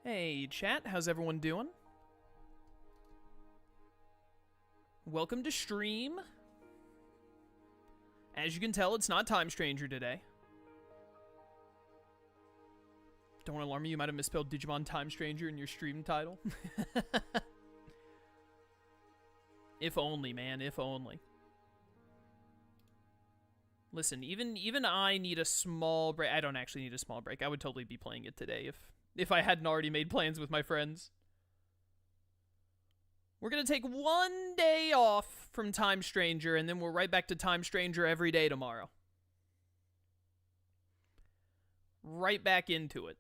Hey, chat, how's everyone doing? Welcome to stream. As you can tell, it's not Time Stranger today. Don't alarm me, you might have misspelled Digimon Time Stranger in your stream title. If only, man, if only. Listen, even I need a small break. I don't actually need a small break. I would totally be playing it today if I hadn't already made plans with my friends. We're gonna take 1 day off from Time Stranger, and then we're right back to Time Stranger every day tomorrow. Right back into it.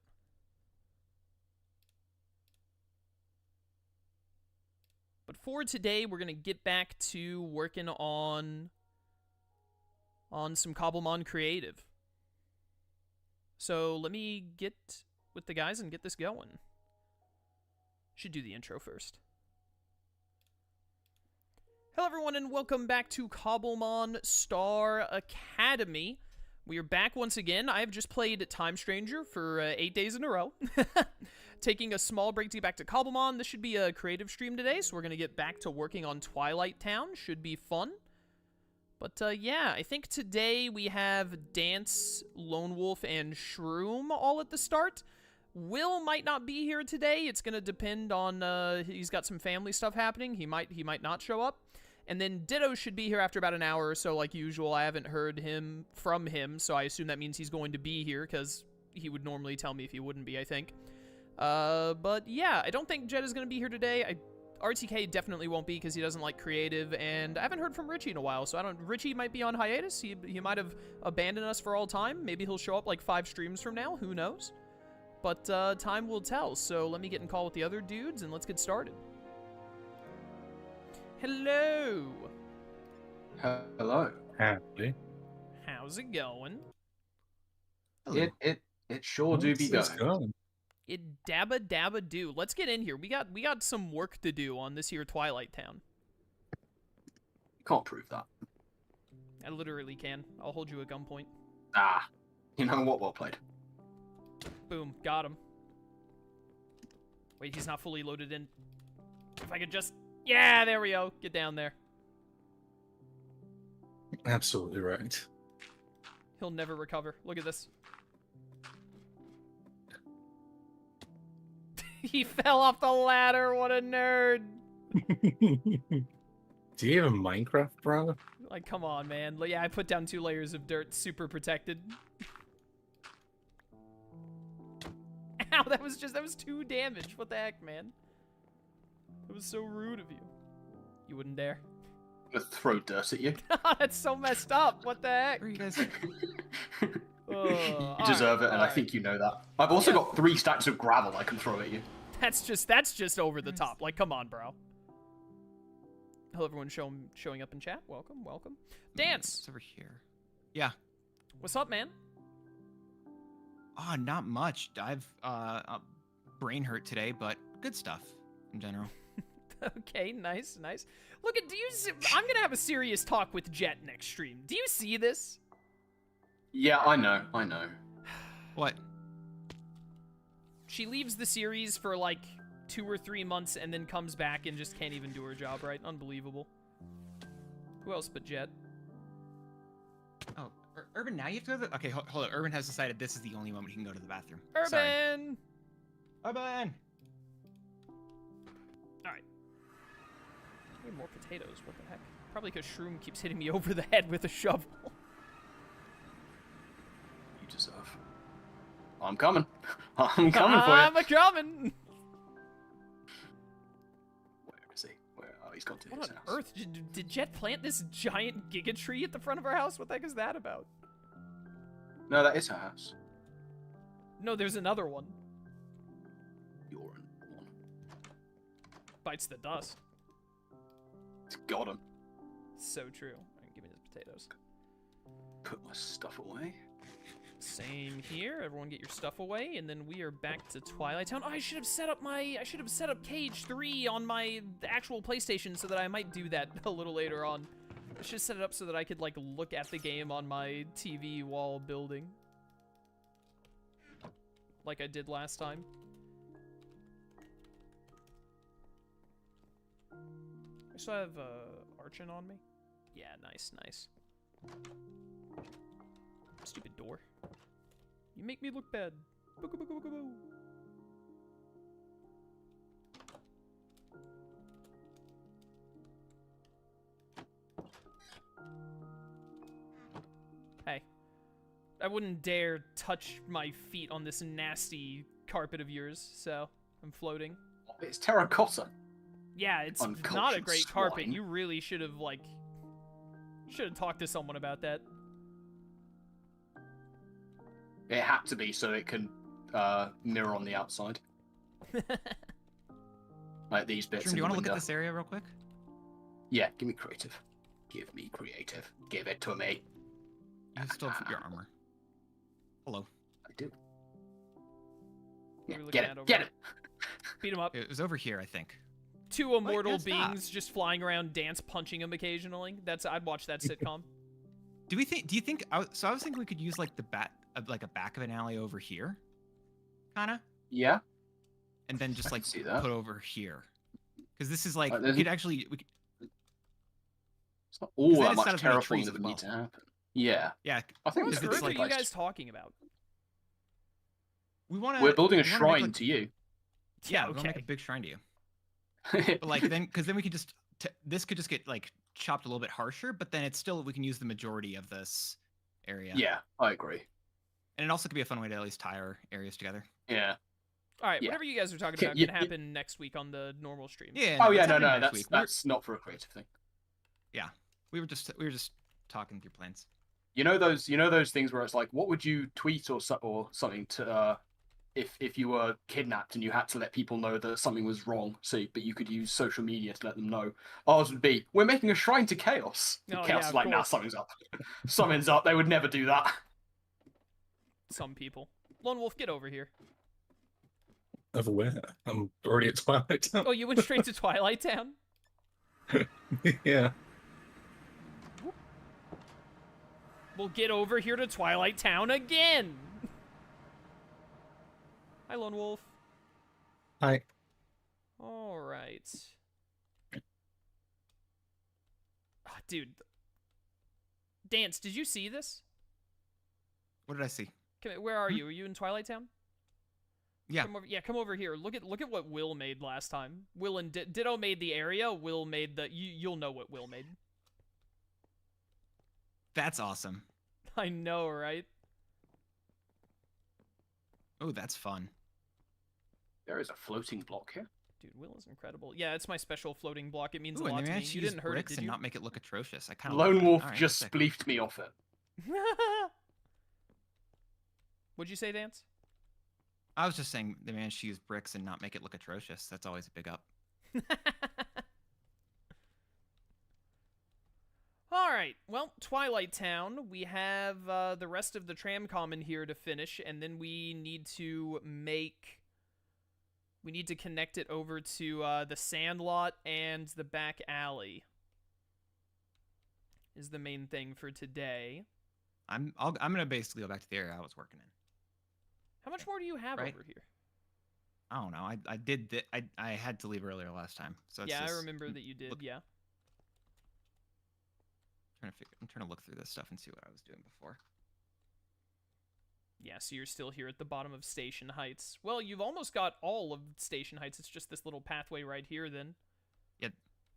But for today, we're gonna get back to working on some Cobblemon creative. So let me get with the guys and get this going. Should do the intro first. Hello everyone and welcome back to Cobblemon Star Academy. We are back once again. I have just played Time Stranger for 8 days in a row. Taking a small break to get back to Cobblemon. This should be a creative stream today, so we're going to get back to working on Twilight Town. Should be fun. But yeah, I think today we have Dance, Lone Wolf, and Shroom all at the start. Will might not be here today. It's going to depend on, he's got some family stuff happening. He might not show up. And then Ditto should be here after about an hour or so like usual. I haven't heard from him, so I assume that means he's going to be here because he would normally tell me if he wouldn't be, I think. But yeah, I don't think Jet is going to be here today. RTK definitely won't be because he doesn't like creative, and I haven't heard from Richie in a while, so Richie might be on hiatus. He might have abandoned us for all time. Maybe he'll show up like 5 streams from now. Who knows? But time will tell. So let me get in call with the other dudes, and let's get started. Hello. Hello. Howdy. How's it going? Hello. It sure do be going. It dabba do. Let's get in here. We got some work to do on this here Twilight Town. You can't prove that. I literally can. I'll hold you at gunpoint. Ah, you know what? Well played. Boom, got him. Wait, he's not fully loaded in. If I could just... Yeah, there we go. Get down there. Absolutely right. He'll never recover. Look at this. He fell off the ladder. What a nerd. Do you have a Minecraft, bro? Like, come on, man. Yeah, I put down 2 layers of dirt. Super protected. Ow, that was 2 damage. What the heck, man? It was so rude of you. You wouldn't dare. I'm gonna throw dirt at you. That's so messed up. What the heck? Are you guys... You deserve it, and I think you know that. I've also got 3 stacks of gravel I can throw at you. That's just over the top. Like, come on, bro. Hello, everyone showing up in chat. Welcome. Dance. It's over here. Yeah. What's up, man? Ah, not much. I've brain hurt today, but good stuff in general. Okay, nice. Look, I'm gonna have a serious talk with Jet next stream. Do you see this? Yeah, I know. What? She leaves the series for like 2 or 3 months and then comes back and just can't even do her job right. Unbelievable. Who else but Jet? Oh, Urban, now you have to go to the... Okay, hold on. Urban has decided this is the only moment he can go to the bathroom. Urban! Sorry. Urban! Alright. I need more potatoes. What the heck? Probably because Shroom keeps hitting me over the head with a shovel. You deserve. I'm coming. I'm coming for you. I'm a-coming! Where is he? Where? Oh, he's gone to What his on house. earth? Did Jet plant this giant giga tree at the front of our house? What the heck is that about? No, that is her house. No, there's another one. You're in one. Bites the dust. It's got him. So true. Alright, give me the potatoes. Put my stuff away. Same here. Everyone get your stuff away, and then we are back to Twilight Town. Oh, I should have set up Cage 3 on my actual PlayStation so that I might do that a little later on. I should set it up so that I could like look at the game on my TV while building. Like I did last time. I still have Archon on me. Yeah, nice, nice. Stupid door. You make me look bad. Boo, boo, boo, boo, boo, boo. Hey. I wouldn't dare touch my feet on this nasty carpet of yours, so I'm floating. It's terracotta. Yeah, it's not a Uncultured great carpet. swine. You really should have, like... Should have talked to someone about that. It had to be so it can mirror on the outside. Like these bits. Shroom, do you want to look at this area real quick? Yeah, give me creative. Give me creative. Give it to me. You still have your armor. Hello. I do. What Yeah, are we looking get at it. over Get there? it. Beat him up. It was over here, I think. Two immortal yeah, stop. beings just flying around, dance punching him occasionally. I'd watch that sitcom. Do you think? So I was thinking we could use like the like a back of an alley over here, kind of, Yeah. and then just I can like see that. put over here, because this is like Right, we there's- could actually. It's not all then that it's much not as many terraforming trees that as would well. need to happen. Yeah. Yeah, I think What this on is it's earth the are like- you place. guys talking about? we want to. We're building a shrine to you. Yeah, we want to make a big shrine to you. But like because then we could just this could just get like chopped a little bit harsher, but then it's still we can use the majority of this area. Yeah, I agree. And it also could be a fun way to at least tie our areas together. Yeah. All right, Yeah. whatever you guys are talking Okay, about yeah, can yeah. happen next week on the normal stream. Yeah. Oh yeah, it's no, happening no, next week. that's not for a creative thing. We were just talking through plans. You know those things where it's like, what would you tweet or something to if you were kidnapped and you had to let people know that something was wrong, but you could use social media to let them know. Ours would be, we're making a shrine to Chaos. Oh, Chaos yeah, is of like, nah, course. something's up. Something's up. They would never do that. Some people. Lone Wolf, get over here. Over where? I'm already at Twilight Town. Oh, you went straight to Twilight Town? Yeah. We'll get over here to Twilight Town again. Hi, Lone Wolf. Hi. All right. Ah, dude. Dance, did you see this? What did I see? Where are you? Are you in Twilight Town? Yeah. Come over here. Look at what Will made last time. Will and Ditto made the area. Will made the. You'll know what Will made. That's awesome. I know, right? Oh, that's fun. There is a floating block here. Dude, Will is incredible. Yeah, it's my special floating block. It means Ooh, a and lot they to me. managed to You use didn't hurt it, bricks did and you? not make it look atrocious. I kind of Lone Wolf All right, just sick. spleefed me off it. What'd you say, Dance? I was just saying they managed to use bricks and not make it look atrocious. That's always a big up. All right. Well, Twilight Town. We have the rest of the tram common here to finish, and then we need to make. We need to connect it over to the Sandlot and the back alley. Is the main thing for today. I'm gonna basically go back to the area I was working in. How much more do you have Right. over here? I don't know. I did I had to leave earlier last time. So it's Yeah, I just- remember that you did. look- Yeah. I'm trying to look through this stuff and see what I was doing before. Yeah, so you're still here at the bottom of Station Heights. Well, you've almost got all of Station Heights. It's just this little pathway right here, then.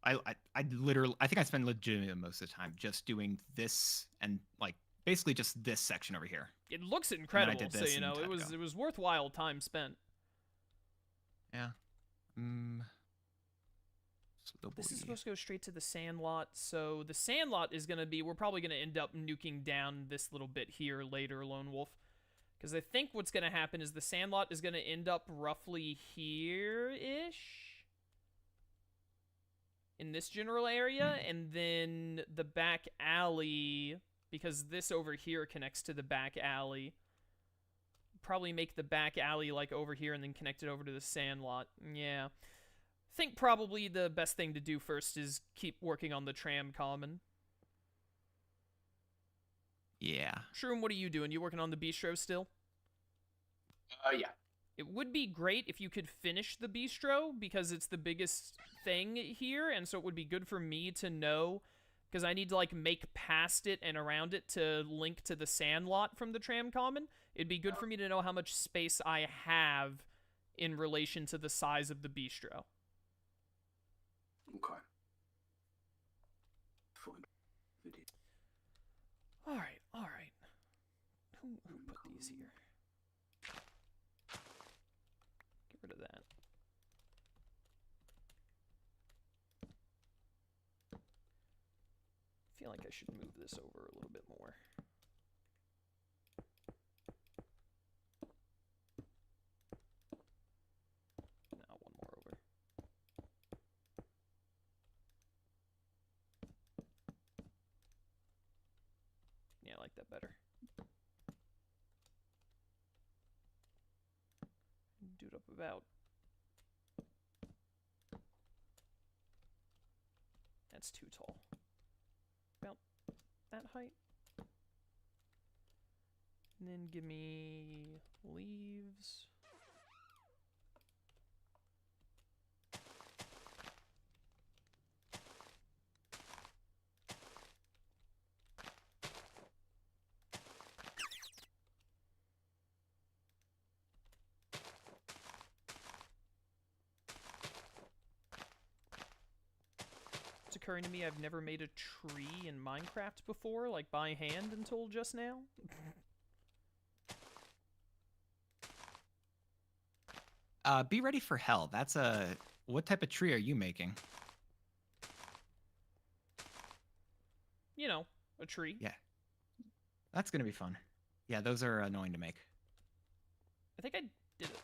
I literally I think I spend legitimately most of the time just doing this and like basically just this section over here. It looks then I incredible, did so this you know, and had to go. it was worthwhile time spent. Yeah. This is supposed to go straight to the Sandlot, so the Sandlot is going to be, we're probably going to end up nuking down this little bit here later, Lone Wolf. Because I think what's going to happen is the Sandlot is going to end up roughly here-ish. In this general area, and then the back alley, because this over here connects to the back alley. Probably make the back alley like over here and then connect it over to the Sandlot. Yeah. I think probably the best thing to do first is keep working on the tram common. Yeah. Shroom, what are you doing? You working on the bistro still? Yeah. It would be great if you could finish the bistro, because it's the biggest thing here, and so it would be good for me to know, because I need to, like, make past it and around it to link to the Sandlot from the Tram Common. It'd be good for me to know how much space I have in relation to the size of the bistro. Okay. Fine. Video. All right. Who put these here? Get rid of that. I feel like I should move this over a little bit more. Now one more over. Yeah, I like that better. Do it up about. That's too tall. About that height. And then give me leaves. It's occurring to me I've never made a tree in Minecraft before, like by hand, until just now. Be ready for hell. That's a... What type of tree are you making? You know, a tree. Yeah. That's gonna be fun. Yeah, those are annoying to make. I think I did it.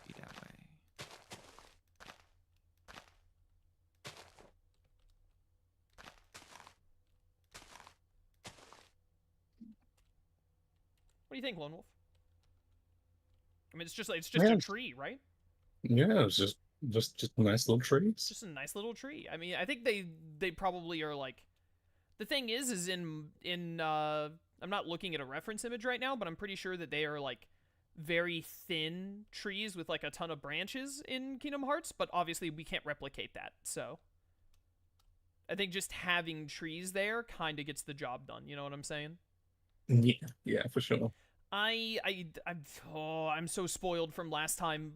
Be that way. What do you think, Lone Wolf? I mean, it's just Yeah. a tree, right? Yeah, it's just nice little trees. Just a nice little tree. I mean, I think they probably are like. The thing is in I'm not looking at a reference image right now, but I'm pretty sure that they are like very thin trees with like a ton of branches in Kingdom Hearts, but obviously we can't replicate that. So I think just having trees there kind of gets the job done. You know what I'm saying? Yeah, for sure. I'm so spoiled from last time.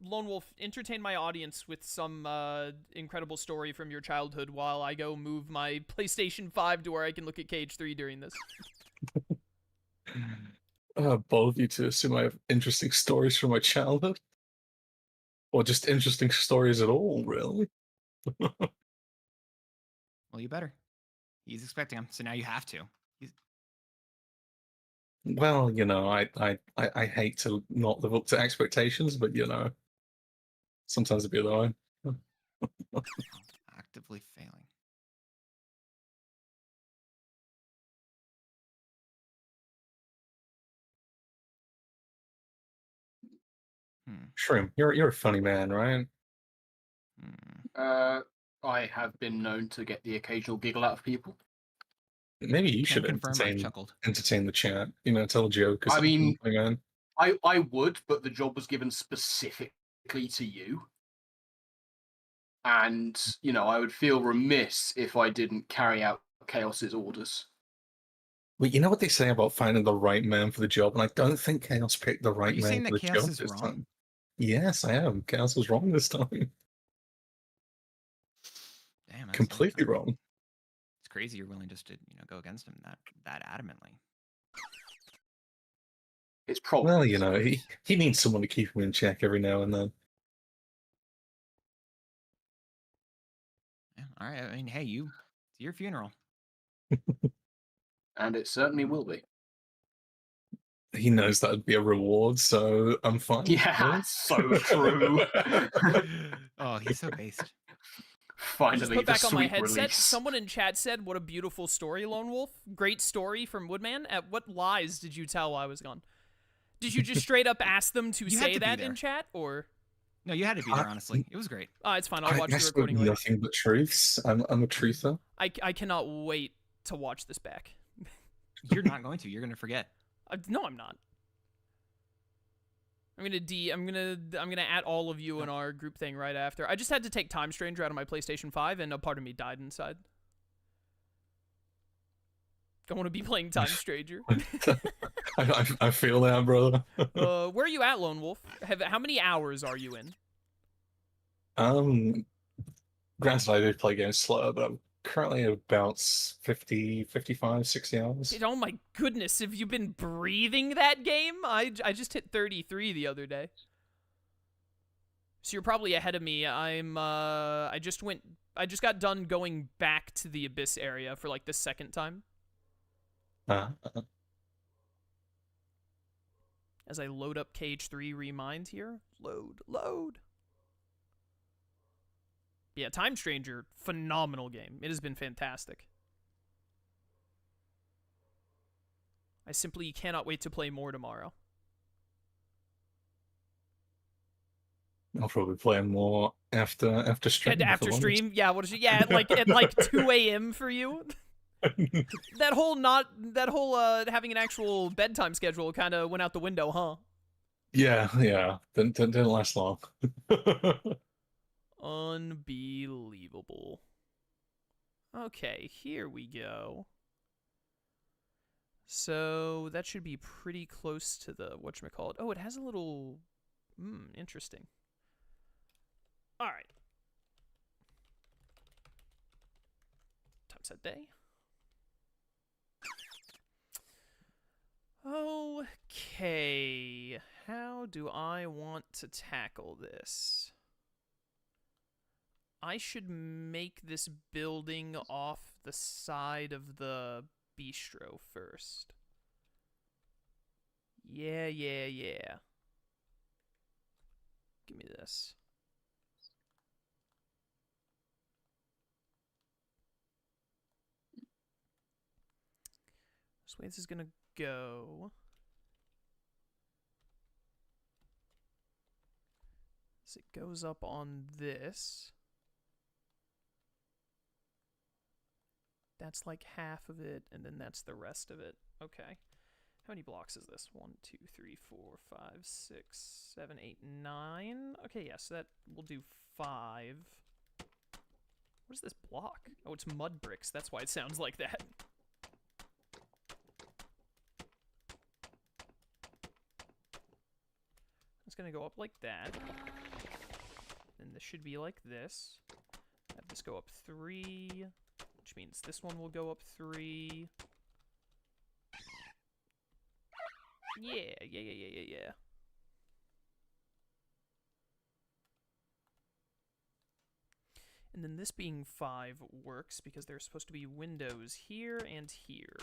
Lone Wolf, entertain my audience with some incredible story from your childhood while I go move my PlayStation 5 to where I can look at Cage 3 during this. Both of you to assume I have interesting stories from my childhood, or just interesting stories at all, really. Well, you better. He's expecting them, so now you have to. Well, you know, I hate to not live up to expectations, but you know, sometimes it'd be the way. Actively failing. Shroom, you're a funny man, right? I have been known to get the occasional giggle out of people. Maybe you Can should confirm I've chuckled. entertain the chat. You know, tell a joke. Or I mean, something, man. I would, but the job was given specifically to you. And, you know, I would feel remiss if I didn't carry out Chaos's orders. Well, you know what they say about finding the right man for the job, and I don't think Chaos picked the right you man saying for that the Chaos job is this wrong? time. Yes, I am. Chaos was wrong this time. Damn, that's Completely wrong. It's crazy you're willing just to, go against him that adamantly. It's probably Well, you know, he needs someone to keep him in check every now and then. Yeah, all right. I mean, hey, it's your funeral. And it certainly will be. He knows that would be a reward, so I'm fine. Yeah, so true. Oh, he's so based. Finally, Just put back the on my sweet headset. release. Someone in chat said, "What a beautiful story, Lone Wolf. Great story from Woodman." At what lies did you tell while I was gone? Did you just straight up ask them to You had say to be that there. in chat, or? No, you had to be there. Honestly, it was great. It's fine. I'll watch I the spoke recording later. nothing but truths. I'm a truther. I cannot wait to watch this back. You're not going to. You're going to forget. No, I'm not. I'm gonna add all of you in our group thing right after. I just had to take Time Stranger out of my PlayStation 5, and a part of me died inside. Don't want to be playing Time Stranger. I feel that, brother. Where are you at, Lone Wolf? How many hours are you in? Granted, I do play games slower, but I'm currently at about 50, 55, 60 hours. Oh my goodness, have you been breathing that game? I just hit 33 the other day. So you're probably ahead of me. I just got done going back to the Abyss area for like the second time. As I load up KH3 Remind here. Load. Yeah, Time Stranger, phenomenal game. It has been fantastic. I simply cannot wait to play more tomorrow. I'll probably play more after stream. After stream? Yeah, what is it? Yeah, at like 2 a.m. for you? that whole having an actual bedtime schedule kind of went out the window, huh? Yeah. Didn't last long. Unbelievable. Okay, here we go. So that should be pretty close to the whatchamacallit. Oh, it has a little interesting. All right. Time set day. Okay, how do I want to tackle this? I should make this building off the side of the bistro first. Yeah. Give me this. This way this is gonna go. So it goes up on this. That's like half of it, and then that's the rest of it. Okay. How many blocks is this? 1, 2, 3, 4, 5, 6, 7, 8, 9. Okay, yeah, so that will do 5. What is this block? Oh, it's mud bricks. That's why it sounds like that. It's gonna go up like that. Then this should be like this. Have this go up 3. Which means this one will go up 3. Yeah. And then this being 5 works because there's supposed to be windows here and here.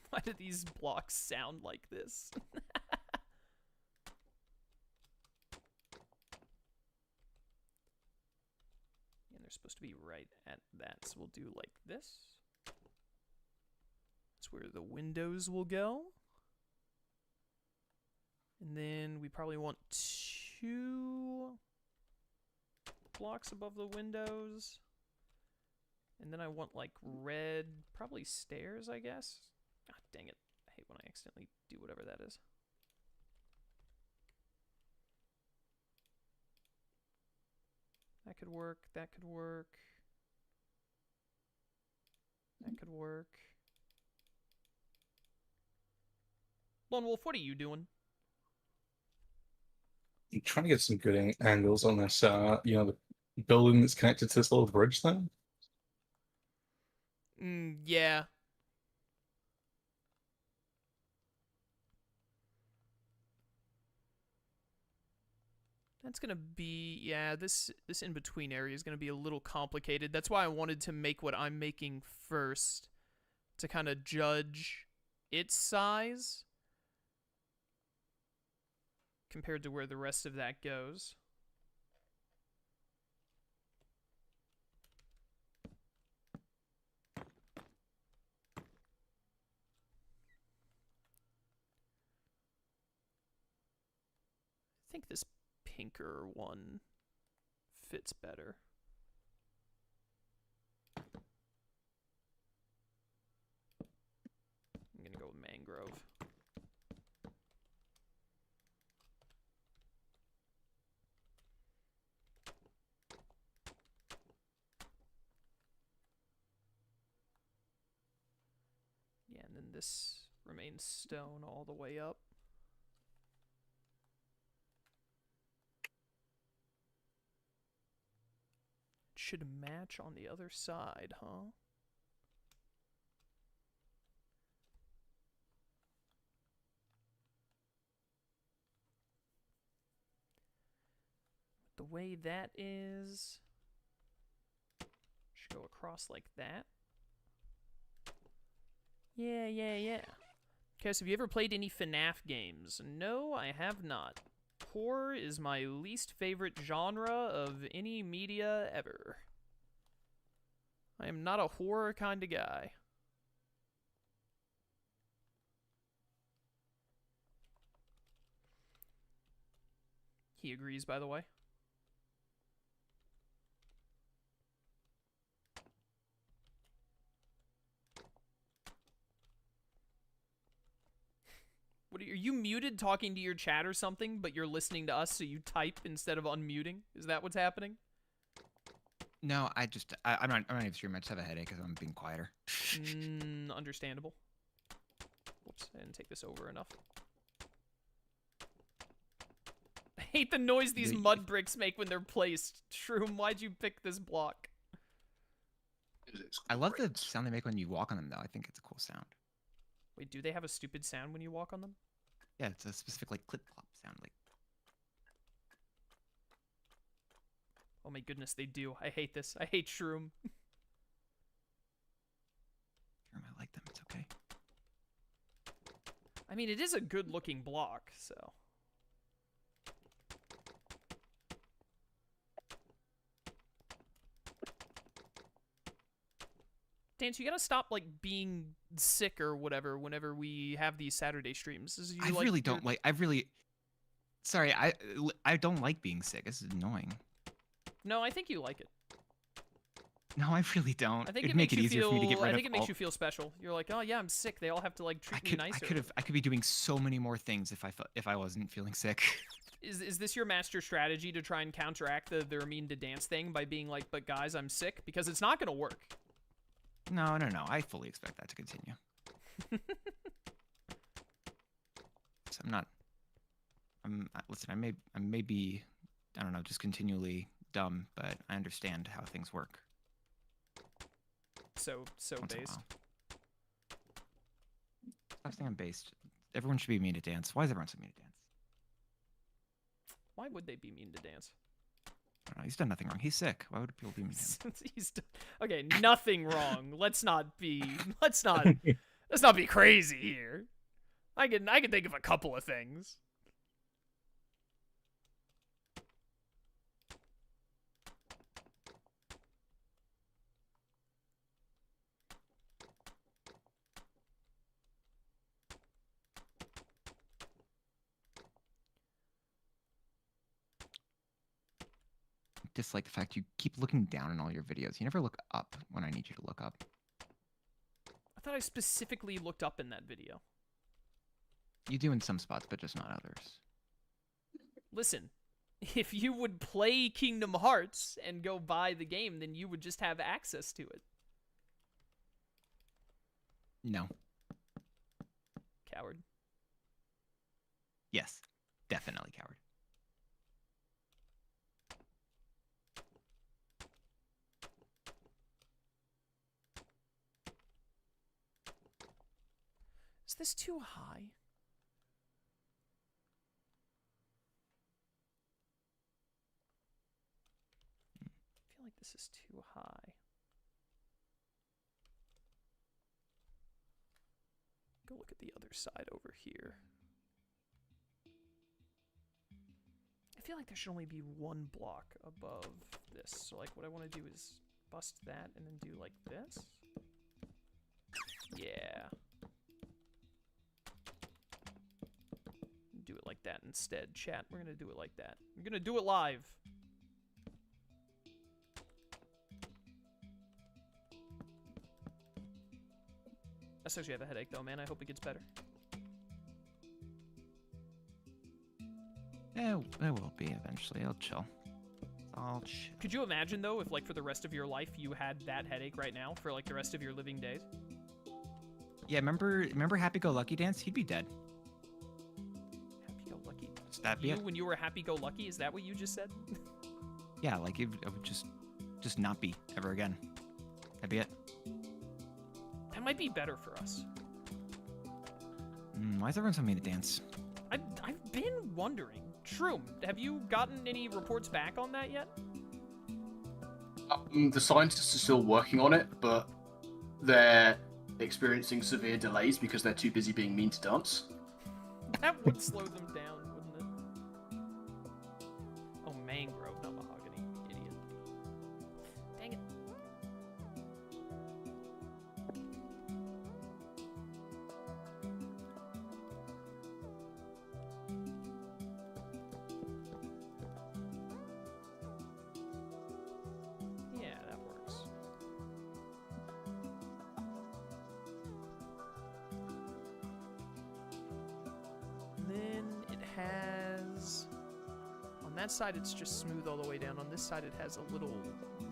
Why do these blocks sound like this? Supposed to be right at that, so we'll do like this. That's where the windows will go. And then we probably want 2 blocks above the windows. And then I want like red, probably stairs, I guess. Ah, dang it. I hate when I accidentally do whatever that is. That could work, that could work. That could work. Lone Wolf, what are you doing? I'm trying to get some good angles on this, the building that's connected to this little bridge thing. Yeah. That's gonna be, yeah, this in-between area is gonna be a little complicated. That's why I wanted to make what I'm making first to kind of judge its size compared to where the rest of that goes. I think this pinker one fits better. this remains stone all the way up. It should match on the other side, huh? The way that is, should go across like that. Yeah. Okay, so have you ever played any FNAF games? No, I have not. Horror is my least favorite genre of any media ever. I am not a horror kind of guy. He agrees, by the way. What are you muted talking to your chat or something, but you're listening to us, so you type instead of unmuting? Is that what's happening? No, I'm not even streaming. I just have a headache because I'm being quieter. Understandable. Whoops, I didn't take this over enough. I hate the noise these mud bricks make when they're placed. Shroom, why'd you pick this block? I love the sound they make when you walk on them, though. I think it's a cool sound. Wait, do they have a stupid sound when you walk on them? Yeah, it's a specific, like, clip-clop sound. Like, oh my goodness, they do. I hate this. I hate Shroom. I like them. It's okay. I mean, it is a good-looking block, so... Dan, so you gotta stop, like, being sick or whatever whenever we have these Saturday streams. I really don't like... Sorry, I don't like being sick. This is annoying. No, I think you like it. No, I really don't. I think It'd make it easier for me to get rid of. I think it makes you feel special. You're like, oh yeah, I'm sick. They all have to like treat me nicer. I could be doing so many more things if I wasn't feeling sick. Is this your master strategy to try and counteract the they're mean to dance thing by being like, but guys, I'm sick? Because it's not gonna work. No. I fully expect that to continue. So listen, I may be, I don't know, just continually dumb, but I understand how things work. So based. Stop saying I'm based. Everyone should be mean to dance. Why is everyone so mean to dance? Why would they be mean to dance? I don't know. He's done nothing wrong. He's sick. Why would people be mean to him? Okay, nothing wrong. Let's not be crazy here. I can think of a couple of things. Dislike the fact you keep looking down in all your videos. You never look up when I need you to look up. I thought I specifically looked up in that video. You do in some spots, but just not others. Listen, if you would play Kingdom Hearts and go buy the game, then you would just have access to it. No. Coward. Yes, definitely coward. Is this too high? I feel like this is too high. Go look at the other side over here. I feel like there should only be one block above this. So like what I want to do is bust that and then do like this. Yeah. Do it like that instead, chat. We're gonna do it like that. We're gonna do it live. I actually have a headache though, man. I hope it gets better. Yeah, it will be eventually. I'll chill. I'll chill. Could you imagine though if like for the rest of your life you had that headache right now for like the rest of your living days? Yeah, remember Happy Go Lucky Dance? He'd be dead. Happy-go-lucky. That'd be You, it. when you were happy-go-lucky, is that what you just said? Yeah, like it would just not be ever again. That'd be it. That might be better for us. Why is everyone so mean to dance? I've been wondering. Shroom, have you gotten any reports back on that yet? The scientists are still working on it, but they're experiencing severe delays because they're too busy being mean to dance. That would slow them down, wouldn't it? Oh, mangrove, not mahogany. Idiot. Dang it. Yeah, that works. Then it has... On that side, it's just smooth all the way down. On this side, it has a little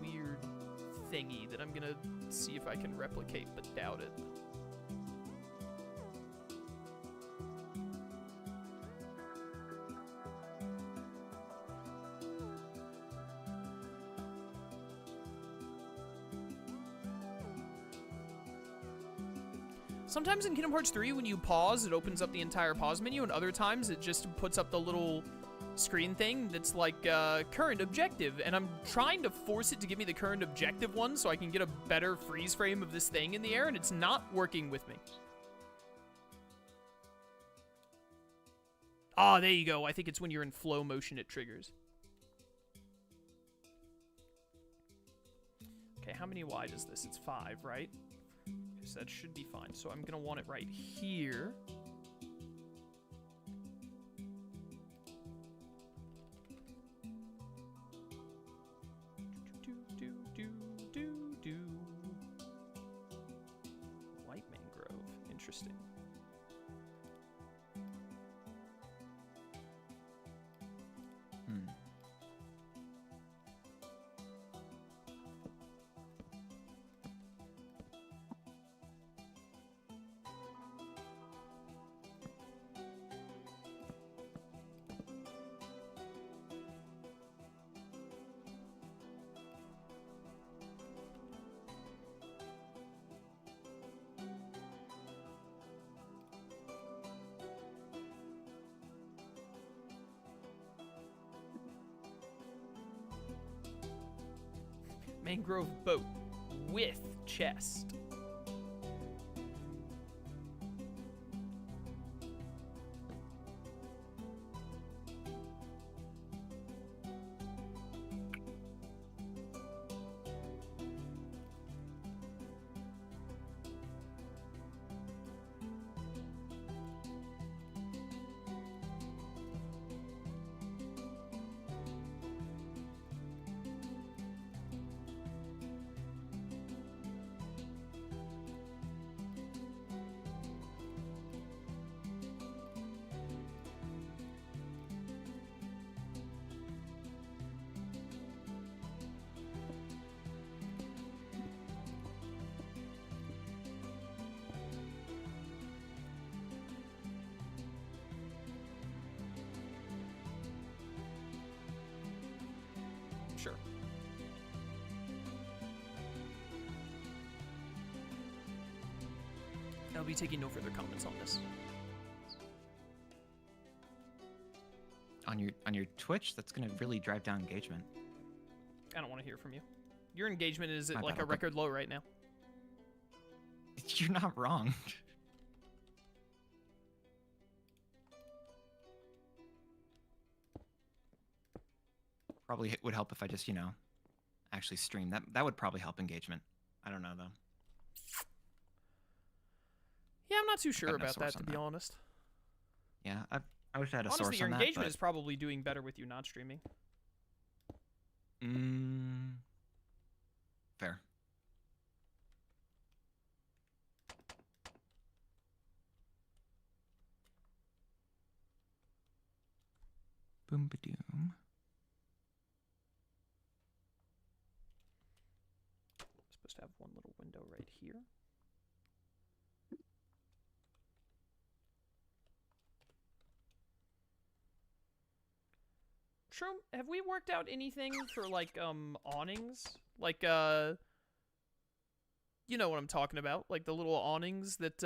weird thingy that I'm gonna see if I can replicate, but doubt it. Sometimes in Kingdom Hearts 3, when you pause, it opens up the entire pause menu, and other times it just puts up the little screen thing that's like current objective, and I'm trying to force it to give me the current objective one so I can get a better freeze frame of this thing in the air, and it's not working with me. Ah, there you go. I think it's when you're in flow motion it triggers. Okay, how many wide is this? It's 5, right? So that should be fine. So I'm going to want it right here. White mangrove. Interesting. Mangrove boat with chest. Sure. I'll be taking no further comments on this. On your Twitch, that's gonna really drive down engagement. I don't want to hear from you. Your engagement is at My like bad, a record low right now. You're not wrong. Probably would help if I just, actually stream. That would probably help engagement. I don't know though. Yeah, I'm not too sure got no about that, source to on be that. honest. Yeah, I wish I had a Honestly, source your on that. engagement but- is probably doing better with you not streaming. Fair. Boom ba doom. Supposed to have one little window right here. Strom, have we worked out anything for, like, awnings? Like, you know what I'm talking about. Like, the little awnings that,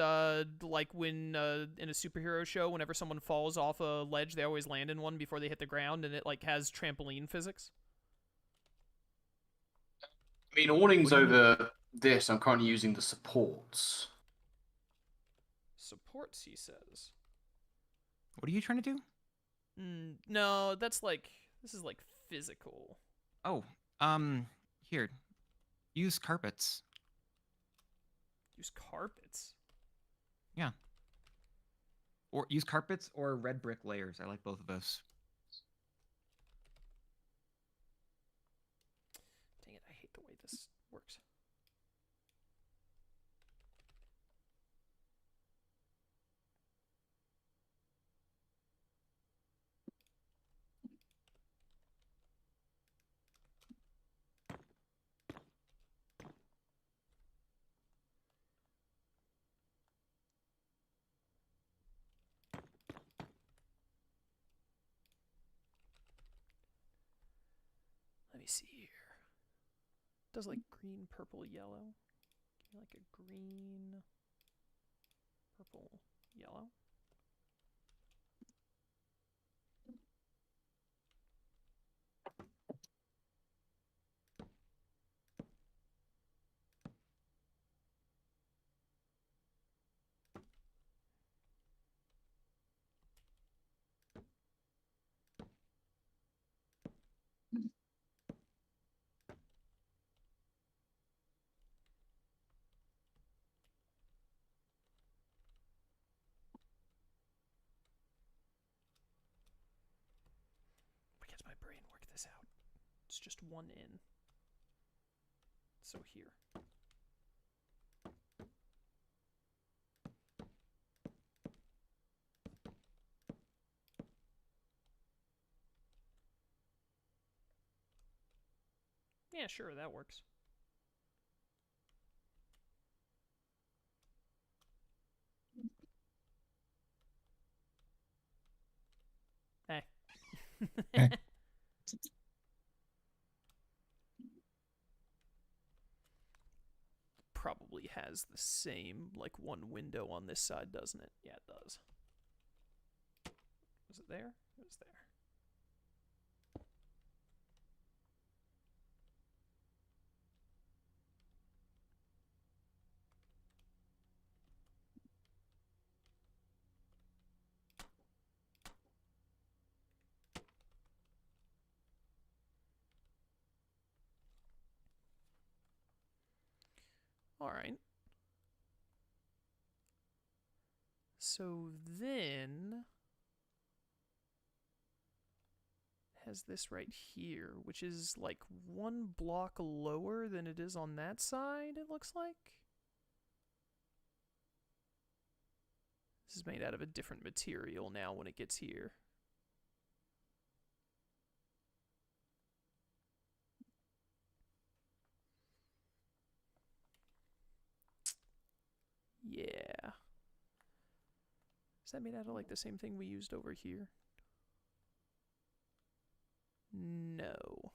like, when, in a superhero show, whenever someone falls off a ledge, they always land in one before they hit the ground, and it, like, has trampoline physics. I mean, awnings over this, I'm currently using the supports. Supports, he says. What are you trying to do? No, that's, like, this is, like, physical. Oh, here. Use carpets. Use carpets? Yeah. Or use carpets or red brick layers. I like both of those. Dang it, I hate the way this works. Let me see here. Does like green, purple, yellow. Give me like a green, purple, yellow. Why can't my brain work this out? It's just one in. So here. Yeah, sure, that works. Eh. Probably has the same, like, one window on this side, doesn't it? Yeah, it does. Was it there? It was there. Alright. So then has this right here, which is like one block lower than it is on that side, it looks like. This is made out of a different material now when it gets here. Yeah. Is that made out of like the same thing we used over here? No.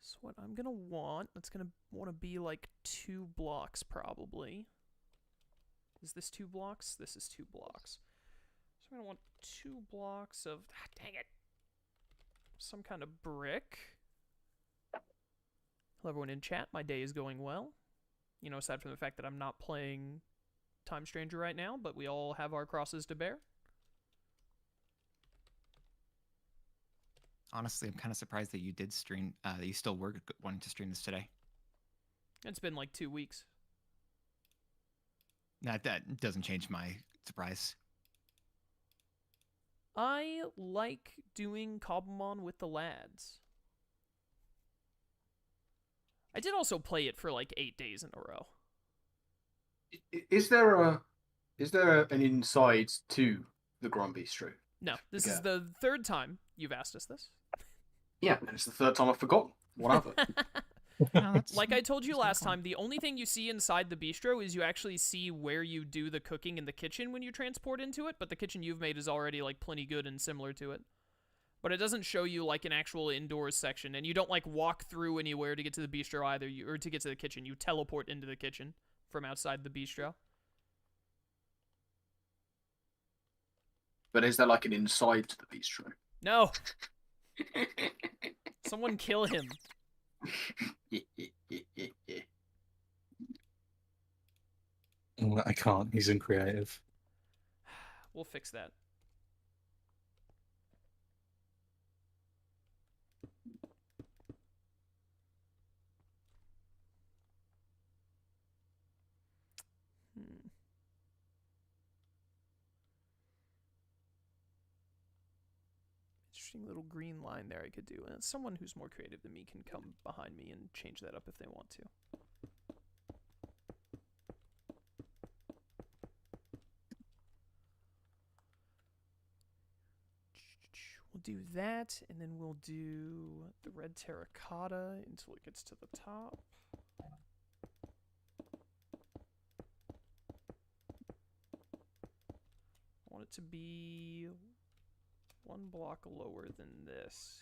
So what I'm gonna want, it's gonna want to be like 2 blocks probably. Is this 2 blocks? This is 2 blocks. So I'm gonna want 2 blocks of, dang it, some kind of brick. Hello everyone in chat, my day is going well. You know, aside from the fact that I'm not playing Time Stranger right now, but we all have our crosses to bear. Honestly, I'm kind of surprised that you did stream, that you still were wanting to stream this today. It's been like 2 weeks. That doesn't change my surprise. I like doing Cobblemon with the lads. I did also play it for like 8 days in a row. Is there an inside to the Grand Bistro? No, this is the 3rd time you've asked us this. Yeah, and it's the 3rd time I've forgotten. Whatever. No, that's Like I told you that's a good last point. time, the only thing you see inside the bistro is you actually see where you do the cooking in the kitchen when you transport into it, but the kitchen you've made is already like plenty good and similar to it. But it doesn't show you like an actual indoors section, and you don't like walk through anywhere to get to the bistro either, or to get to the kitchen. You teleport into the kitchen from outside the bistro. But is there like an inside to the bistro? No, someone kill him. I can't. He's in creative. We'll fix that. Interesting little green line there I could do. And someone who's more creative than me can come behind me and change that up if they want to. We'll do that, and then we'll do the red terracotta until it gets to the top. I want it to be one block lower than this.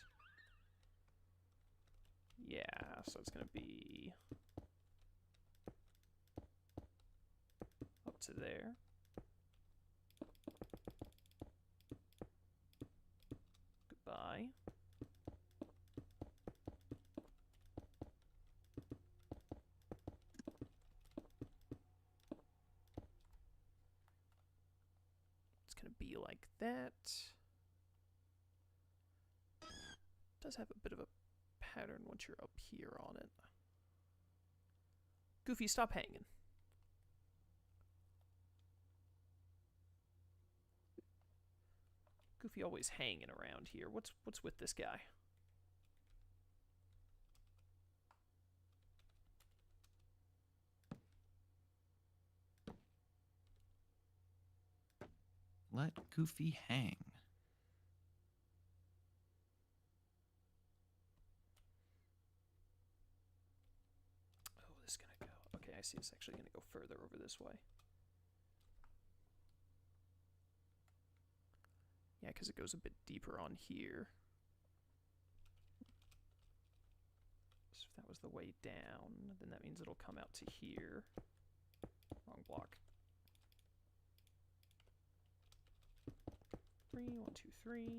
Yeah, so it's going to be up to there. Goodbye. It's going to be like that. Does have a bit of a pattern once you're up here on it. Goofy, stop hanging. Goofy always hanging around here. What's with this guy? Let Goofy hang. Oh, this is gonna go. Okay, I see it's actually gonna go further over this way. Yeah, because it goes a bit deeper on here. So if that was the way down, then that means it'll come out to here. Wrong block. 3, 1, 2, 3.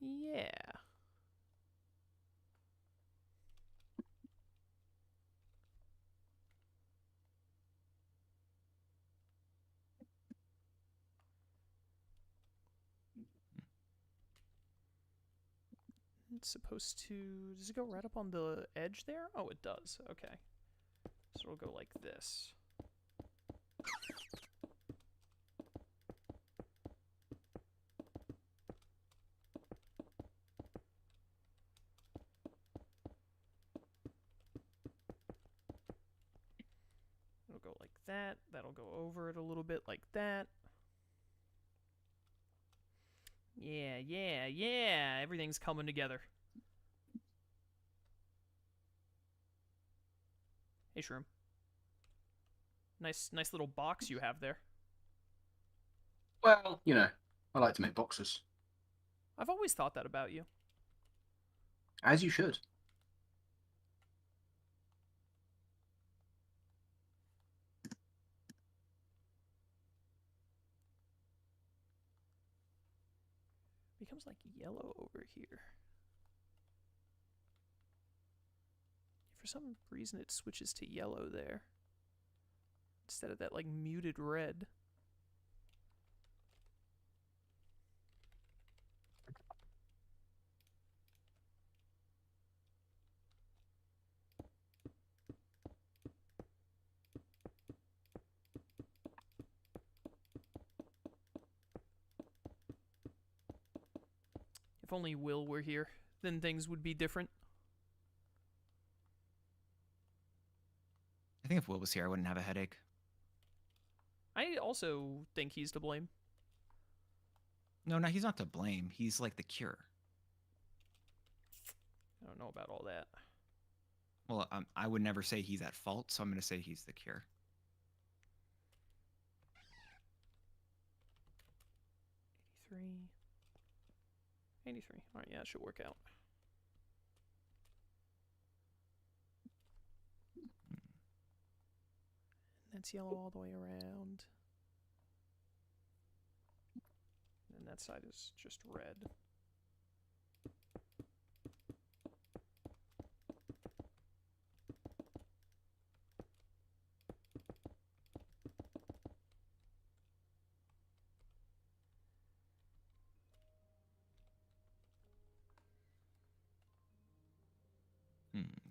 Yeah. It's supposed to... Does it go right up on the edge there? Oh, it does. Okay. So it'll go like this. It'll go like that. That'll go over it a little bit like that. Yeah, yeah, yeah. Everything's coming together. Hey, Shroom. Nice little box you have there. Well, you know, I like to make boxes. I've always thought that about you. As you should. Becomes like yellow over here. For some reason it switches to yellow there. Instead of that like muted red. If only Will were here, then things would be different. I think if Will was here, I wouldn't have a headache. I also think he's to blame. No, he's not to blame. He's like the cure. I don't know about all that. Well, I would never say he's at fault, so I'm going to say he's the cure. 83. 83. All right, yeah, it should work out. That's yellow all the way around. And that side is just red.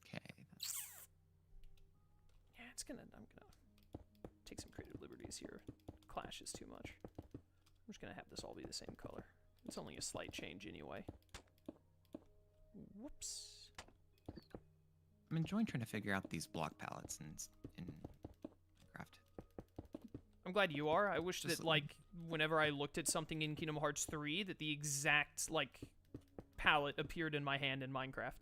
Okay. Yeah, I'm gonna take some creative liberties here. Clash is too much. I'm just gonna have this all be the same color. It's only a slight change anyway. Whoops. I'm enjoying trying to figure out these block palettes in Minecraft. I'm glad you are. I wish Just that, like, whenever I looked at something in Kingdom Hearts 3, that the exact, like, palette appeared in my hand in Minecraft.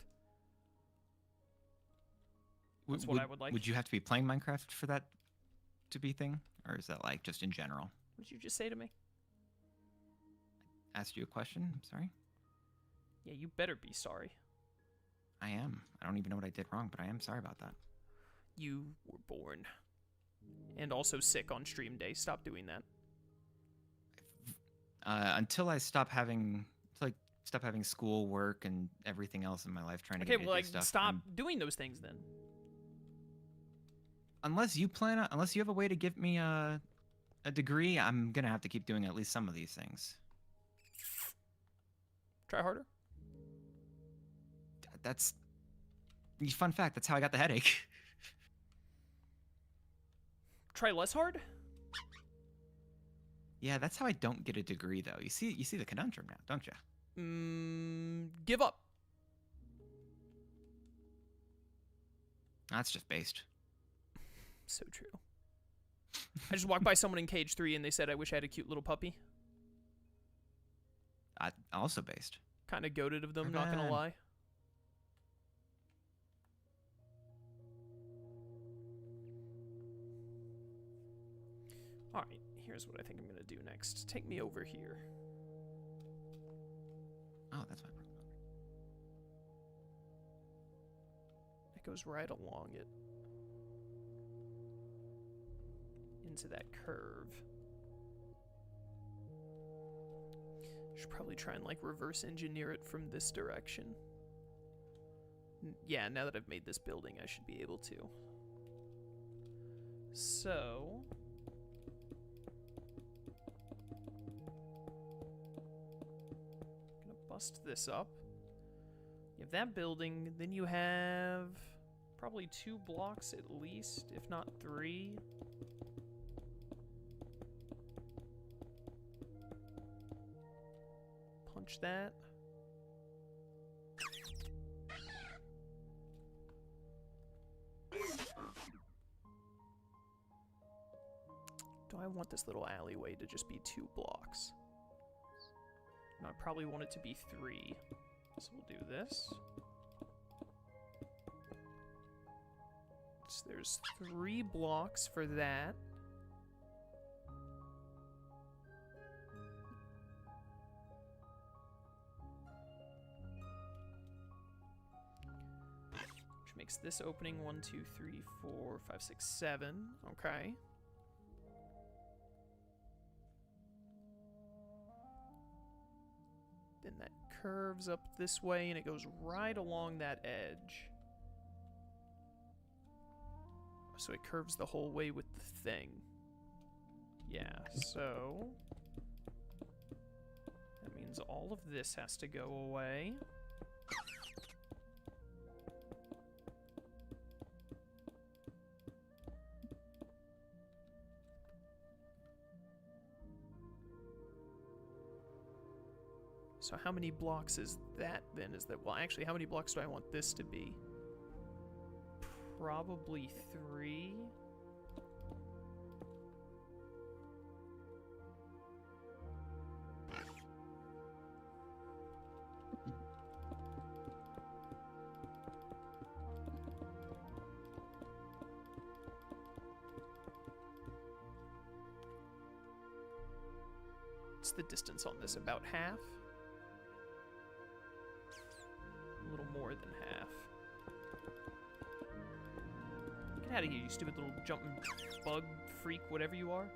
That's what I would like. Would you have to be playing Minecraft for that to be a thing? Or is that, like, just in general? What did you just say to me? Asked you a question? I'm sorry? Yeah, you better be sorry. I am. I don't even know what I did wrong, but I am sorry about that. You were born. And also sick on stream day. Stop doing that. Until I stop having school, work, and everything else in my life trying to Okay, get well, me like, to do stuff. stop doing those things then. Unless you have a way to give me a degree, I'm gonna have to keep doing at least some of these things. Try harder. That's fun fact. That's how I got the headache. Try less hard? Yeah, that's how I don't get a degree, though. You see the conundrum now, don't you? Give up. That's just based. So true. I just walked by someone in Cage 3 and they said, I wish I had a cute little puppy. Also based. Kind of goated of them, Not not gonna bad. lie. Alright, here's what I think I'm gonna do next. Take me over here. Oh, that's my problem. It goes right along it. Into that curve. Should probably try and, like, reverse engineer it from this direction. Yeah, now that I've made this building, I should be able to. So... gonna bust this up. You have that building, then you have probably 2 blocks at least, if not 3. Punch that. Do I want this little alleyway to just be 2 blocks? No, I probably want it to be 3. So we'll do this. So there's 3 blocks for that. Which makes this opening 1, 2, 3, 4, 5, 6, 7. Okay. Then that curves up this way and it goes right along that edge. So it curves the whole way with the thing. Yeah, so that means all of this has to go away. So how many blocks is that then? Is that, well, actually, how many blocks do I want this to be? probably 3. What's the distance on this? About half? A little more than half. Get out of here, you stupid little jumping bug freak, whatever you are.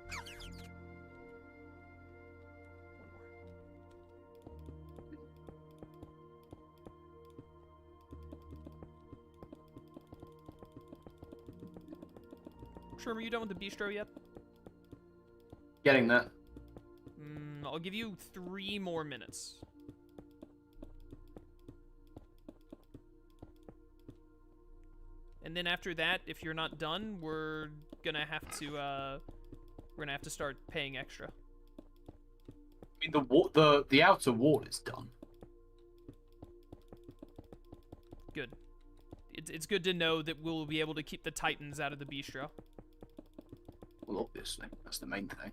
Sherm, are you done with the bistro yet? Getting that. I'll give you 3 more minutes. And then after that, if you're not done, we're gonna have to start paying extra. I mean, the outer wall is done. Good. It's good to know that we'll be able to keep the Titans out of the bistro. Well, obviously, that's the main thing.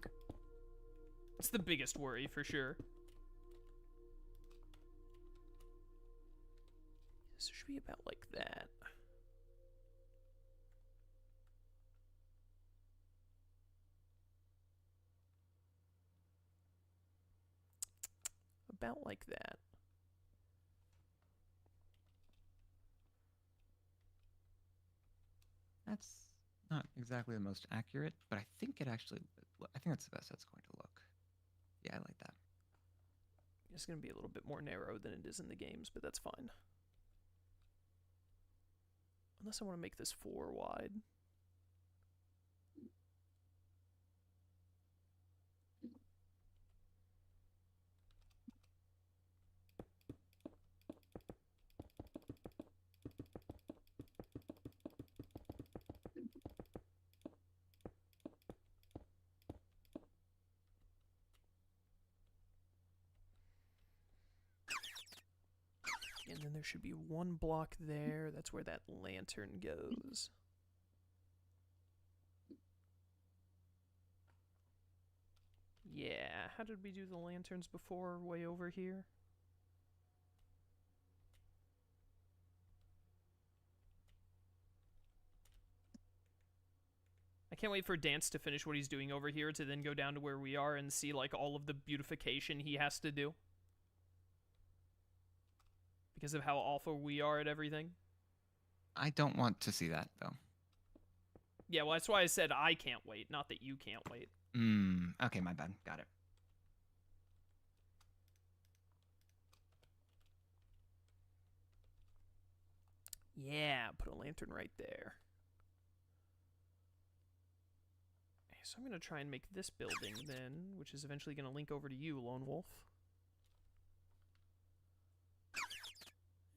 It's the biggest worry, for sure. This should be about like that. About like that. That's not exactly the most accurate, but I think that's the best that's going to look. Yeah, I like that. It's going to be a little bit more narrow than it is in the games, but that's fine. Unless I want to make this 4 wide. And then there should be 1 block there. That's where that lantern goes. Yeah, how did we do the lanterns before? Way over here? I can't wait for Dance to finish what he's doing over here to then go down to where we are and see like all of the beautification he has to do. Because of how awful we are at everything. I don't want to see that, though. Yeah, well, that's why I said I can't wait, not that you can't wait. Okay, my bad. Got it. Yeah, put a lantern right there. Okay, so I'm going to try and make this building then, which is eventually going to link over to you, Lone Wolf.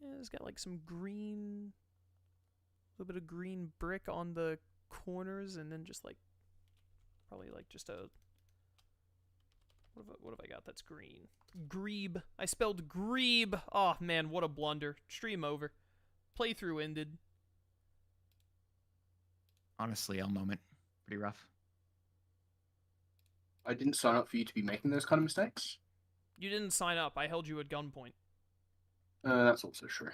Yeah, it's got like some green, a little bit of green brick on the corners, and then just like, probably like just a, what have I got that's green? Grebe. I spelled grebe. Oh man, what a blunder. Stream over. Playthrough ended. Honestly, L moment. Pretty rough. I didn't sign up for you to be making those kind of mistakes. You didn't sign up. I held you at gunpoint. That's also true.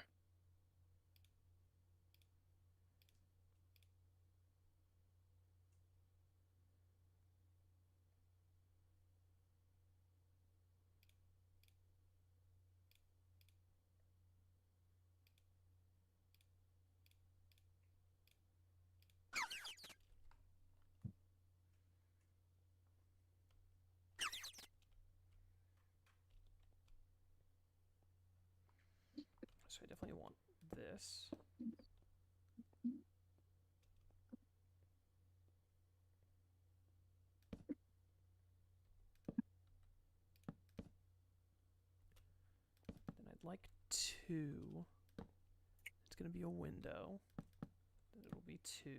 So I definitely want this. Then I'd like 2. It's going to be a window. Then it'll be 2.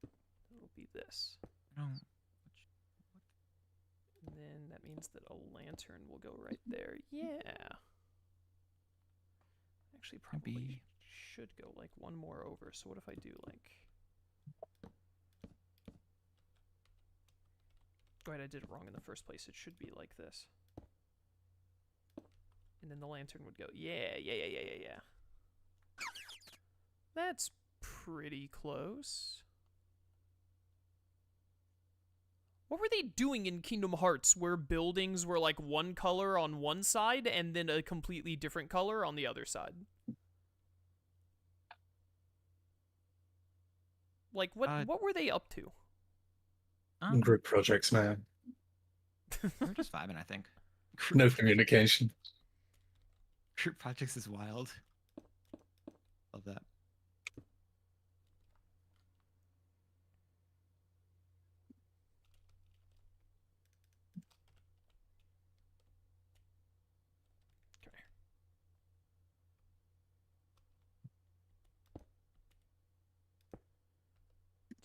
Then it'll be this. And then that means that a lantern will go right there. Yeah. Actually, probably should go like one more over. So what if I do like... Go ahead, I did it wrong in the first place. It should be like this. And then the lantern would go, yeah. That's pretty close. What were they doing in Kingdom Hearts where buildings were like one color on one side and then a completely different color on the other side? Like, what were they up to? Group projects, man. We're just vibing, I think. No communication. Group projects is wild. Love that. Okay.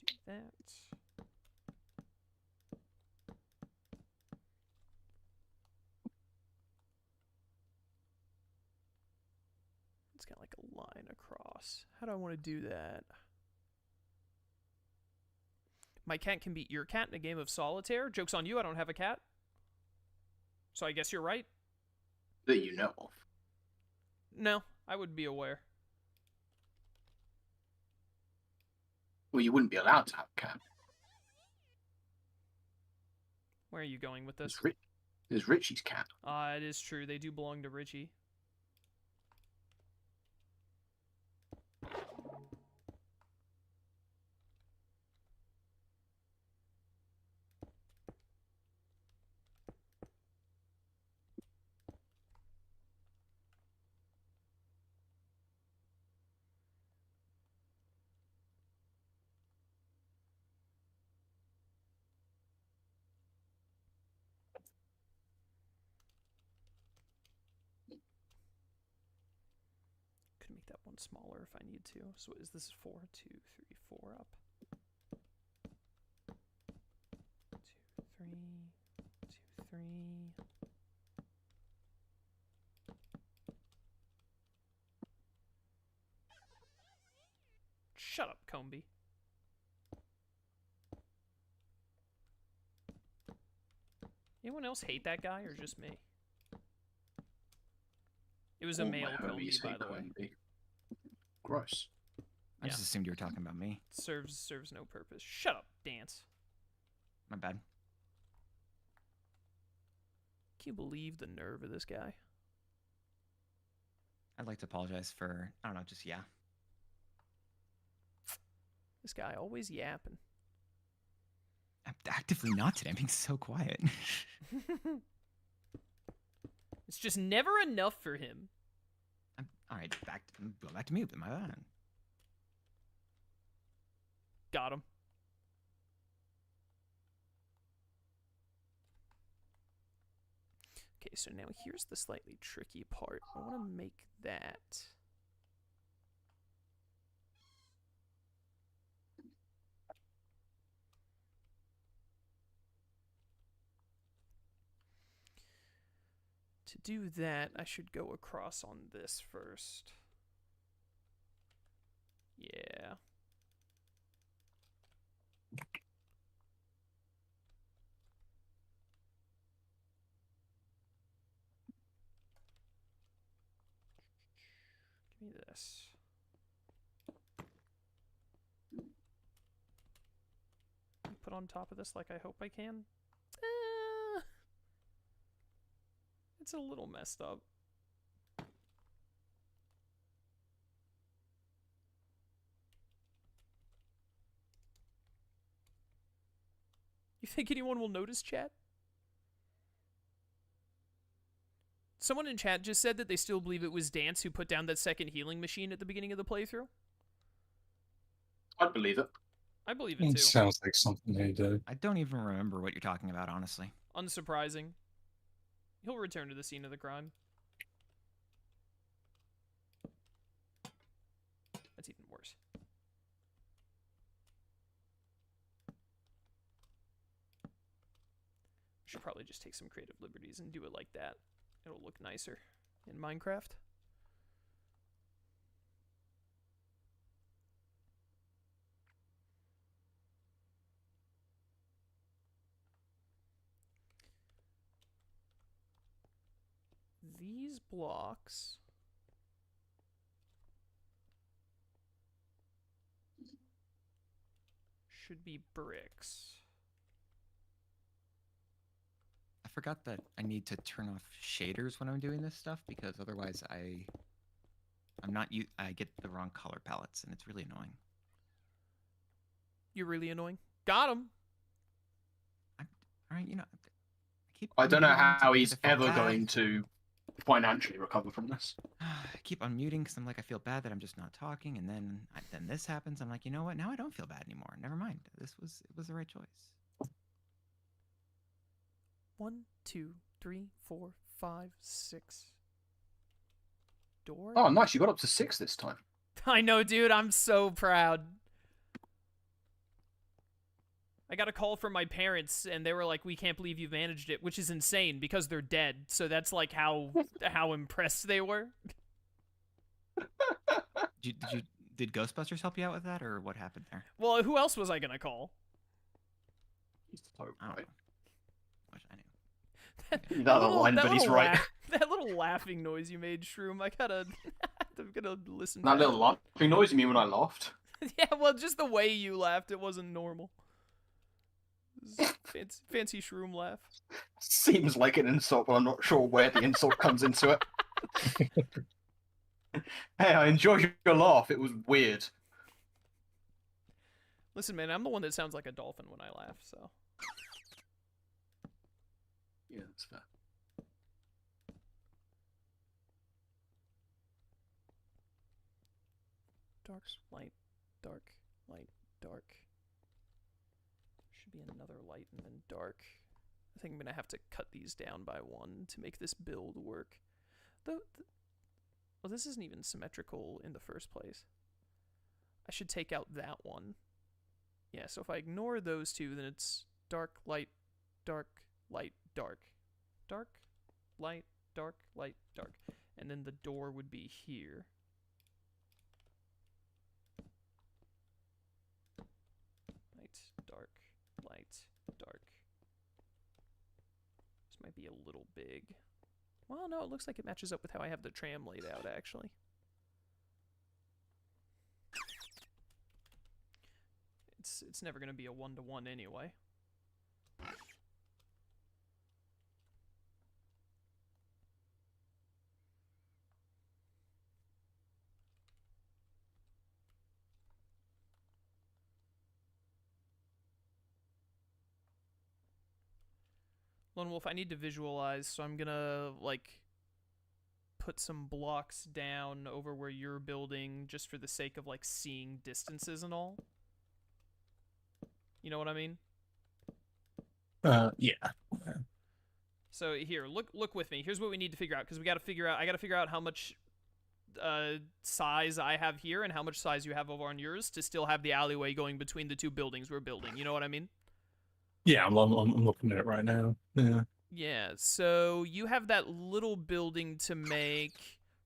Do that. It's got like a line across. How do I want to do that? My cat can beat your cat in a game of solitaire. Joke's on you, I don't have a cat. So I guess you're right. That you know of. No, I would be aware. Well, you wouldn't be allowed to have a cat. Where are you going with this? It's Richie's cat. It is true. They do belong to Richie. Could make that one smaller if I need to. So is this 4, 2, 3, 4 up? 2, 3, 2, 3. Shut up, Comby. Anyone else hate that guy or just me? It was a male Comby, by the way. Gross. I just assumed you were talking about me. Serves no purpose. Shut up, Dance. My bad. Can you believe the nerve of this guy? I'd like to apologize for, I don't know, just yeah. This guy always yapping. I'm actively not today. I'm being so quiet. It's just never enough for him. All right, go back to mute. My bad. Got him. Okay, so now here's the slightly tricky part. I want to make that. To do that, I should go across on this first. Yeah. Give me this. Put on top of this like I hope I can. It's a little messed up. You think anyone will notice, chat? Someone in chat just said that they still believe it was Dance who put down that second healing machine at the beginning of the playthrough. I'd believe it. I believe it too. Sounds like something they do. I don't even remember what you're talking about, honestly. Unsurprising. He'll return to the scene of the crime. That's even worse. Should probably just take some creative liberties and do it like that. It'll look nicer in Minecraft. these blocks should be bricks. I forgot that I need to turn off shaders when I'm doing this stuff because otherwise I get the wrong color palettes and it's really annoying. You're really annoying. Got him. All right, you know, I don't know unmuting how because he's I feel ever bad. going to financially recover from this. I keep unmuting because I'm like, I feel bad that I'm just not talking, and then this happens. I'm like, you know what? Now I don't feel bad anymore. Never mind. It was the right choice. 1, 2, 3, 4, 5, 6. Door. Oh, nice! You got up to 6 this time. I know, dude. I'm so proud. I got a call from my parents, and they were like, "We can't believe you managed it," which is insane because they're dead. So that's like how impressed they were. Did Ghostbusters help you out with that, or what happened there? Well, who else was I gonna call? So I don't right. know. Wish I knew. That other line, but he's right. That little laughing noise you made, Shroom. I'm gonna listen. That back. little laughing noise you mean when I laughed? Yeah, well, just the way you laughed, it wasn't normal. Fancy Shroom laugh. Seems like an insult, but I'm not sure where the insult comes into it. Hey, I enjoyed your laugh. It was weird. Listen, man, I'm the one that sounds like a dolphin when I laugh, so. Yeah, that's fair. Dark, light, dark, light, dark. Should be another light and then dark. I think I'm gonna have to cut these down by 1 to make this build work. Well, this isn't even symmetrical in the first place. I should take out that one. Yeah, so if I ignore those two, then it's dark, light, dark, light, dark. Dark, light, dark, light, dark. And then the door would be here. Light, dark, light, dark. This might be a little big. Well, no, it looks like it matches up with how I have the tram laid out, actually. It's never going to be a 1-to-1 anyway. Lone Wolf, I need to visualize, so I'm gonna, like, put some blocks down over where you're building just for the sake of, like, seeing distances and all. You know what I mean? Yeah. So here, look with me. Here's what we need to figure out, because I gotta figure out how much size I have here and how much size you have over on yours to still have the alleyway going between the two buildings we're building. You know what I mean? Yeah, I'm looking at it right now. Yeah. Yeah, so you have that little building to make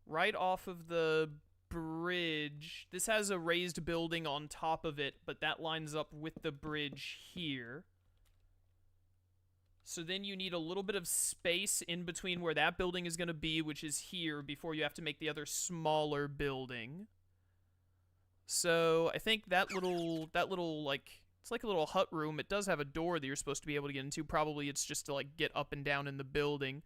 right off of the bridge. This has a raised building on top of it, but that lines up with the bridge here. So then you need a little bit of space in between where that building is going to be, which is here, before you have to make the other smaller building. So I think that little like, it's like a little hut room. It does have a door that you're supposed to be able to get into. Probably it's just to, like, get up and down in the building.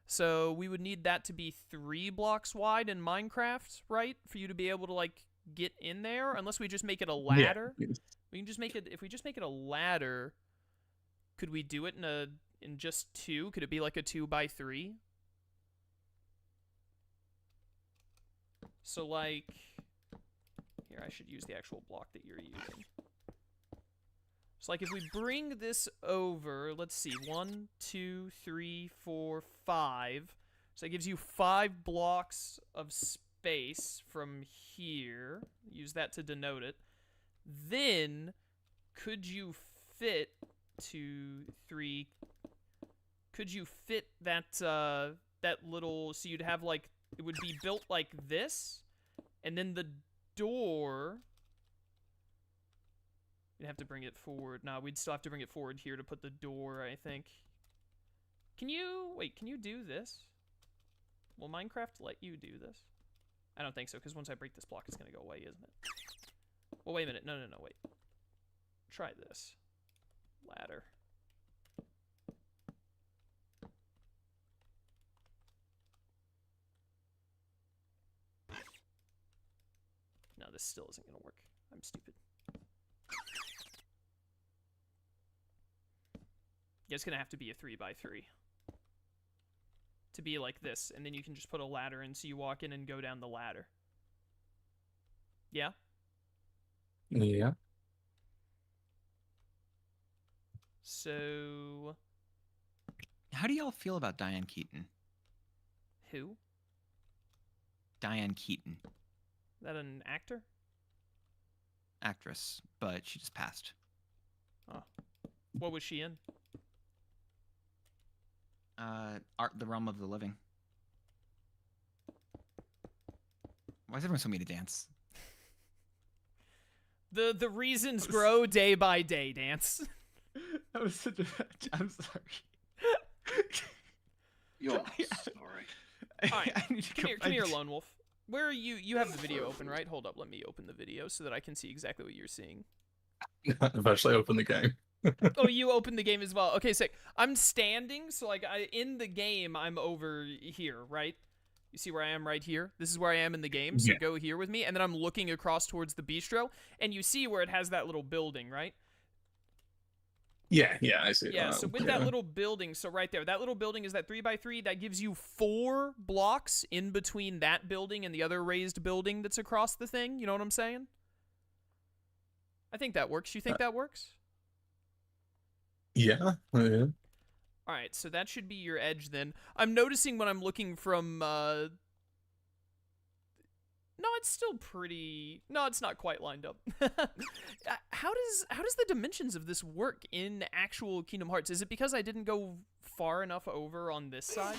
So we would need that to be 3 blocks wide in Minecraft, right? For you to be able to, like, get in there, unless we just make it a ladder. Yeah. We can just make it, if we just make it a ladder, could we do it in just 2? Could it be like a 2x3? So, like, here, I should use the actual block that you're using. So, like, if we bring this over, let's see, 1, 2, 3, 4, 5. So that gives you 5 blocks of space from here. Use that to denote it. Then, could you fit 2, 3? Could you fit that that little? So you'd have, like, it would be built like this, and then the door. You'd have to bring it forward. No, we'd still have to bring it forward here to put the door, I think. Can you... Wait, can you do this? Will Minecraft let you do this? I don't think so, because once I break this block, it's going to go away, isn't it? Well, wait a minute. No, wait. Try this. Ladder. No, this still isn't going to work. I'm stupid. Yeah, it's going to have to be a 3x3. To be like this, and then you can just put a ladder in so you walk in and go down the ladder. Yeah? Yeah. So... How do y'all feel about Diane Keaton? Who? Diane Keaton. Is that an actor? Actress, but she just passed. Oh. What was she in? The Realm of the Living. Why is everyone so mean to dance? The reasons grow day by day, Dance. That was such a... I'm sorry. You're sorry. Alright, I need to come here, Lone Wolf. Where are you? You have the video open, right? Hold up, let me open the video so that I can see exactly what you're seeing. I've actually opened the game. Oh, you opened the game as well. Okay, sick. I'm standing, so like in the game, I'm over here, right? You see where I am right here? This is where I am in the game, so go here with me. And then I'm looking across towards the bistro, and you see where it has that little building, right? Yeah, I see. Yeah, so with that little building, so right there, that little building is that 3x3, that gives you 4 blocks in between that building and the other raised building that's across the thing. You know what I'm saying? I think that works. You think that works? Yeah. Alright, so that should be your edge then. I'm noticing when I'm looking from, No, it's still pretty... No, it's not quite lined up. How does the dimensions of this work in actual Kingdom Hearts? Is it because I didn't go far enough over on this side?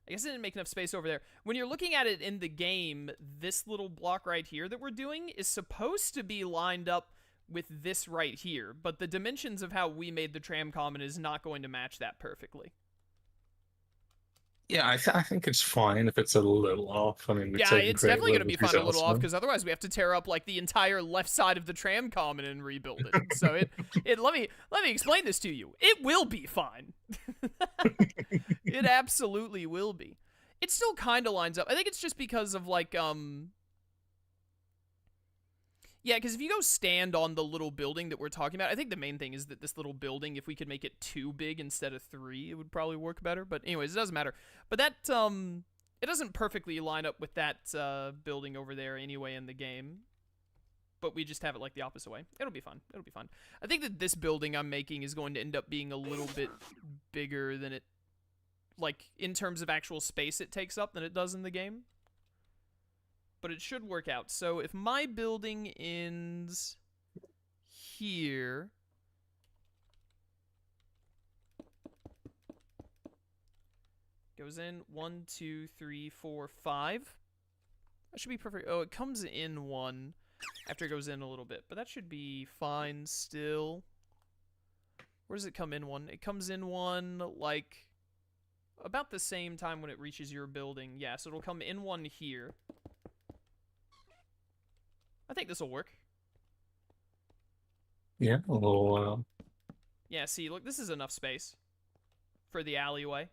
I guess I didn't make enough space over there. When you're looking at it in the game, this little block right here that we're doing is supposed to be lined up with this right here, but the dimensions of how we made the tram common is not going to match that perfectly. Yeah, I think it's fine if it's a little off. I mean, yeah, it's definitely going to be fine a little off, because otherwise we have to tear up like the entire left side of the tram common and rebuild it. So let me explain this to you. It will be fine. It absolutely will be. It still kind of lines up. I think it's just because of like yeah, because if you go stand on the little building that we're talking about, I think the main thing is that this little building, if we could make it 2 big instead of 3, it would probably work better. But anyways, it doesn't matter. But that, it doesn't perfectly line up with that building over there anyway in the game. But we just have it like the opposite way. It'll be fun. It'll be fun. I think that this building I'm making is going to end up being a little bit bigger than it, like, in terms of actual space it takes up than it does in the game. But it should work out. So if my building ends here, goes in 1, 2, 3, 4, 5. That should be perfect. Oh, it comes in 1 after it goes in a little bit, but that should be fine still. Where does it come in 1? It comes in 1 like about the same time when it reaches your building. Yeah, so it'll come in 1 here. I think this will work. Yeah, a little... Yeah, see, look, this is enough space for the alleyway.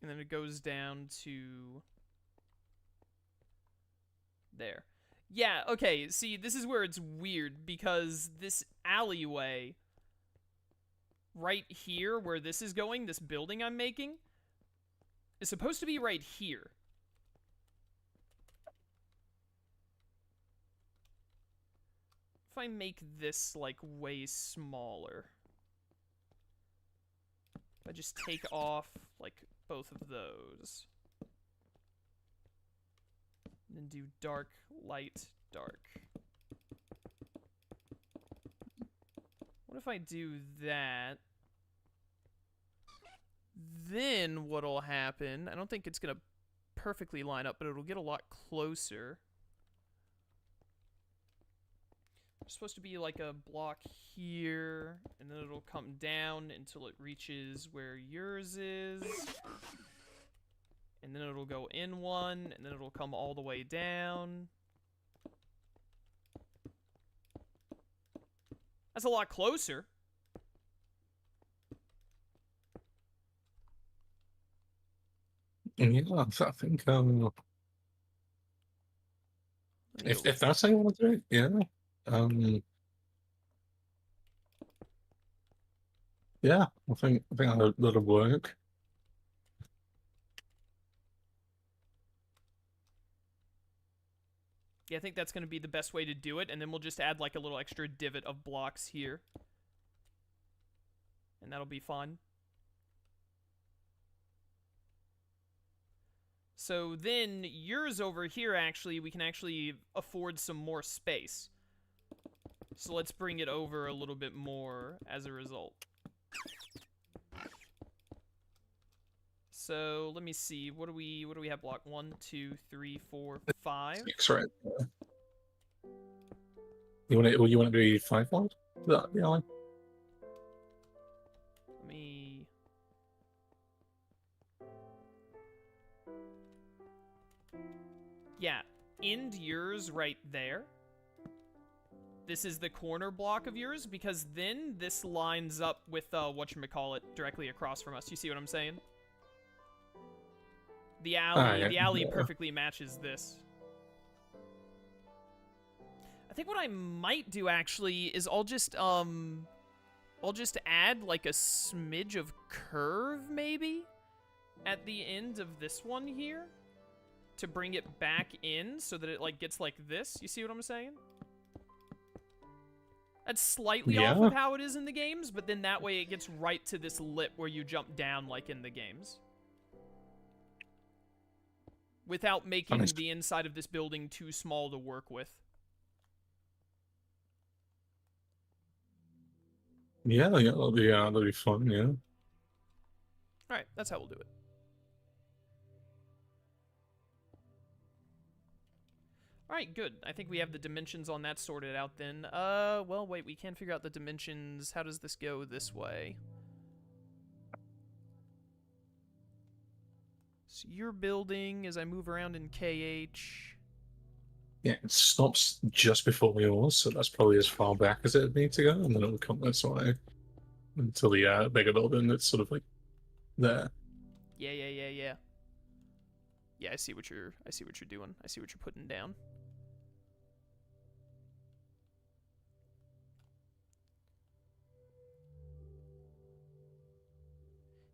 And then it goes down to there. Yeah, okay, see, this is where it's weird, because this alleyway right here, where this is going, this building I'm making, is supposed to be right here. If I make this, like, way smaller. If I just take off, like, both of those. And then do dark, light, dark. What if I do that? Then what'll happen, I don't think it's gonna perfectly line up, but it'll get a lot closer. There's supposed to be like a block here, and then it'll come down until it reaches where yours is. And then it'll go in one, and then it'll come all the way down. That's a lot closer. Yeah, I think if that's how you want to do it, yeah. Yeah, I think that'll work. Yeah, I think that's going to be the best way to do it, and then we'll just add like a little extra divot of blocks here. And that'll be fun. So then yours over here, actually, we can actually afford some more space. So let's bring it over a little bit more as a result. So let me see. What do we have? Block 1, 2, 3, 4, 5. 6 right there. You want to be 5 wide? That be fine. Let me. Yeah, end yours right there. This is the corner block of yours, because then this lines up with whatchamacallit directly across from us. You see what I'm saying? The alley perfectly matches this. I think what I might do actually is I'll just add like a smidge of curve maybe at the end of this one here to bring it back in so that it like gets like this. You see what I'm saying? That's slightly off of how it is in the games, but then that way it gets right to this lip where you jump down like in the games. Without making the inside of this building too small to work with. Yeah, that'll be fun, yeah. Alright, that's how we'll do it. Alright, good. I think we have the dimensions on that sorted out then. Well, wait, we can't figure out the dimensions. How does this go this way? So your building, as I move around in KH... Yeah, it stops just before yours, so that's probably as far back as it'd need to go, and then it'll come this way until the bigger building that's sort of like there. Yeah. Yeah, I see what you're doing. I see what you're putting down.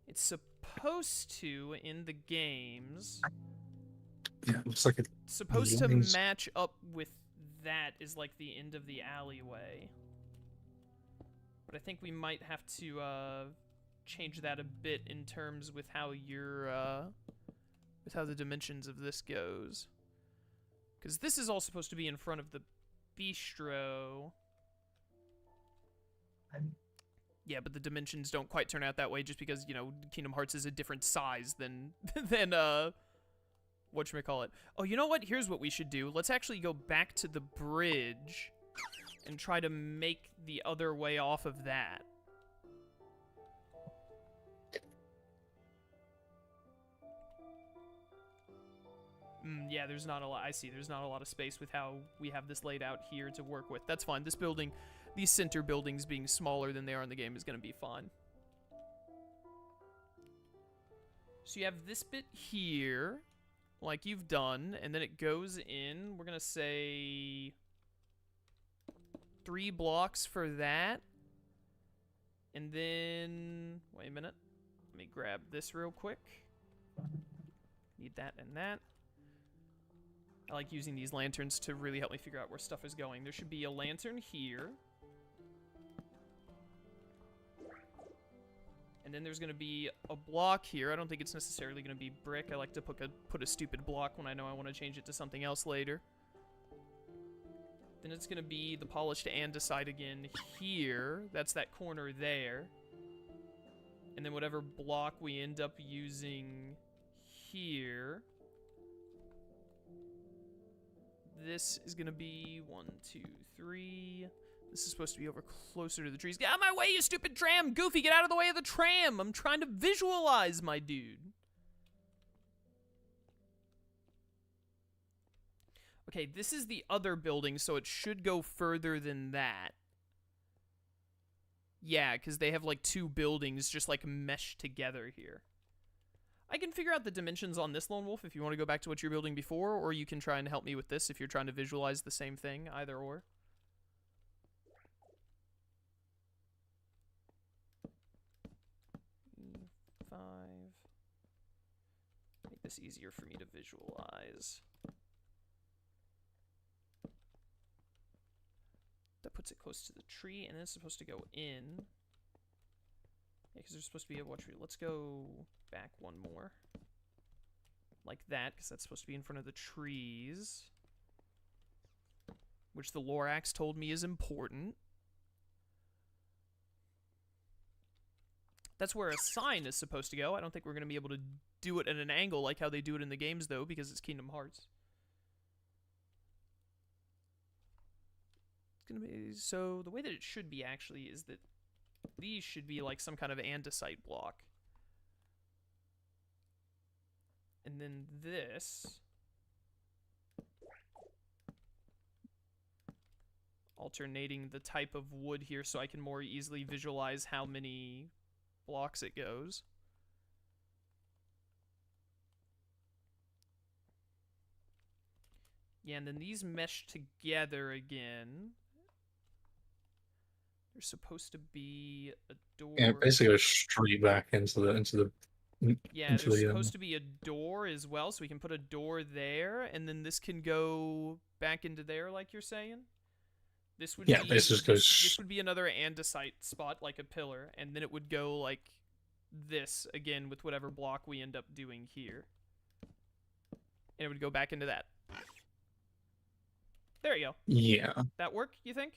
It's supposed to, in the games... Yeah, it looks like it's supposed to match up with that is like the end of the alleyway. But I think we might have to change that a bit in terms with how your with how the dimensions of this goes. Because this is all supposed to be in front of the bistro. Yeah, but the dimensions don't quite turn out that way just because, you know, Kingdom Hearts is a different size than whatchamacallit. Oh, you know what? Here's what we should do. Let's actually go back to the bridge and try to make the other way off of that. Yeah, there's not a lot. I see. There's not a lot of space with how we have this laid out here to work with. That's fine. This building, these center buildings being smaller than they are in the game is going to be fine. So you have this bit here, like you've done, and then it goes in. We're going to say 3 blocks for that. And then, wait a minute. Let me grab this real quick. Need that and that. I like using these lanterns to really help me figure out where stuff is going. There should be a lantern here. And then there's going to be a block here. I don't think it's necessarily going to be brick. I like to put a stupid block when I know I want to change it to something else later. Then it's going to be the polished andesite again here. That's that corner there. And then whatever block we end up using here. this is gonna be 1, 2, 3. This is supposed to be over closer to the trees. Get out of my way, you stupid tram! Goofy, get out of the way of the tram! I'm trying to visualize, my dude. Okay, this is the other building, so it should go further than that. Yeah, because they have, like, 2 buildings just, like, meshed together here. I can figure out the dimensions on this Lone Wolf if you want to go back to what you're building before, or you can try and help me with this if you're trying to visualize the same thing, either or. Five. Make this easier for me to visualize. That puts it close to the tree, and then it's supposed to go in. Yeah, because there's supposed to be a tree. Let's go back one more. Like that, because that's supposed to be in front of the trees. Which the Lorax told me is important. That's where a sign is supposed to go. I don't think we're going to be able to do it at an angle like how they do it in the games, though, because it's Kingdom Hearts. It's going to be... So, the way that it should be, actually, is that these should be like some kind of andesite block. And then this... alternating the type of wood here so I can more easily visualize how many blocks it goes. Yeah, and then these mesh together again. There's supposed to be a door. Yeah, basically goes straight back into the yeah, into there's the, supposed to be a door as well, so we can put a door there, and then this can go back into there, like you're saying. This would yeah, be, this just goes. This would be another andesite spot, like a pillar, and then it would go like this again with whatever block we end up doing here, and it would go back into that. There you go. Yeah. That work, you think?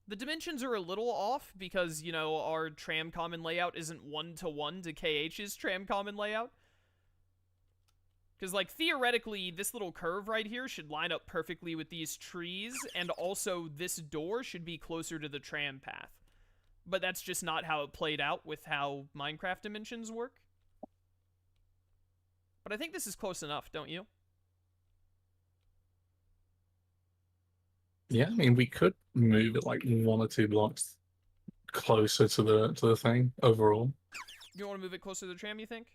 The dimensions are a little off because, you know, our tram common layout isn't 1-to-1 to KH's tram common layout. Because, like, theoretically, this little curve right here should line up perfectly with these trees, and also this door should be closer to the tram path. But that's just not how it played out with how Minecraft dimensions work. But I think this is close enough, don't you? Yeah, I mean, we could move it like 1 or 2 blocks closer to the thing overall. You want to move it closer to the tram, you think?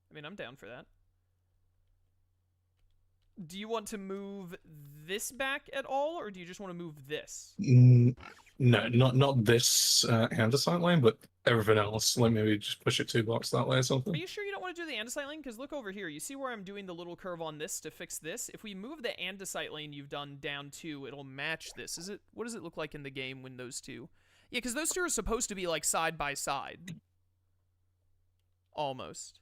I mean, I'm down for that. Do you want to move this back at all, or do you just want to move this? No, not this andesite lane, but everything else. Like maybe just push it 2 blocks that way or something. Are you sure you don't want to do the andesite lane? Because look over here. You see where I'm doing the little curve on this to fix this? If we move the andesite lane you've done down 2, it'll match this. What does it look like in the game when those two... Yeah, because those two are supposed to be like side by side. Almost.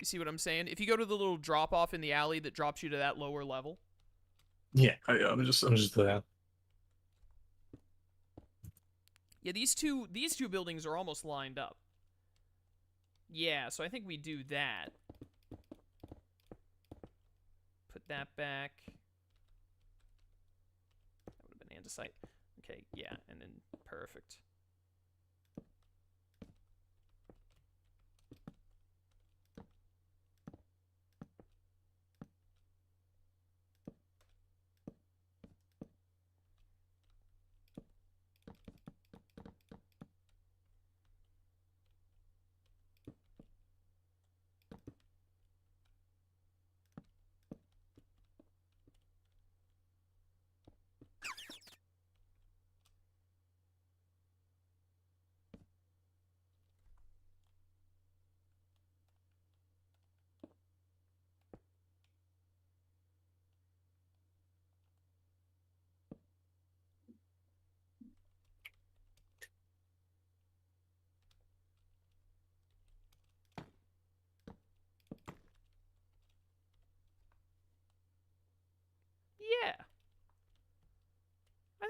You see what I'm saying? If you go to the little drop off in the alley that drops you to that lower level. Yeah, I'm just there. Yeah, these two buildings are almost lined up. Yeah, so I think we do that. Put that back. That would have been andesite. Okay, yeah, and then perfect.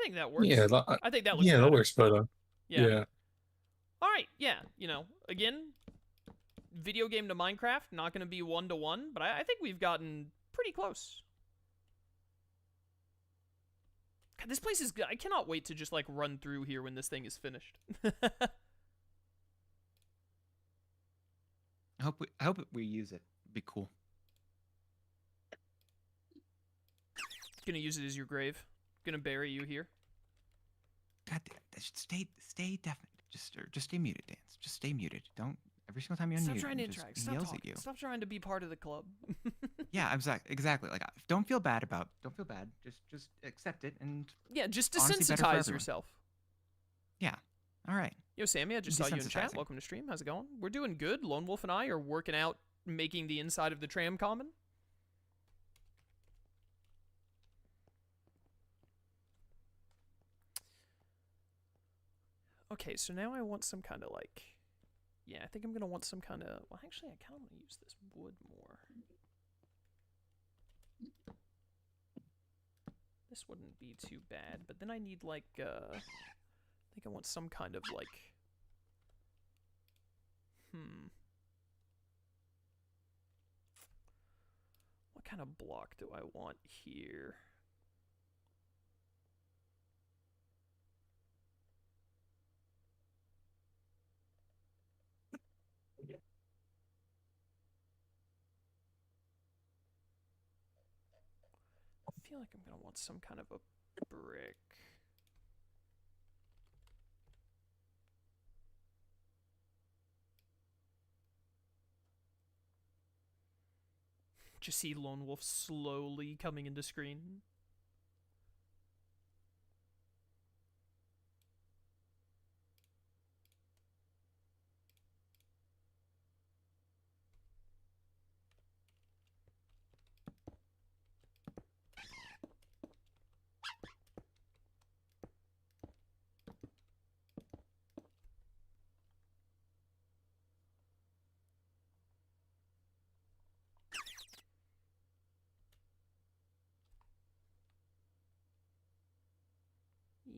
think that works. Yeah, I think that looks yeah, better. that works better. Yeah. Yeah. All right. Yeah. Again, video game to Minecraft, not going to be 1-to-1, but I think we've gotten pretty close. God, this place is good. I cannot wait to just like run through here when this thing is finished. I hope we use it. It'd be cool. Gonna use it as your grave. Gonna bury you here. God, stay definitely. Just stay muted, Dance. Just stay muted. Don't every single time you unmute. Stop trying to him, interact. he Stop yells talking. at you. Stop trying to be part of the club. Yeah, exactly. Like, don't feel bad. Just accept it and Yeah, just honestly, better for desensitize everyone. yourself. Yeah. All right. Yo, Sammy, I just saw you in chat. Desensitizing. Welcome to stream. How's it going? We're doing good. Lone Wolf and I are working out, making the inside of the tram common. Okay, so now I want some kind of like... Yeah, I think I'm going to want some kind of... Well, actually, I kind of want to use this wood more. This wouldn't be too bad, but then I need like... I think I want some kind of like... What kind of block do I want here? I feel like I'm gonna want some kind of a brick. Just see Lone Wolf slowly coming into screen.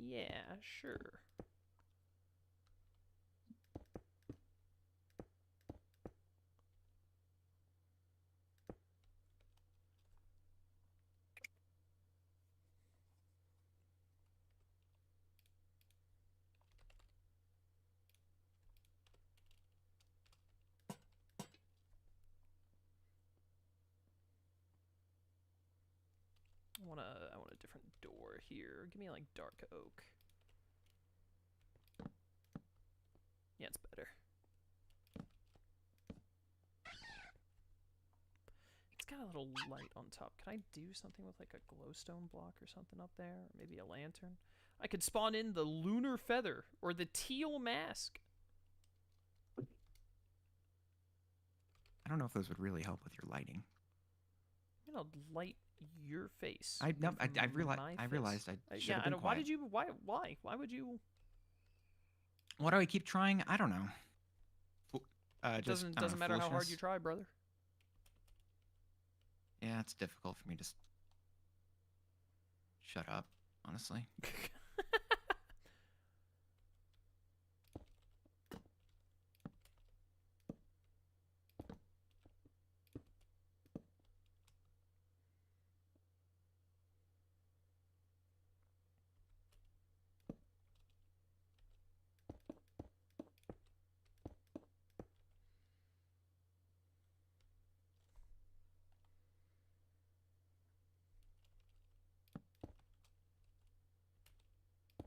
Yeah, sure. I want a different door here. Give me like dark oak. Yeah, it's better. It's got a little light on top. Can I do something with like a glowstone block or something up there? Or maybe a lantern? I could spawn in the lunar feather or the teal mask. I don't know if those would really help with your lighting. I'm gonna light your face. I realized. My I face. realized. I should have I been don't. quiet. Why did you? Why would you? Why do I keep trying? I don't know. Doesn't matter how hard you try, brother. Yeah, it's difficult for me to shut up, honestly.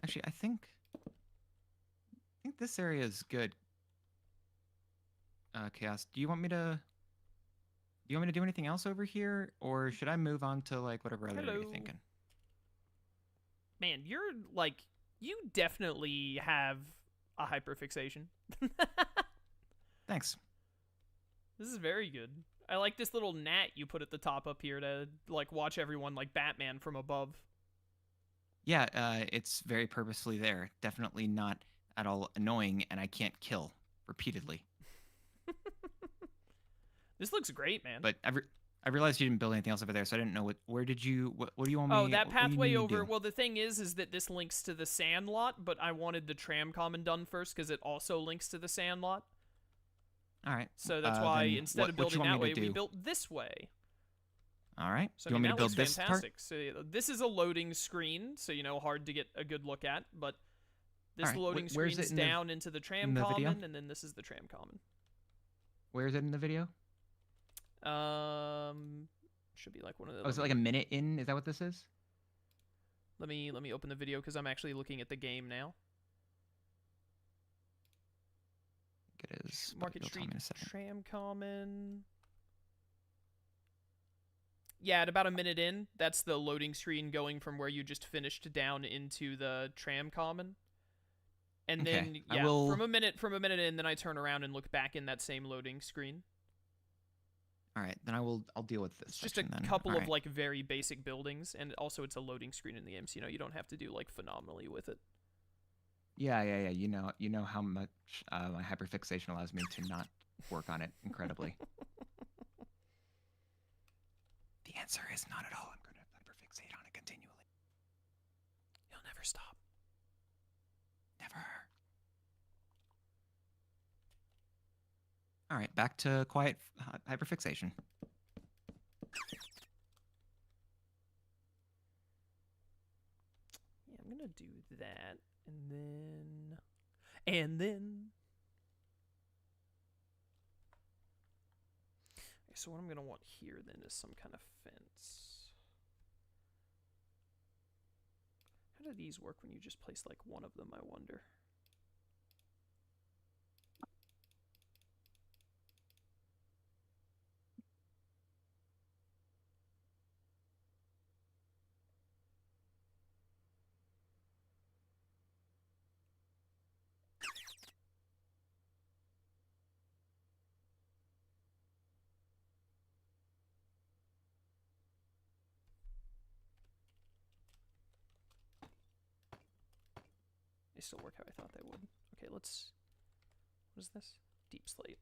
Actually, I think this area is good. Chaos. Do you want me to do anything else over here, or should I move on to like whatever other you're thinking? Man, you're like, you definitely have a hyperfixation. Thanks. This is very good. I like this little gnat you put at the top up here to like watch everyone like Batman from above. Yeah, it's very purposefully there. Definitely not at all annoying, and I can't kill repeatedly. This looks great, man. But I realized you didn't build anything else over there, so I didn't know where did you what do you want me? Oh, that what do you pathway need to over. do? Well, the thing is that this links to the Sandlot, but I wanted the tram common done first because it also links to the Sandlot. All right. So that's why then instead of what you building want that me to way, we do? built this way. All right. So Do you want me to build this part? fantastic. So this is a loading screen, so hard to get a good look at, but this Alright, loading where's screen's it in the- down into the tram in the video? common, and then this is the tram common. Where is it in the video? Should be like one of the. Oh, is it like a minute in? Is that what this is? Let me open the video because I'm actually looking at the game now. It is. but Market you'll tell me Street in a second. tram common. Yeah, at about a minute in, that's the loading screen going from where you just finished down into the tram common. And Okay, then I yeah, will- from a minute in, then I turn around and look back in that same loading screen. All right, then I'll deal with this. It's just a section then. couple All of right. like very basic buildings, and also it's a loading screen in the game, so you don't have to do like phenomenally with it. Yeah. You know how much my hyperfixation allows me to not work on it incredibly. The answer is not at all. I'm going to hyperfixate on it continually. You'll never stop. Never. All right, back to quiet hyperfixation. Yeah, I'm gonna do that, and then. Okay, so what I'm gonna want here then is some kind of fence. How do these work when you just place like one of them, I wonder? They still work how I thought they would. Okay, let's... What is this? Deep slate.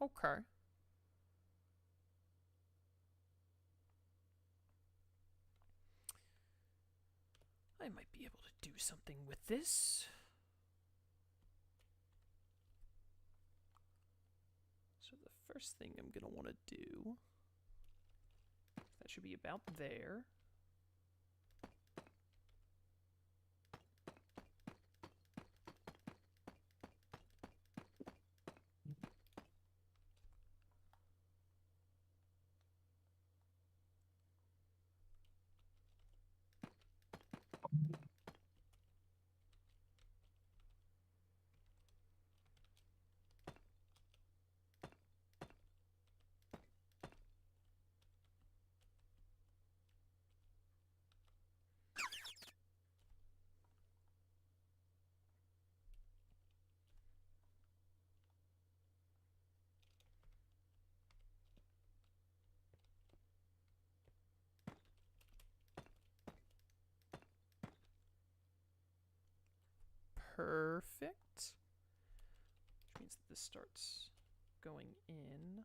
Okay. I might be able to do something with this. So the first thing I'm going to want to do, that should be about there. Perfect. Which means that this starts going in.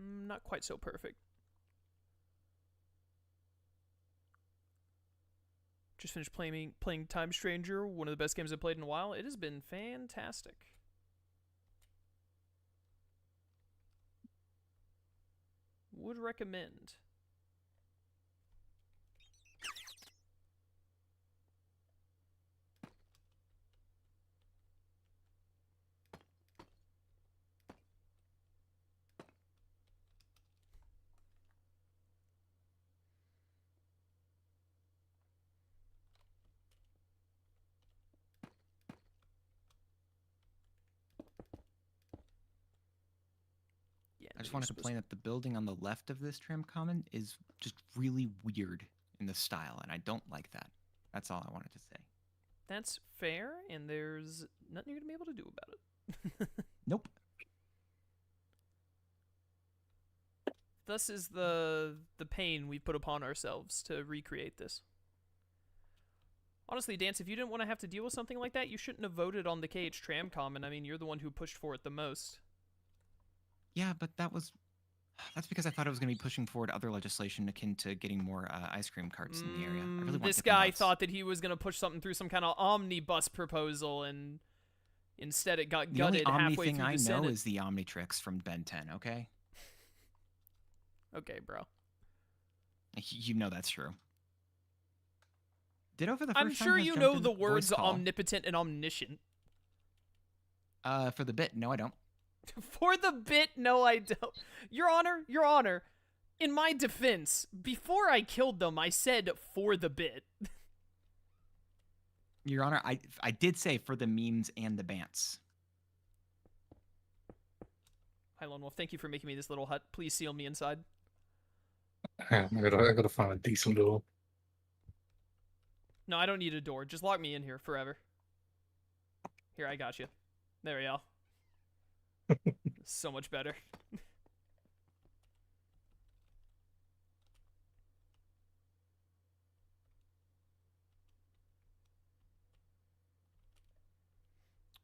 Not quite so perfect. Just finished playing Time Stranger, one of the best games I've played in a while. It has been fantastic. Would recommend. I just want to complain that the building on the left of this tram common is just really weird in the style, and I don't like that. That's all I wanted to say. That's fair, and there's nothing you're gonna be able to do about it. Nope. Thus is the pain we put upon ourselves to recreate this. Honestly, Dance, if you didn't want to have to deal with something like that, you shouldn't have voted on the KH Tram Common. I mean, you're the one who pushed for it the most. Yeah, but that's because I thought it was going to be pushing forward other legislation akin to getting more ice cream carts in the area. I really want This different guy routes. thought that he was going to push something through some kind of omnibus proposal, and instead it got The only gutted Omni halfway thing through I the know Senate. is the Omnitrix from Ben 10, okay? Okay, bro. You know that's true. Ditto for the first I'm time sure has you jumped know in the voice words call. omnipotent and omniscient. For the bit, no I don't. For the bit, no, I don't. Your Honor, in my defense, before I killed them, I said for the bit. Your Honor, I did say for the memes and the bants. Hi, Lone Wolf. Thank you for making me this little hut. Please seal me inside. I gotta find a decent door. No, I don't need a door. Just lock me in here forever. Here, I got you. There we go. So much better.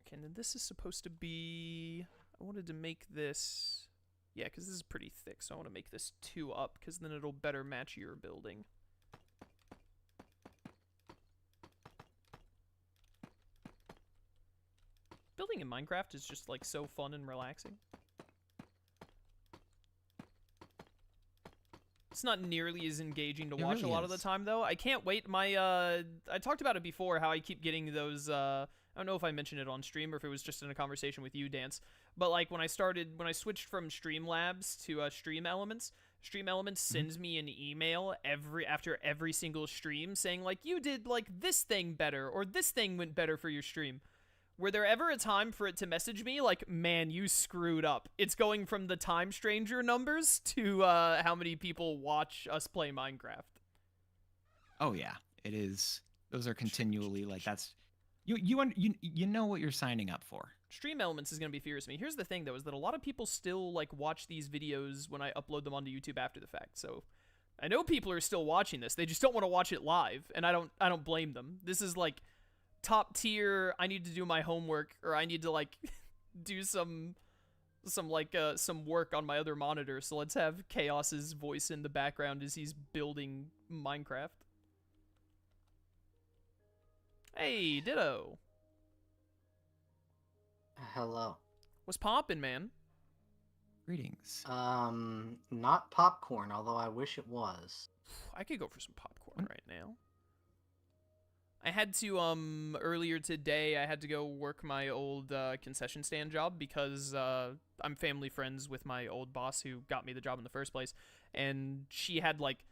Okay, and then this is supposed to be... I wanted to make this... Yeah, because this is pretty thick, so I want to make this 2 up, because then it'll better match your building. Building in Minecraft is just, like, so fun and relaxing. It's not nearly as engaging to It watch really a lot of the is. time, though. I can't wait. I talked about it before, how I keep getting those, I don't know if I mentioned it on stream or if it was just in a conversation with you, Dance. But, like, when I switched from Streamlabs to Stream Elements sends me an email after every single stream saying, like, you did, like, this thing better, or this thing went better for your stream. Were there ever a time for it to message me, like, man, you screwed up? It's going from the Time Stranger numbers to how many people watch us play Minecraft. Oh yeah, it is. Those are continually like that's you know what you're signing up for. Stream Elements is going to be furious at me. Here's the thing, though, is that a lot of people still, like, watch these videos when I upload them onto YouTube after the fact. So I know people are still watching this. They just don't want to watch it live, and I don't blame them. This is, like, top tier, I need to do my homework, or I need to, like, do some work on my other monitor, so let's have Chaos's voice in the background as he's building Minecraft. Hey, Ditto. Hello. What's poppin', man? Greetings. Not popcorn, although I wish it was. I could go for some popcorn right now. I had to, earlier today, I had to go work my old, concession stand job because, I'm family friends with my old boss who got me the job in the first place, and she had, like,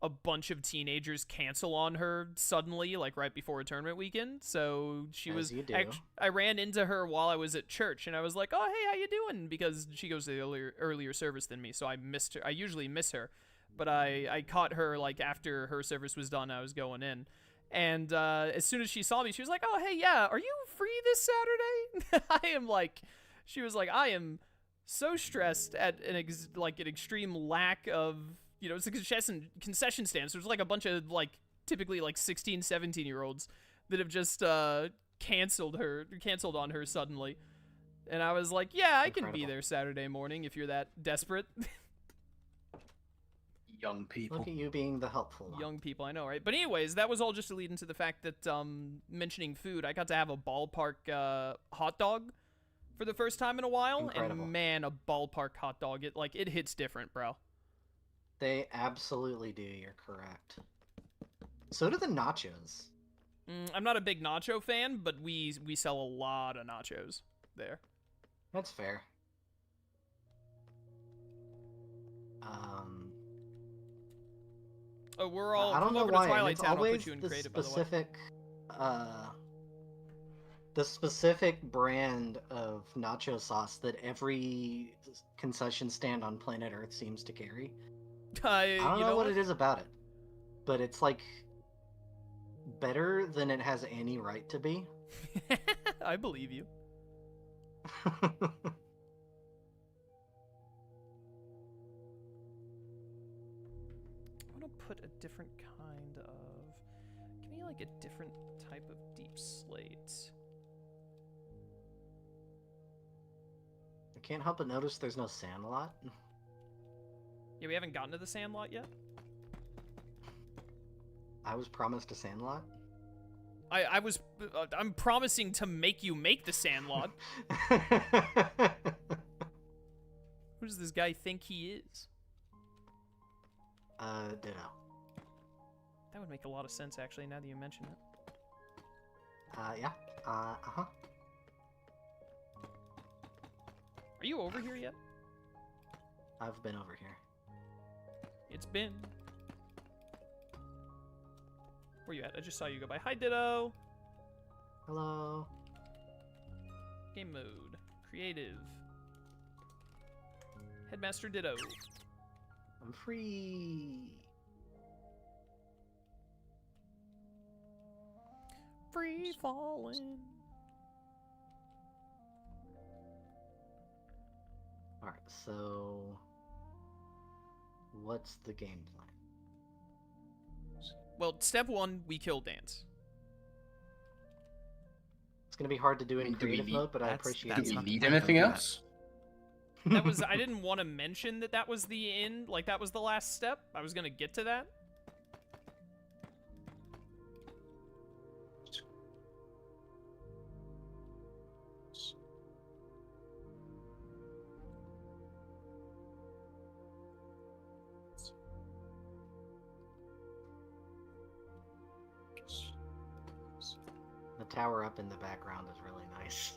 a bunch of teenagers cancel on her suddenly, like, right before a tournament weekend, so she As was... you do. I ran into her while I was at church, and I was like, oh, hey, how you doing? Because she goes to the earlier service than me, so I missed her. I usually miss her, but I caught her, like, after her service was done, I was going in. And as soon as she saw me, she was like, oh, hey, yeah, are you free this Saturday? She was like, I am so stressed at an extreme lack of, you know, it's a concession stand. So there's like a bunch of, like, typically like 16, 17-year-olds that have just canceled on her suddenly. And I was like, yeah, I can be Incredible. there Saturday morning if you're that desperate. Young people. Look at you being the helpful one. Young people, I know, right? But anyways, that was all just to lead into the fact that, mentioning food, I got to have a ballpark hot dog for the first time in a while, Incredible. and man, a ballpark hot dog, it hits different, bro. They absolutely do, you're correct. So do the nachos. I'm not a big nacho fan, but we sell a lot of nachos there. That's fair. Oh, we're all I don't come know over why. to and Twilight it's Town. I'll always put you in the creative, by the way. specific. the specific brand of nacho sauce that every concession stand on planet Earth seems to carry. I don't know what it is about it, but it's like better than it has any right to be. I believe you. I want to put a different kind of... Give me like a different type of deep slate. I can't help but notice there's no Sandlot. Yeah, we haven't gotten to the Sandlot yet. I was promised a Sandlot. I'm promising to make you make the Sandlot. Who does this guy think he is? Ditto. That would make a lot of sense, actually, now that you mention it. Yeah. Uh-huh. Are you over here yet? I've been over here. It's been. Where you at? I just saw you go by. Hi, Ditto. Hello. Game mode. Creative. Headmaster Ditto. I'm free. Free falling. Alright, so... what's the game plan? Well, step one, we kill Dance. It's gonna be hard to do in Do we creative need- mode, but I that's- appreciate Do that's it. we not the need point, anything don't do that. else? That was... I didn't want to mention that that was the end. Like, that was the last step. I was gonna get to that. The tower up in the background is really nice.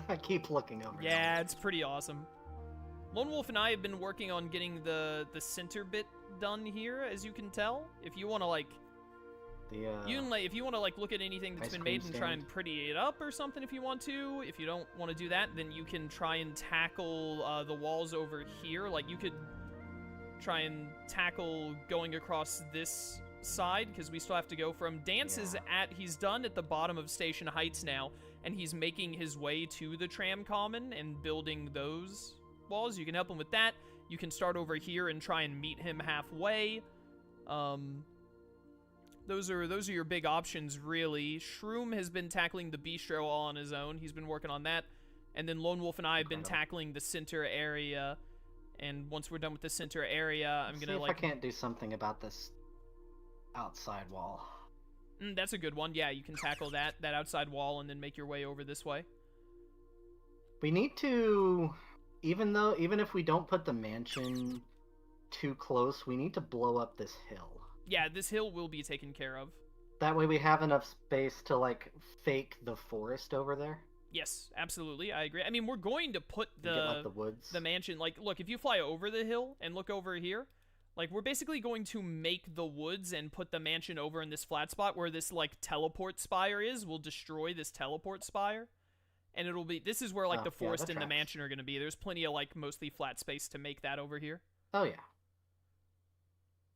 I keep looking over. Yeah, it's pretty awesome. Lone Wolf and I have been working on getting the center bit done here, as you can tell. If you want to like, The, you can like, if you want to like look at anything that's ice been cream made and try stand. and pretty it up or something, if you want to. If you don't want to do that, then you can try and tackle the walls over here. Like you could try and tackle going across this side, because we still have to go from Dance is Yeah. he's done at the bottom of Station Heights now, and he's making his way to the tram common and building those walls. You can help him with that. You can start over here and try and meet him halfway. Those are your big options, really. Shroom has been tackling the bistro all on his own. He's been working on that. And then Lone Wolf and I have been Incredible. tackling the center area. And once we're done with the center area, I'm See gonna if I like... can't do something about this outside wall. that's a good one. Yeah, you can tackle that outside wall and then make your way over this way. We need to, even if we don't put the mansion too close, we need to blow up this hill. Yeah, this hill will be taken care of. That way we have enough space to like fake the forest over there. Yes, absolutely. I agree. I mean, we're going to put And get like the woods. the mansion, like, look, if you fly over the hill and look over here, like, we're basically going to make the woods and put the mansion over in this flat spot where this, like, teleport spire is. We'll destroy this teleport spire. And it'll be, this is where, like, Oh, the yeah, forest that and the tracks. mansion are going to be. There's plenty of, like, mostly flat space to make that over here. Oh yeah.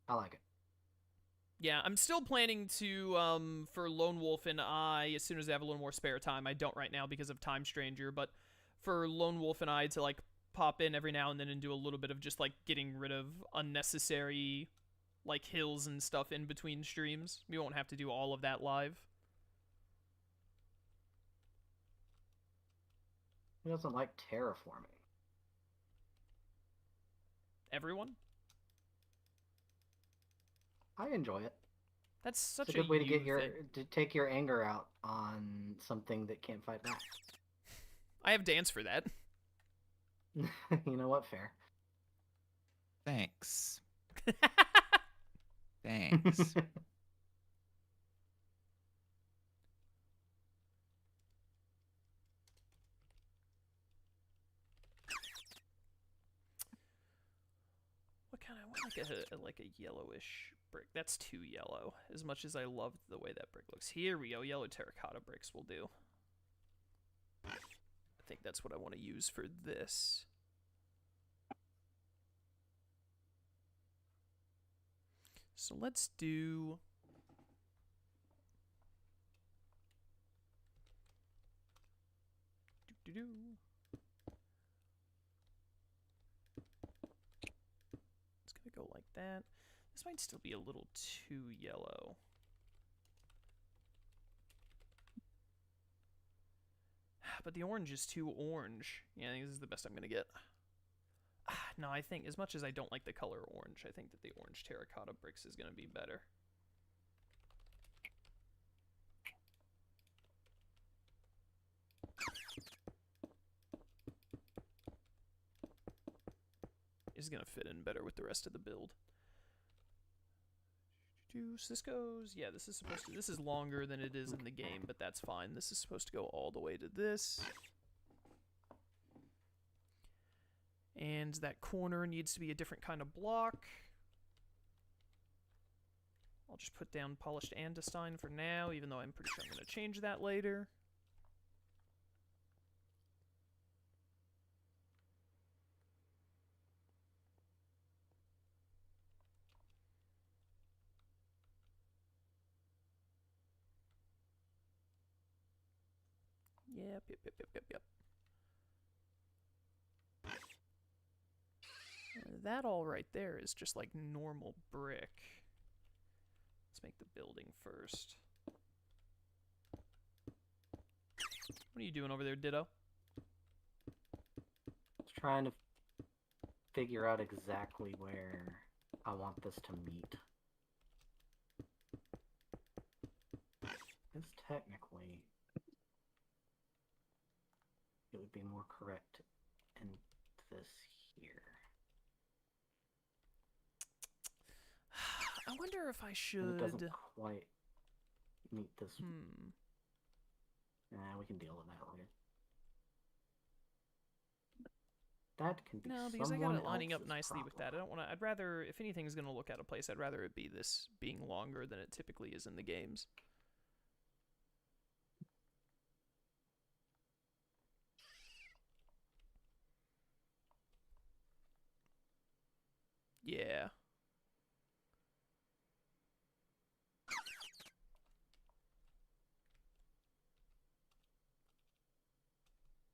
I like it. Yeah, I'm still planning to, for Lone Wolf and I, as soon as I have a little more spare time, I don't right now because of Time Stranger, but for Lone Wolf and I to, like, pop in every now and then and do a little bit of just, like, getting rid of unnecessary, like, hills and stuff in between streams. We won't have to do all of that live. Who doesn't like terraforming? Everyone? I enjoy it. That's such It's a good way to you get your thing. to take your anger out on something that can't fight back. I have Dance for that. You know what? Fair. Thanks. Thanks. What kind of, I want like a yellowish brick. That's too yellow, as much as I love the way that brick looks. Here we go. Yellow terracotta bricks will do. I think that's what I want to use for this. So let's do... It's gonna go like that. This might still be a little too yellow. But the orange is too orange. Yeah, I think this is the best I'm gonna get. No, I think as much as I don't like the color orange, I think that the orange terracotta bricks is gonna be better. Is gonna fit in better with the rest of the build. So this goes, yeah, this is supposed to, this is longer than it is in the game, but that's fine. This is supposed to go all the way to this. And that corner needs to be a different kind of block. I'll just put down polished andesite for now, even though I'm pretty sure I'm going to change that later. Yep. That all right there is just like normal brick. Let's make the building first. What are you doing over there, Ditto? Just trying to figure out exactly where I want this to meet. Because technically, it would be more correct in this here. I wonder if I should... And it doesn't quite meet this. Nah, we can deal with that later. That can be no, because I got it lining up else's nicely problem. with that. I don't want to. I'd rather, if anything's going to look out of place, I'd rather it be this being longer than it typically is in the games. Yeah.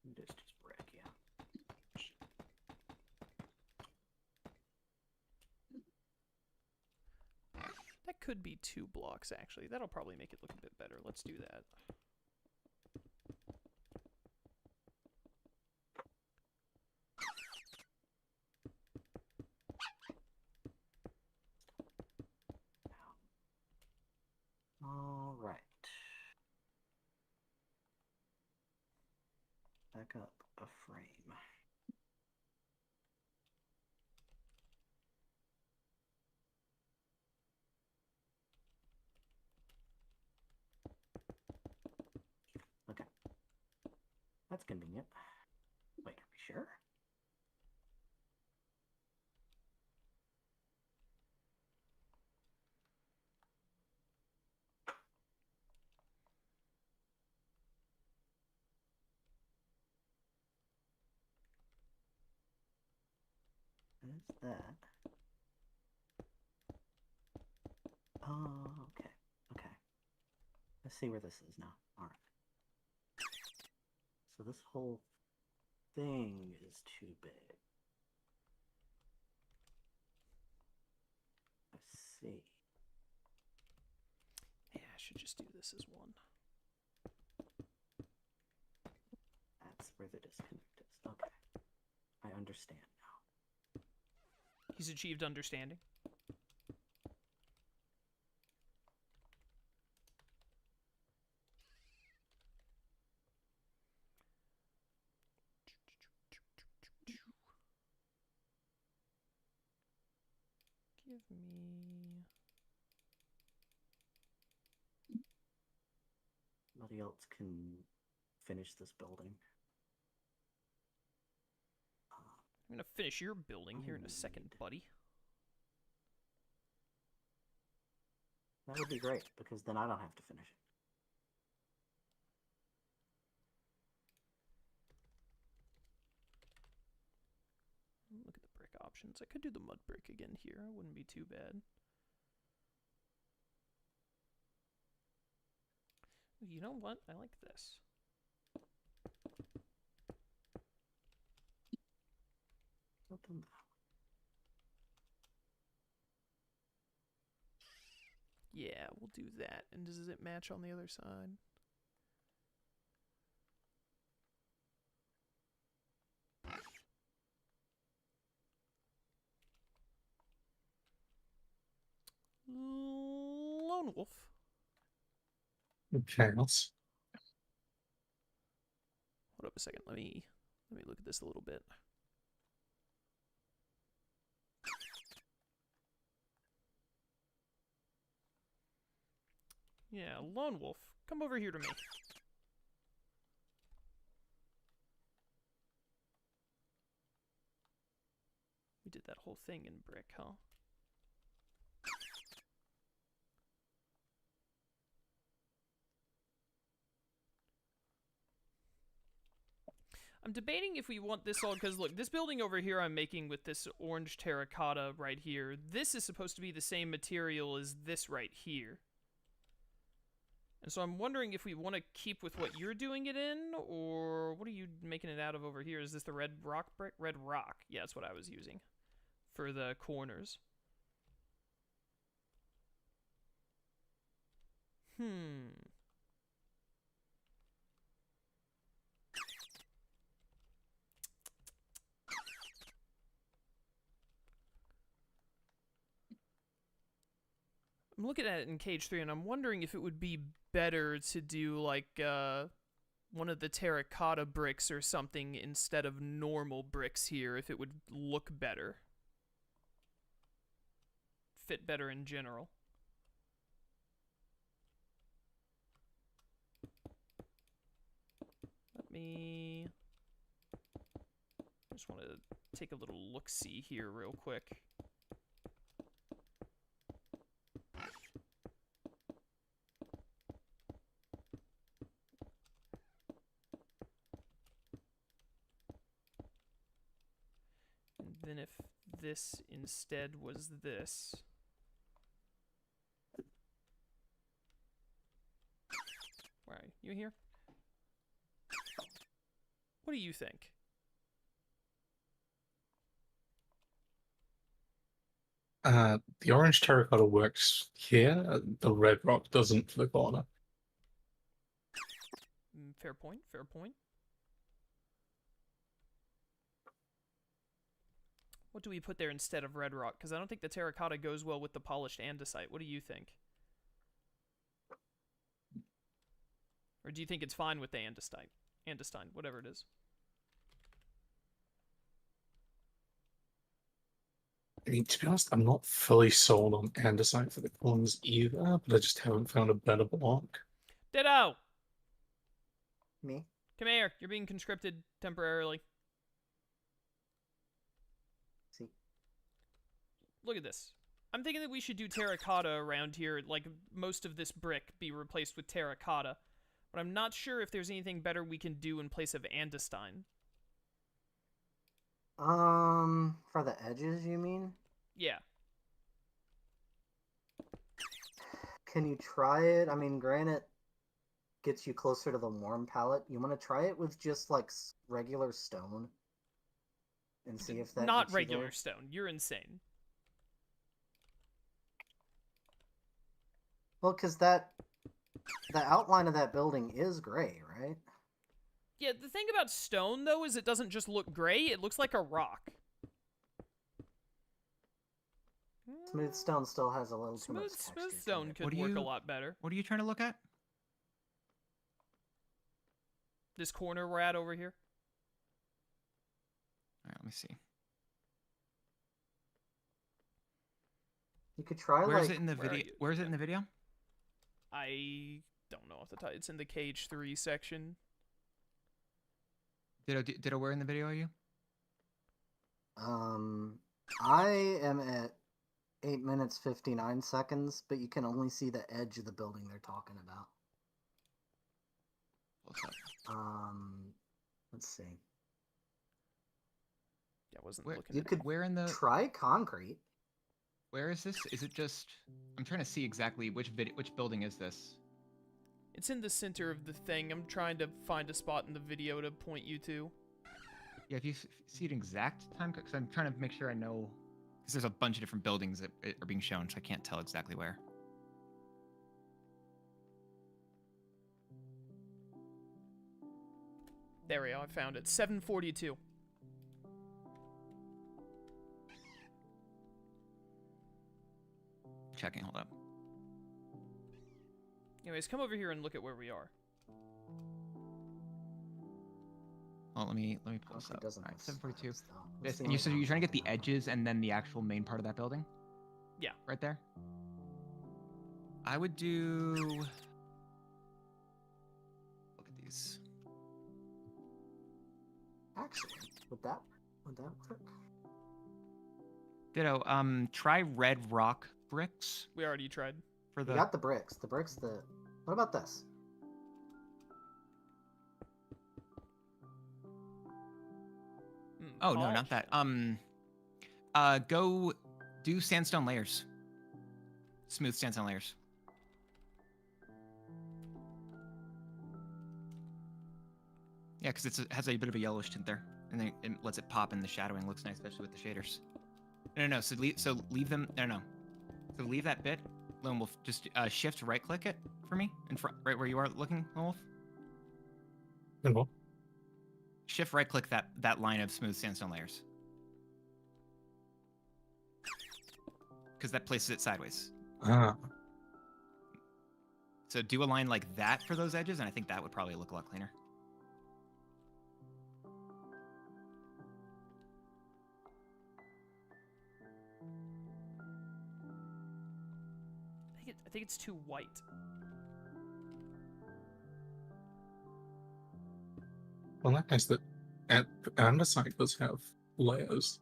It is just brick, yeah. That could be 2 blocks, actually. That'll probably make it look a bit better. Let's do that. All right. Back up a frame. Okay. That's convenient. Wait, are we sure? Is that? Oh, okay. Okay. Let's see where this is now. Alright. So this whole thing is too big. I see. Yeah, I should just do this as one. That's where the disconnect is. Okay. I understand now. He's achieved understanding. Give me... Nobody else can finish this building. I'm going to finish your building here in a second, buddy. That would be great, because then I don't have to finish options. I could do the mud brick again here. It wouldn't be too bad. You know what? I like this. Yeah, we'll do that. And does it match on the other side? Lone Wolf. Chaos. Hold up a second. Let me look at this a little bit. Yeah, Lone Wolf. Come over here to me. We did that whole thing in brick, huh? I'm debating if we want this all, because look, this building over here I'm making with this orange terracotta right here, this is supposed to be the same material as this right here. And so I'm wondering if we want to keep with what you're doing it in, or what are you making it out of over here? Is this the red rock brick? Red rock. Yeah, that's what I was using for the corners. I'm looking at it in Cage 3, and I'm wondering if it would be better to do, like, one of the terracotta bricks or something instead of normal bricks here, if it would look better. Fit better in general. Let me... just want to take a little look-see here real quick. Then if this instead was this. Where are you? You here? What do you think? The orange terracotta works here. The red rock doesn't for the corner. Fair point, fair point. What do we put there instead of red rock? Because I don't think the terracotta goes well with the polished andesite. What do you think? Or do you think it's fine with the andesite? Andesite, whatever it is. I mean, to be honest, I'm not fully sold on andesite for the corners either, but I just haven't found a better block. Ditto! Me? Come here. You're being conscripted temporarily. See. Look at this. I'm thinking that we should do terracotta around here, like most of this brick be replaced with terracotta. But I'm not sure if there's anything better we can do in place of andesite. For the edges, you mean? Yeah. Can you try it? I mean, granite gets you closer to the warm palette. You want to try it with just, like, regular stone? And see if that Not gets you regular there? stone. You're insane. Well, because the outline of that building is gray, right? Yeah, the thing about stone, though, is it doesn't just look gray, it looks like a rock. Smooth stone still has a little too much texture. Smooth stone to it. could work a lot better. What are you trying to look at? This corner we're at over here. All right, let me see. You could try Where is like... it in the video? Where is it in the video? I don't know off the top. It's in the Cage 3 section. Ditto, where in the video are you? I am at 8 minutes 59 seconds, but you can only see the edge of the building they're talking about. What's up? Let's see. I wasn't Where- looking You at could Where in the try concrete. where is this? Is it just? I'm trying to see exactly which building is this. It's in the center of the thing. I'm trying to find a spot in the video to point you to. Yeah, if you see an exact time, because I'm trying to make sure I know, because there's a bunch of different buildings that are being shown, so I can't tell exactly where. There we go. I found it. 742. Checking. Hold up. Anyways, come over here and look at where we are. Well, let me pull this Concrete up. doesn't All right, have 742. slabs, though. This, That's the and you only said you're trying to get the downside. edges and then the actual main part of that building? Yeah. Right there? I would do... Look at these. Actually, would that work? Ditto, try red rock bricks We already tried. for You the... got the bricks. The bricks. What about this? Oh, no, not that. Go do sandstone layers. Smooth sandstone layers. Yeah, because it has a bit of a yellowish tint there, and then it lets it pop, and the shadowing looks nice, especially with the shaders. No. So leave them. No. So leave that bit. Lone Wolf, just shift right click it for me in front, right where you are looking, Lone Wolf. And what? Shift right click that line of smooth sandstone layers, because that places it sideways. Ah, So do a line like that for those edges, and I think that would probably look a lot cleaner. I think it's too white. well, in that case, that andesite does have layers.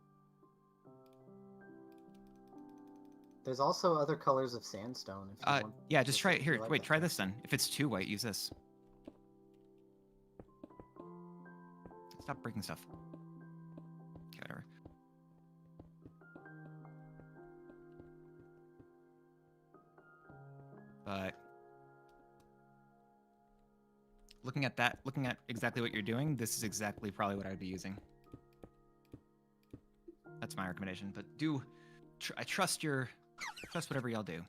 There's also other colors of sandstone. If you want, Yeah, just try it if you here. like Wait, that try stuff. this then. If it's too white, use this. Stop breaking stuff. Okay, whatever. But looking at exactly what you're doing, this is exactly probably what I'd be using. That's my recommendation. But I trust whatever y'all do.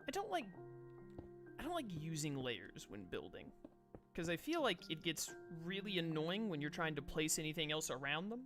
It doesn't like... I don't like using layers when building, because I feel like it gets really annoying when you're trying to place anything else around them.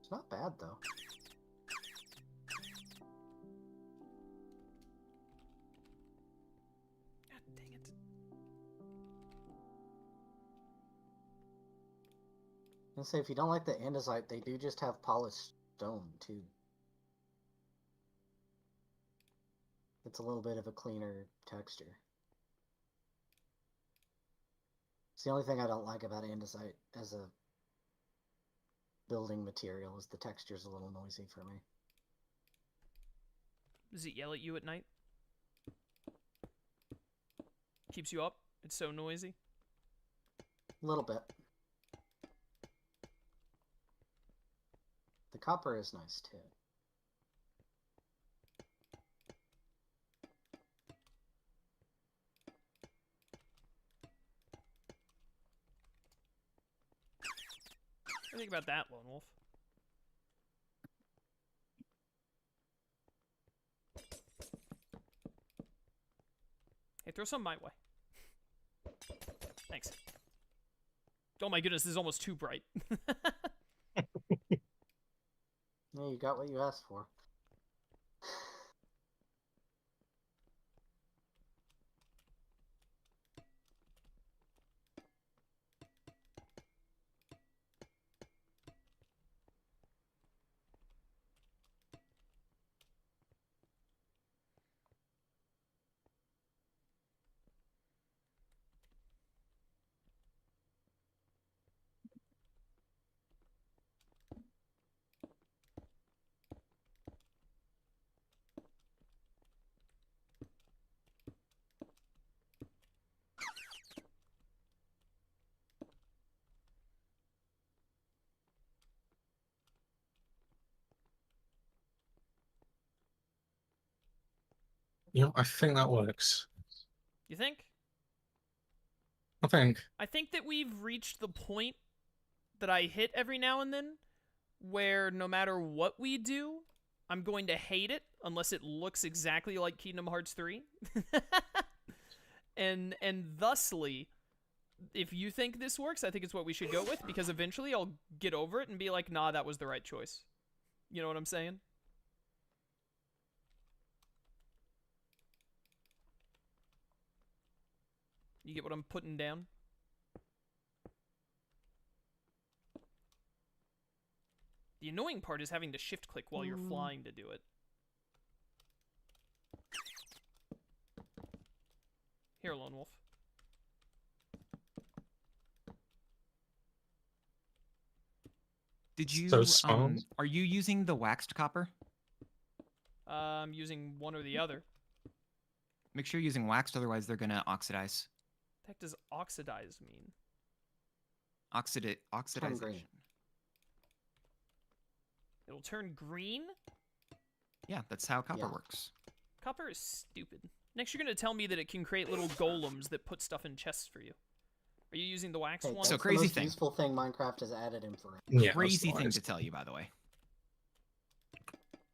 It's not bad though. God dang it. I'll say if you don't like the andesite, they do just have polished stone too. It's a little bit of a cleaner texture. It's the only thing I don't like about andesite as a building material is the texture's a little noisy for me. Does it yell at you at night? Keeps you up? It's so noisy? A little bit. The copper is nice too. What do you think about that, Lone Wolf? Hey, throw some my way. Thanks. Oh my goodness, this is almost too bright. Yeah, you got what you asked for. I think that works. You think? I think. I think that we've reached the point that I hit every now and then where no matter what we do, I'm going to hate it unless it looks exactly like Kingdom Hearts 3. and thusly, if you think this works, I think it's what we should go with, because eventually I'll get over it and be like, nah, that was the right choice. You know what I'm saying? You get what I'm putting down? The annoying part is having to shift click while you're flying to do it. Here, Lone Wolf. Did you, So are you using the waxed copper? I'm using one or the other. Make sure you're using waxed, otherwise they're gonna oxidize. What the heck does oxidize mean? Oxidization. green. It'll turn green? Yeah, that's how copper Yeah. works. Copper is stupid. Next, you're going to tell me that it can create little golems that put stuff in chests for you. Are you using the waxed Hey, one? that's So the crazy most thing. useful thing Minecraft has added in forever. Yeah, Crazy thing wise. to tell you, by the way.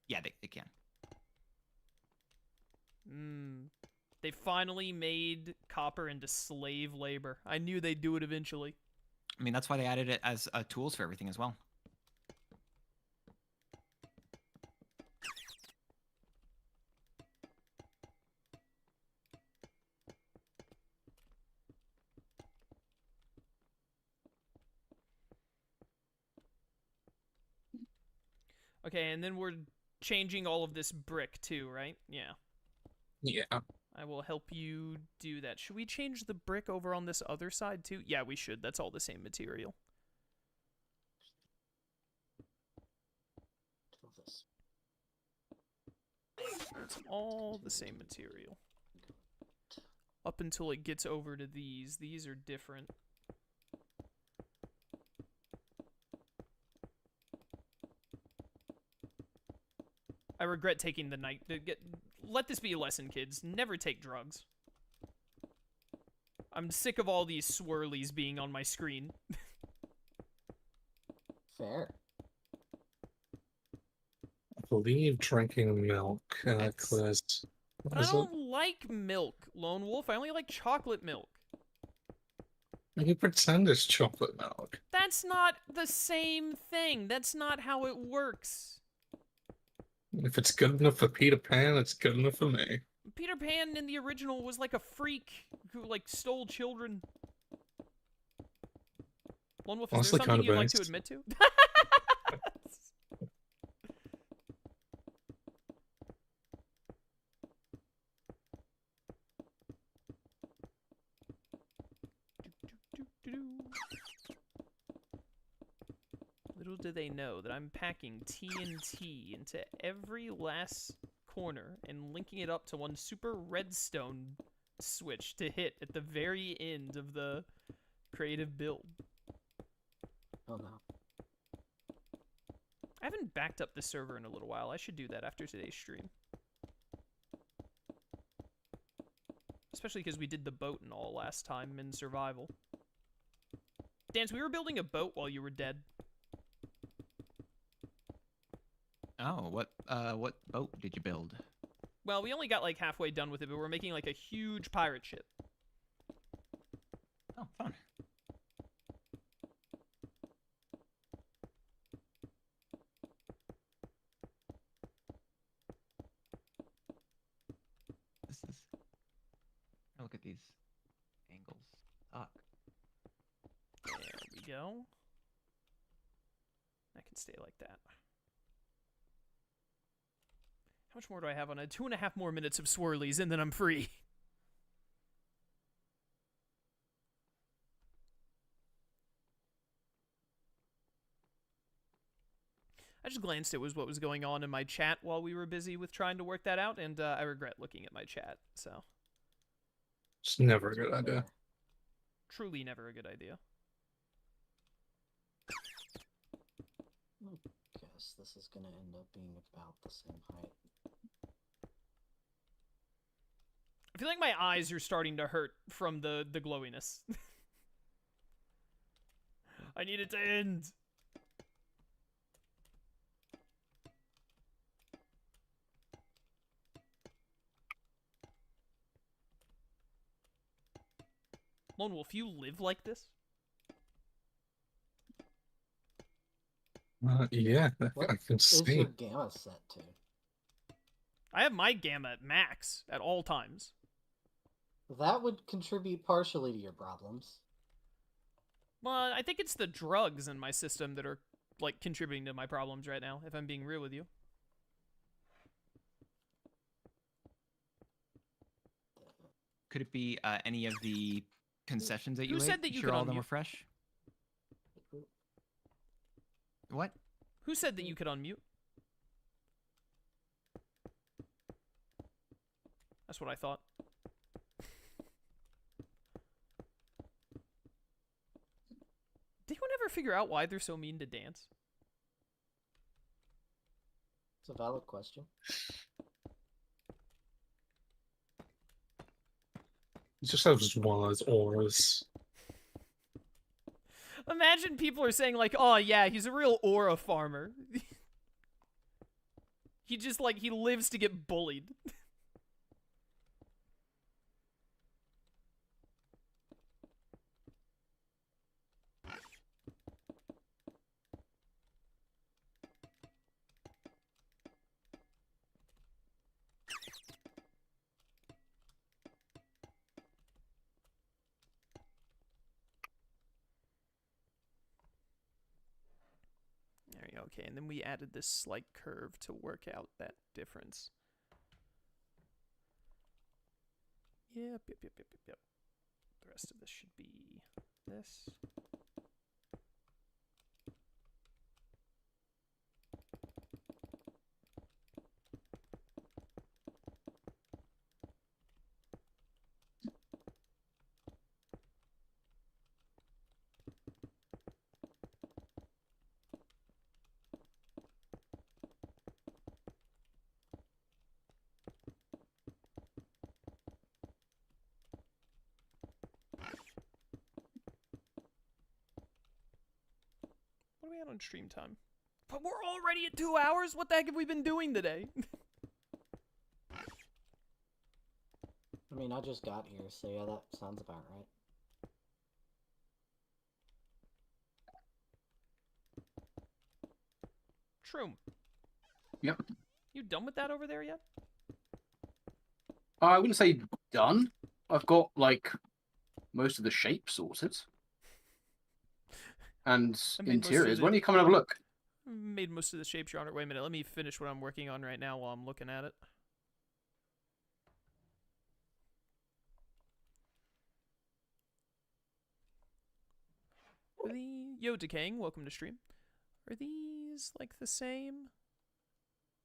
Yeah, they can. They finally made copper into slave labor. I knew they'd do it eventually. I mean, that's why they added it as tools for everything as well. Okay, and then we're changing all of this brick too, right? Yeah. Yeah. I will help you do that. Should we change the brick over on this other side too? Yeah, we should. That's all the same material. This. It's all the same material. Up until it gets over to these. These are different. I regret taking the night. Let this be a lesson, kids. Never take drugs. I'm sick of all these swirlies being on my screen. Fair. I believe drinking milk That's- clears. But I don't like milk, Lone Wolf. I only like chocolate milk. You pretend it's chocolate milk. That's not the same thing. That's not how it works. If it's good enough for Peter Pan, it's good enough for me. Peter Pan in the original was like a freak who, like, stole children. Lone Wolf, is Honestly, there something kinda you'd like to based. admit to? Little do they know that I'm packing TNT into every last corner and linking it up to one super redstone switch to hit at the very end of the creative build. Oh no. I haven't backed up the server in a little while. I should do that after today's stream. Especially because we did the boat and all last time in survival. Dance, we were building a boat while you were dead. Oh, what boat did you build? Well, we only got like halfway done with it, but we're making like a huge pirate ship. Oh, fun. This is. Oh, look at these angles. Fuck. There we go. I can stay like that. How much more do I have on it? 2.5 more minutes of swirlies, and then I'm free. I just glanced at what was going on in my chat while we were busy with trying to work that out, and I regret looking at my chat, so. It's never a good idea. Truly never a good idea. I guess this is gonna end up being about the same height. feel like my eyes are starting to hurt from the glowiness. I need it to end. Lone Wolf, you live like this? Yeah, What I can is see. your gamma set to? I have my gamma at max at all times. That would contribute partially to your problems. Well, I think it's the drugs in my system that are, like, contributing to my problems right now, if I'm being real with you. Could it be any of the concessions that you Who ate? said that you sure could all of them were unmute? fresh? What? Who said that you could unmute? That's what I thought. Did anyone ever figure out why they're so mean to dance? It's a valid question. He just has one of those auras. Imagine people are saying, like, oh yeah, he's a real aura farmer. He just, like, he lives to get bullied. There you go. Okay, and then we added this slight curve to work out that difference. Yep. The rest of this should be this. What are we at on stream time? But we're already at 2 hours? What the heck have we been doing today? I mean, I just got here, so yeah, that sounds about right. Shroom. Yep. You done with that over there yet? I wouldn't say done. I've got, like, most of the shapes sorted. And interiors. When are you coming to have a look? Made most of the shapes, Your Honor. Wait a minute, let me finish what I'm working on right now while I'm looking at it. Are the... Yo, Decaying, welcome to stream. Are these, like, the same?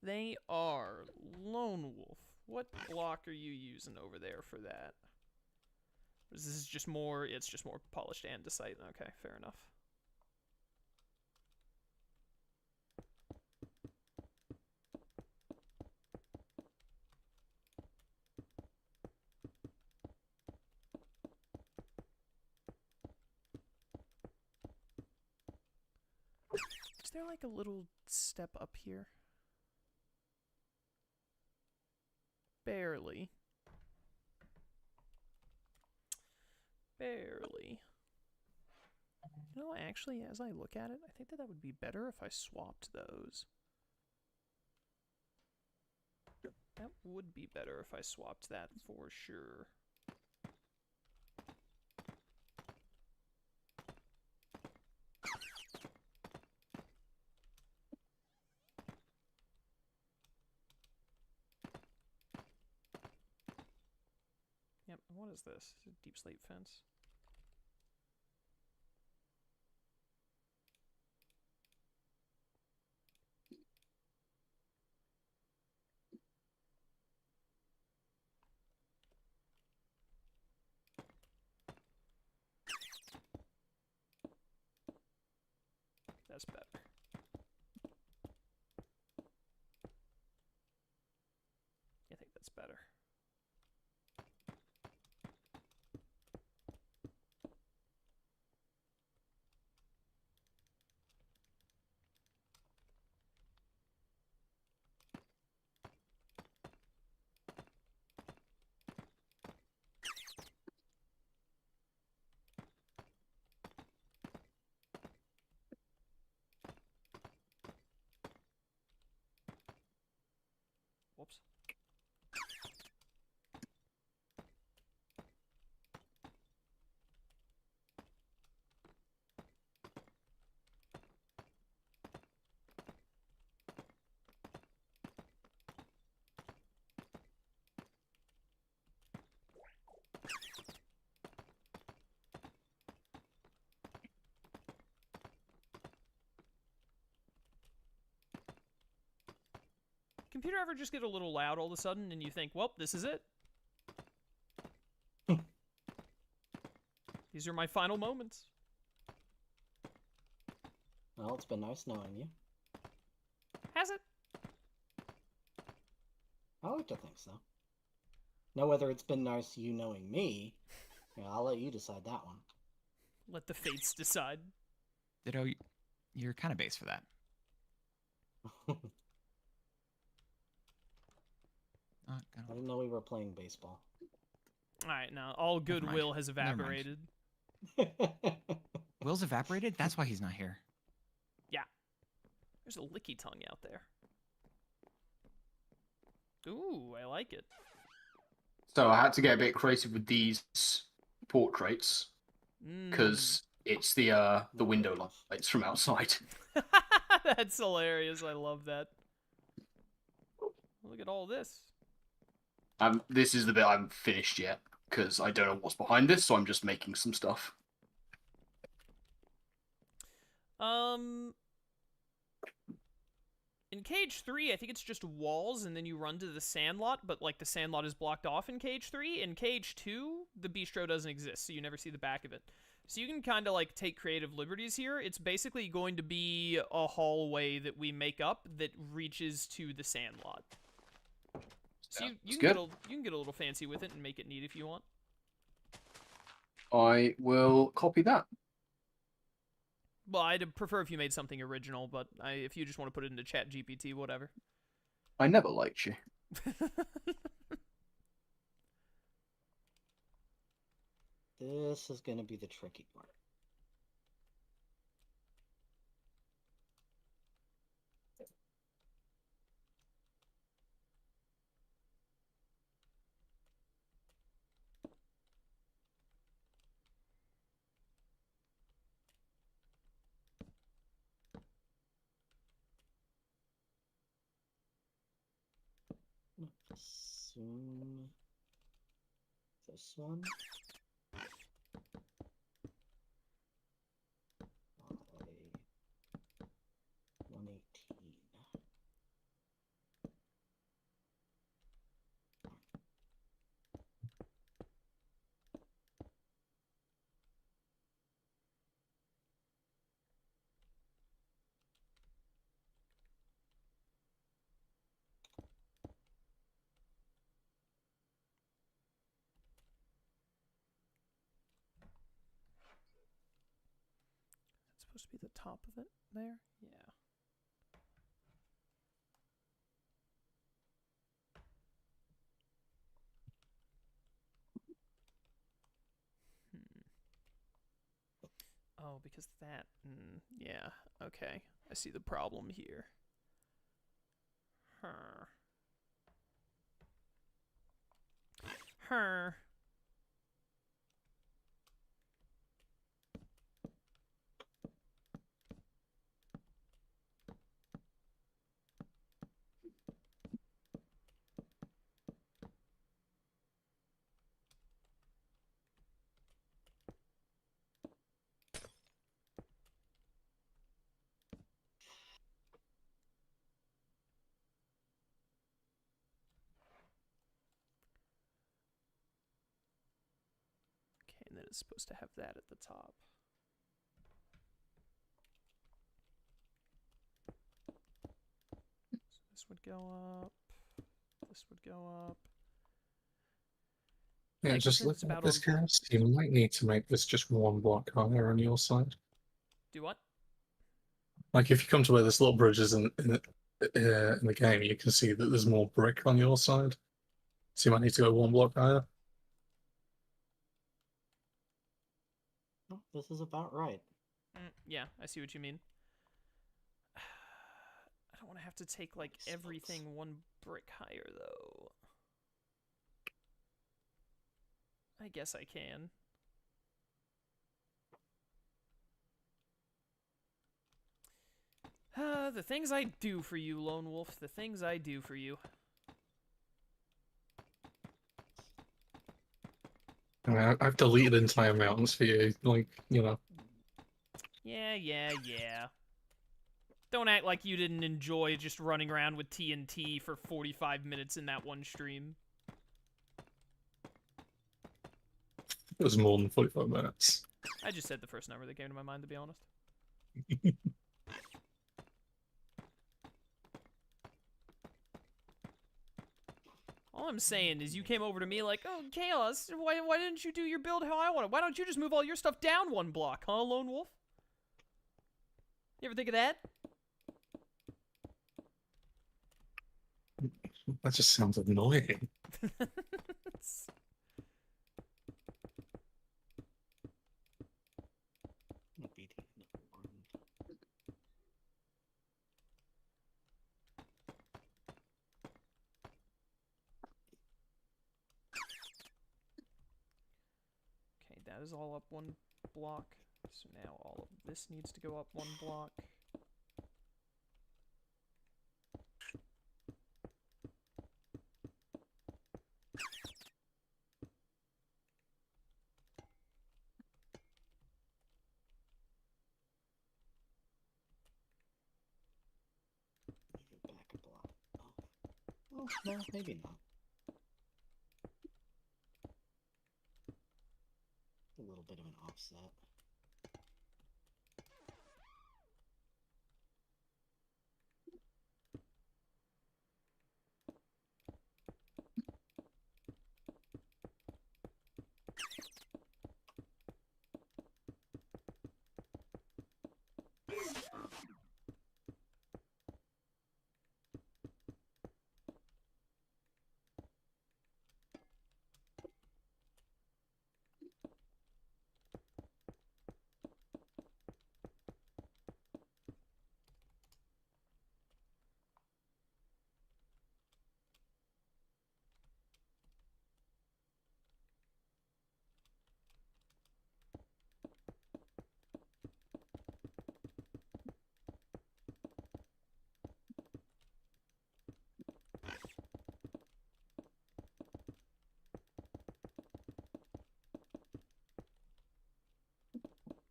They are. Lone Wolf. What block are you using over there for that? This is just more... It's just more polished andesite. Okay, fair enough. Is there like a little step up here? Barely. Barely. You know, actually, as I look at it, I think that that would be better if I swapped those. That would be better if I swapped that for sure. Yep, what is this? Is it a deep slate fence? That's better. I think that's better. computer ever just get a little loud all of a sudden and you think, well, this is it? These are my final moments. Well, it's been nice knowing you. Has it? I like to think so. Now, whether it's been nice you knowing me, I'll let you decide that one. Let the fates decide. Ditto, you're kind of base for that. I didn't know we were playing baseball. Alright, now all goodwill has evaporated. Will's evaporated? That's why he's not here. Yeah. There's a licky tongue out there. Ooh, I like it. So I had to get a bit creative with these portraits because it's the window lights from outside. That's hilarious. I love that. Look at all this. This is the bit I haven't finished yet because I don't know what's behind this, so I'm just making some stuff. In Cage 3, I think it's just walls, and then you run to the sandlot, but, like, the sandlot is blocked off in Cage 3. In Cage 2, the bistro doesn't exist, so you never see the back of it. So you can kind of, like, take creative liberties here. It's basically going to be a hallway that we make up that reaches to the sandlot. So you can get a little fancy with it and make it neat if you want. I will copy that. Well, I'd prefer if you made something original, but if you just want to put it into Chat GPT, whatever. I never liked you. This is going to be the tricky part. Assume this one. 118. It's supposed to be the top of it there? Yeah. Oh, because that... yeah, okay. I see the problem here. Huh. Okay, and then it's supposed to have that at the top. So this would go up. This would go up. Yeah, just looking at this cast, you might need to make this just one block higher on your side. Do what? Like if you come to where this little bridge is in the game, you can see that there's more brick on your side. So you might need to go one block higher. Oh, this is about right. Yeah, I see what you mean. I don't want to have to take, like, everything one brick higher, though. I guess I can. The things I do for you, Lone Wolf. The things I do for you. I mean, I've deleted entire mountains for you, like, you know. Yeah. Don't act like you didn't enjoy just running around with TNT for 45 minutes in that one stream. It was more than 45 minutes. I just said the first number that came to my mind, to be honest. All I'm saying is you came over to me like, oh, Chaos, why didn't you do your build how I want it? Why don't you just move all your stuff down one block, huh, Lone Wolf? You ever think of that? That just sounds annoying. Okay, that is all up one block. So now all of this needs to go up one block. Back a block. Oh, no, maybe not. A little bit of an offset.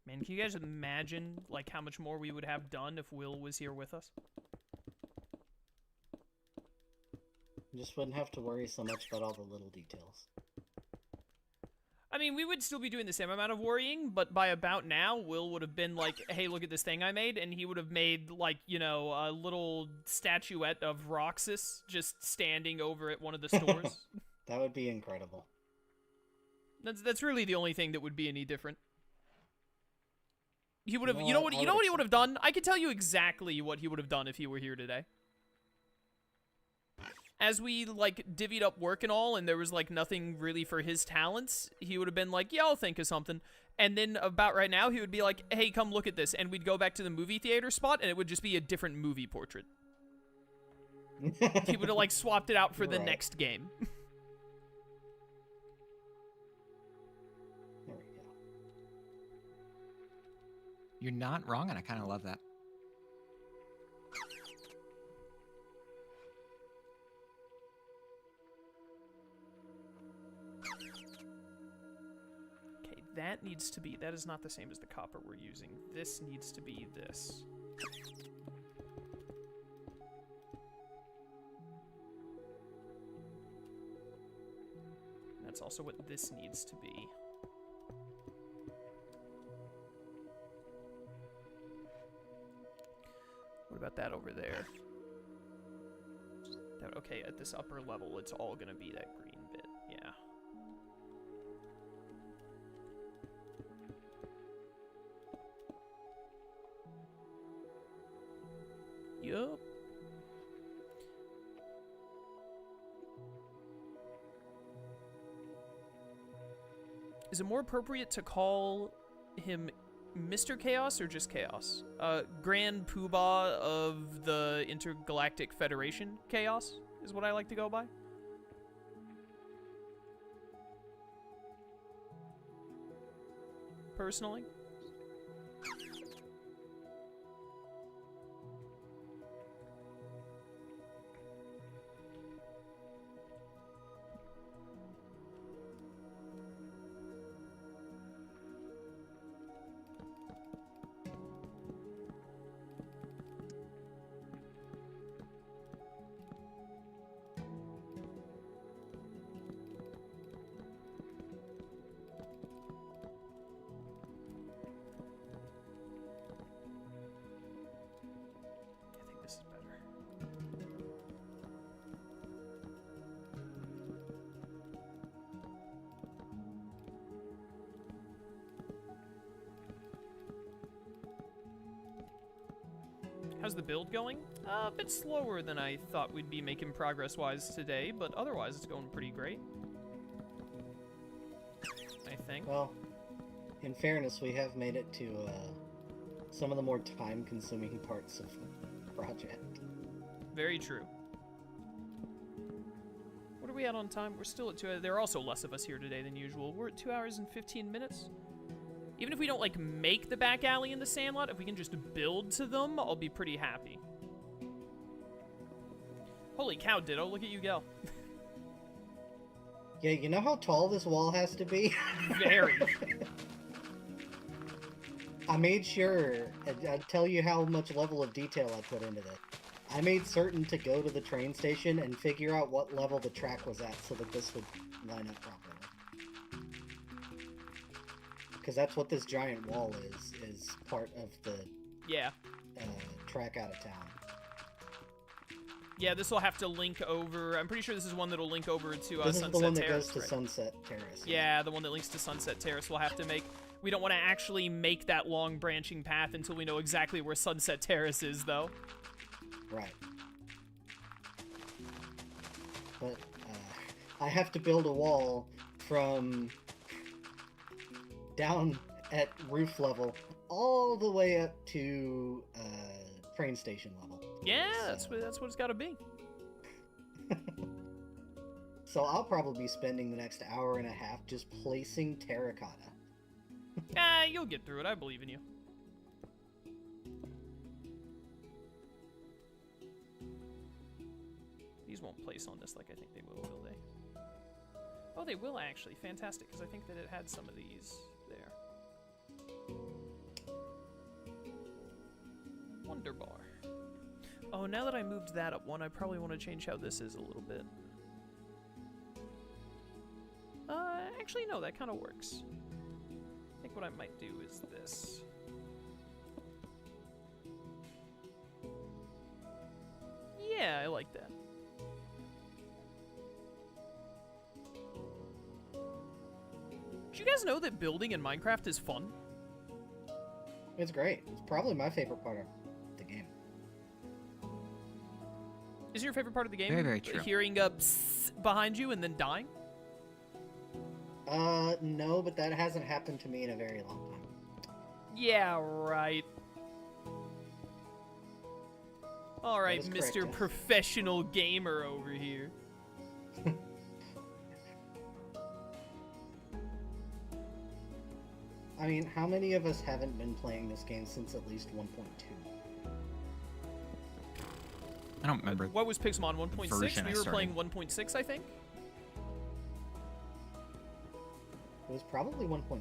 Man, can you guys imagine, like, how much more we would have done if Will was here with us? You just wouldn't have to worry so much about all the little details. I mean, we would still be doing the same amount of worrying, but by about now, Will would have been like, hey, look at this thing I made, and he would have made, like, you know, a little statuette of Roxas just standing over at one of the stores. That would be incredible. That's really the only thing that would be any different. He would have, No, you know what I he would have done? I can tell you exactly what he would have done if he were here today. As we, like, divvied up work and all, and there was, like, nothing really for his talents, he would have been like, yeah, I'll think of something. And then about right now, he would be like, hey, come look at this. And we'd go back to the movie theater spot, and it would just be a different movie portrait. He would have, like, swapped it out for the next game. There we go. You're not wrong, and I kind of love that. Okay, that needs to be... That is not the same as the copper we're using. This needs to be this. That's also what this needs to be. What about that over there? That, okay, at this upper level, it's all gonna be that green bit, yeah. Yup. Is it more appropriate to call him Mr. Chaos or just Chaos? Grand Poobah of the Intergalactic Federation Chaos is what I like to go by. Personally. How's the build going? A bit slower than I thought we'd be making progress-wise today, but otherwise it's going pretty great. I think. Well, in fairness, we have made it to some of the more time-consuming parts of the project. Very true. What are we at on time? We're still at 2 hours. There are also less of us here today than usual. We're at 2 hours and 15 minutes. Even if we don't, like, make the back alley in the Sandlot, if we can just build to them, I'll be pretty happy. Holy cow, Ditto, look at you go. Yeah, you know how tall this wall has to be? Very. I made sure, I'd tell you how much level of detail I put into this. I made certain to go to the train station and figure out what level the track was at so that this would line up properly. Because that's what this giant wall is part of the track out of town. Yeah, this will have to link over. I'm pretty sure this is one that'll link over to this Sunset is the one that Terrace, goes to right? Sunset Terrace. Yeah, the one that links to Sunset Terrace we'll have to make. We don't want to actually make that long branching path until we know exactly where Sunset Terrace is, though. Right. But I have to build a wall from down at roof level all the way up to train station level. Yeah, So- that's what it's got to be. So I'll probably be spending the next hour and a half just placing terracotta. You'll get through it. I believe in you. These won't place on this like I think they will they? Oh, they will actually. Fantastic, because I think that it had some of these there. Wonder bar. Oh, now that I moved that up one, I probably want to change how this is a little bit. Actually, no, that kind of works. I think what I might do is this. Yeah, I like that. Did you guys know that building in Minecraft is fun? It's great. It's probably my favorite part of the game. Is your favorite part of the game Very, very true. hearing a psst behind you and then dying? No, but that hasn't happened to me in a very long time. Yeah, right. All right, is Mr. correct, yes. Professional Gamer over here. I mean, how many of us haven't been playing this game since at least 1.2? I don't remember. What was Pixelmon 1.6? version I We were playing started. 1.6, I think. It was probably 1.7.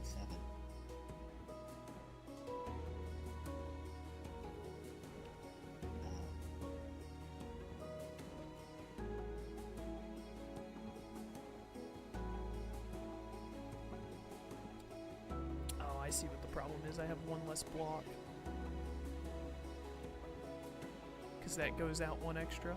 Oh, I see what the problem is. I have one less block. Because that goes out one extra.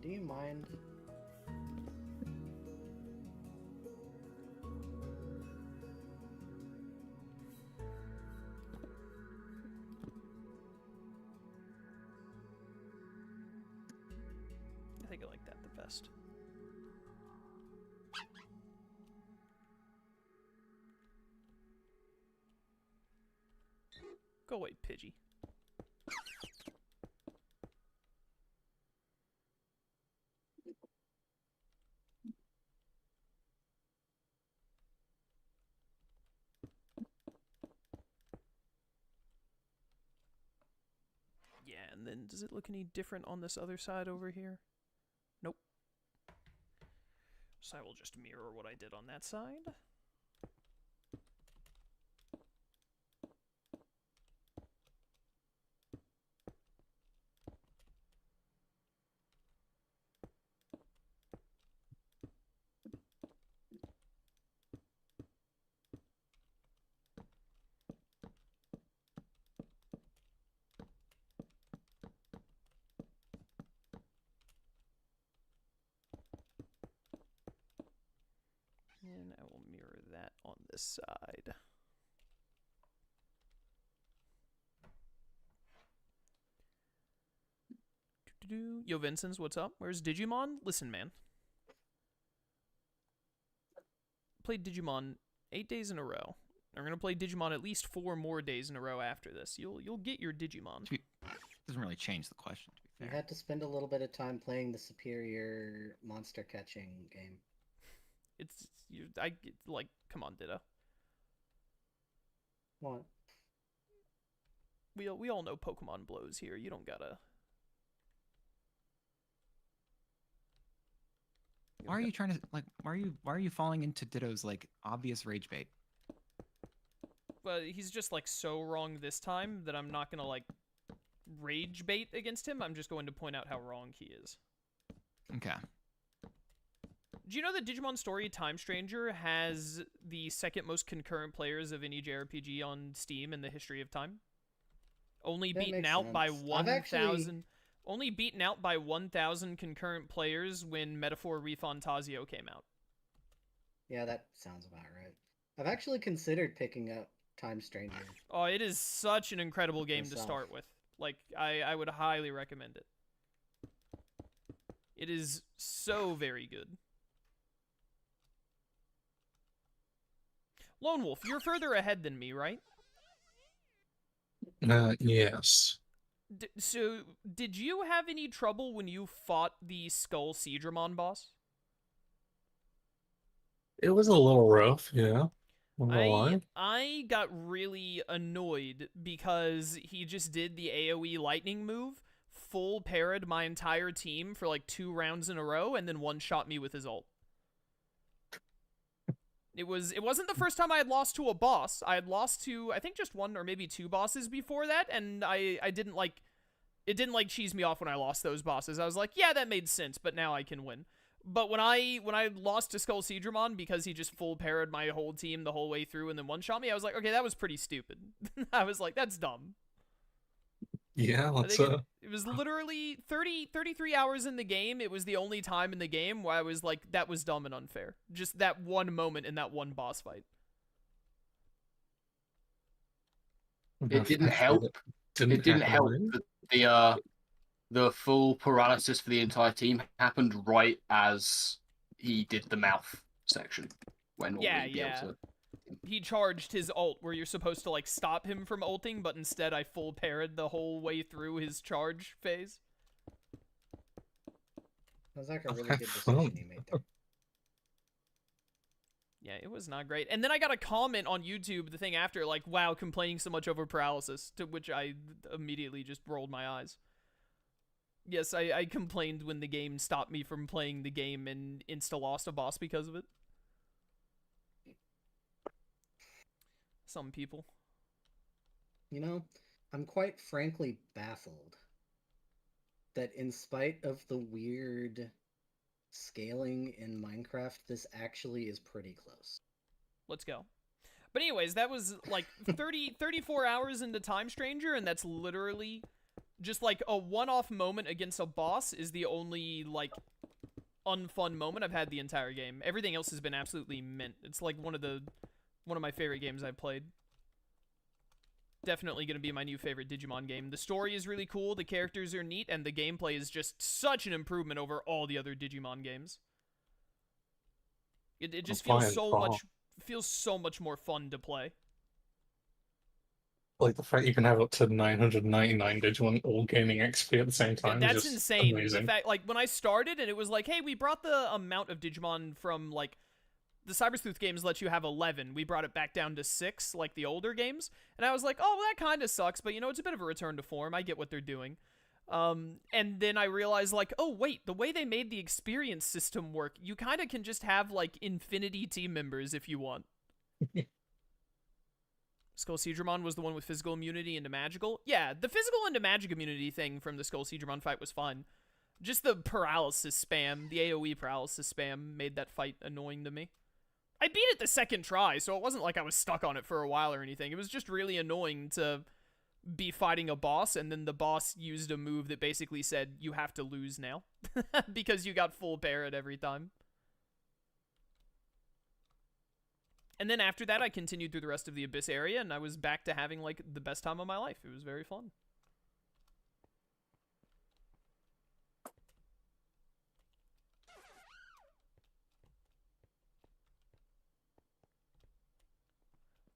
Do you mind? I think I like that the best. Go away, Pidgey. Yeah, and then does it look any different on this other side over here? Nope. So I will just mirror what I did on that side. And I will mirror that on this side. Yo, Vincent, what's up? Where's Digimon? Listen, man. Played Digimon 8 days in a row. I'm gonna play Digimon at least 4 more days in a row after this. You'll get your Digimon. Doesn't really change the question, to be You fair. had to spend a little bit of time playing the superior monster catching game. Like, come on, Ditto. What? We all know Pokemon blows here. You don't gotta. Why are you trying to like? Why are you falling into Ditto's like obvious rage bait? Well, he's just like so wrong this time that I'm not gonna like rage bait against him. I'm just going to point out how wrong he is. Okay. Do you know that Digimon Story Time Stranger has the second most concurrent players of any JRPG on Steam in the history of time? Only That beaten makes out by sense. 1,000. Only beaten out by 1,000 concurrent players when Metaphor Refantasio came out. Yeah, that sounds about right. I've actually considered picking up Time Stranger. Oh, it is such an incredible game to Myself. start with. Like, I would highly recommend it. It is so very good. Lone Wolf, you're further ahead than me, right? Yes. So, did you have any trouble when you fought the Skull Seedramon boss? It was a little rough, yeah. Not gonna lie. I got really annoyed because he just did the AoE lightning move, full parried my entire team for like 2 rounds in a row, and then one-shot me with his ult. It wasn't the first time I had lost to a boss. I had lost to, I think, just 1 or maybe 2 bosses before that, and I didn't like, it didn't like cheese me off when I lost those bosses. I was like, yeah, that made sense, but now I can win. But when I lost to Skull Seedramon because he just full parried my whole team the whole way through and then one-shot me, I was like, okay, that was pretty stupid. I was like, that's dumb. Yeah, let's It was literally 33 hours in the game. It was the only time in the game where I was like, that was dumb and unfair. Just that one moment in that one boss fight. It didn't help. It didn't help that the full paralysis for the entire team happened right as he did the mouth section. When Yeah. He charged his ult where you're supposed to like stop him from ulting, but instead I full parried the whole way through his charge phase. That was like a really good decision you made there. Yeah, it was not great. And then I got a comment on YouTube, the thing after, like, wow, complaining so much over paralysis, to which I immediately just rolled my eyes. Yes, I complained when the game stopped me from playing the game and insta-lost a boss because of it. Some people. You know, I'm quite frankly baffled that in spite of the weird scaling in Minecraft, this actually is pretty close. Let's go. But anyways, that was like 34 hours into Time Stranger, and that's literally just like a one-off moment against a boss is the only like unfun moment I've had the entire game. Everything else has been absolutely mint. It's like one of my favorite games I've played. Definitely going to be my new favorite Digimon game. The story is really cool, the characters are neat, and the gameplay is just such an improvement over all the other Digimon games. It just feels so much more fun to play. Like the fact you can have up to 999 Digimon all gaining XP at the same time. That's is just insane. Amazing. The fact, like when I started and it was like, hey, we brought the amount of Digimon from like the Cyber Sleuth games let you have 11. We brought it back down to 6, like the older games. And I was like, oh, well, that kind of sucks, but, you know, it's a bit of a return to form. I get what they're doing. And then I realized, like, oh, wait, the way they made the experience system work, you kind of can just have, like, infinity team members if you want. Skull Seedramon was the one with physical immunity into magical. Yeah, the physical into magic immunity thing from the Skull Seedramon fight was fun. Just the paralysis spam, the AoE paralysis spam, made that fight annoying to me. I beat it the second try, so it wasn't like I was stuck on it for a while or anything. It was just really annoying to be fighting a boss, and then the boss used a move that basically said, you have to lose now, because you got full parry every time. And then after that, I continued through the rest of the Abyss area, and I was back to having, like, the best time of my life. It was very fun.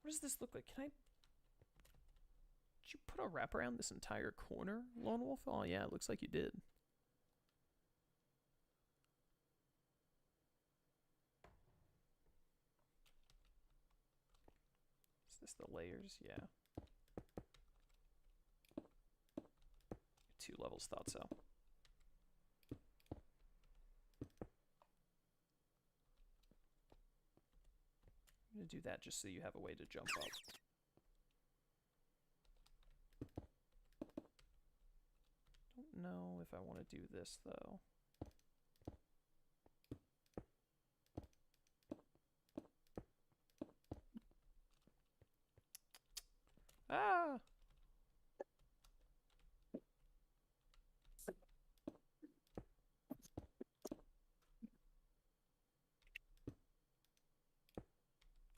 What does this look like? Can I... Did you put a wrap around this entire corner, Lone Wolf? Oh, yeah, it looks like you did. Is this the layers? Yeah. 2 levels, thought so. I'm going to do that just so you have a way to jump up. Don't know if I want to do this, though. Ah!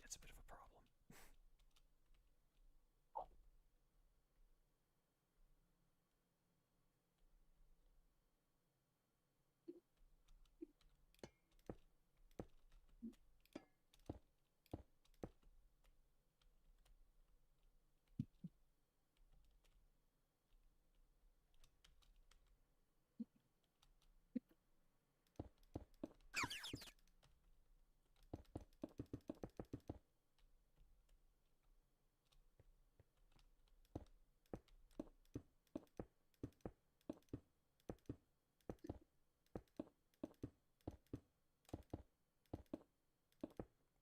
That's a bit of a problem.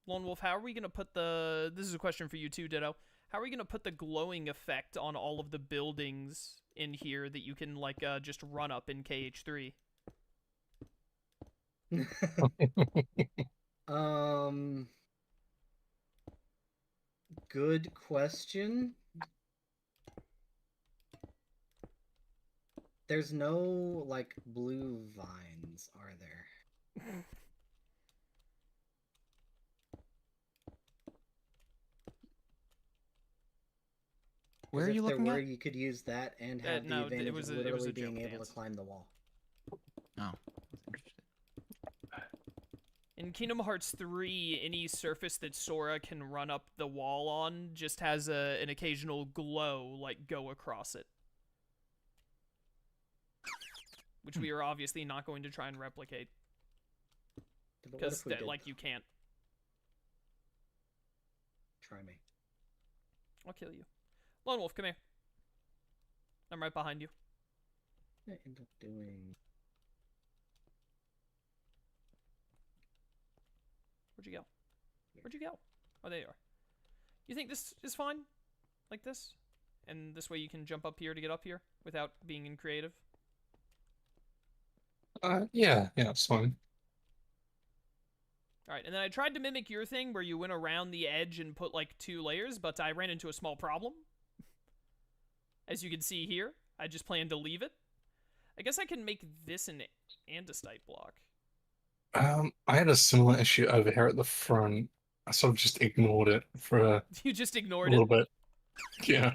Lone Wolf, how are we going to put the... This is a question for you too, Ditto. How are we going to put the glowing effect on all of the buildings in here that you can, like, just run up in KH3? Good question. There's no, like, blue vines, are there? Where are if you there looking were, at? you could use that and have the no, advantage it was of a literally joke being able dance. to climb the wall. Oh, that's interesting. In Kingdom Hearts 3, any surface that Sora can run up the wall on just has an occasional glow, like, go across it. Which we are obviously not going to try and replicate. But what Because, if we did, like, you can't. Try me. I'll kill you. Lone Wolf, come here. I'm right behind you. I end up doing... Where'd you go? Where'd you go? Oh, there you are. You think this is fine? Like this? And this way you can jump up here to get up here without being in creative? Yeah, it's fine. Alright, and then I tried to mimic your thing where you went around the edge and put, like, 2 layers, but I ran into a small problem. As you can see here, I just planned to leave it. I guess I can make this an andesite block. I had a similar issue over here at the front. I sort of just ignored it for a You just ignored little it? bit. Yeah.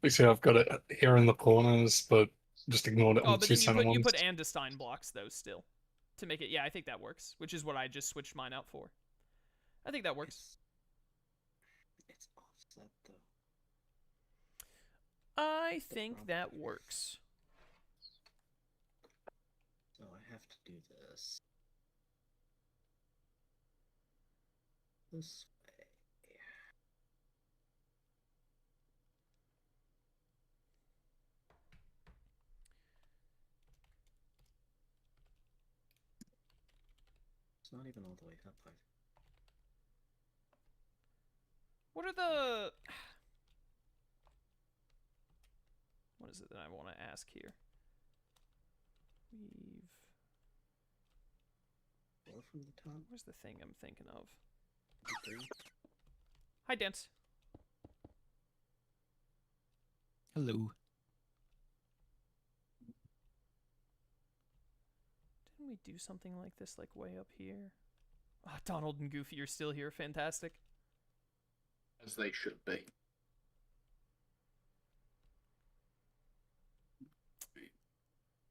You see, I've got it here in the corners, but just ignored it Oh, on but the two then center you ones. put andesite blocks, though, still. To make it... Yeah, I think that works. Which is what I just switched mine out for. I think that works. It's offset, though. I think that works. So I have to do this. this way. It's not even all the way up. What are the... What is it that I want to ask here? We've... Four from the top. Where's the thing I'm thinking of? 3. Hi, Dance. Hello. Didn't we do something like this, like, way up here? Ah, Donald and Goofy are still here. Fantastic. As they should be.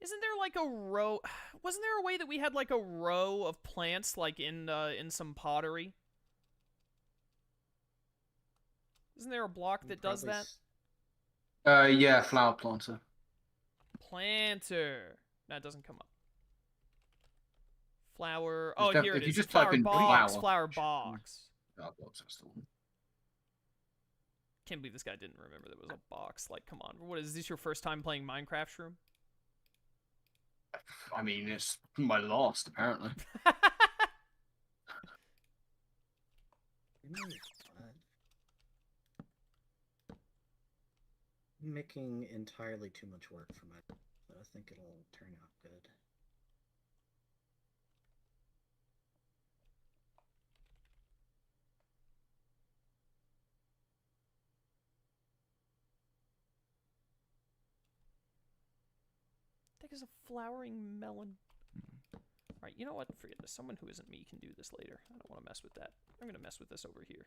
Isn't there like a row? Wasn't there a way that we had like a row of plants like in some pottery? Isn't there a block that does that? Yeah, flower planter. Planter. No, it doesn't come up. Flower. Oh, here it If is. you just Flower type in box. flower. Flower box. Oh, box, that's the one. Can't believe this guy didn't remember there was a box. Like, come on. What is this? Your first time playing Minecraft, Shroom? I mean, it's my last, apparently. I'm making entirely too much work for my... but I think it'll turn out good. I think it's a flowering melon. Alright, you know what? Forget this. Someone who isn't me can do this later. I don't want to mess with that. I'm going to mess with this over here.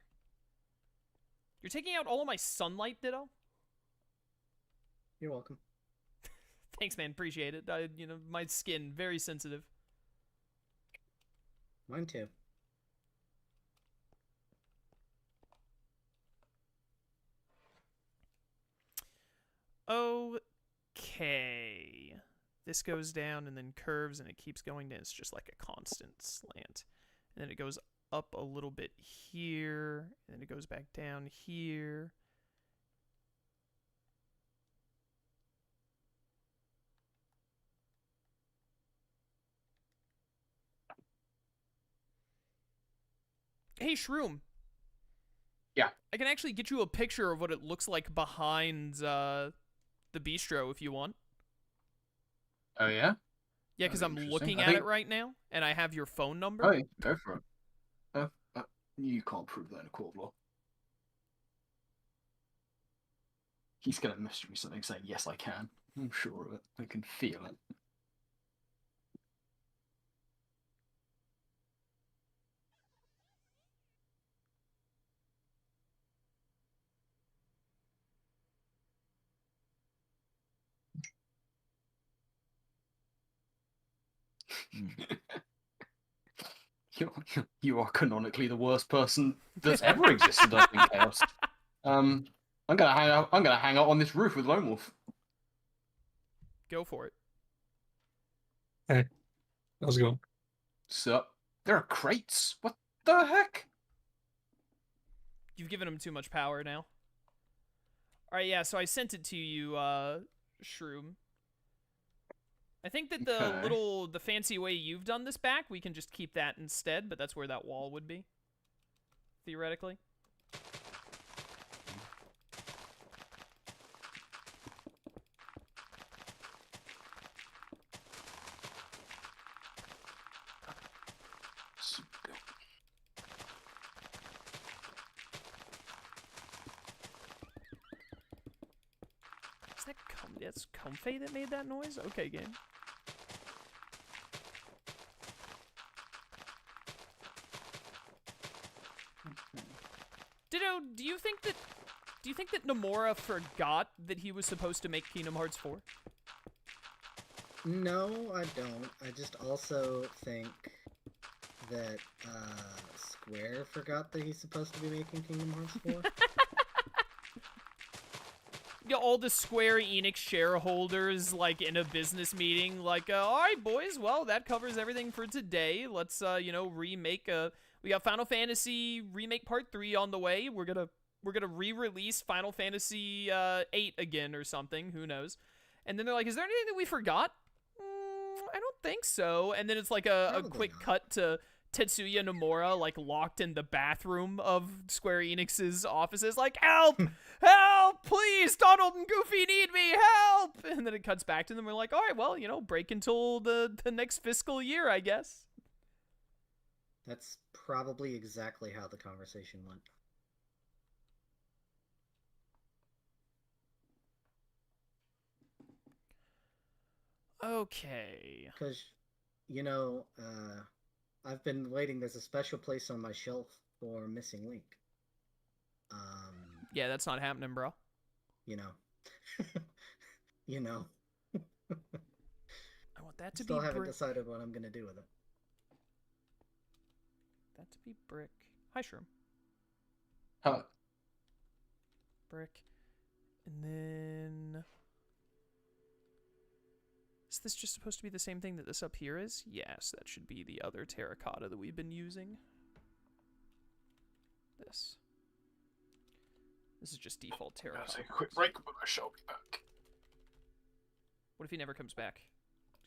You're taking out all of my sunlight, Ditto? You're welcome. Thanks, man. Appreciate it. You know, my skin, very sensitive. Mine too. Okay. This goes down and then curves and it keeps going down. It's just like a constant slant. And then it goes up a little bit here. And then it goes back down here. Hey, Shroom. Yeah. I can actually get you a picture of what it looks like behind the bistro if you want. Oh, yeah? Yeah, because I'm Interesting. looking I at think- it right now, and I have your phone number. Oh, yeah, go for it. You can't prove that in a court of law. He's going to message me something saying, yes, I can. I'm sure of it. I can feel it. You are canonically the worst person that's ever existed, I think, Chaos. I'm gonna hang out on this roof with Lone Wolf. Go for it. How's it going? So there are crates. What the heck? You've given him too much power now. Alright, yeah, so I sent it to you, Shroom. I think that Okay. the fancy way you've done this back, we can just keep that instead, but that's where that wall would be. Theoretically. Is that that's Comfey that made that noise? Okay, game. Ditto, do you think that Nomura forgot that he was supposed to make Kingdom Hearts 4? No, I don't. I just also think that Square forgot that he's supposed to be making Kingdom Hearts 4. Yeah, all the Square Enix shareholders, like, in a business meeting, like, alright, boys, well, that covers everything for today. Let's, you know, remake We got Final Fantasy Remake Part 3 on the way. We're gonna re-release Final Fantasy 8 again or something. Who knows? And then they're like, "Is there anything that we forgot?" I don't think so. And then it's like a Probably quick not. cut to Tetsuya Nomura, like, locked in the bathroom of Square Enix's offices, like, "Help! Help! Please! Donald and Goofy need me! Help!" And then it cuts back to them. We're like, all right, well, break until the next fiscal year, I guess. That's probably exactly how the conversation went. Okay. Because, I've been waiting. There's a special place on my shelf for Missing Link. Yeah, that's not happening, bro. You know. You know. I want that to Still be haven't brick. decided what I'm going to do with it. That to be brick. Hi, Shroom. Huh. Brick. And then... Is this just supposed to be the same thing that this up here is? Yes, that should be the other terracotta that we've been using. This. This is just default I'll terracotta. take a quick break, but I shall be back. What if he never comes back?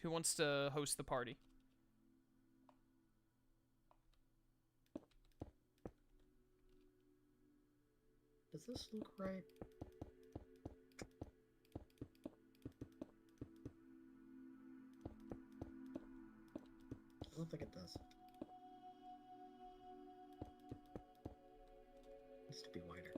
Who wants to host the party? Does this look right? I don't think it does. Needs to be wider.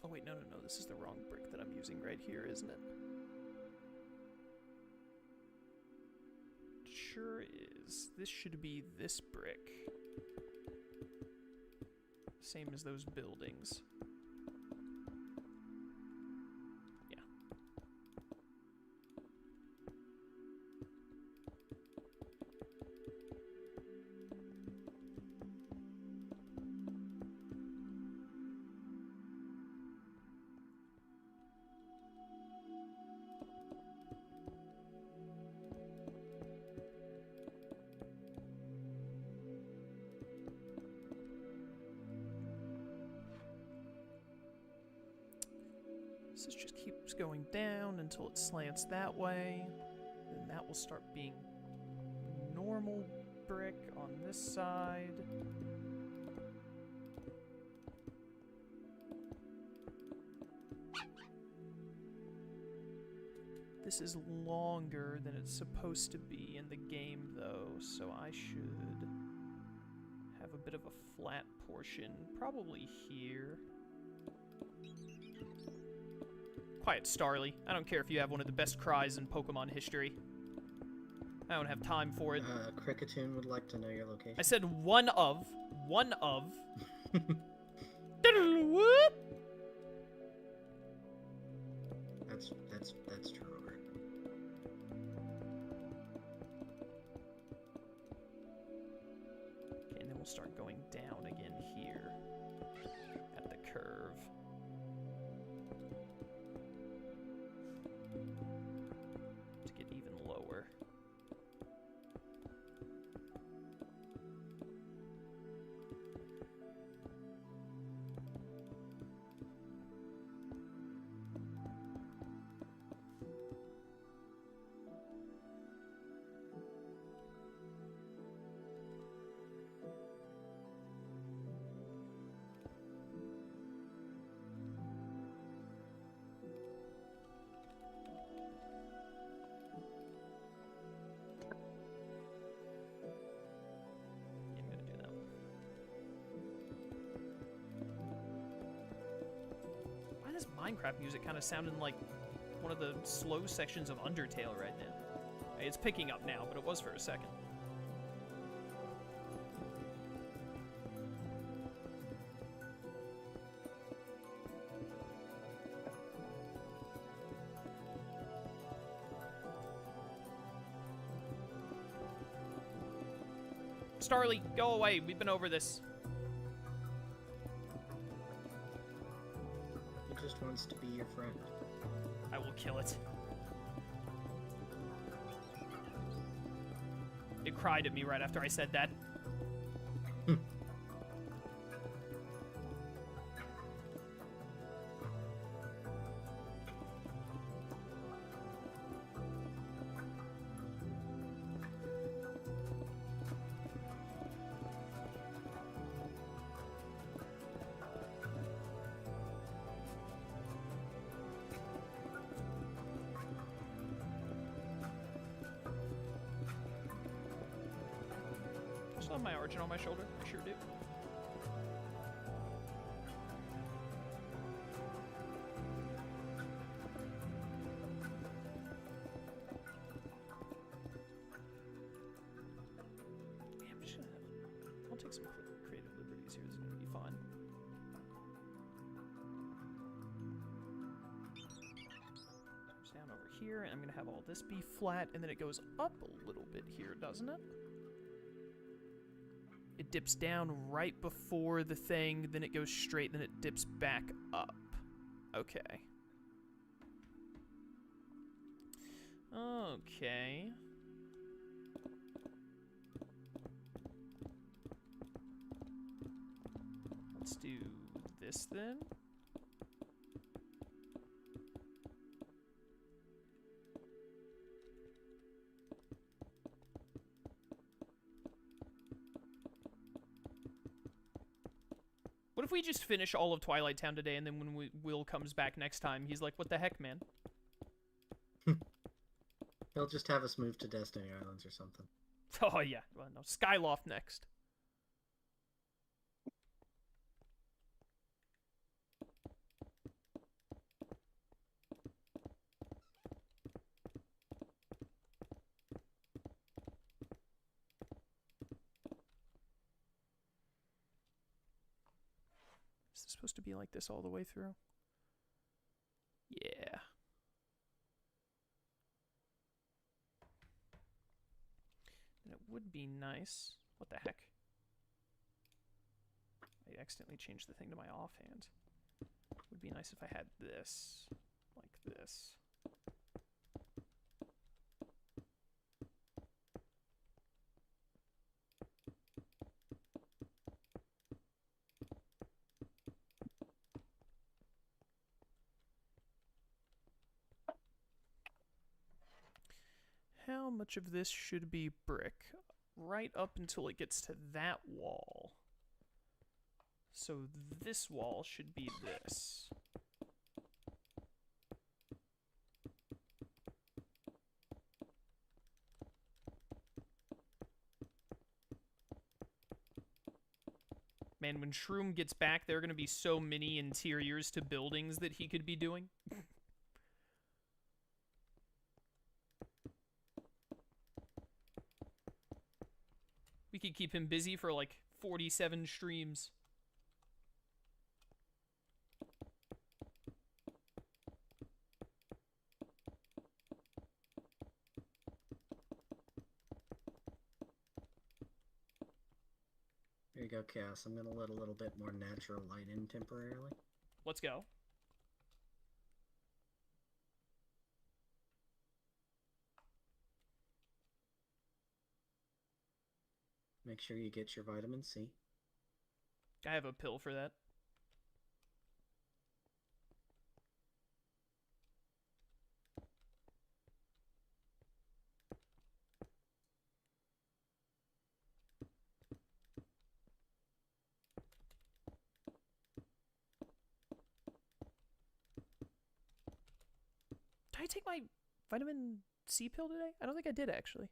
Oh wait, no. This is the wrong brick that I'm using right here, isn't it? Sure is. This should be this brick. Same as those buildings. Yeah. This just keeps going down until it slants that way. Then that will start being normal brick on this side. This is longer than it's supposed to be in the game, though, so I should have a bit of a flat portion, probably here. Quiet, Starly. I don't care if you have one of the best cries in Pokemon history. I don't have time for it. Cricketune would like to know your location. I said one of. One of. Whoop! That's true. Robert. Okay, and then we'll start going down again here at the curve. To get even lower. I'm gonna do that. Why does Minecraft music kind of sounding like one of the slow sections of Undertale right now? It's picking up now, but it was for a second. Starly, go away. We've been over this. It just wants to be your friend. I will kill it. It cried at me right after I said that. I still have my Argent on my shoulder. I sure do. Yeah, I'm just gonna I'll take some creative liberties here. This is gonna be fun. Comes down over here, and I'm gonna have all this be flat, and then it goes up a little bit here, doesn't it? It dips down right before the thing, then it goes straight, then it dips back up. Okay. Okay. Let's do this then. What if we just finish all of Twilight Town today, and then when Will comes back next time, he's like, what the heck, man? He'll just have us move to Destiny Islands or something. Oh, yeah. Well, no, Skyloft next. Is this supposed to be like this all the way through? Yeah. And it would be nice. What the heck? I accidentally changed the thing to my offhand. It would be nice if I had this. Like this. How much of this should be brick? Right up until it gets to that wall. So this wall should be this. Man, when Shroom gets back, there are going to be so many interiors to buildings that he could be doing. We could keep him busy for like 47 streams. There you go, Chaos. I'm gonna let a little bit more natural light in temporarily. Let's go. Make sure you get your vitamin C. I have a pill for that. Did I take my vitamin C pill today? I don't think I did, actually.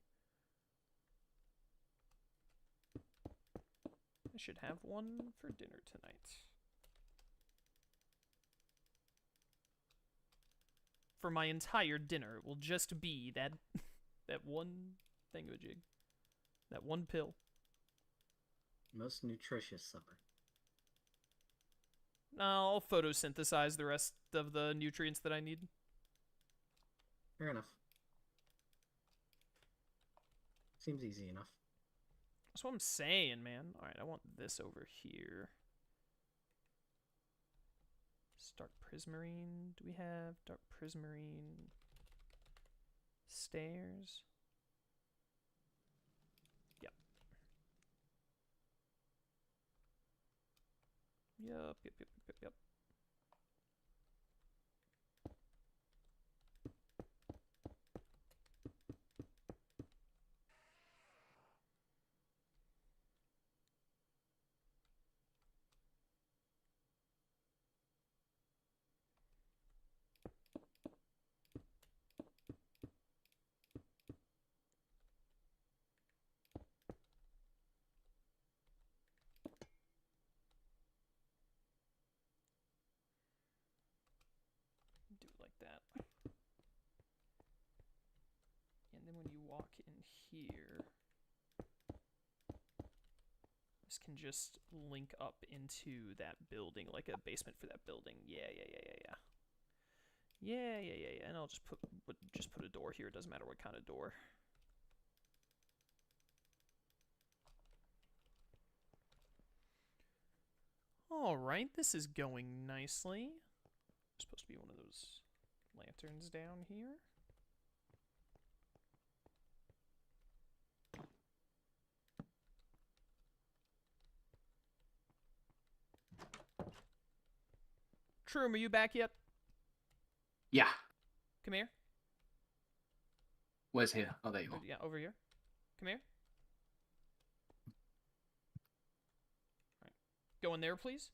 I should have one for dinner tonight. For my entire dinner, it will just be that that one thingamajig. That one pill. Most nutritious supper. I'll photosynthesize the rest of the nutrients that I need. Fair enough. Seems easy enough. That's what I'm saying, man. All right, I want this over here. Dark prismarine. Do we have dark prismarine stairs? Yep. Yep. Do it like that. And then when you walk in here, this can just link up into that building, like a basement for that building. Yeah. And I'll just put a door here. It doesn't matter what kind of door. All right, this is going nicely. Supposed to be one of those lanterns down here. Shroom, are you back yet? Yeah. Come here. Where's here? Oh, there you are. Yeah, over here. Come here. All right. Go in there, please.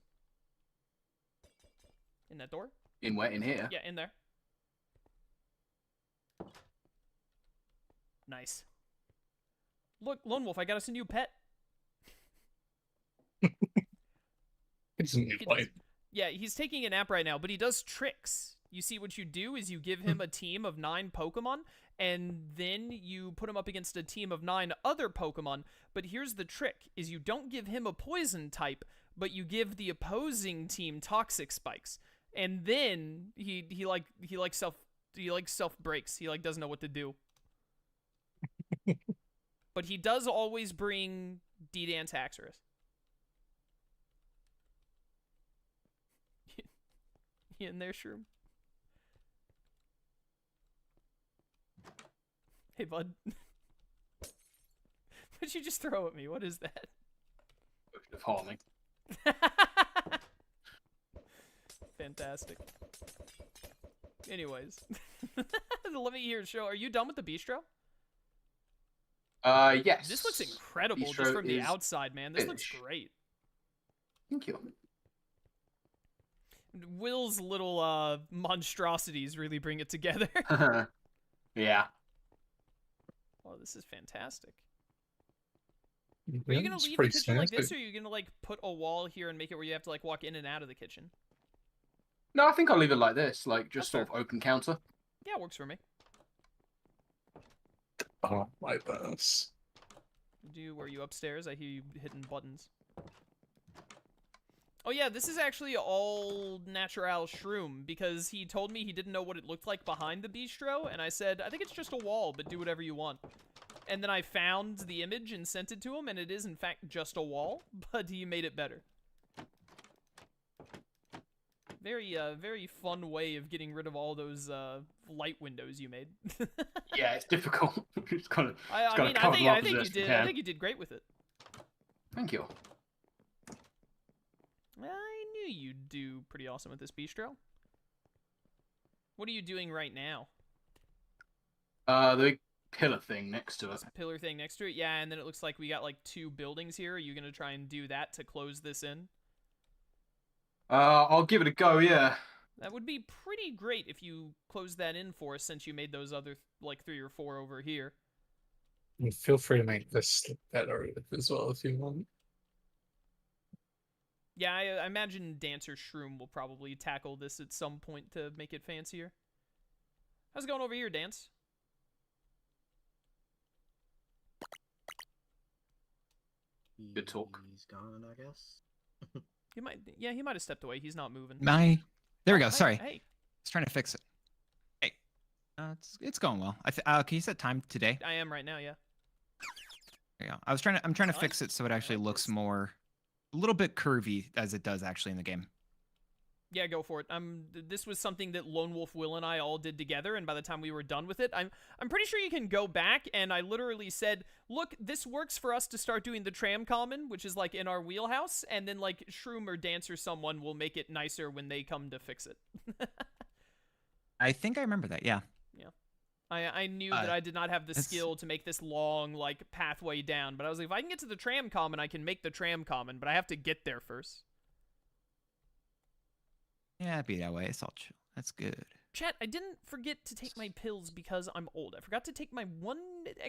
In that door. In where? In here? Yeah, in there. Nice. Look, Lone Wolf, I got us a new pet. It's a new light. Yeah, he's taking a nap right now, but he does tricks. You see, what you do is you give him a team of 9 Pokemon, and then you put him up against a team of 9 other Pokemon. But here's the trick, is you don't give him a poison type, but you give the opposing team toxic spikes. And then he self breaks. He doesn't know what to do. But he does always bring D-Dance Haxorus. You in there, Shroom? Hey, bud. What'd you just throw at me? What is that? Potion of harming. Fantastic. Anyways. Let me hear show. Are you done with the bistro? Yes. This looks incredible Bistro just from the is outside, man. This looks finished. great. Thank you. Will's little monstrosities really bring it together. Yeah. Oh, this is fantastic. Yeah, Are you gonna it's leave the pretty kitchen like this, standard. or are you gonna put a wall here and make it where you have to walk in and out of the kitchen? No, I think I'll leave it like this, just That's sort of open counter. Yeah, works for me. Oh, my goodness. Were you upstairs? I hear you hitting buttons. Oh yeah, this is actually all natural Shroom, because he told me he didn't know what it looked like behind the bistro, and I said, I think it's just a wall, but do whatever you want. And then I found the image and sent it to him, and it is in fact just a wall, but he made it better. Very fun way of getting rid of all those light windows you made. Yeah, it's difficult. It's kind of. I mean, I think you did great with it. Thank you. I knew you'd do pretty awesome with this bistro. What are you doing right now? The big pillar thing next to it. This pillar thing next to it? Yeah, and then it looks like we got 2 buildings here. Are you gonna try and do that to close this in? I'll give it a go, yeah. That would be pretty great if you closed that in for us, since you made those other 3 or 4 over here. And feel free to make this look better as well if you want. Yeah, I imagine Dancer Shroom will probably tackle this at some point to make it fancier. How's it going over here, Dance? Good talk. He's gone, I guess. He might have stepped away. He's not moving. There we go. Hey, Sorry. Hey. I was trying to fix it. Hey. It's going well. Can you set time today? I am right now, yeah. Yeah, I'm trying to Nice. fix it so it I actually like looks this. more, a little bit curvy as it does actually in the game. Yeah, go for it. This was something that Lone Wolf Will and I all did together, and by the time we were done with it, I'm pretty sure you can go back, and I literally said, look, this works for us to start doing the tram common, which is like in our wheelhouse, and then like Shroom or Dance or someone will make it nicer when they come to fix it. I think I remember that. Yeah. Yeah. I knew that I did not have the skill to make this long, like, pathway down, but I was like, if I can get to the tram common, I can make the tram common, but I have to get there first. Yeah, it'd be that way. It's all chill. That's good. Chat, I didn't forget to take my pills because I'm old. I forgot to take my one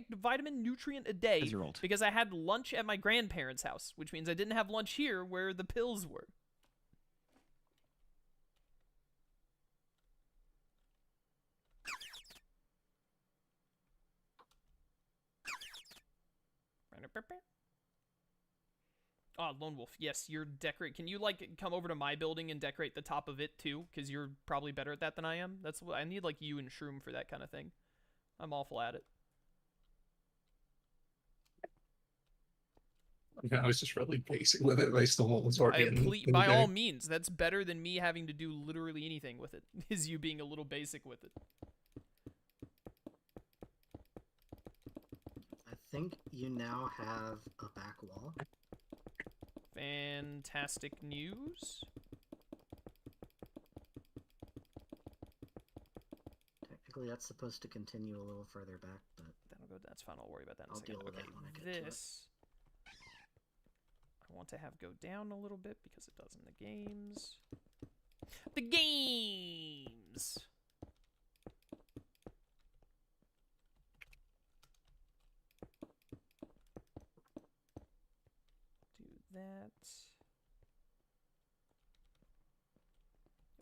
vitamin nutrient a day Because you're old. because I had lunch at my grandparents' house, which means I didn't have lunch here where the pills were. Oh, Lone Wolf. Yes, you're decorate. Can you like come over to my building and decorate the top of it too? Because you're probably better at that than I am. That's what I need. Like you and Shroom for that kind of thing. I'm awful at it. Okay, I was just really basic with it based on what was already in the By all game. means, that's better than me having to do literally anything with it. Is you being a little basic with it. I think you now have a back wall. Fantastic news. Technically, that's supposed to continue a little further back, but That'll go. That's fine. I'll worry about that in a I'll second. deal with Okay, that when I get to it. this I want to have go down a little bit because it does in the games. The games. Do that.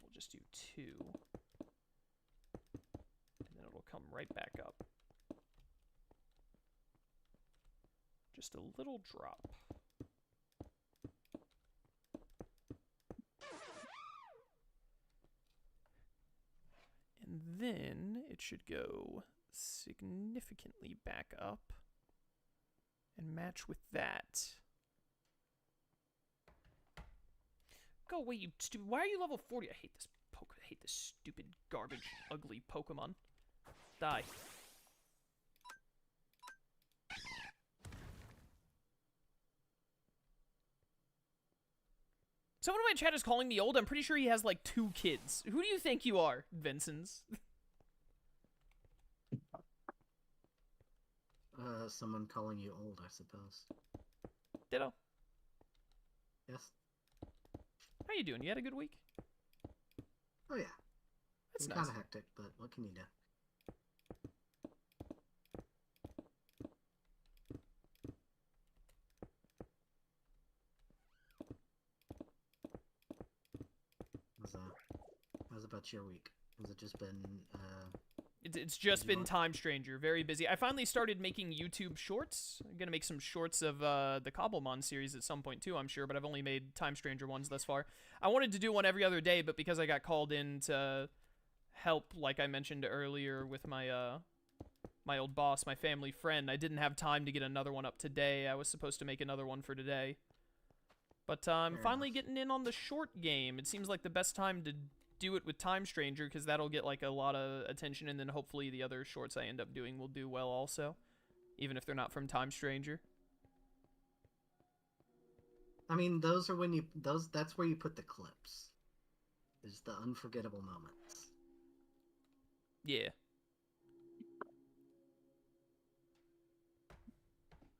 We'll just do 2. And then it'll come right back up. Just a little drop. And then it should go significantly back up and match with that. Go away, you stupid. Why are you level 40? I hate this I hate this stupid, garbage, ugly Pokemon. Die. Someone in my chat is calling me old. I'm pretty sure he has like 2 kids. Who do you think you are, Vincent's? Someone calling you old, I suppose. Ditto. Yes? How you doing? You had a good week? Oh yeah. That's It's nice. kind of hectic, but what can you do? How's about your week? Has it just been, It's just been Enjoy. Time Stranger. Very busy. I finally started making YouTube shorts. I'm going to make some shorts of the Cobblemon series at some point too, I'm sure, but I've only made Time Stranger ones thus far. I wanted to do one every other day, but because I got called in to help, like I mentioned earlier, with my my old boss, my family friend, I didn't have time to get another one up today. I was supposed to make another one for today. But I'm Fair finally enough. getting in on the short game. It seems like the best time to do it with Time Stranger because that'll get like a lot of attention, and then hopefully the other shorts I end up doing will do well also, even if they're not from Time Stranger. I mean, those are when you, that's where you put the clips. There's the unforgettable moments. Yeah.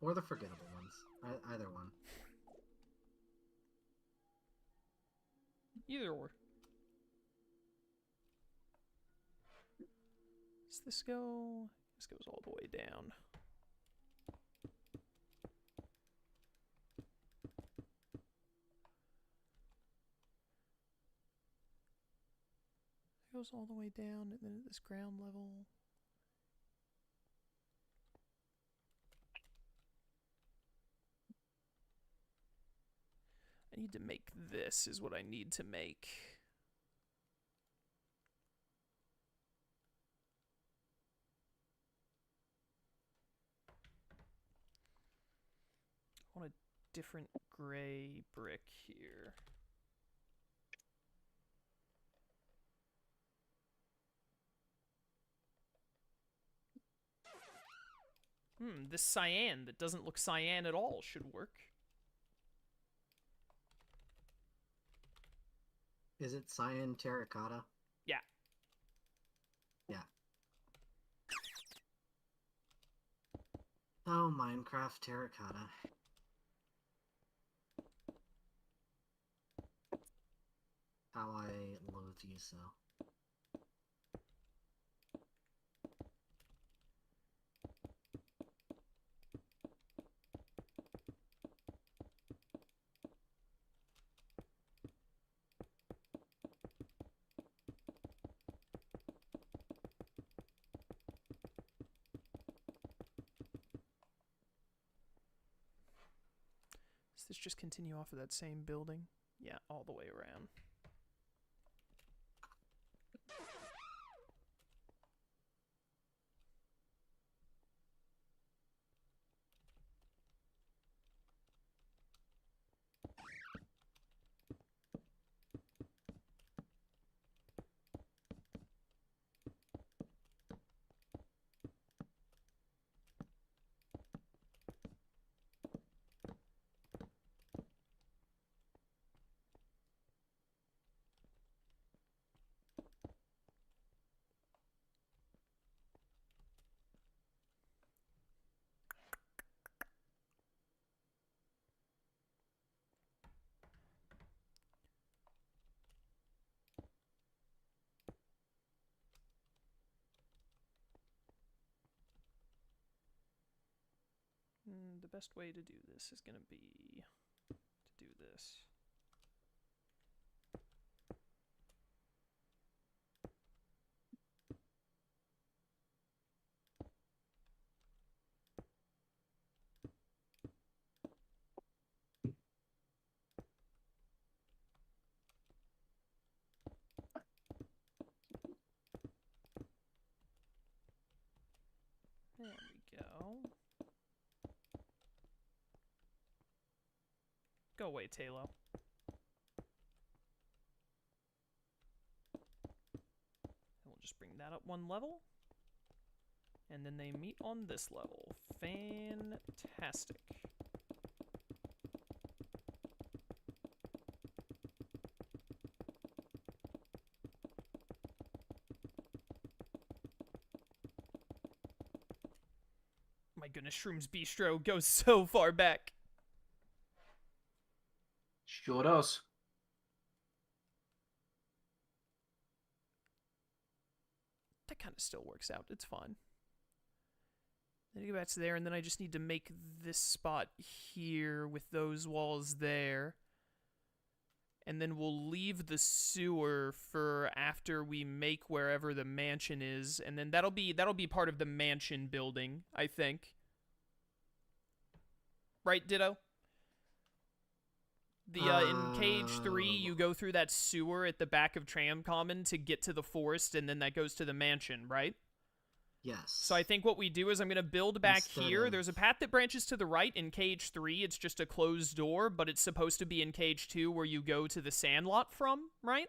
Or the forgettable ones. Either one. Either or. Does this go? This goes all the way down. It goes all the way down, and then at this ground level. I need to make this, is what I need to make. want a different gray brick here. This cyan that doesn't look cyan at all should work. Is it cyan terracotta? Yeah. Yeah. Oh, Minecraft terracotta. How I loathe you so. Does this just continue off of that same building? Yeah, all the way around. The best way to do this is going to be to do this. There we go. Go away, Talo. And we'll just bring that up one level. And then they meet on this level. Fantastic. My goodness, Shrooms Bistro goes so far back. Sure does. That kind of still works out. It's fine. Then you go back to there, and then I just need to make this spot here with those walls there. And then we'll leave the sewer for after we make wherever the mansion is, and then that'll be part of the mansion building, I think. Right, Ditto? The in Cage 3, you go through that sewer at the back of Tram Common to get to the forest, and then that goes to the mansion, right? Yes. So I think what we do is I'm going to build back Instead here. of- There's a path that branches to the right in Cage 3. It's just a closed door, but it's supposed to be in Cage 2 where you go to the sandlot from, right?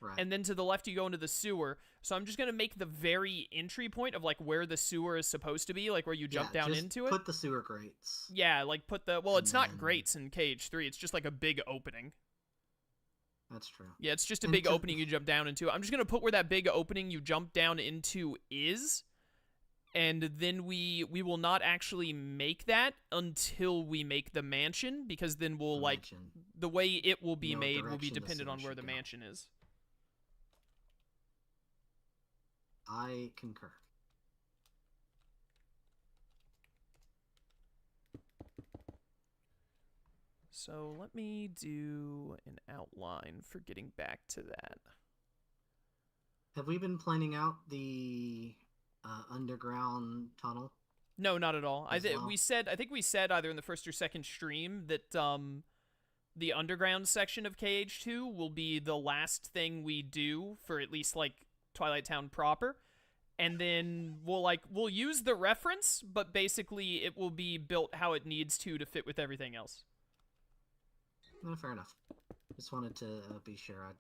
Right. And then to the left you go into the sewer. So I'm just going to make the very entry point of like where the sewer is supposed to be, like where you jump down just into it. Put the sewer grates. Yeah, like put the... Well, it's And not then- grates in Cage 3. It's just like a big opening. That's true. Yeah, it's just a And big to- opening you jump down into. I'm just going to put where that big opening you jump down into is. And then we will not actually make that until we make the mansion, because then we'll, The like, mansion. the way it will be No made will be direction the dependent on sewer where the should go. mansion is. I concur. So let me do an outline for getting back to that. Have we been planning out the underground tunnel? No, not at all. As well. I think we said either in the first or second stream that the underground section of KH2 will be the last thing we do for at least like Twilight Town proper. and then we'll use the reference, but basically it will be built how it needs to fit with everything else. Fair enough. Just wanted to be sure. I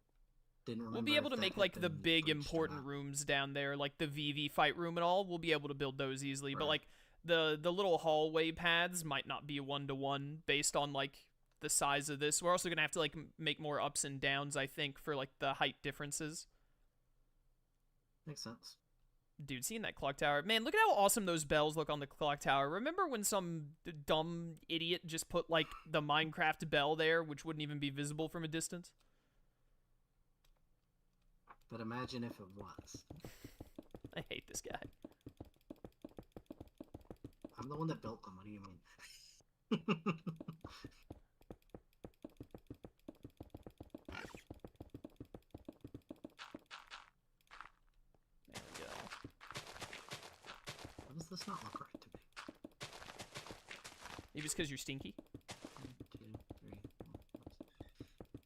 didn't remember. We'll be able if to that make had like the been big breached or important not. rooms down there, like the VV fight room and all. We'll be able to build those easily, but Right. like the little hallway paths might not be 1-to-1 based on like the size of this. We're also gonna have to like make more ups and downs, I think, for like the height differences. Makes sense. Dude, seeing that clock tower, man, look at how awesome those bells look on the clock tower. Remember when some dumb idiot just put like the Minecraft bell there, which wouldn't even be visible from a distance? But imagine if it was. I hate this guy. I'm the one that built them. What do you mean? There we go. Why does this not look right to me? Maybe it's because you're stinky. 1, 2, 3, 4,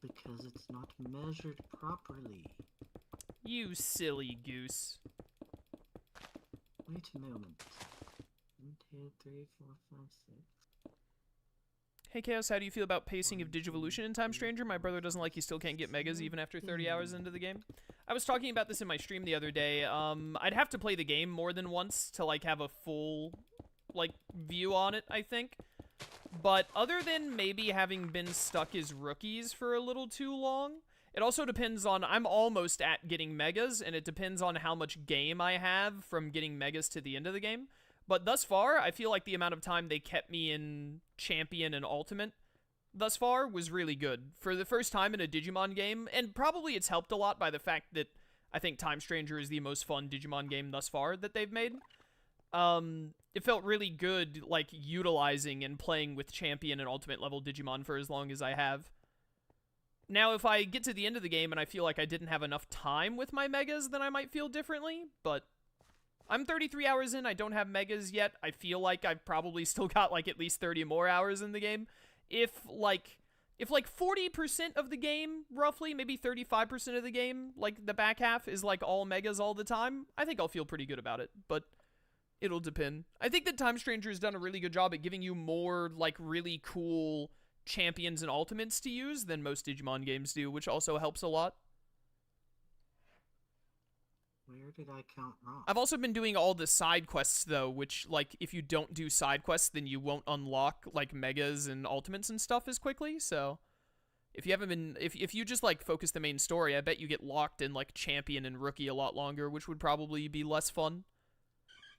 5, 6. Because it's not measured properly. You silly goose. Wait a moment. 1, 2, 3, 4, 5, 6. Hey Chaos, how do you feel about pacing of Digivolution in Time Stranger? My brother doesn't like you still can't get megas even after 30 hours into the game. I was talking about this in my stream the other day. I'd have to play the game more than once to like have a full like view on it, I think. But other than maybe having been stuck as rookies for a little too long, it also depends on, I'm almost at getting megas, and it depends on how much game I have from getting megas to the end of the game. But thus far, I feel like the amount of time they kept me in Champion and Ultimate thus far was really good. For the first time in a Digimon game, and probably it's helped a lot by the fact that I think Time Stranger is the most fun Digimon game thus far that they've made. It felt really good, like, utilizing and playing with Champion and Ultimate level Digimon for as long as I have. Now, if I get to the end of the game and I feel like I didn't have enough time with my megas, then I might feel differently, but I'm 33 hours in, I don't have megas yet. I feel like I've probably still got, like, at least 30 more hours in the game. If 40% of the game, roughly, maybe 35% of the game, like, the back half is, like, all megas all the time, I think I'll feel pretty good about it, but it'll depend. I think that Time Stranger has done a really good job at giving you more, like, really cool champions and ultimates to use than most Digimon games do, which also helps a lot. Where did I count wrong? I've also been doing all the side quests, though, which, like, if you don't do side quests, then you won't unlock, like, megas and ultimates and stuff as quickly, so if you haven't been, if you just, like, focus the main story, I bet you get locked in, like, champion and rookie a lot longer, which would probably be less fun.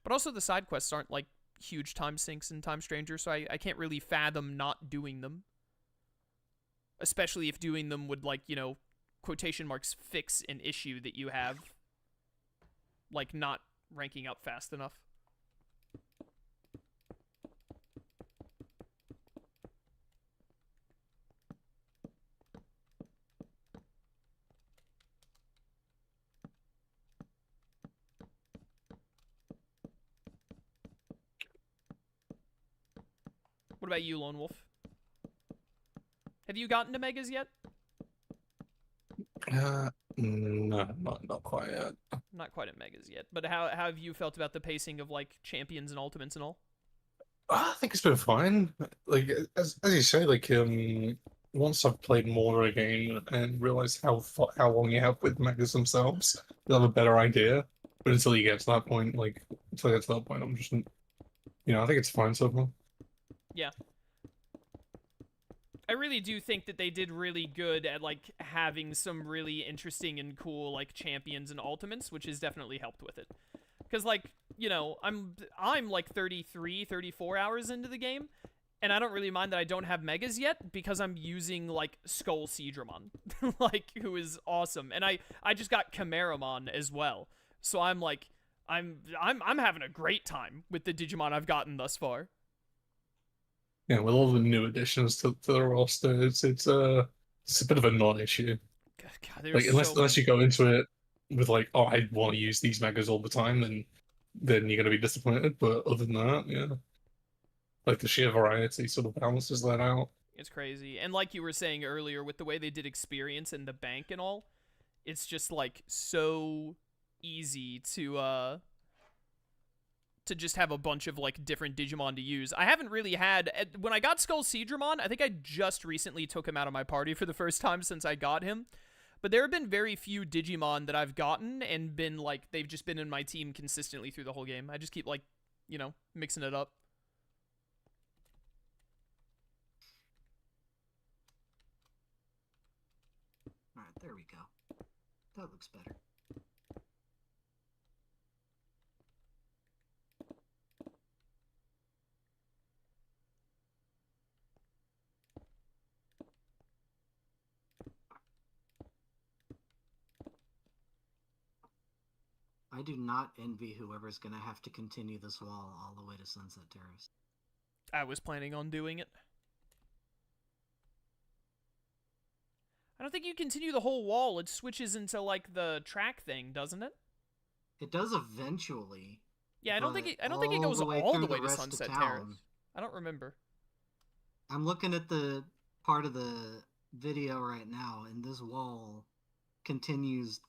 But also the side quests aren't, like, huge time sinks in Time Stranger, so I can't really fathom not doing them. Especially if doing them would, like, you know, quotation marks, fix an issue that you have. Like, not ranking up fast enough. What about you, Lone Wolf? Have you gotten to megas yet? No, not quite yet. Not quite at megas yet, but how have you felt about the pacing of, like, champions and ultimates and all? I think it's been fine. Like as you say, like once I've played more of a game and realized how long you have with megas themselves, you'll have a better idea. But until you get to that point, I'm just, I think it's fine so far. Yeah. I really do think that they did really good at, like, having some really interesting and cool, like, champions and ultimates, which has definitely helped with it. Because, like, you know, I'm like 33, 34 hours into the game, and I don't really mind that I don't have megas yet, because I'm using, like, Skull Seedramon, like, who is awesome. And I just got Chimeramon as well. So I'm like, I'm having a great time with the Digimon I've gotten thus far. Yeah, with all the new additions to the roster, it's a bit of a non-issue. God, Like unless you go into it with like, oh, I want to use these megas all the time, then you're gonna be disappointed. But other than that, yeah, like the sheer variety sort of balances that out. It's crazy. And like you were saying earlier, with the way they did experience in the bank and all, it's just like so easy to to just have a bunch of like different Digimon to use. I haven't really had when I got Skull Seedramon, I think I just recently took him out of my party for the first time since I got him. But there have been very few Digimon that I've gotten and been like they've just been in my team consistently through the whole game. I just keep like, you know, mixing it up. All right, there we go. That looks better. I do not envy whoever's going to have to continue this wall all the way to Sunset Terrace. I was planning on doing it. I don't think you continue the whole wall. It switches into like the track thing, doesn't it? It does eventually. Yeah, I don't think it goes all the way to Sunset Terrace. I don't remember. I'm looking at the part of the video right now, and this wall continues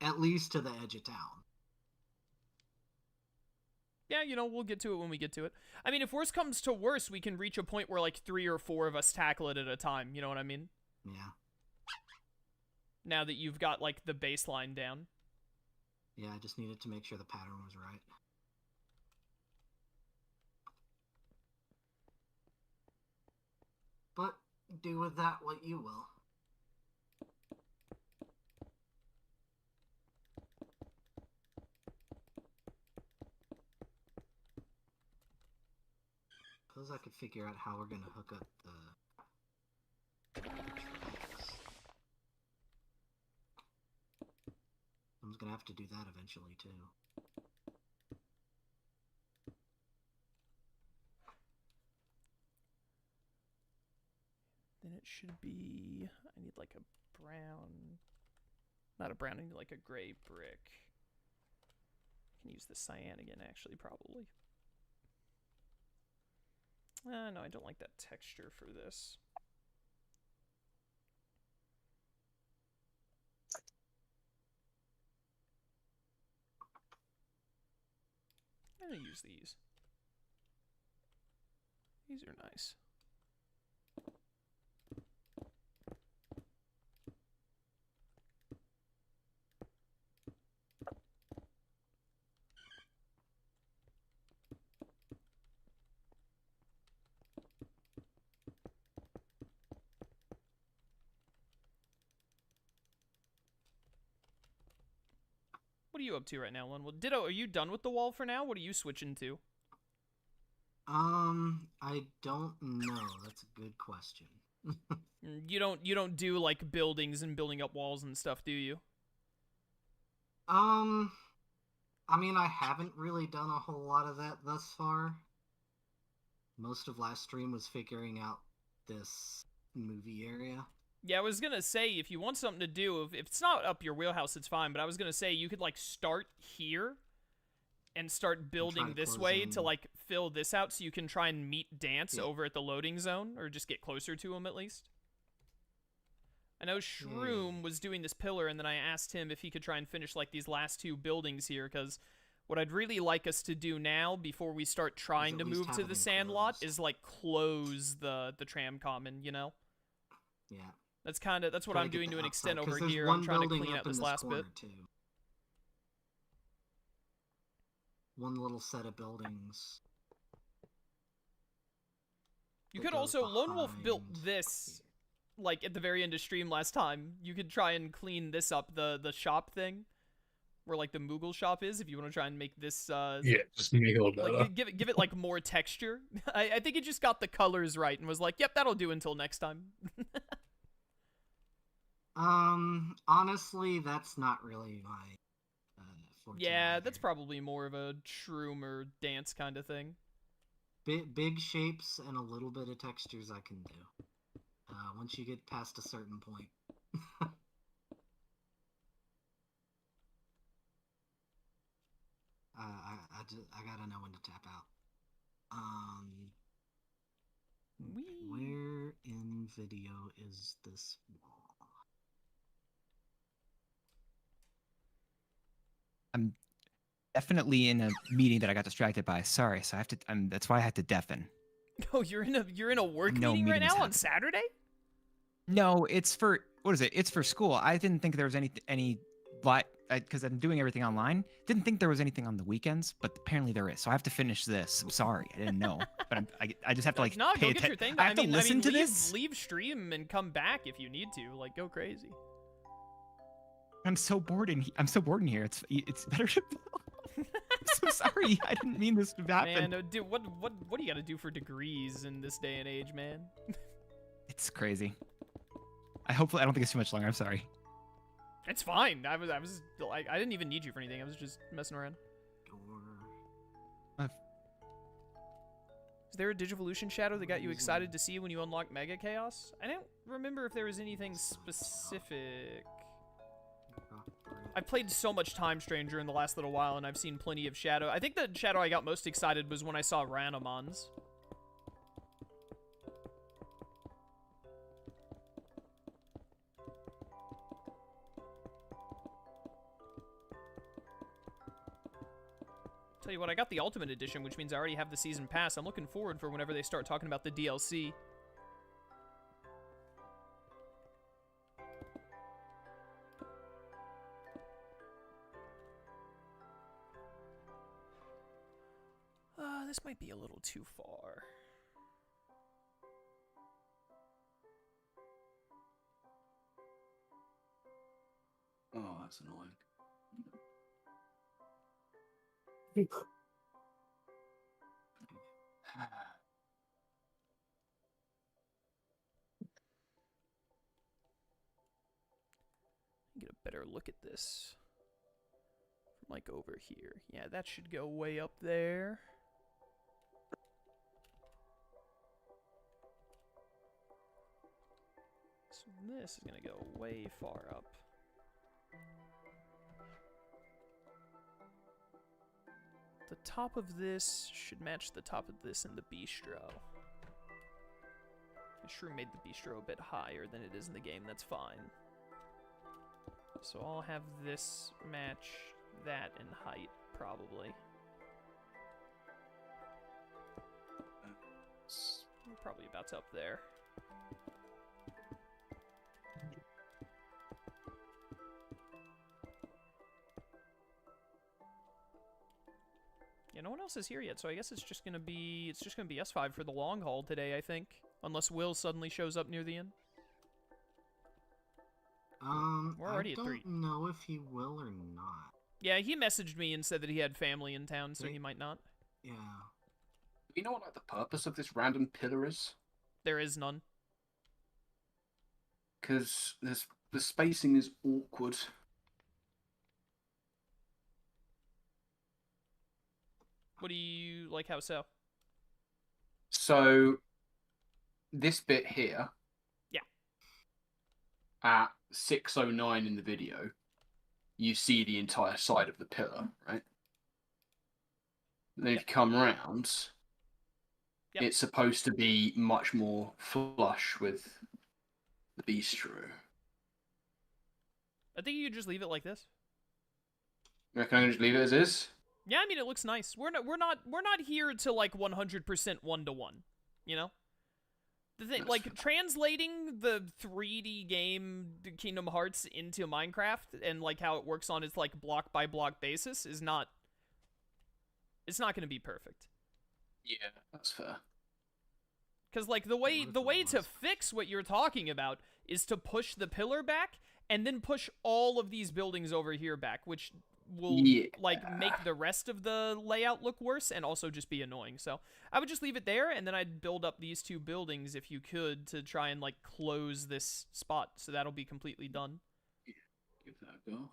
at least to the edge of town. Yeah, you know, we'll get to it when we get to it. I mean, if worse comes to worse, we can reach a point where like 3 or 4 of us tackle it at a time. You know what I mean? Yeah. Now that you've got like the baseline down. Yeah, I just needed to make sure the pattern was right. But do with that what you will. Suppose I could figure out how we're gonna hook up the tracks. I'm gonna have to do that eventually too. Then it should be... I need like a brown... Not a brown, I need like a gray brick. I can use the cyan again, actually, probably. No, I don't like that texture for this. I'm gonna use these. These are nice. What are you up to right now, Lon? Well, Ditto, are you done with the wall for now? What are you switching to? I don't know. That's a good question. You don't do like buildings and building up walls and stuff, do you? I mean, I haven't really done a whole lot of that thus far. Most of last stream was figuring out this movie area. Yeah, I was gonna say, if you want something to do, if it's not up your wheelhouse, it's fine, but I was gonna say you could, like, start here and start building this way to, like, fill this out so you can try and meet Dance over at the loading zone, or just get closer to him, at least. I know Shroom was doing this pillar, and then I asked him if he could try and finish, like, these last 2 buildings here, because what I'd really like us to do now, before we start trying to move to the Sandlot, is, like, close the tram common, you know? Yeah. That's what I'm doing to an extent over here. I'm trying to clean out this last bit. Too. One little set of buildings. You could also, Lone Wolf built this, like, at the very end of stream last time. You could try and clean this up, the shop thing, where, like, the Moogle shop is, if you want to try and make this, yeah, just make it a little better. Like, give it, like, more texture. I think it just got the colors right and was like, yep, that'll do until next time. Honestly, that's not really my forte. Yeah, that's probably more of a Shroom or Dance kind of thing. Big shapes and a little bit of textures I can do. Once you get past a certain point. I gotta know when to tap out. Where in video is this wall? definitely in a meeting that I got distracted by. Sorry, so I have to. That's why I had to deafen. Oh, you're in a work No meeting right meeting was now on happening. Saturday? No, it's for what is it? It's for school. I didn't think there was any, but because I'm doing everything online, didn't think there was anything on the weekends, but apparently there is. So I have to finish this. I'm sorry, I didn't know, but I just have to like No, pay go get your attention. thing. I have to listen to leave, this. Leave stream and come back if you need to. Like, go crazy. I'm so bored in here. It's better to. I'm so sorry. I didn't mean this to happen. Man, dude, what do you got to do for degrees in this day and age, man? It's crazy. I don't think it's too much longer. I'm sorry. It's fine. I didn't even need you for anything. I was just messing around. Is there a Digivolution shadow that got you excited to see when you unlocked Mega Chaos? I don't remember if there was anything specific. I've played so much Time Stranger in the last little while, and I've seen plenty of shadow. I think the shadow I got most excited was when I saw Randomons. Tell you what, I got the Ultimate Edition, which means I already have the Season Pass. I'm looking forward for whenever they start talking about the DLC. This might be a little too far. Oh, that's annoying. Get a better look at this. From like over here. Yeah, that should go way up there. So this is gonna go way far up. The top of this should match the top of this in the bistro. I sure made the bistro a bit higher than it is in the game, that's fine. So I'll have this match that in height, probably. Probably about up there. Yeah, no one else is here yet, so I guess it's just gonna be S5 for the long haul today, I think. Unless Will suddenly shows up near the end. We're already I at 3. don't know if he will or not. Yeah, he messaged me and said that he had family in town, so he might not. Yeah. Do you know what like the purpose of this random pillar is? There is none. Because the spacing is awkward. What do you like? How so? So this bit here. Yeah. At 6:09 in the video, you see the entire side of the pillar, right? Then if you come around, Yep. it's supposed to be much more flush with the bistro. I think you could just leave it like this. You reckon I can just leave it as is? Yeah, I mean it looks nice. We're not here to like 100% one-to-one, you know? The thing, That's like fine. translating the 3D game Kingdom Hearts into Minecraft and like how it works on its like block by block basis is not. It's not going to be perfect. Yeah, that's fair. Because like the way to was? fix what you're talking about is to push the pillar back and then push all of these buildings over here back, which will like make the rest of the layout look worse and also just be annoying. So I would just leave it there, and then I'd build up these 2 buildings if you could to try and like close this spot. So that'll be completely done. Give that a go.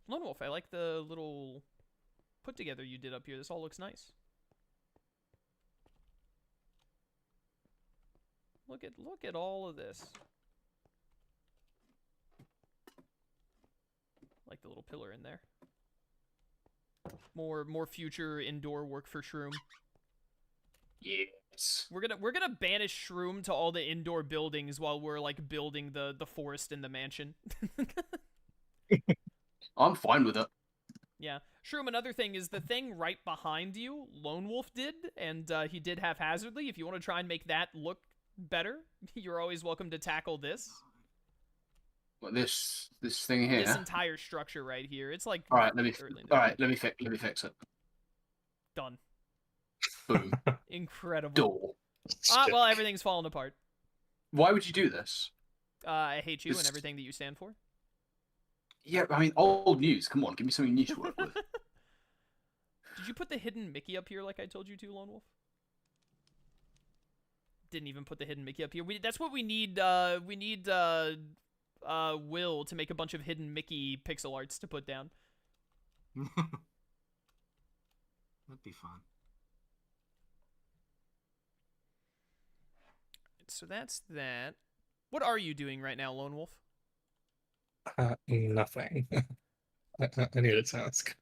Lone Wolf, I like the little put together you did up here. This all looks nice. Look at all of this. Like the little pillar in there. More future indoor work for Shroom. Yes. We're gonna banish Shroom to all the indoor buildings while we're like building the forest and the mansion. I'm fine with it. Yeah. Shroom, another thing is the thing right behind you, Lone Wolf did, and he did haphazardly. If you want to try and make that look better, you're always welcome to tackle this. What, this thing here? This entire structure right here. It's like All right, let me fix it. Done. Boom. Incredible. Door. Well, everything's falling apart. Why would you do this? I hate you and This- everything that you stand for. Yeah, I mean, old news. Come on, give me something new to work with. Did you put the hidden Mickey up here like I told you to, Lone Wolf? Didn't even put the hidden Mickey up here. That's what we need. We need Will to make a bunch of hidden Mickey pixel arts to put down. That'd be fun. So that's that. What are you doing right now, Lone Wolf? Nothing. I need a task.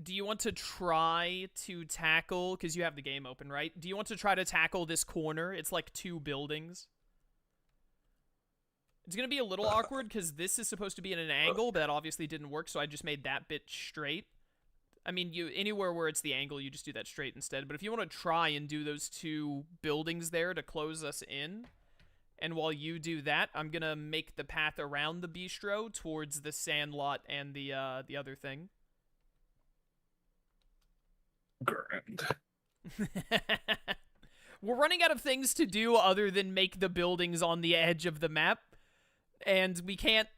Do you want to try to tackle, because you have the game open, right? Do you want to try to tackle this corner? It's like 2 buildings. It's going to be a little awkward because this is supposed to be at an angle, but that obviously didn't work, so I just made that bit straight. I mean, anywhere where it's the angle, you just do that straight instead. But if you want to try and do those 2 buildings there to close us in, and while you do that, I'm going to make the path around the bistro towards the sandlot and the other thing. Grand. We're running out of things to do other than make the buildings on the edge of the map. And we can't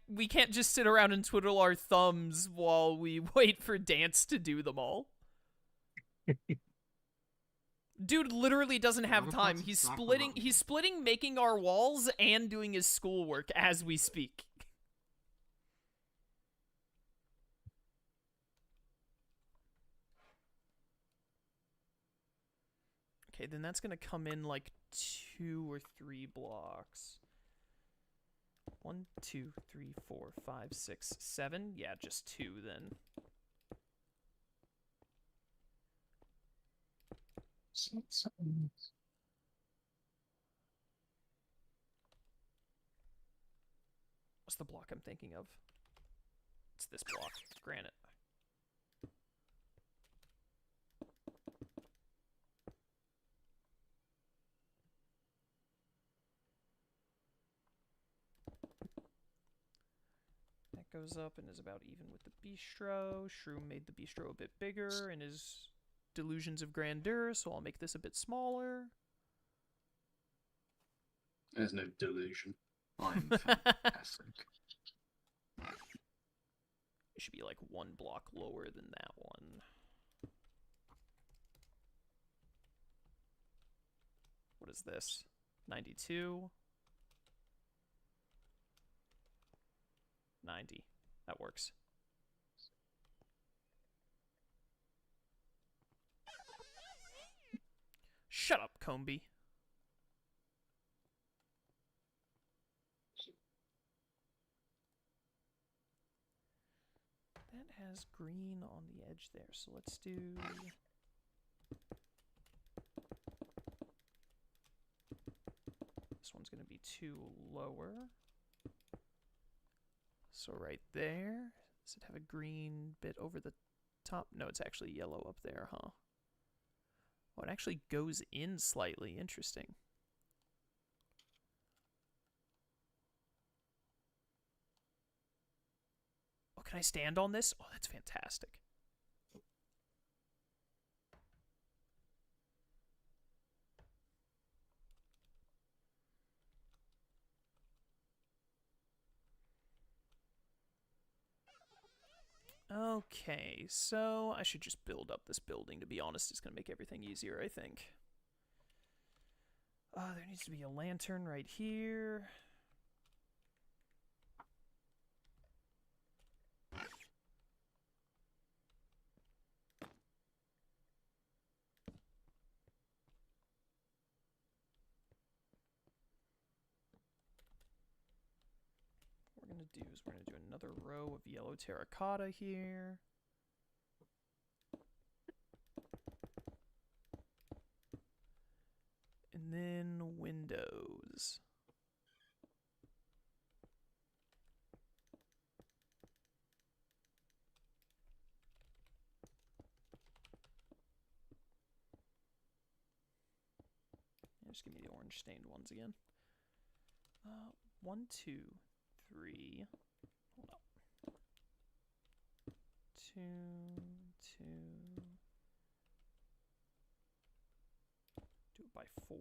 just sit around and twiddle our thumbs while we wait for Dance to do them all. Dude literally doesn't have What if time. that's He's exactly splitting what we he's splitting making our walls and doing his schoolwork as we speak. Okay, then that's gonna come in like 2 or 3 blocks. 1, 2, 3, 4, 5, 6, 7. Yeah, just 2 then. What's the block I'm thinking of? It's this block. Granite. That goes up and is about even with the bistro. Shroom made the bistro a bit bigger in his delusions of grandeur, so I'll make this a bit smaller. There's no delusion. I'm fantastic. It should be like 1 block lower than that one. What is this? 92. 90. That works. Shut up, Comby. That has green on the edge there, so let's do... This one's going to be 2 lower. So right there. Does it have a green bit over the top? No, it's actually yellow up there, huh? Oh, it actually goes in slightly. Interesting. Oh, can I stand on this? Oh, that's fantastic. Okay, so I should just build up this building, to be honest. It's going to make everything easier, I think. There needs to be a lantern right here. What we're going to do is we're going to do another row of yellow terracotta here. And then windows. Just give me the orange stained ones again. 1, 2, 3. Hold up. 2, 2. Do it by 4.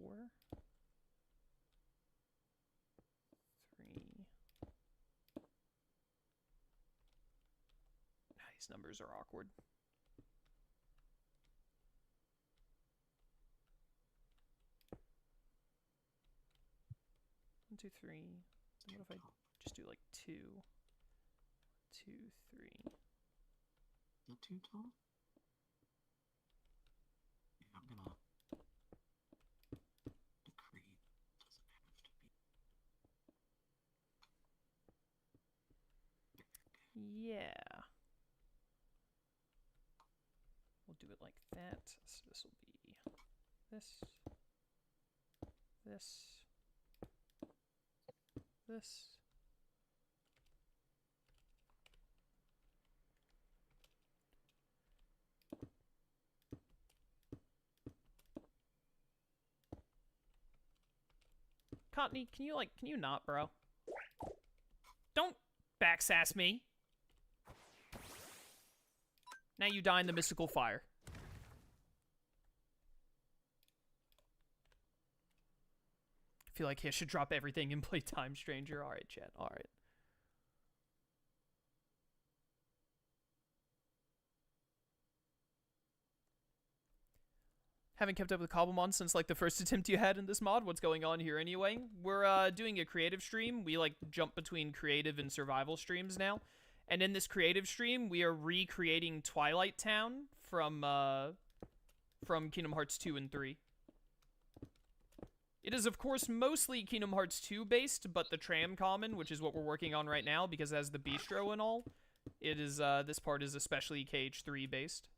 3. These numbers are awkward. One, 2, 3. So what if I just do like 2, 2, 3? Not too tall? Yeah, I'm gonna decree doesn't have to be. Yeah. We'll do it like that. So this will be this, this. Cottony, can you not, bro? Don't backsass me. Now you die in the mystical fire. I feel like I should drop everything and play Time Stranger. Alright, chat. Alright. Haven't kept up with Cobblemon since like the first attempt you had in this mod. What's going on here anyway? We're doing a creative stream. We like jump between creative and survival streams now. And in this creative stream, we are recreating Twilight Town from Kingdom Hearts 2 and 3. It is, of course, mostly Kingdom Hearts 2 based, but the Tram Common, which is what we're working on right now, because it has the Bistro and all, it is, this part is especially KH3 based.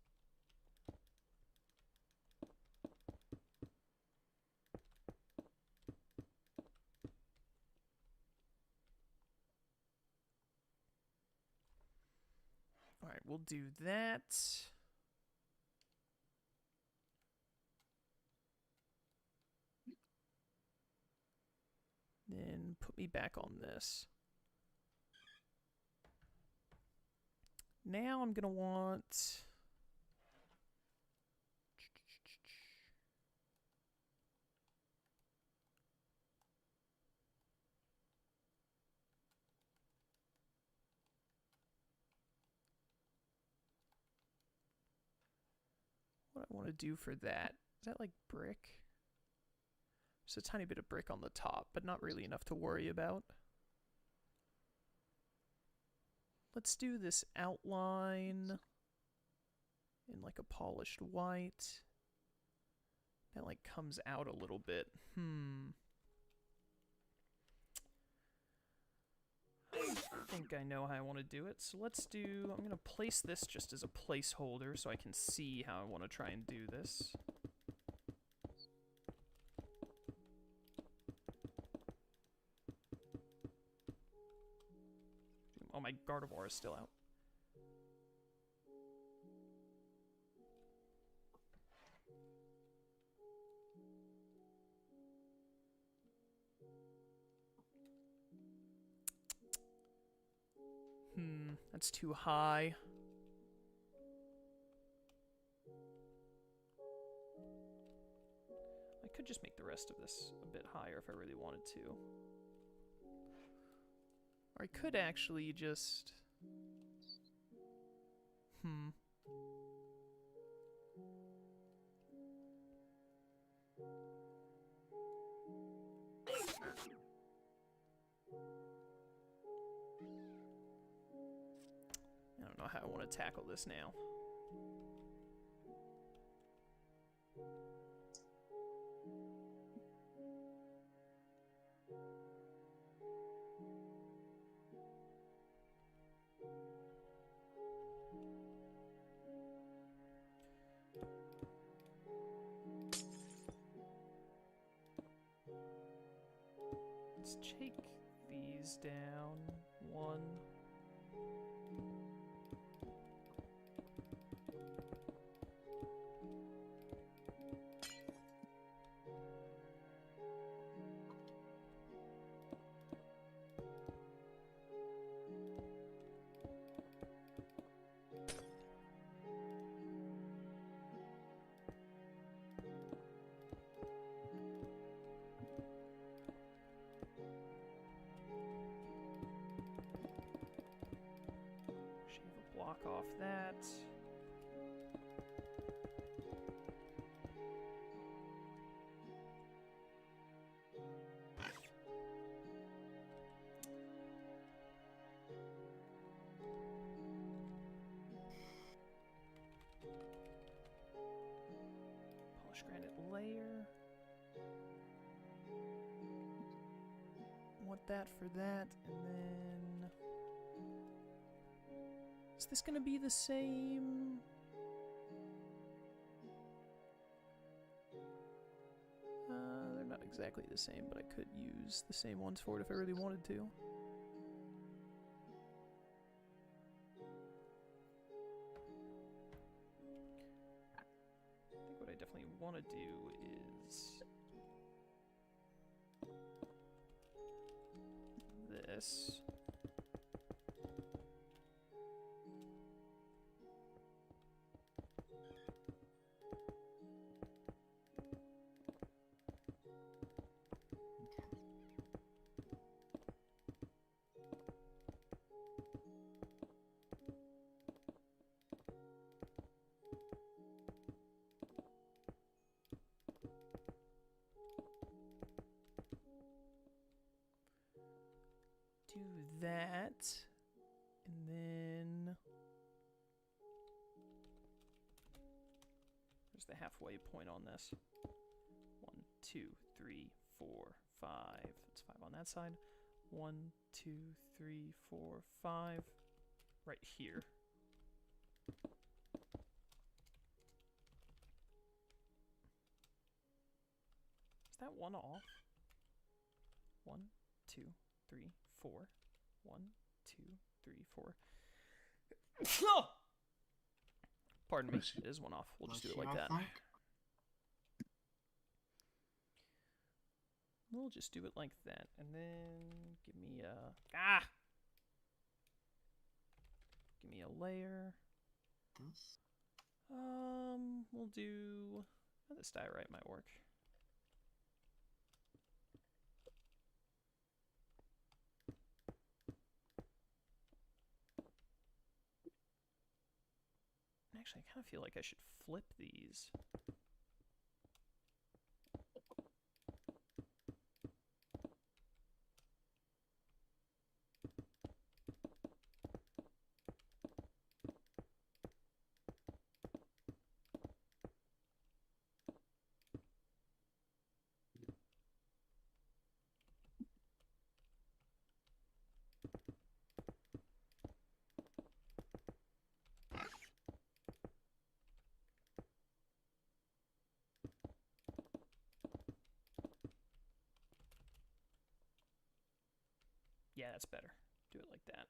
Alright, we'll do that. Then put me back on this. Now I'm gonna want... What I want to do for that, is that like brick? Just a tiny bit of brick on the top, but not really enough to worry about. Let's do this outline in like a polished white. That like comes out a little bit. I think I know how I want to do it. So let's do, I'm going to place this just as a placeholder so I can see how I want to try and do this. Oh, my Gardevoir is still out. That's too high. I could just make the rest of this a bit higher if I really wanted to. Or I could actually just... I don't know how I want to tackle this now. Let's take these down. 1. block off that. Polished granite layer. Want that for that, and then... Is this gonna be the same? They're not exactly the same, but I could use the same ones for it if I really wanted to. I think what I definitely want to do is this. Do that, and then where's the halfway point on this? 1, 2, 3, 4, 5. That's 5 on that side. 1, 2, 3, 4, 5. Right here. Is that one off? 1, 2, 3, 4. 1, 2, 3, 4. Pardon me. It is one off. We'll just do it like that. We'll just do it like that, and then give me a give me a layer. This? We'll do this diorite might work. Actually, I kind of feel like I should flip these. Yeah, that's better. Do it like that.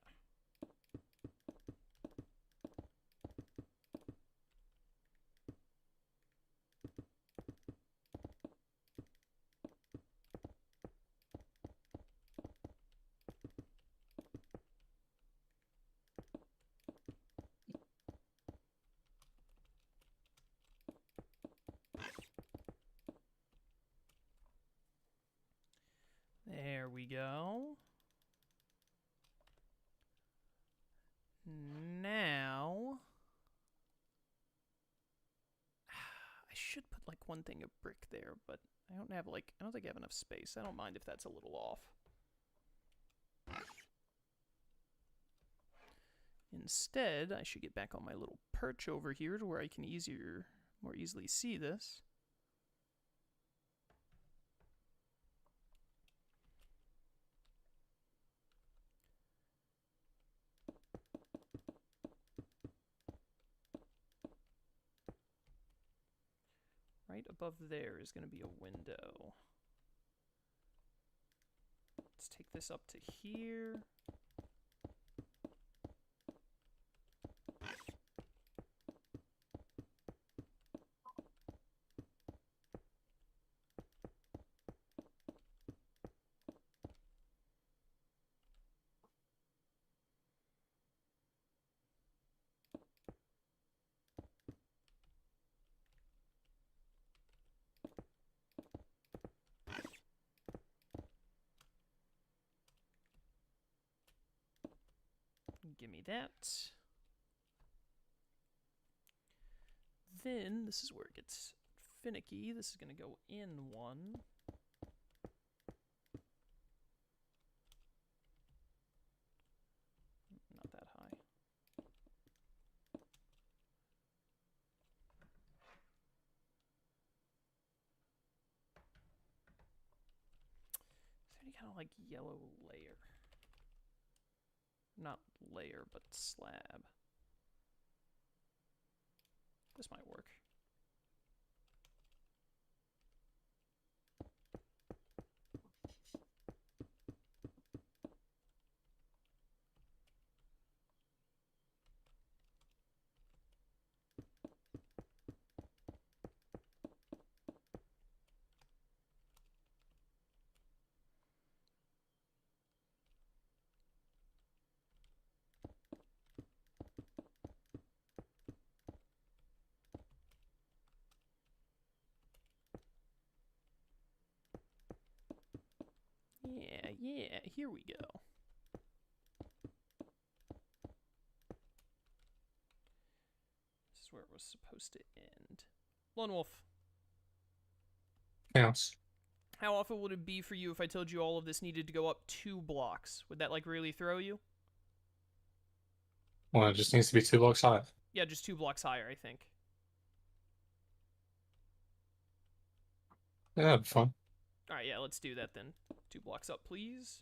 There we go. Now, I should put like one thing of brick there, but I don't think I have enough space. I don't mind if that's a little off. Instead, I should get back on my little perch over here to where I can more easily see this. Right above there is going to be a window. Let's take this up to here. Give me that. thin. This is where it gets finicky. This is going to go in one. Not that high. Is there any kind of like yellow layer? Not layer, but slab. This might work. Yeah, here we go. This is where it was supposed to end. Lone Wolf, Counts. how awful would it be for you if I told you all of this needed to go up 2 blocks? Would that, like, really throw you? Well, it just needs to be 2 blocks high. Yeah, just 2 blocks higher, I think. Yeah, that'd be fun. Alright, yeah, let's do that then. 2 blocks up, please.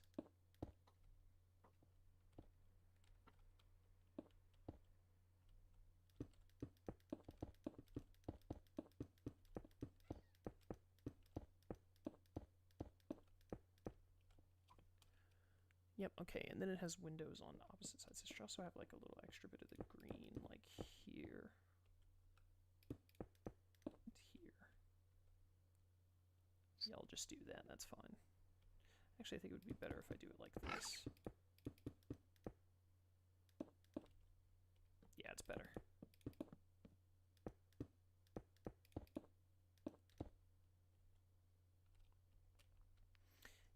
Yep, okay, and then it has windows on opposite sides. It should also have like a little extra bit of the green, like here. And here. Yeah, I'll just do that, that's fine. Actually, I think it would be better if I do it like this. Yeah, it's better.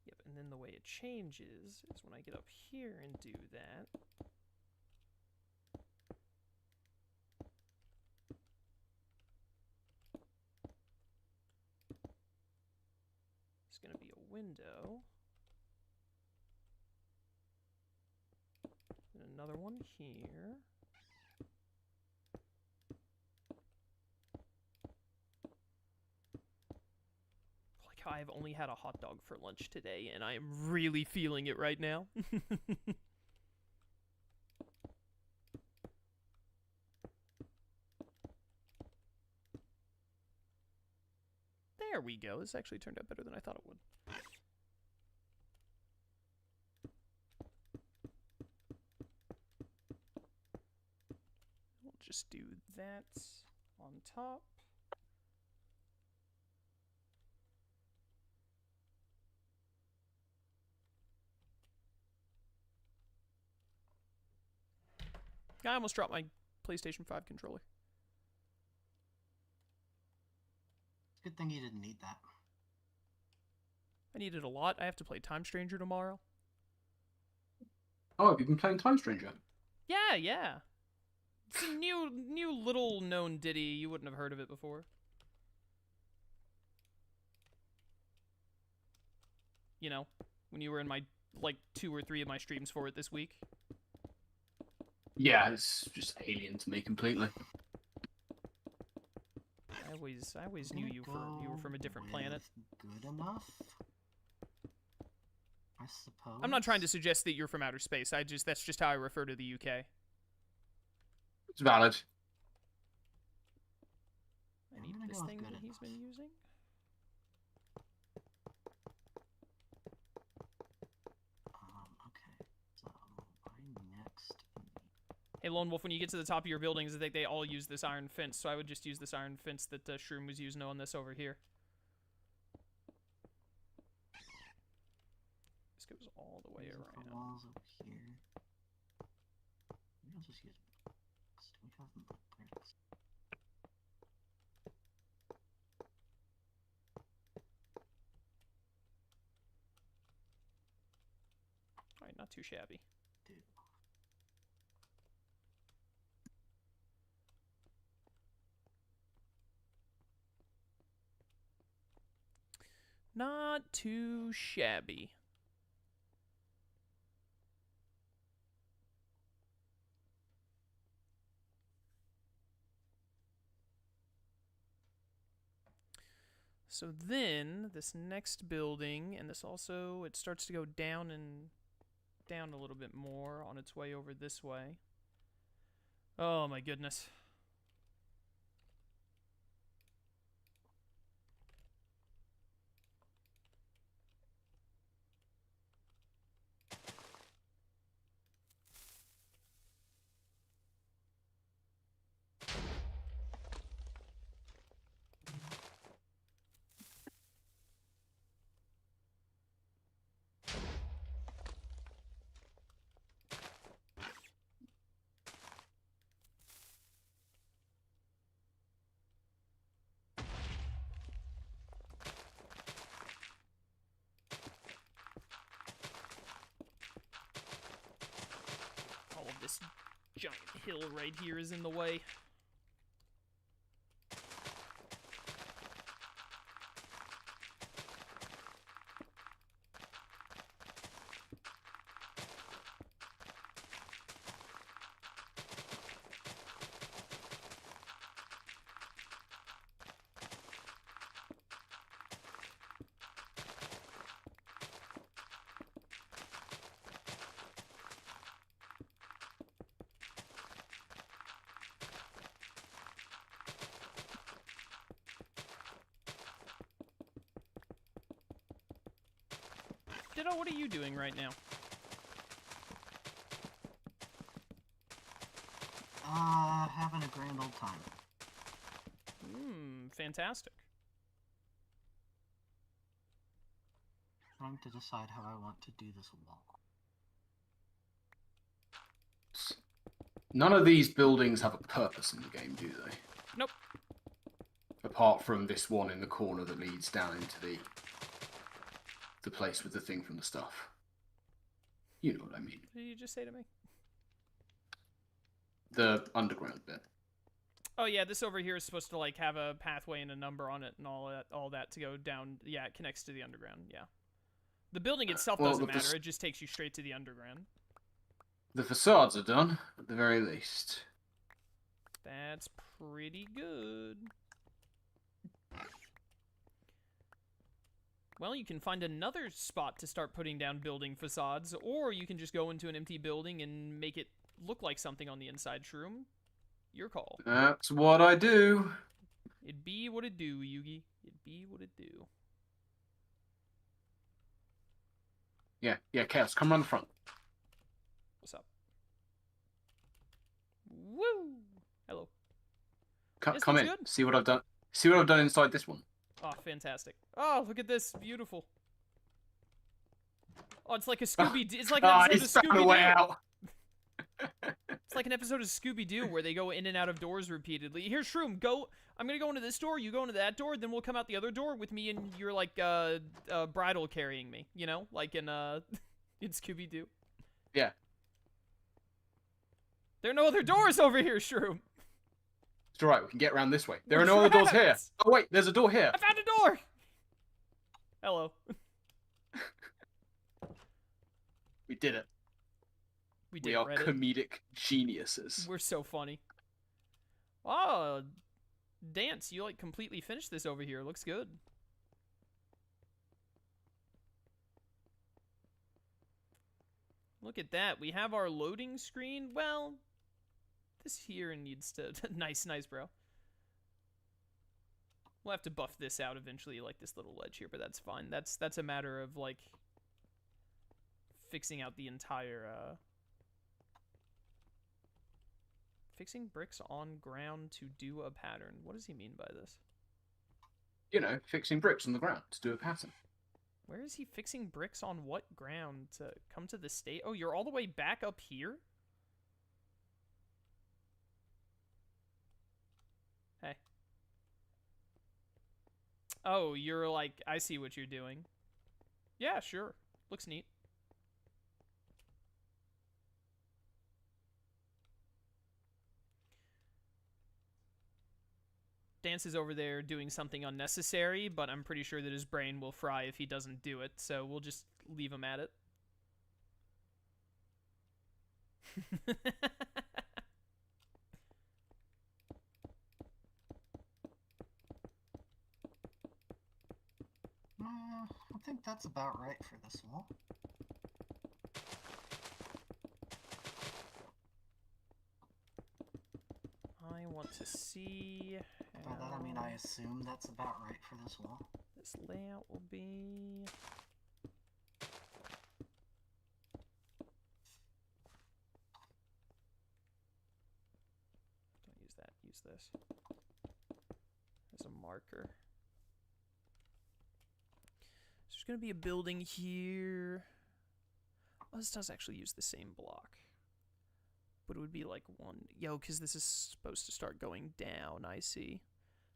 Yep, and then the way it changes is when I get up here and do that. It's going to be a window. And another one here. Like how I've only had a hot dog for lunch today, and I am really feeling it right now. There we go. This actually turned out better than I thought it would. We'll just do that on top. I almost dropped my PlayStation 5 controller. Good thing you didn't need that. I need it a lot. I have to play Time Stranger tomorrow. Oh, have you been playing Time Stranger? Yeah, yeah. It's a new little known ditty. You wouldn't have heard of it before. You know, when you were in my, like, 2 or 3 of my streams for it this week. Yeah, it's just alien to me completely. I always knew you were from a different planet. Good enough, I suppose. I'm not trying to suggest that you're from outer space. That's just how I refer to the UK. It's valid. I I'm need gonna this go with thing good that he's been enough. using. Okay. So my next. Hey, Lone Wolf, when you get to the top of your buildings, I think they all use this iron fence, so I would just use this iron fence that Shroom was using on this over here. This goes all the way These are for around. walls over here. Maybe I'll just use bricks. Do we have bricks? Alright, not too shabby. Dude. Not too shabby. So then, this next building, and this also, it starts to go down and down a little bit more on its way over this way. Oh my goodness. All of this giant hill right here is in the way. Ditto, what are you doing right now? Having a grand old time. Fantastic. Trying to decide how I want to do this wall. None of these buildings have a purpose in the game, do they? Nope. Apart from this one in the corner that leads down into the place with the thing from the stuff. You know what I mean. What did you just say to me? The underground bit. Oh yeah, this over here is supposed to like have a pathway and a number on it and all that to go down. Yeah, it connects to the underground. Yeah. The building itself well, doesn't matter. It just takes you straight to the underground. The facades are done, at the very least. That's pretty good. Well, you can find another spot to start putting down building facades, or you can just go into an empty building and make it look like something on the inside, Shroom. Your call. That's what I do. It be what it do, Yugi. It be what it do. Yeah, Chaos, come around the front. What's up? Woo! Hello. Yes, Come looks in. good. See what I've done. See what I've done inside this one. Oh, fantastic. Oh, look at this. Beautiful. Oh, it's like a Scooby-Doo. It's like an episode he's of found a way Scooby-Doo. out. It's like an episode of Scooby-Doo where they go in and out of doors repeatedly. Here, Shroom, go. I'm gonna go into this door, you go into that door, then we'll come out the other door with me and you're like, bridal carrying me, you know? Like in, in Scooby-Doo. Yeah. There are no other doors over here, Shroom. It's alright, we can get around this way. There We're are no other doors here. trapped. Oh wait, there's a door here. I found a door! Hello. We did it. We did We are Reddit. comedic geniuses. We're so funny. Oh, Dance, you like completely finished this over here. Looks good. Look at that. We have our loading screen. Well, this here needs to... nice, bro. We'll have to buff this out eventually, like this little ledge here, but that's fine. That's a matter of, like, fixing out the entire, Fixing bricks on ground to do a pattern. What does he mean by this? You know, fixing bricks on the ground to do a pattern. Where is he fixing bricks on what ground to come to the state? Oh, you're all the way back up here? Hey. Oh, you're like, I see what you're doing. Yeah, sure. Looks neat. Dance is over there doing something unnecessary, but I'm pretty sure that his brain will fry if he doesn't do it, so we'll just leave him at it. I think that's about right for this wall. I want to see By that I mean how I assume that's about right for this wall. this layout will be. Don't use that, use this as a marker. So there's going to be a building here. Oh, this does actually use the same block. But it would be like one. Yo, because this is supposed to start going down, I see.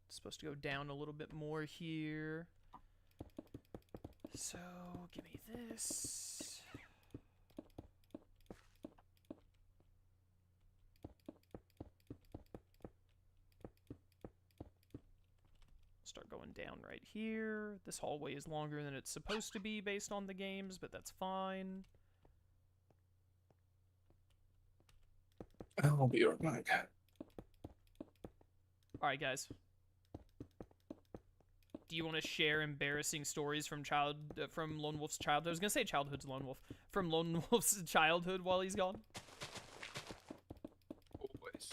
It's supposed to go down a little bit more here. So, give me this. Start going down right here. This hallway is longer than it's supposed to be based on the games, but that's fine. I'll be right back. Alright, guys. Do you want to share embarrassing stories from Lone Wolf's childhood? I was gonna say childhood's Lone Wolf. From Lone Wolf's childhood while he's gone? Always.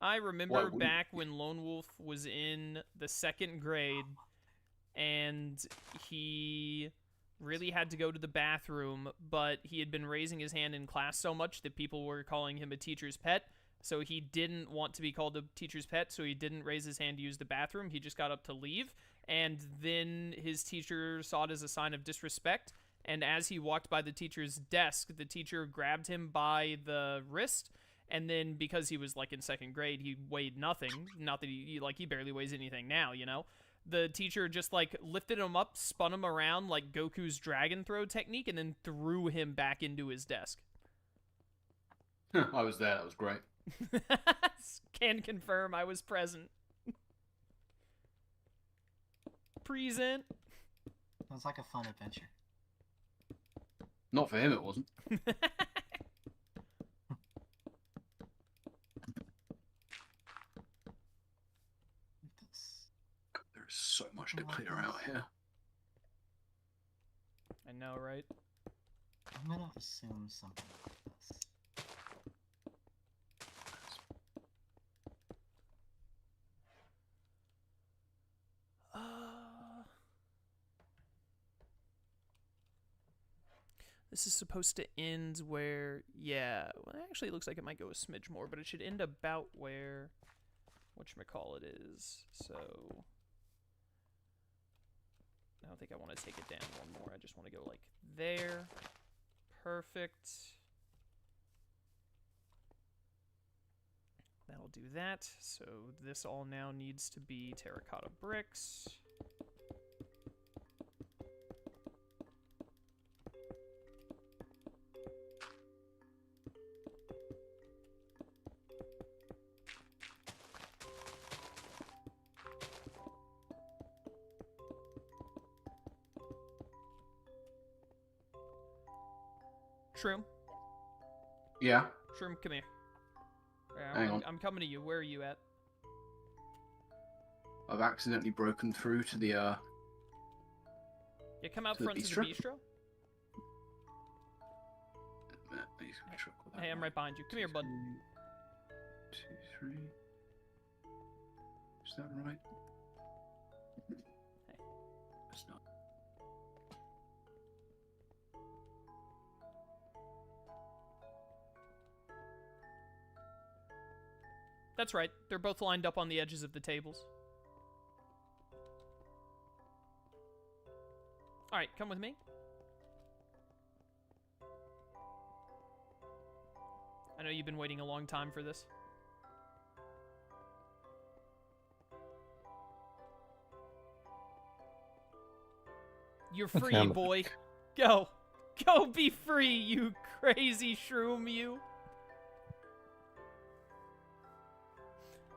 I Why remember wouldn't back when Lone Wolf was in the 2nd grade, and he really had to go to the bathroom, but he had been raising his hand in class so much that people were calling him a teacher's pet. So he didn't want to be called a teacher's pet, so he didn't raise his hand to use the bathroom. He just got up to leave, and then his teacher saw it as a sign of disrespect, and as he walked by the teacher's desk, the teacher grabbed him by the wrist, and then because he was, like, in 2nd grade, he weighed nothing. Not that he barely weighs anything now, you know? The teacher just, like, lifted him up, spun him around like Goku's dragon throw technique, and then threw him back into his desk. I was there. That was great. Can confirm I was present. Present. Sounds like a fun adventure. Not for him, it wasn't. God, there is so much to clear out here. I know, right? I'm gonna assume something like this. This is supposed to end where, yeah, well, actually it looks like it might go a smidge more, but it should end about where whatchamacallit is. So I don't think I want to take it down one more. I just want to go like there. Perfect. That'll do that. So this all now needs to be terracotta bricks. Shroom. Yeah. Shroom, come here. Hang on. I'm coming to you. Where are you at? I've accidentally broken through to the Yeah, come out To the front to the bistro? bistro. Hey, I'm right behind you. Come here, bud. 2, 3. Is that right? It's not. That's right. They're both lined up on the edges of the tables. Alright, come with me. I know you've been waiting a long time for this. You're free, I'm boy. Go. Go be free, you crazy shroom, you.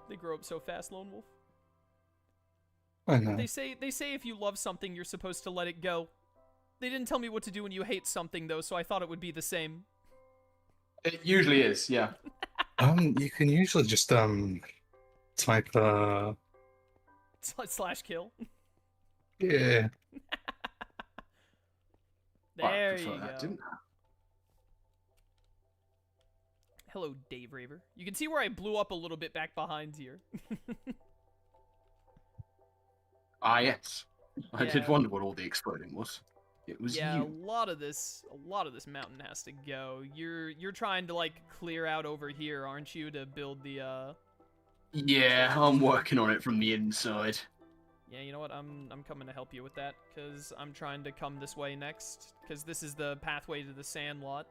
They grow up so fast, Lone Wolf. I know. They say if you love something, you're supposed to let it go. They didn't tell me what to do when you hate something, though, so I thought it would be the same. It usually is, yeah. You can usually just type Slash kill. yeah. There I prefer you that, go. didn't I? Hello, Dave Raver. You can see where I blew up a little bit back behind here. Ah, yes. I did Yeah. wonder what all the exploding was. It was Yeah, you. a lot of this mountain has to go. You're trying to like clear out over here, aren't you, to build the Yeah, I'm working on it from the inside. Yeah, you know what? I'm coming to help you with that cuz I'm trying to come this way next cuz this is the pathway to the sand lot.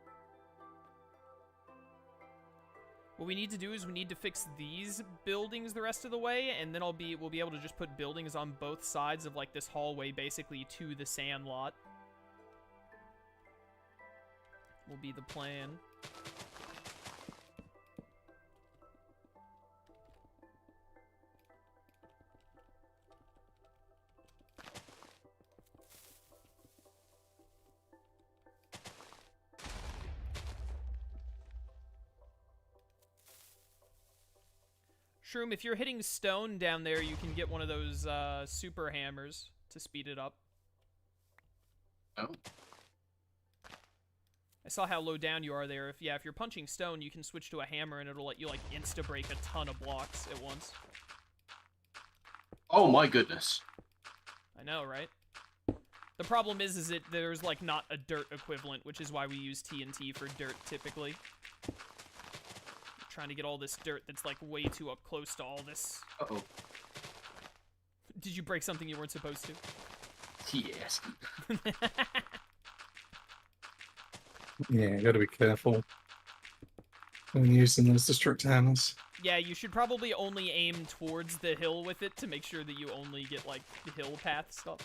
What we need to do is we need to fix these buildings the rest of the way, and then we'll be able to just put buildings on both sides of like this hallway basically to the sand lot. Will be the plan. Shroom, if you're hitting stone down there, you can get one of those super hammers to speed it up. Oh. I saw how low down you are there. If you're punching stone, you can switch to a hammer and it'll let you like insta break a ton of blocks at once. Oh my goodness. I know, right? The problem is there's like not a dirt equivalent, which is why we use TNT for dirt typically. Trying to get all this dirt that's like way too up close to all this. Uh-oh. Did you break something you weren't supposed to? Yes. Yeah, gotta be careful when using those destruct hammers. Yeah, you should probably only aim towards the hill with it to make sure that you only get like the hill path stuff.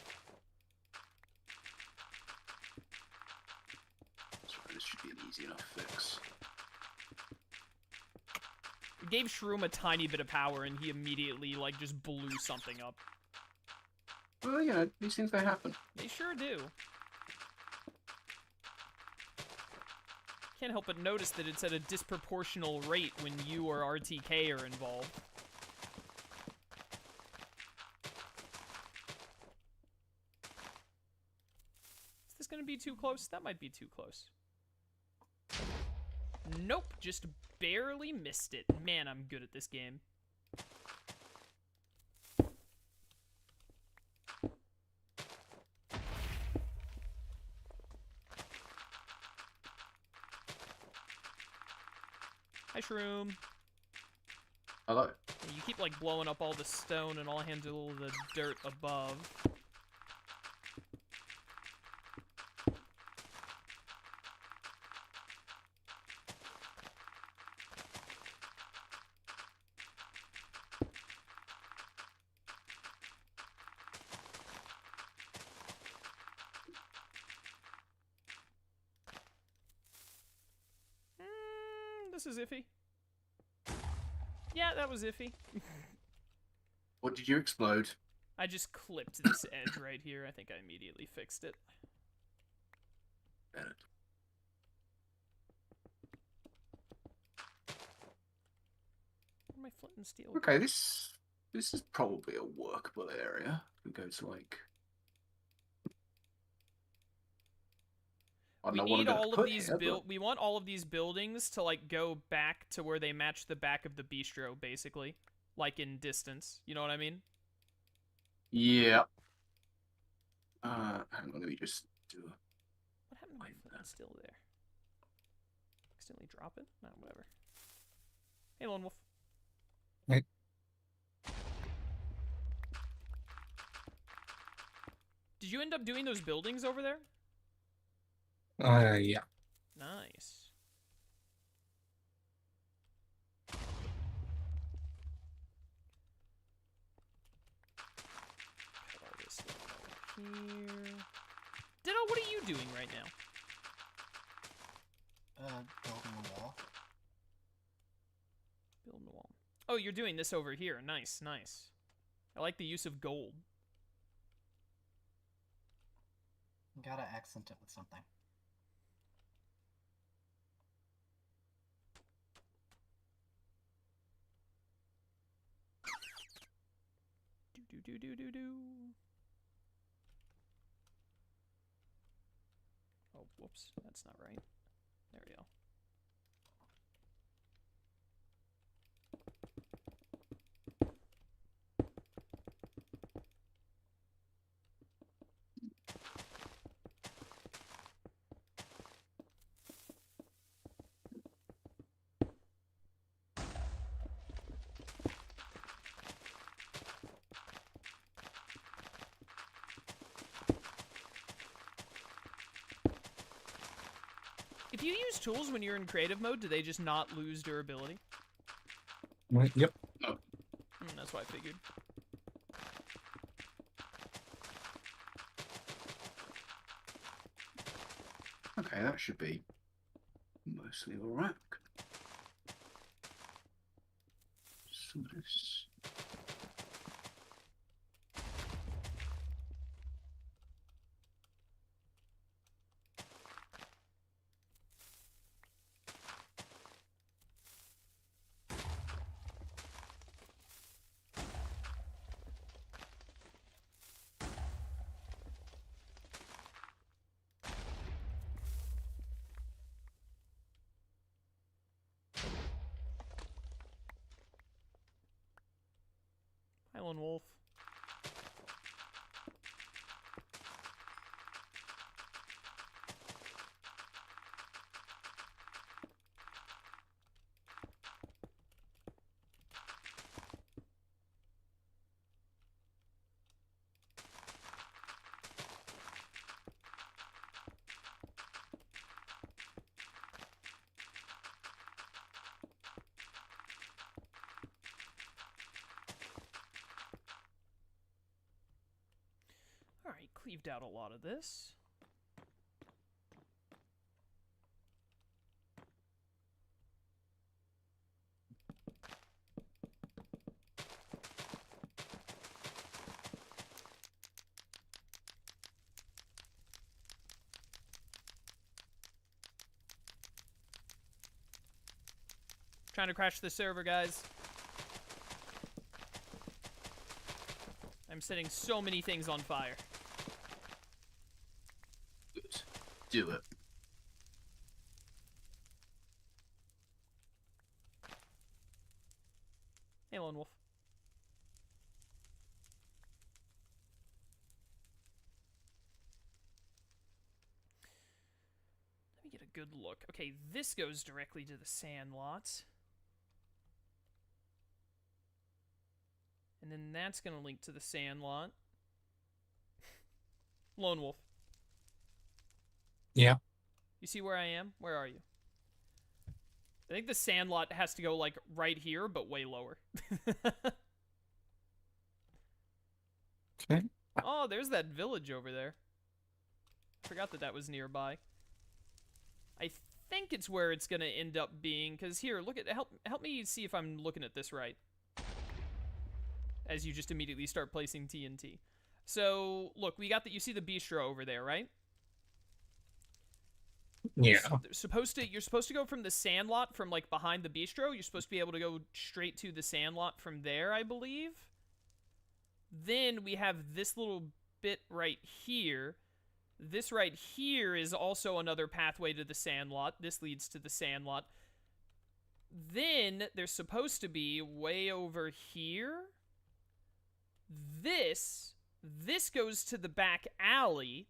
Sorry, this should be an easy enough fix. We gave Shroom a tiny bit of power and he immediately like just blew something up. Well, you know, these things, they happen. They sure do. Can't help but notice that it's at a disproportional rate when you or RTK are involved. Is this gonna be too close? That might be too close. Nope, just barely missed it. Man, I'm good at this game. Hi, Shroom. Hello. Yeah, you keep like blowing up all the stone and I'll handle the dirt above. This is iffy. Yeah, that was iffy. What did you explode? I just clipped this edge right here. I think I immediately fixed it. My flint and steel. Okay, this is probably a workable area. We go to like. I don't know We what I'm need gonna all of put these here, but- we want all of these buildings to like go back to where they match the back of the bistro, basically, like in distance. You know what I mean? Yeah. Hang on, let me just do. What happened to my flint and steel there? Accidentally drop it? No, whatever. Hey, Lone Wolf. Hey. Did you end up doing those buildings over there? Yeah. Nice. Cut all this stuff out here. Ditto, what are you doing right now? Building a wall. Building a wall. Oh, you're doing this over here. Nice, nice. I like the use of gold. Gotta accent it with something. Do. Oh, whoops. That's not right. There we go. If you use tools when you're in creative mode, do they just not lose durability? Yep. That's what I figured. Okay, that should be mostly alright. Some of this. Island Wolf. Alright, cleaved out a lot of this. Trying to crash the server, guys. I'm setting so many things on fire. Good. Do it. Hey, Lone Wolf. Let me get a good look. Okay, this goes directly to the sand lot. And then that's going to link to the sand lot. Lone Wolf. Yeah. You see where I am? Where are you? I think the sand lot has to go, like, right here, but way lower. Okay. Oh, there's that village over there. Forgot that that was nearby. I think it's where it's going to end up being, because here, look at, help me see if I'm looking at this right. As you just immediately start placing TNT. So, look, we got that. You see the bistro over there, right? Yeah. You're supposed to go from the sand lot from, like, behind the bistro. You're supposed to be able to go straight to the sand lot from there, I believe. Then we have this little bit right here. This right here is also another pathway to the sand lot. This leads to the sand lot. Then there's supposed to be way over here. This goes to the back alley.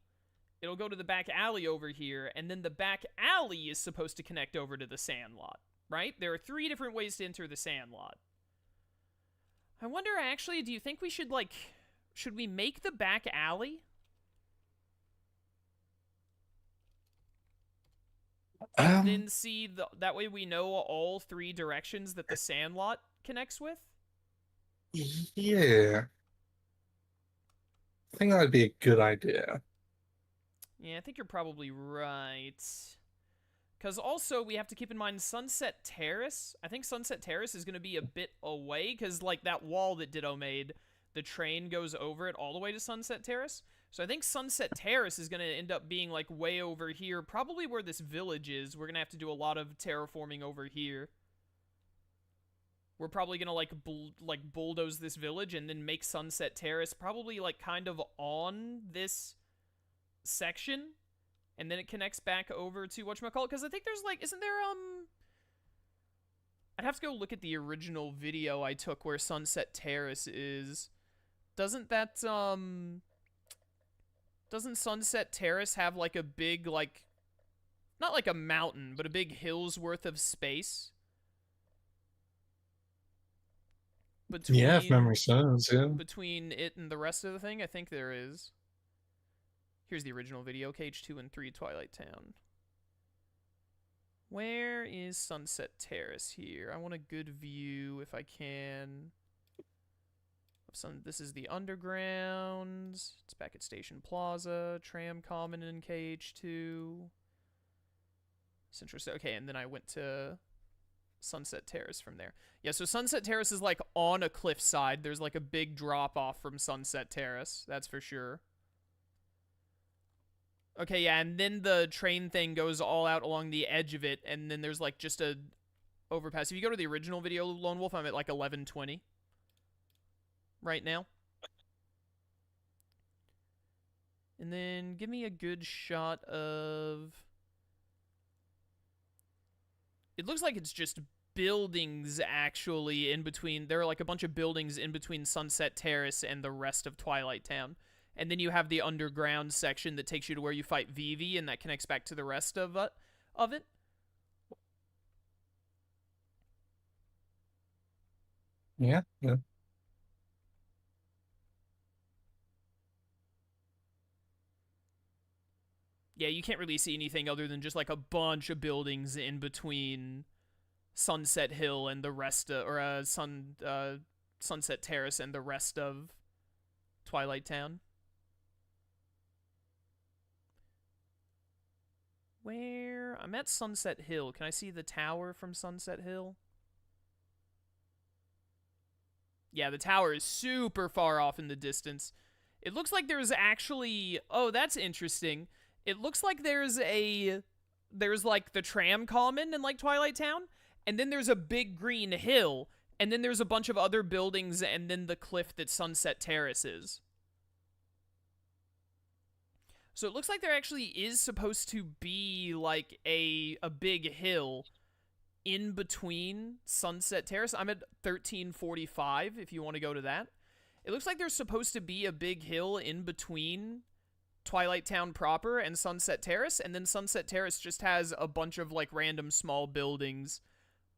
It'll go to the back alley over here, and then the back alley is supposed to connect over to the sand lot, right? There are 3 different ways to enter the sand lot. I wonder, actually, do you think we should, like, should we make the back alley? And then see, that way we know all 3 directions that the sand lot connects with? Yeah. I think that'd be a good idea. Yeah, I think you're probably right. Because also, we have to keep in mind Sunset Terrace. I think Sunset Terrace is going to be a bit away, because, like, that wall that Ditto made, the train goes over it all the way to Sunset Terrace. So I think Sunset Terrace is going to end up being, like, way over here, probably where this village is. We're going to have to do a lot of terraforming over here. We're probably going to, like, bulldoze this village and then make Sunset Terrace probably, like, kind of on this section. And then it connects back over to whatchamacallit, because I think there's, like, isn't there, I'd have to go look at the original video I took where Sunset Terrace is. Doesn't Sunset Terrace have, like, a big, like, not like a mountain, but a big hill's worth of space? Yeah, if memory serves, yeah. Between it and the rest of the thing, I think there is. Here's the original video, Cage 2 and 3, Twilight Town. Where is Sunset Terrace here? I want a good view, if I can. This is the underground. It's back at Station Plaza. Tram Common in Cage 2. Central. Okay, and then I went to Sunset Terrace from there. Yeah, so Sunset Terrace is, like, on a cliffside. There's, like, a big drop-off from Sunset Terrace. That's for sure. Okay, yeah, and then the train thing goes all out along the edge of it, and then there's, like, just a overpass. If you go to the original video, Lone Wolf, I'm at, like, 1120 right now. And then give me a good shot of... It looks like it's just buildings, actually, in between. There are, like, a bunch of buildings in between Sunset Terrace and the rest of Twilight Town. And then you have the underground section that takes you to where you fight Vivi, and that connects back to the rest of it. Yeah, yeah. Yeah, you can't really see anything other than just, like, a bunch of buildings in between Sunset Hill and the rest of, or Sunset Terrace and the rest of Twilight Town. Where? I'm at Sunset Hill. Can I see the tower from Sunset Hill? Yeah, the tower is super far off in the distance. It looks like there's actually... Oh, that's interesting. It looks like there's like the tram common in, like, Twilight Town, and then there's a big green hill, and then there's a bunch of other buildings, and then the cliff that Sunset Terrace is. So it looks like there actually is supposed to be, like, a big hill in between Sunset Terrace. I'm at 1345, if you want to go to that. It looks like there's supposed to be a big hill in between Twilight Town proper and Sunset Terrace, and then Sunset Terrace just has a bunch of, like, random small buildings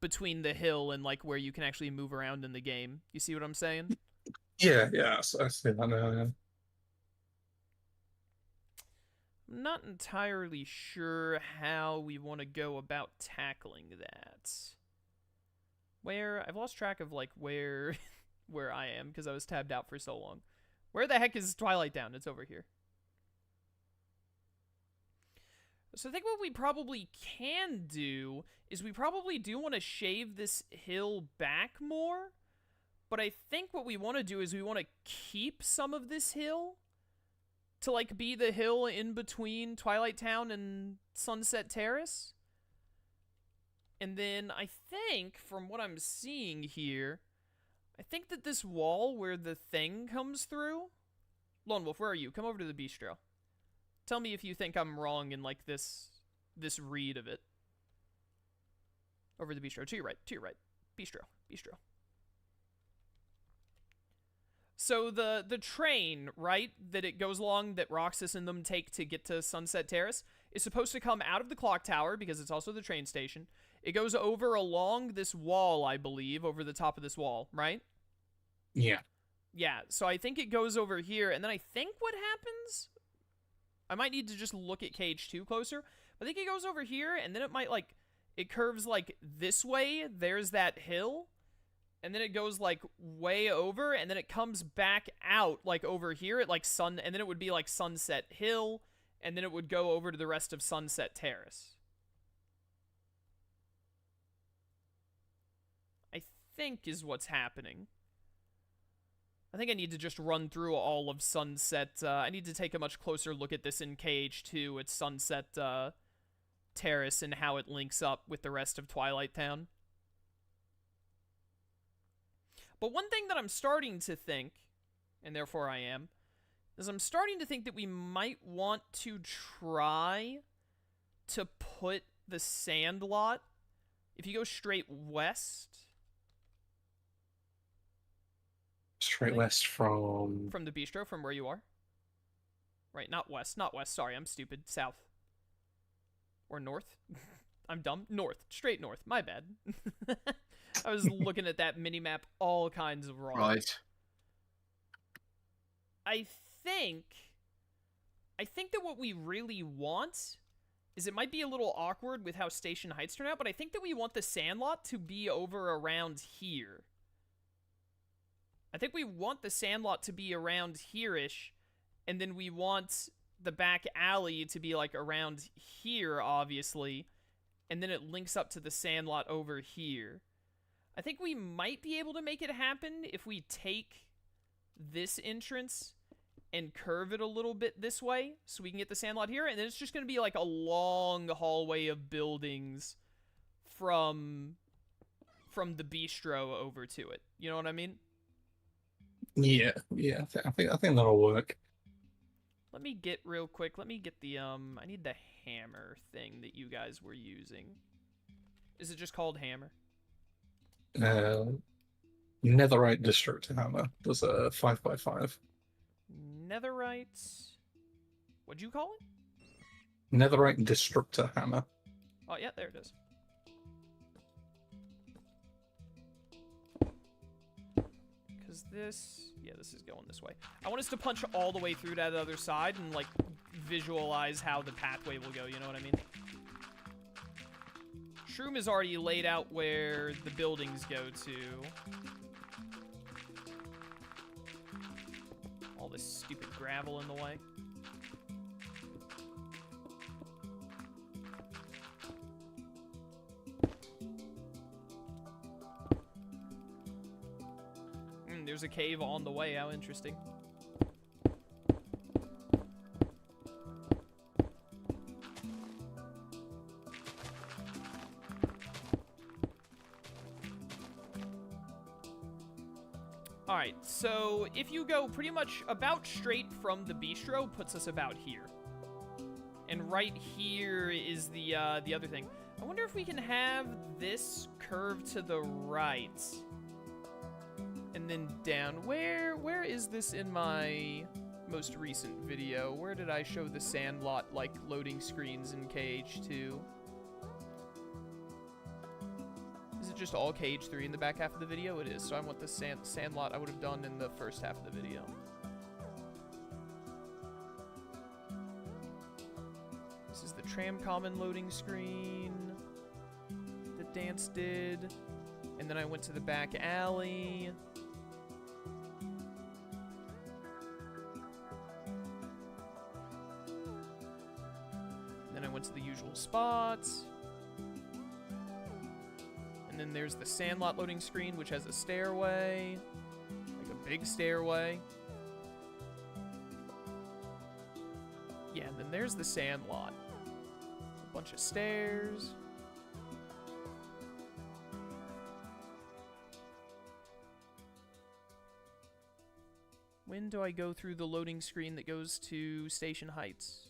between the hill and, like, where you can actually move around in the game. You see what I'm saying? Yeah, I see that now, yeah. I'm not entirely sure how we want to go about tackling that. I've lost track of, like, where I am, because I was tabbed out for so long. Where the heck is Twilight Town? It's over here. So I think what we probably can do is we probably do want to shave this hill back more. But I think what we want to do is we want to keep some of this hill to, like, be the hill in between Twilight Town and Sunset Terrace. And then I think, from what I'm seeing here, I think that this wall where the thing comes through... Lone Wolf, where are you? Come over to the bistro. Tell me if you think I'm wrong in, like, this read of it. Over the bistro. To your right. Bistro. So the train, right, that it goes along, that Roxas and them take to get to Sunset Terrace, is supposed to come out of the clock tower, because it's also the train station. It goes over along this wall, I believe, over the top of this wall, right? Yeah. Yeah, so I think it goes over here, and then I think what happens... I might need to just look at Cage 2 closer. I think it goes over here, and then it might, like... It curves, like, this way. There's that hill. And then it goes, like, way over, and then it comes back out, like, over here at, like, and then it would be, like, Sunset Hill, and then it would go over to the rest of Sunset Terrace. think is what's happening. I think I need to just run through all of Sunset. I need to take a much closer look at this in KH2 at Sunset Terrace and how it links up with the rest of Twilight Town. But one thing that I'm starting to think, and therefore I am, is I'm starting to think that we might want to try to put the Sandlot, if you go straight west... Straight west from... From the bistro, from where you are. Right, not west, sorry, I'm stupid. South. Or north. I'm dumb. North. Straight north. My bad. I was looking at that mini-map all kinds of wrong. Right. I think that what we really want is, it might be a little awkward with how Station Heights turn out, but I think that we want the Sandlot to be over around here. I think we want the Sandlot to be around here-ish, and then we want the back alley to be, like, around here, obviously, and then it links up to the Sandlot over here. I think we might be able to make it happen if we take this entrance and curve it a little bit this way, so we can get the Sandlot here, and then it's just going to be, like, a long hallway of buildings from the bistro over to it. You know what I mean? Yeah, I think that'll work. Let me get real quick. Let me get the I need the hammer thing that you guys were using. Is it just called hammer? Netherite Destructor Hammer does a 5x5. Netherite. What'd you call it? Netherite Destructor Hammer. Oh yeah, there it is. Because this is going this way. I want us to punch all the way through that other side and, like, visualize how the pathway will go, you know what I mean? Shroom is already laid out where the buildings go to. All this stupid gravel in the way. There's a cave on the way. How interesting. Alright, so if you go pretty much about straight from the bistro, puts us about here. And right here is the other thing. I wonder if we can have this curve to the right. And then down. Where is this in my most recent video? Where did I show the Sandlot, like, loading screens in KH2? Is it just all KH3 in the back half of the video? It is, so I want the Sandlot I would have done in the first half of the video. This is the Tram Common loading screen that Dance did. And then I went to the back alley. Then I went to the usual spots. And then there's the Sandlot loading screen, which has a stairway. Like a big stairway. Yeah, and then there's the Sandlot. A bunch of stairs. When do I go through the loading screen that goes to Station Heights?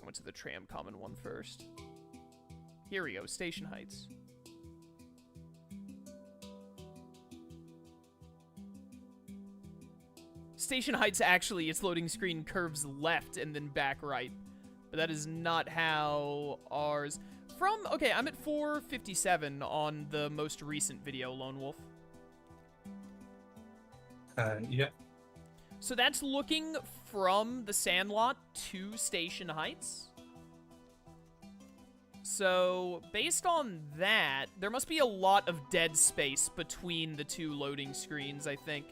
I went to the Tram Common one first. Here we go, Station Heights. Station Heights, actually, its loading screen curves left and then back right. But that is not how ours... Okay, I'm at 457 on the most recent video, Lone Wolf. Yeah. So that's looking from the Sandlot to Station Heights. So, based on that, there must be a lot of dead space between the two loading screens, I think.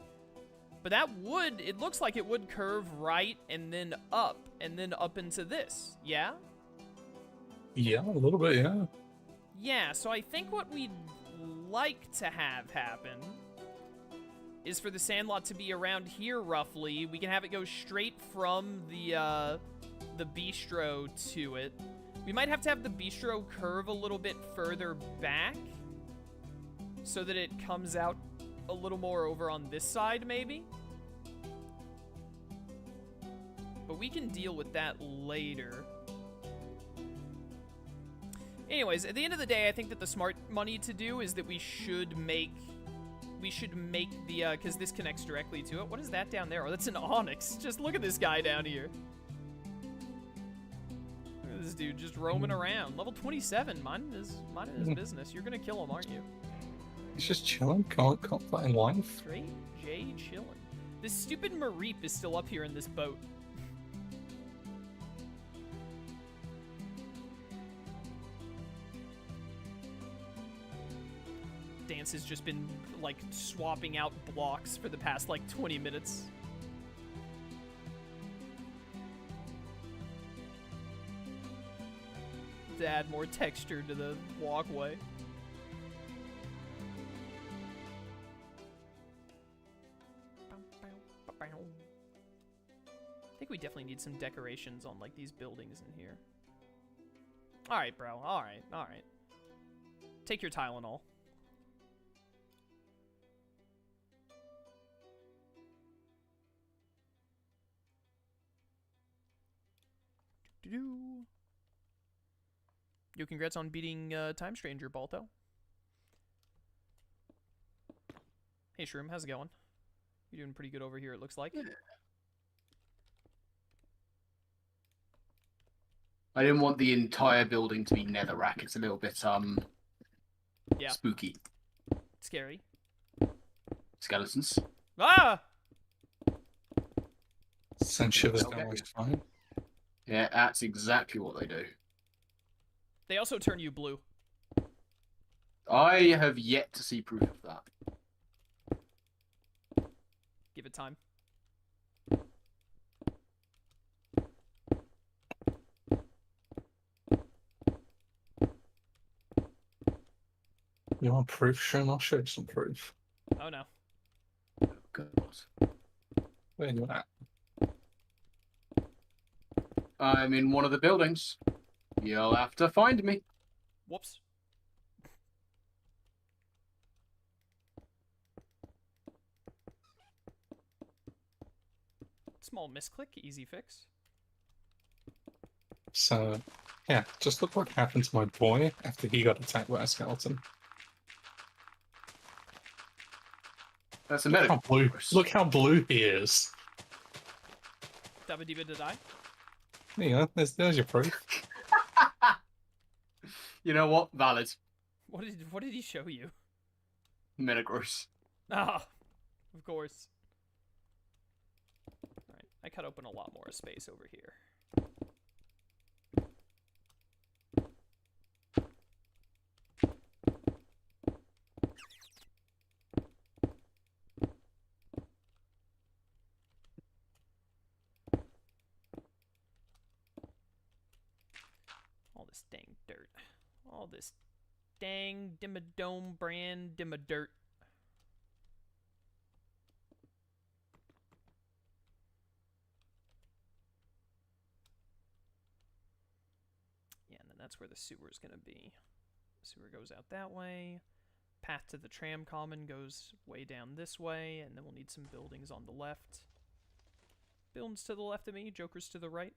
But that would, it looks like it would curve right and then up into this, yeah? Yeah, a little bit, yeah. Yeah, so I think what we'd like to have happen is for the Sandlot to be around here, roughly. We can have it go straight from the bistro to it. We might have to have the bistro curve a little bit further back so that it comes out a little more over on this side, maybe. But we can deal with that later. Anyways, at the end of the day, I think that the smart money to do is that we should make the, because this connects directly to it. What is that down there? Oh, that's an onyx. Just look at this guy down here. Look at this dude just roaming around. Level 27, minding his business. You're gonna kill him, aren't you? He's just chilling, can't find life. Straight J chilling. This stupid Mareep is still up here in this boat. Dance has just been, like, swapping out blocks for the past, like, 20 minutes. To add more texture to the walkway. I think we definitely need some decorations on, like, these buildings in here. Alright, bro. Alright. Take your Tylenol. Yo, congrats on beating Time Stranger, Balto. Hey, Shroom, how's it going? You're doing pretty good over here, it looks like. I didn't want the entire building to be netherrack. It's a little bit Yeah. spooky. Scary. Skeletons. Ah! Send shivers Okay. down my spine. Yeah, that's exactly what they do. They also turn you blue. I have yet to see proof of that. Give it time. You want proof, Shroom? I'll show you some proof. Oh no. God. Where you at? I'm in one of the buildings. You'll have to find me. Whoops. Small misclick, easy fix. So, yeah, just look what happened to my boy after he got attacked by a skeleton. That's a Look medical. how blue, look how blue he is. Dabba dibba da die. There you go, there's your proof. You know what? Valid. What did he show you? Metagross. Ah, of course. Alright, I cut open a lot more space over here. All this dang dirt. All this dang Dimmadome brand Dimmadirt. Yeah, and then that's where the sewer is going to be. The sewer goes out that way. Path to the tram common goes way down this way, and then we'll need some buildings on the left. Buildings to the left of me, jokers to the right.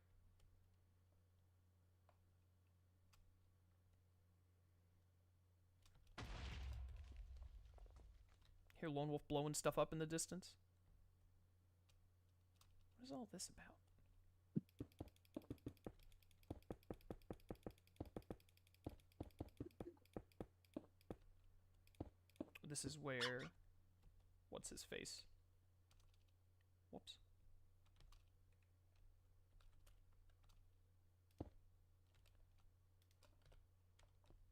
Hear Lone Wolf blowing stuff up in the distance. What is all this about? This is where... What's his face? Whoops.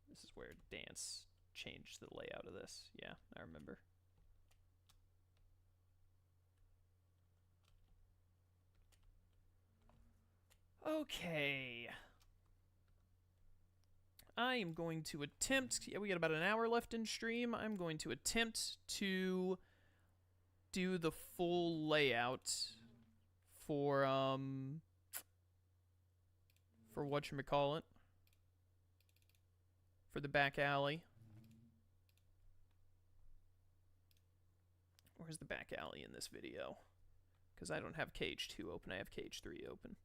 This is where Dance changed the layout of this. Yeah, I remember. Okay. I am going to attempt, yeah, we got about an hour left in stream. I'm going to attempt to do the full layout for whatchamacallit, for the back alley. Where's the back alley in this video? Because I don't have Cage 2 open, I have Cage 3 open.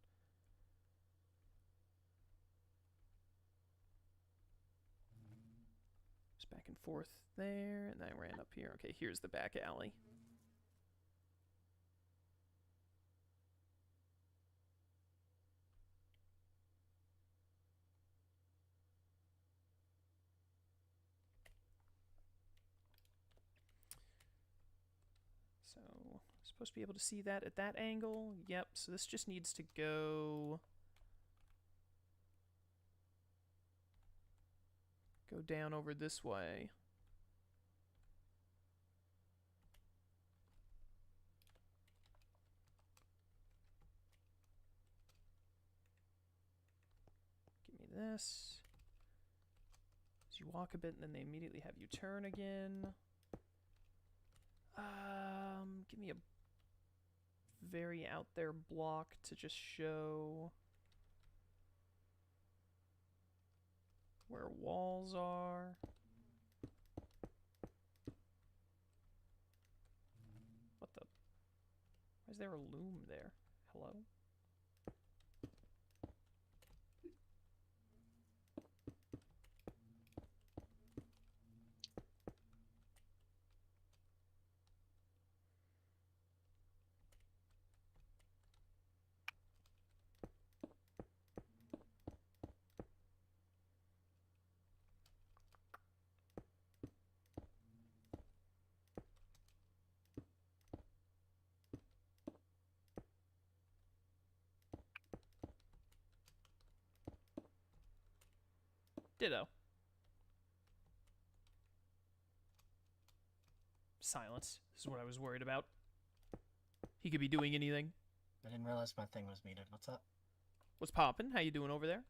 Just back and forth there, and then I ran up here. Okay, here's the back alley. So, supposed to be able to see that at that angle. Yep, so this just needs to go down over this way. Give me this. As you walk a bit, and then they immediately have you turn again. Give me a very out there block to just show where walls are. What the? Why is there a loom there? Hello? Ditto. Silence. This is what I was worried about. He could be doing anything. I didn't realize my thing was muted. What's up? What's poppin'? How you doing over there?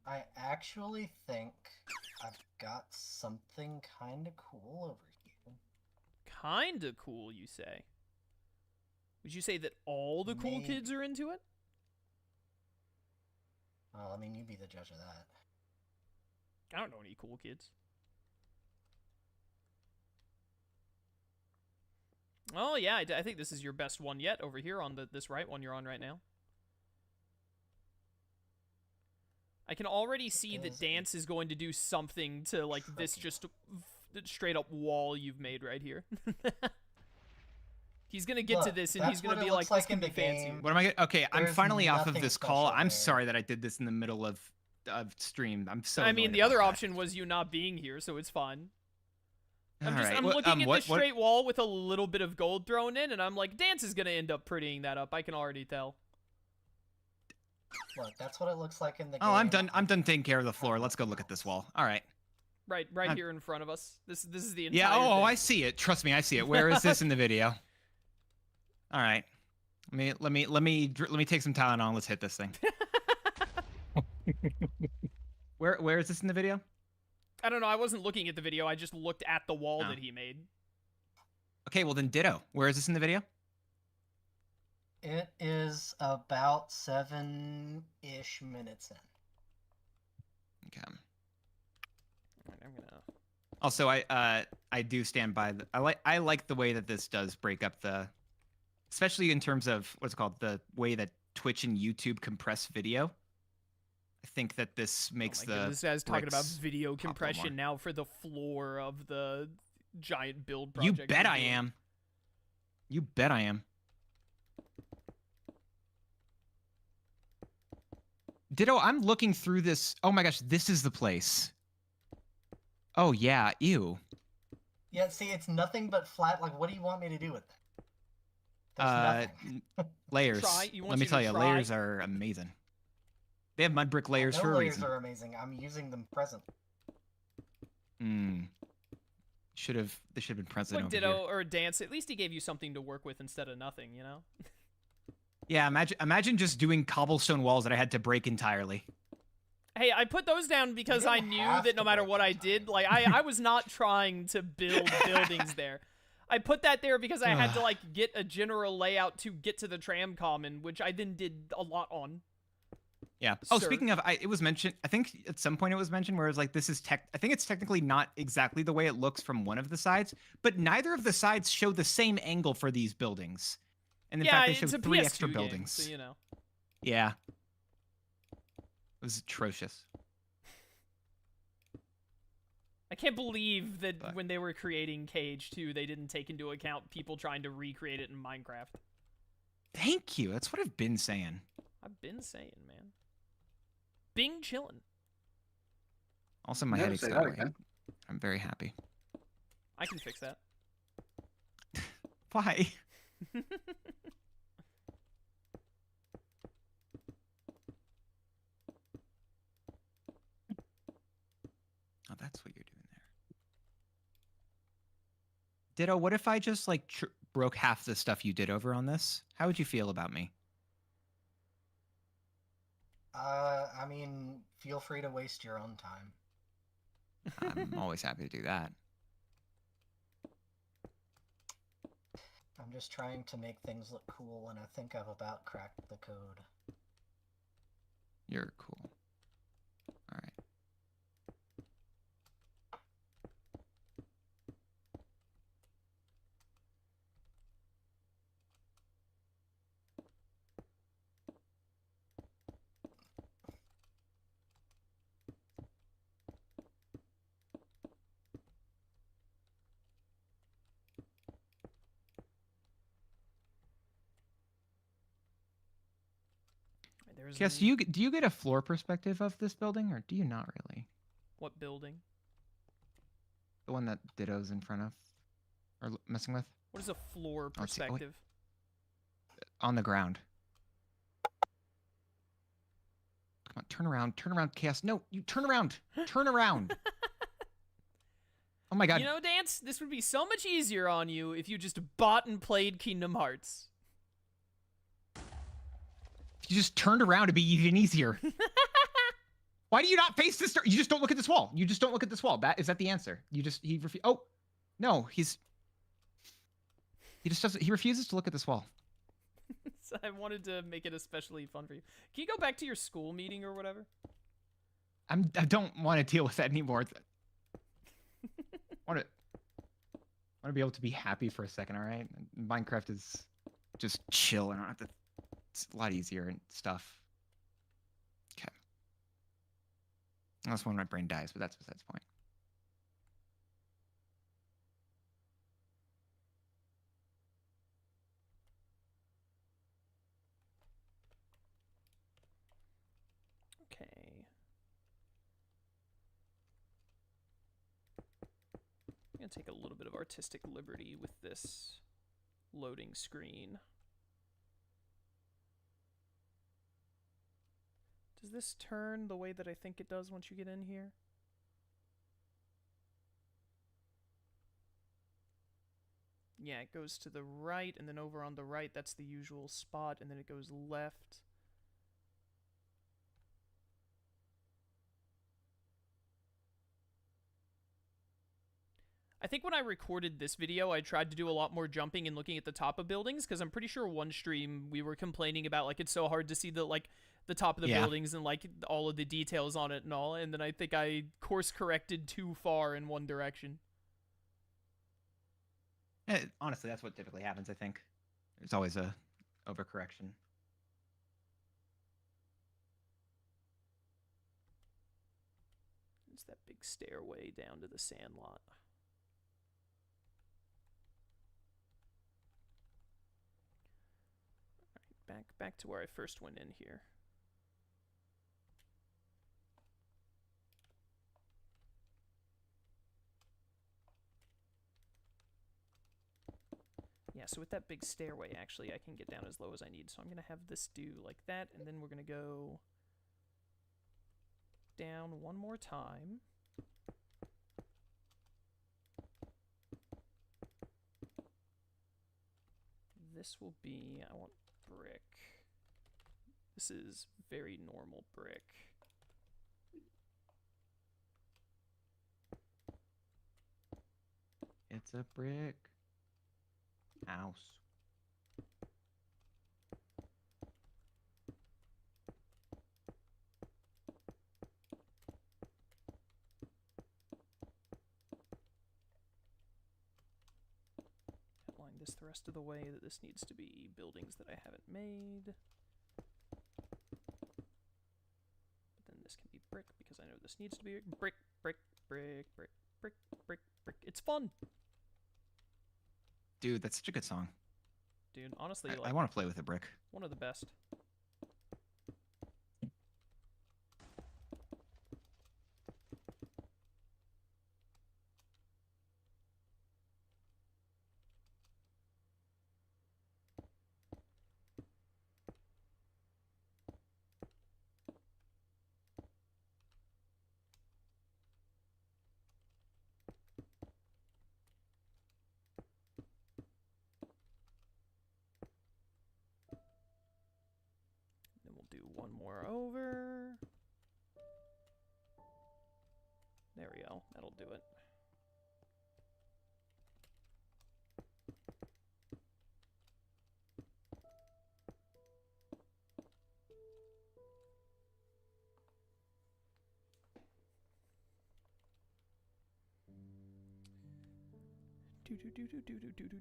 I actually think I've got something kind of cool over here. Kinda cool, you say? Would you say that all the cool kids are into it? Well, I mean, you be the judge of that. I don't know any cool kids. Oh yeah, I think this is your best one yet over here on this right one you're on right now. I can already see that Dance is going to do something to like this just straight up wall you've made right here. He's gonna get to this and he's gonna be like, this can be fancy. What am I gonna... Okay, I'm There's finally off of nothing this call. special I'm there. sorry that I did this in the middle of stream. I'm so I mean, annoyed the about other that. option was you not being here, so it's fine. I'm Alright, I'm what- looking at what- this straight wall with a little bit of gold thrown in, and I'm like, Dance is gonna end up prettying that up. I can already tell. Look, that's what it looks like in the game. Oh, I'm done. I'm done taking care of the floor. Let's go look at this wall. All right. Right I'm- here in front of us. This is the entire Yeah. Oh, thing. I see it. Trust me, I see it. Where is this in the video? All right. Let me take some Tylenol and let's hit this thing. Where is this in the video? I don't know. I wasn't looking at the video. I just looked at the wall Oh. that he made. Okay, well then ditto. Where is this in the video? It is about 7-ish minutes in. Okay. Alright, I'm gonna. Also, I do stand by. I like the way that this does break up the, especially in terms of what's it called, the way that Twitch and YouTube compress video. I think that this makes oh my goodness, this guy's talking about bricks video pop a little compression more. now for the floor of the giant build You project. bet we're I doing. am. You bet I am. Ditto, I'm looking through this. Oh my gosh, this is the place. Oh yeah, ew. Yeah, see, it's nothing but flat. Like, what do you want me to do with that? There's nothing. Layers. Try- he Let wants me you to tell you, try. layers are amazing. They have mud brick layers No for a layers reason. are amazing. I'm using them presently. They should have been present Look, over Ditto here. or Dance. At least he gave you something to work with instead of nothing. You know. Yeah, imagine just doing cobblestone walls that I had to break entirely. Hey, I put those down because I didn't knew have that no to matter break what them I did, like I was not trying to build buildings there. I put that there because I had to like get a general layout to get to the tram common, which I then did a lot on. Yeah. Oh, Sir. speaking of, it was mentioned. I think at some point it was mentioned where it was like, this is I think it's technically not exactly the way it looks from one of the sides, but neither of the sides show the same angle for these buildings. And in Yeah, fact, they show it's a 3 PS2 extra game, buildings. so you know. Yeah. It was atrocious. I can't believe that But- when they were creating Cage 2, they didn't take into account people trying to recreate it in Minecraft. Thank you. That's what I've been saying. I've been saying, man. Bing chillin'. Also, my Never headache's say gone that away. again. I'm very happy. I can fix that. Why? Oh, that's what you're doing there. Ditto, what if I just like broke half the stuff you did over on this? How would you feel about me? I mean, feel free to waste your own time. I'm always happy to do that. I'm just trying to make things look cool, and I think I've about cracked the code. You're cool. All right. There's Yes, do you get a floor perspective of this building, or do you not really? What building? The one that Ditto's in front of, or messing with, What is a floor Let's see. Oh, wait. perspective? on the ground. Come on, turn around, Chaos. No, you turn around, turn around. Oh my God! You know, Dance, this would be so much easier on you if you just bought and played Kingdom Hearts. If you just turned around, it'd be even easier. Why do you not face this? You just don't look at this wall. You just don't look at this wall. Is that the answer? Oh, no, he just doesn't. He refuses to look at this wall. So I wanted to make it especially fun for you. Can you go back to your school meeting or whatever? I don't want to deal with that anymore. want to be able to be happy for a second. All right, Minecraft is just chill. I don't have to. It's a lot easier and stuff. Okay. Unless when my brain dies, but that's besides the point. Okay. I'm going to take a little bit of artistic liberty with this loading screen. Does this turn the way that I think it does once you get in here? Yeah, it goes to the right, and then over on the right, that's the usual spot, and then it goes left. I think when I recorded this video, I tried to do a lot more jumping and looking at the top of buildings, because I'm pretty sure one stream we were complaining about, like, it's so hard to see the, like, the top of the buildings and, like, all of the details on it and all, and then I think I course-corrected too far in one direction. Honestly, that's what typically happens, I think. There's always a overcorrection. It's that big stairway down to the sandlot. Alright, back to where I first went in here. Yeah, so with that big stairway, actually, I can get down as low as I need. So I'm going to have this do like that, and then we're going to go down one more time. This will be, I want brick. This is very normal brick. It's a brick house. Outline this the rest of the way that this needs to be buildings that I haven't made. But then this can be brick because I know this needs to be brick, brick, brick, brick, brick, brick, brick. It's fun. Dude, that's such a good song. Dude, honestly, I like, want to play with a brick. one of the best. Then we'll do one more over. There we go. That'll do it.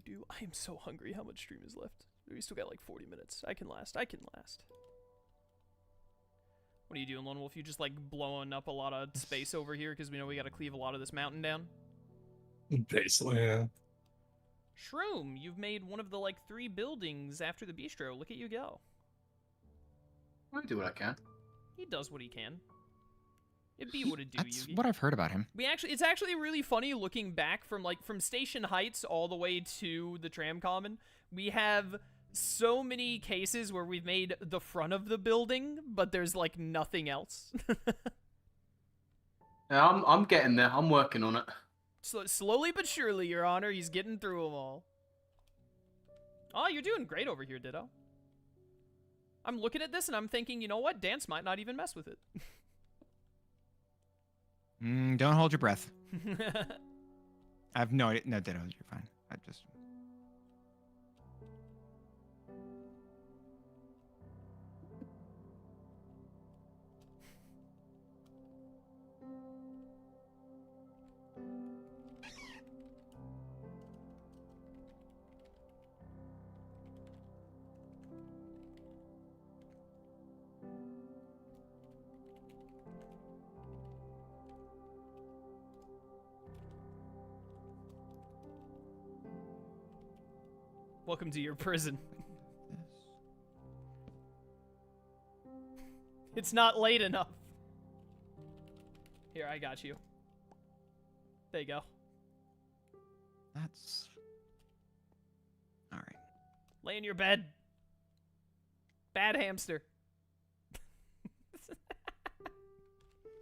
Do. I am so hungry. How much stream is left? We still got like 40 minutes. I can last. I can last. What are you doing, Lone Wolf? You just like blowing up a lot of space over here because we know we got to cleave a lot of this mountain down? Basically, yeah. Shroom, you've made one of the like 3 buildings after the bistro. Look at you go. I do what I can. He does what he can. It'd be what it do, That's Yugi. what I've heard about him. It's actually really funny looking back from Station Heights all the way to the Tram Common. We have so many cases where we've made the front of the building, but there's like nothing else. Yeah, I'm getting there. I'm working on it. So, slowly but surely, Your Honor, he's getting through them all. Oh, you're doing great over here, Ditto. I'm looking at this and I'm thinking, you know what? Dance might not even mess with it. Don't hold your breath. I have no idea. No, Ditto, you're fine. I just... Welcome to your prison. It's not late enough. Here, I got you. There you go. That's... Alright. Lay in your bed. Bad hamster.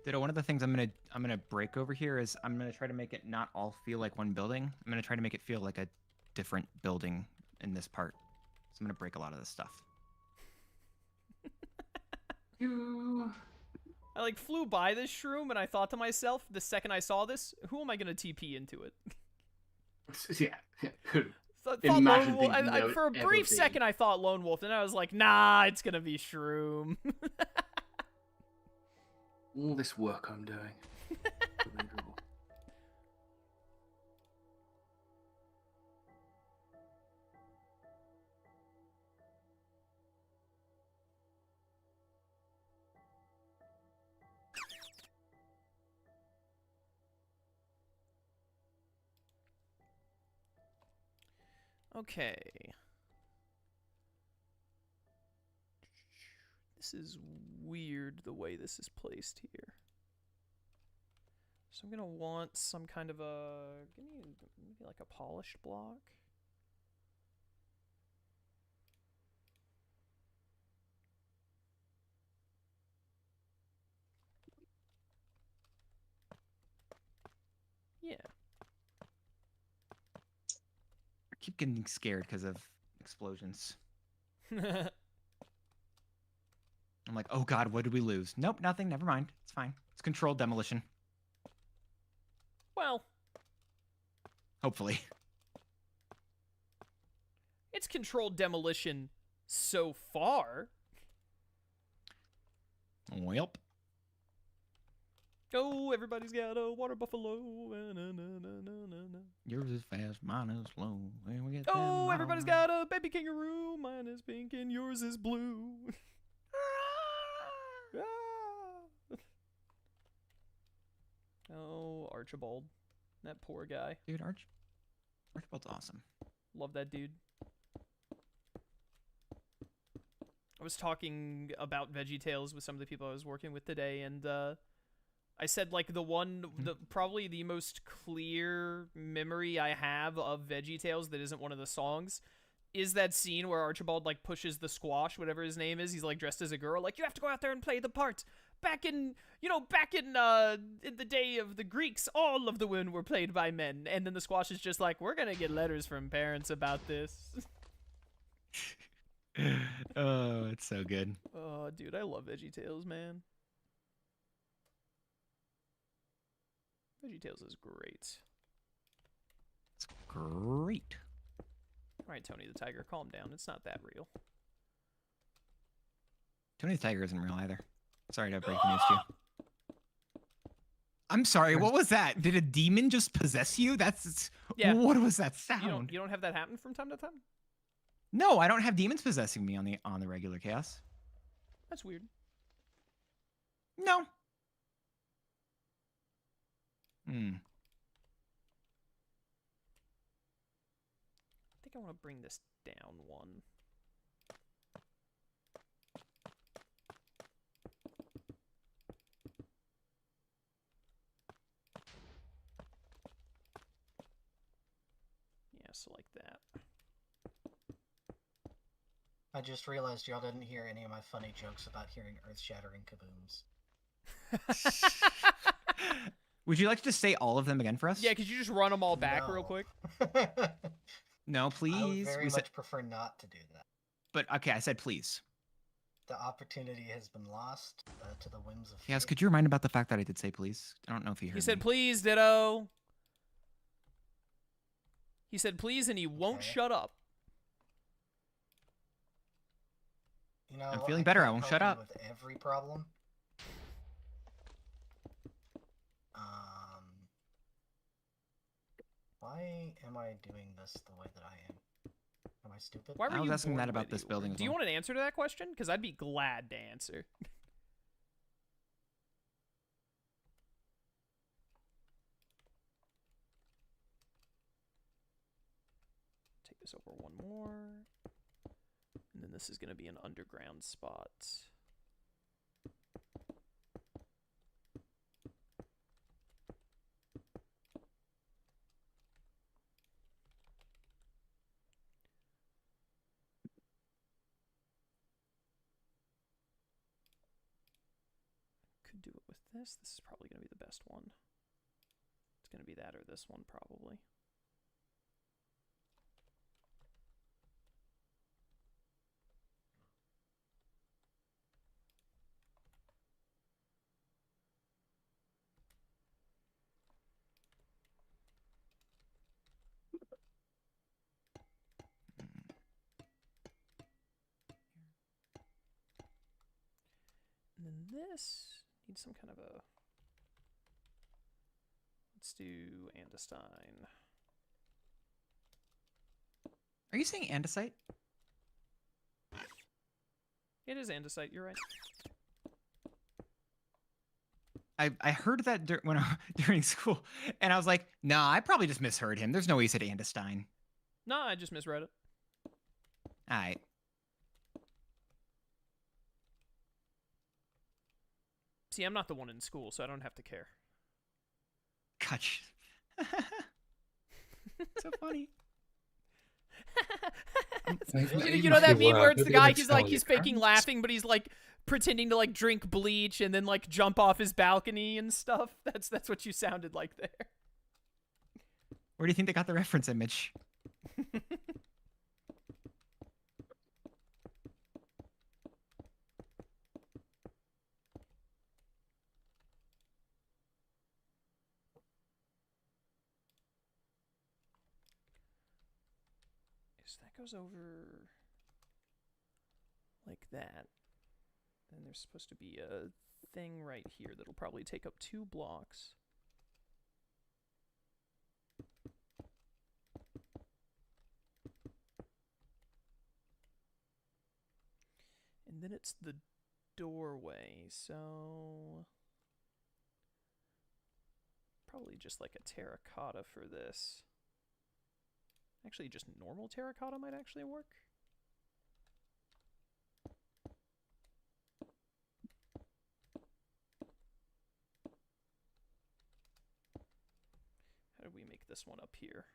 Ditto, one of the things I'm gonna break over here is I'm gonna try to make it not all feel like one building. I'm gonna try to make it feel like a different building in this part. So I'm gonna break a lot of this stuff. I like flew by this shroom and I thought to myself, the second I saw this, who am I gonna TP into it? Yeah. So Imagine Lone Wolf, thinking that would for a ever brief be. second I thought Lone Wolf, and I was like, nah, it's gonna be Shroom. All this work I'm doing. Unbelievable. Okay. This is weird the way this is placed here. So I'm gonna want some kind of a, give me maybe like a polished block. Yeah. I keep getting scared because of explosions. I'm like, oh god, what did we lose? Nope, nothing. Never mind. It's fine. It's controlled demolition. Well, Hopefully. it's controlled demolition so far. Welp. Oh, everybody's got a water buffalo. Na, na, na, na, na, na. Yours is fast, mine is slow. And we get Oh, them everybody's all. got a baby kangaroo. Mine is pink and yours is blue. Ah. Oh, Archibald. That poor guy. Dude, Archibald's awesome. Love that dude. I was talking about VeggieTales with some of the people I was working with today, and I said like probably the most clear memory I have of VeggieTales that isn't one of the songs is that scene where Archibald like pushes the squash, whatever his name is. He's like dressed as a girl, like you have to go out there and play the part. Back in the day of the Greeks, all of the women were played by men, and then the squash is just like, we're gonna get letters from parents about this. Oh, it's so good. Oh, dude, I love VeggieTales, man. VeggieTales is great. It's great. All right, Tony the Tiger, calm down. It's not that real. Tony the Tiger isn't real either. Sorry to break the news to you. I'm sorry, what was that? Did a demon just possess you? Yeah. What was that sound? You don't have that happen from time to time? No, I don't have demons possessing me on the regular chaos. That's weird. No. I think I want to bring this down one. Yeah, so like that. I just realized y'all didn't hear any of my funny jokes about hearing earth-shattering kabooms. Would you like to just say all of them again for us? Yeah, could you just run them all back real No. quick? No, I would please. very much prefer not to do that. But okay, I said please. The opportunity has been lost to the whims of Yes, fate. could you remind about the fact that I did say please? I don't know if you heard He said, me. please, Ditto. He said, please, and he won't Okay. shut up. You know, I'm feeling better, I can't won't help shut you up. With every problem. Why am I doing this the way that I am? Am I stupid? Why were I was you asking born that the way about this you were? building as Do you well. want an answer to that question? Because I'd be glad to answer. Take this over one more. And then this is going to be an underground spot. Could do it with this. This is probably going to be the best one. It's going to be that or this one, probably. And then this needs some kind of a... Let's do andesite. Are you saying andesite? It is andesite, you're right. I heard that during school, and I was like, nah, I probably just misheard him. There's no way he said andesite. No, I just misread it. All right. See, I'm not the one in school, so I don't have to care. Gotcha. So funny. You know that meme where it's the guy, he's faking laughing, but he's like pretending to like drink bleach and then like jump off his balcony and stuff. That's what you sounded like there. Where do you think they got the reference image? So that goes over like that. And there's supposed to be a thing right here that'll probably take up 2 blocks. And then it's the doorway, so probably just like a terracotta for this. Actually, just normal terracotta might actually work. How do we make this one up here?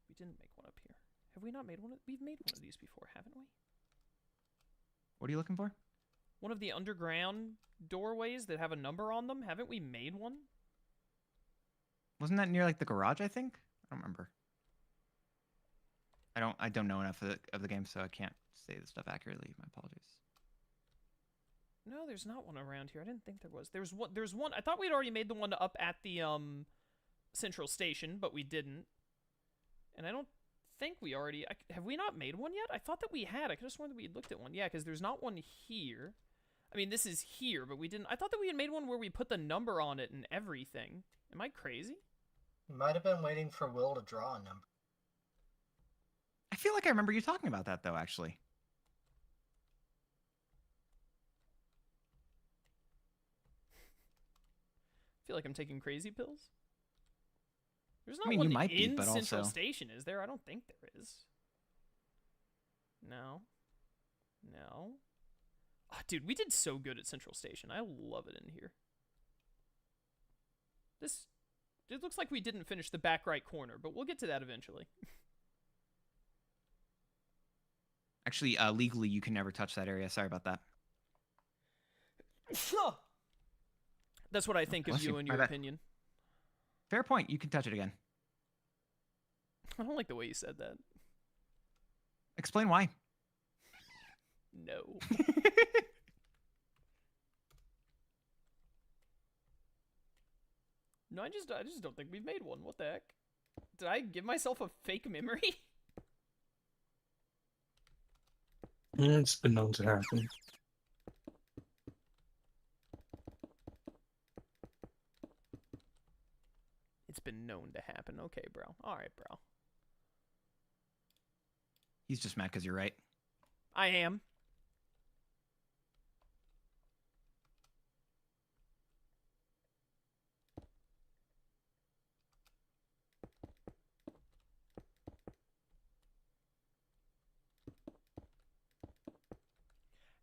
We didn't make one up here. Have we not made one? We've made one of these before, haven't we? What are you looking for? One of the underground doorways that have a number on them. Haven't we made one? Wasn't that near like the garage? I think. I don't remember. I don't know enough of the game, so I can't say this stuff accurately. My apologies. No, there's not one around here. I didn't think there was. There's one. There's one. I thought we'd already made the one up at the central station, but we didn't. And I don't think we already... have we not made one yet? I thought that we had. I could have sworn that we had looked at one. Yeah, because there's not one here. I mean, this is here, but we didn't... I thought that we had made one where we put the number on it and everything. Am I crazy? You might have been waiting for Will to draw a number. I feel like I remember you talking about that, though, actually. I feel like I'm taking crazy pills. There's not I mean, one you might be, in but Central also... Station, is there? I don't think there is. No. No. Oh, dude, we did so good at Central Station. I love it in here. This... It looks like we didn't finish the back right corner, but we'll get to that eventually. Actually, legally, you can never touch that area. Sorry about that. That's what I think of bless you you. and My your bad. opinion. Fair point. You can touch it again. I don't like the way you said that. Explain why. No. No, I just don't think we've made one. What the heck? Did I give myself a fake memory? It's been known to happen. It's been known to happen. Okay, bro. All right, bro. He's just mad because you're right. I am.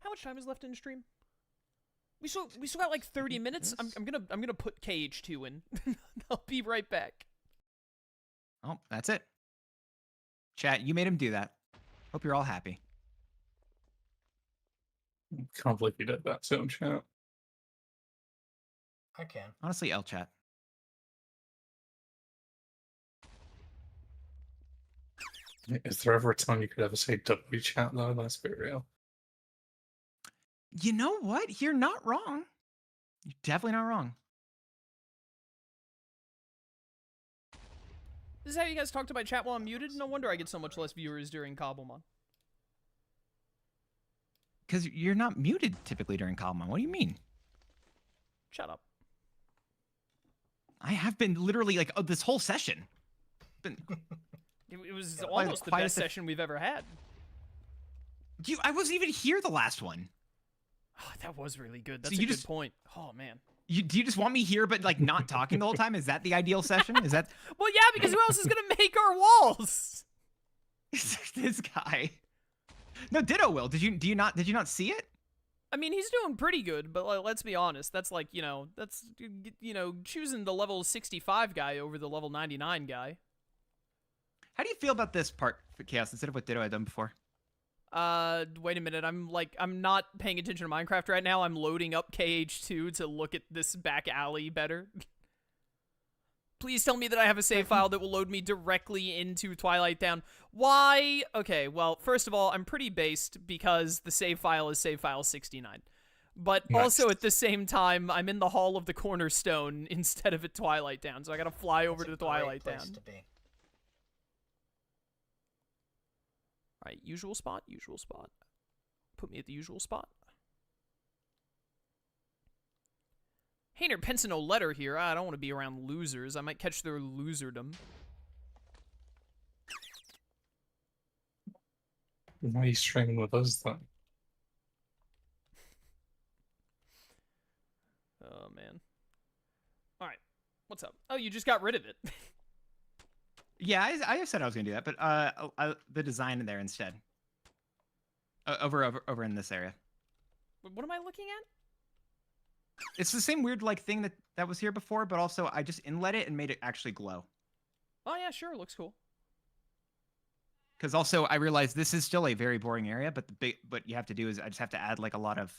How much time is left in the stream? We still got like 30 minutes. I'm gonna put KH2 in. I'll be right back. Oh, that's it. Chat, you made him do that. Hope you're all happy. Can't believe you did that, so chat. I can. Honestly, L chat. Is there ever a time you could ever say W chat though? Let's be real. You know what? You're not wrong. You're definitely not wrong. This is how you guys talk to my chat while I'm muted? No wonder I get so much less viewers during Cobblemon. Because you're not muted typically during Cobblemon. What do you mean? Shut up. I have been literally like this whole session. It was almost the best session we've ever had. I wasn't even here the last one. Oh, that was really good. That's So a you good just- point. Oh, man. Do you just want me here but like not talking the whole time? Is that the ideal session? Is that Well, yeah, because who else is going to make our walls? this guy? No, Ditto will. Did you not see it? I mean, he's doing pretty good, but like, let's be honest. That's like, that's, choosing the level 65 guy over the level 99 guy. How do you feel about this part for Chaos instead of what Ditto had done before? Wait a minute. I'm not paying attention to Minecraft right now. I'm loading up KH2 to look at this back alley better. Please tell me that I have a save file that will load me directly into Twilight Town. Why? Okay, well, first of all, I'm pretty based because the save file is save file 69. But Nice. also at the same time, I'm in the Hall of the Cornerstone instead of at Twilight Town, so I gotta fly over It's to a great Twilight place Town. to be. Alright, usual spot, usual spot. Put me at the usual spot. Hayner pens no letter here. I don't want to be around losers. I might catch their loserdom. Why are you staying with us then? Oh, man. Alright, what's up? Oh, you just got rid of it. Yeah, I said I was gonna do that, but the design there instead. Over in this area. What am I looking at? It's the same weird like thing that was here before, but also I just inlet it and made it actually glow. Oh, yeah, sure. Looks cool. Because also I realized this is still a very boring area, but what you have to do is I just have to add like a lot of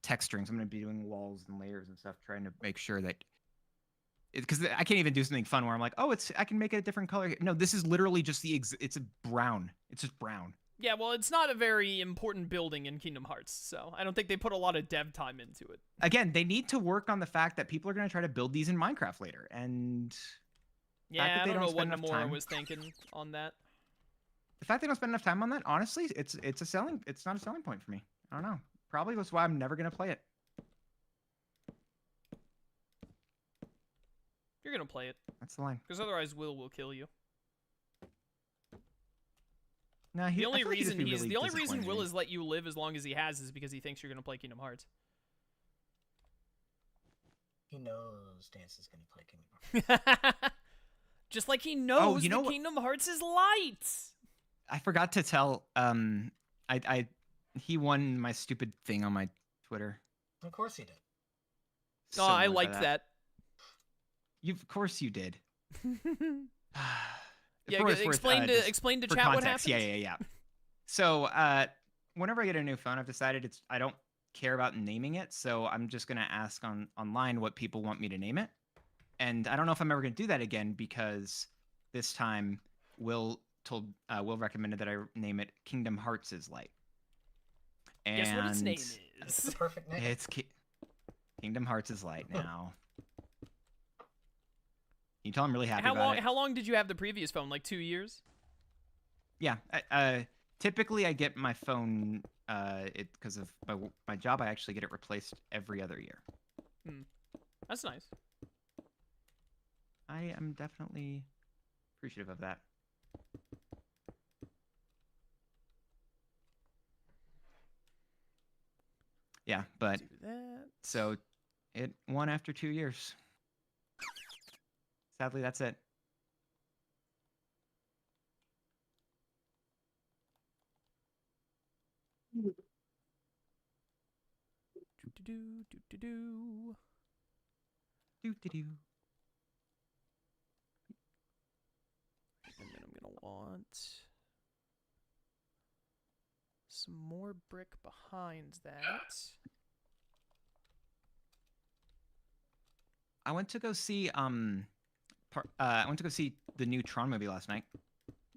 texturings. I'm gonna be doing walls and layers and stuff, trying to make sure that because I can't even do something fun where I'm like, oh, I can make it a different color. No, this is literally just it's a brown. It's just brown. Yeah, well, it's not a very important building in Kingdom Hearts, so I don't think they put a lot of dev time into it. Again, they need to work on the fact that people are going to try to build these in Minecraft later, and Yeah, I they don't know don't what spend enough Nomura time. was thinking on that. the fact they don't spend enough time on that, honestly, it's not a selling point for me. I don't know. Probably that's why I'm never going to play it. You're gonna play it, That's the line. because otherwise Will kill you. No, The only reason really Will disappointed me. has let you live as long as he has is because he thinks you're gonna play Kingdom Hearts. He knows Dance is gonna play Kingdom Hearts. Just like he knows you know that what? Kingdom Hearts is light. I forgot to tell. He won my stupid thing on my Twitter. Of course he did. Oh, I liked that. Of course you did. Yeah, For what it's worth, just explain to for chat what context, happened. yeah. So, whenever I get a new phone, I've decided I don't care about naming it, so I'm just gonna ask online what people want me to name it. And I don't know if I'm ever gonna do that again because this time Will recommended that I name it Kingdom Hearts is Light. And Guess what its name That's the is? perfect name. it's Kingdom Hearts is Light now. You tell I'm really happy about it. How long did you have the previous phone? Like 2 years? Yeah. Typically, I get my phone. Because of my job, I actually get it replaced every other year. That's nice. I am definitely appreciative of that. Yeah, but Do that. so it won after 2 years. Sadly, that's it. Do-do-do. Doo-doo-doo. And then I'm gonna want some more brick behind that. I went to go see the new Tron movie last night.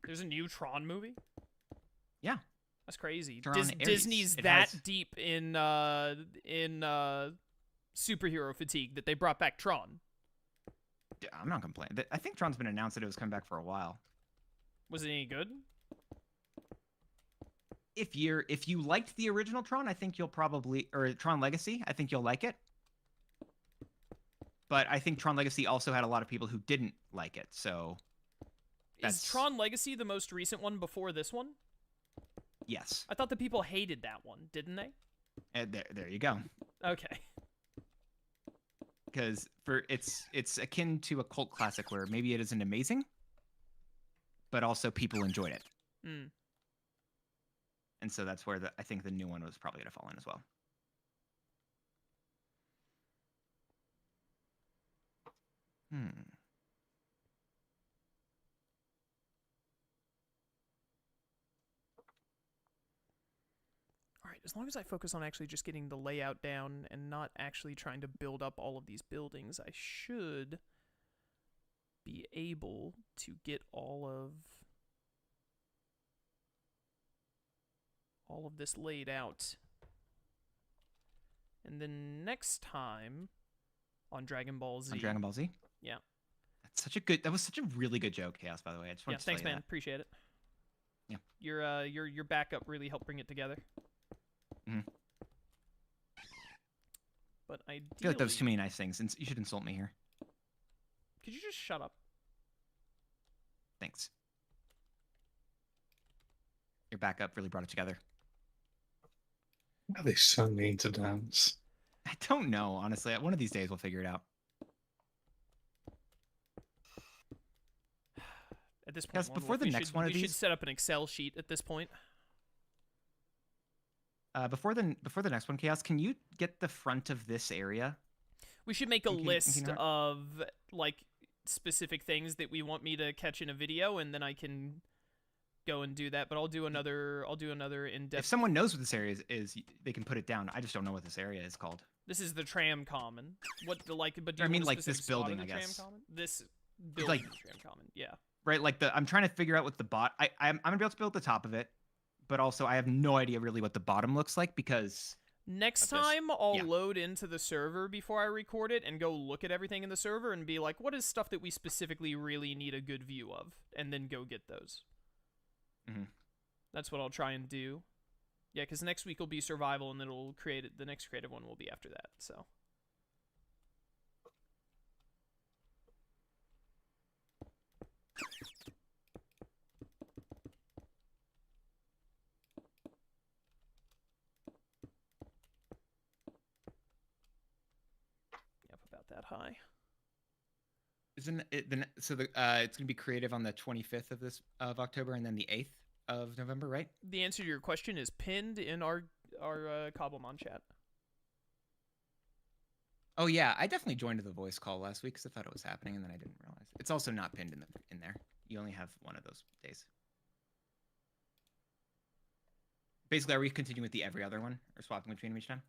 There's a new Tron movie? Yeah. That's crazy. Tron Ares. Disney's It that has- deep in superhero fatigue that they brought back Tron. Yeah, I'm not complaining. I think Tron's been announced that it was coming back for a while. Was it any good? If you liked the original Tron, I think you'll probably, or Tron Legacy, I think you'll like it. But I think Tron Legacy also had a lot of people who didn't like it, so Is That's- Tron Legacy the most recent one before this one? yes. I thought the people hated that one, didn't they? There you go. Okay. Because it's akin to a cult classic where maybe it isn't amazing, but also people enjoyed it. Hmm. And so that's where I think the new one was probably going to fall in as well. All right, as long as I focus on actually just getting the layout down and not actually trying to build up all of these buildings, I should be able to get all of this laid out And then next time on Dragon Ball Z. On Dragon Ball Z. Yeah. That was such a really good joke, Chaos. By the way, I just Yeah, wanted to thanks, tell you man. Appreciate it. Yeah. Your backup really helped bring it together. Mhm. But ideally, I feel like that was too many nice things, and you should insult me here. Could you just shut up? Thanks. Your backup really brought it together. Why are they so mean to dance? I don't know, honestly. One of these days we'll figure it out. At this point, Guys, Lone before Wolf, the we next should, one of we should these- set up an Excel sheet at this point. Before the next one, Chaos, can you get the front of this area? We should make a In King- in list Kingdom of like specific things that we want me to catch in a video, and then I can go and do that. But I'll do another in-depth. If someone knows what this area is, they can put it down. I just don't know what this area is called. This is the tram common. What the like? But do I you mean, want a like, this specific spot of building, the I tram guess. common? This building, like- is the tram common. Yeah. Right, like I'm trying to figure out what the I'm gonna be able to build the top of it, but also I have no idea really what the bottom looks like because Next of this. time, I'll Yeah. load into the server before I record it and go look at everything in the server and be like, what is stuff that we specifically really need a good view of? And then go get those. Mhm. That's what I'll try and do. Yeah, because next week will be survival, and then it'll create it. The next creative one will be after that. So. Yep, about that high. isn't it so the it's gonna be creative on the 25th of October and then the 8th of November, right? The answer to your question is pinned in our Cobblemon chat. Oh yeah, I definitely joined the voice call last week because I thought it was happening and then I didn't realize. It's also not pinned in there. You only have one of those days. Basically, are we continuing with the every other one or swapping between them each time?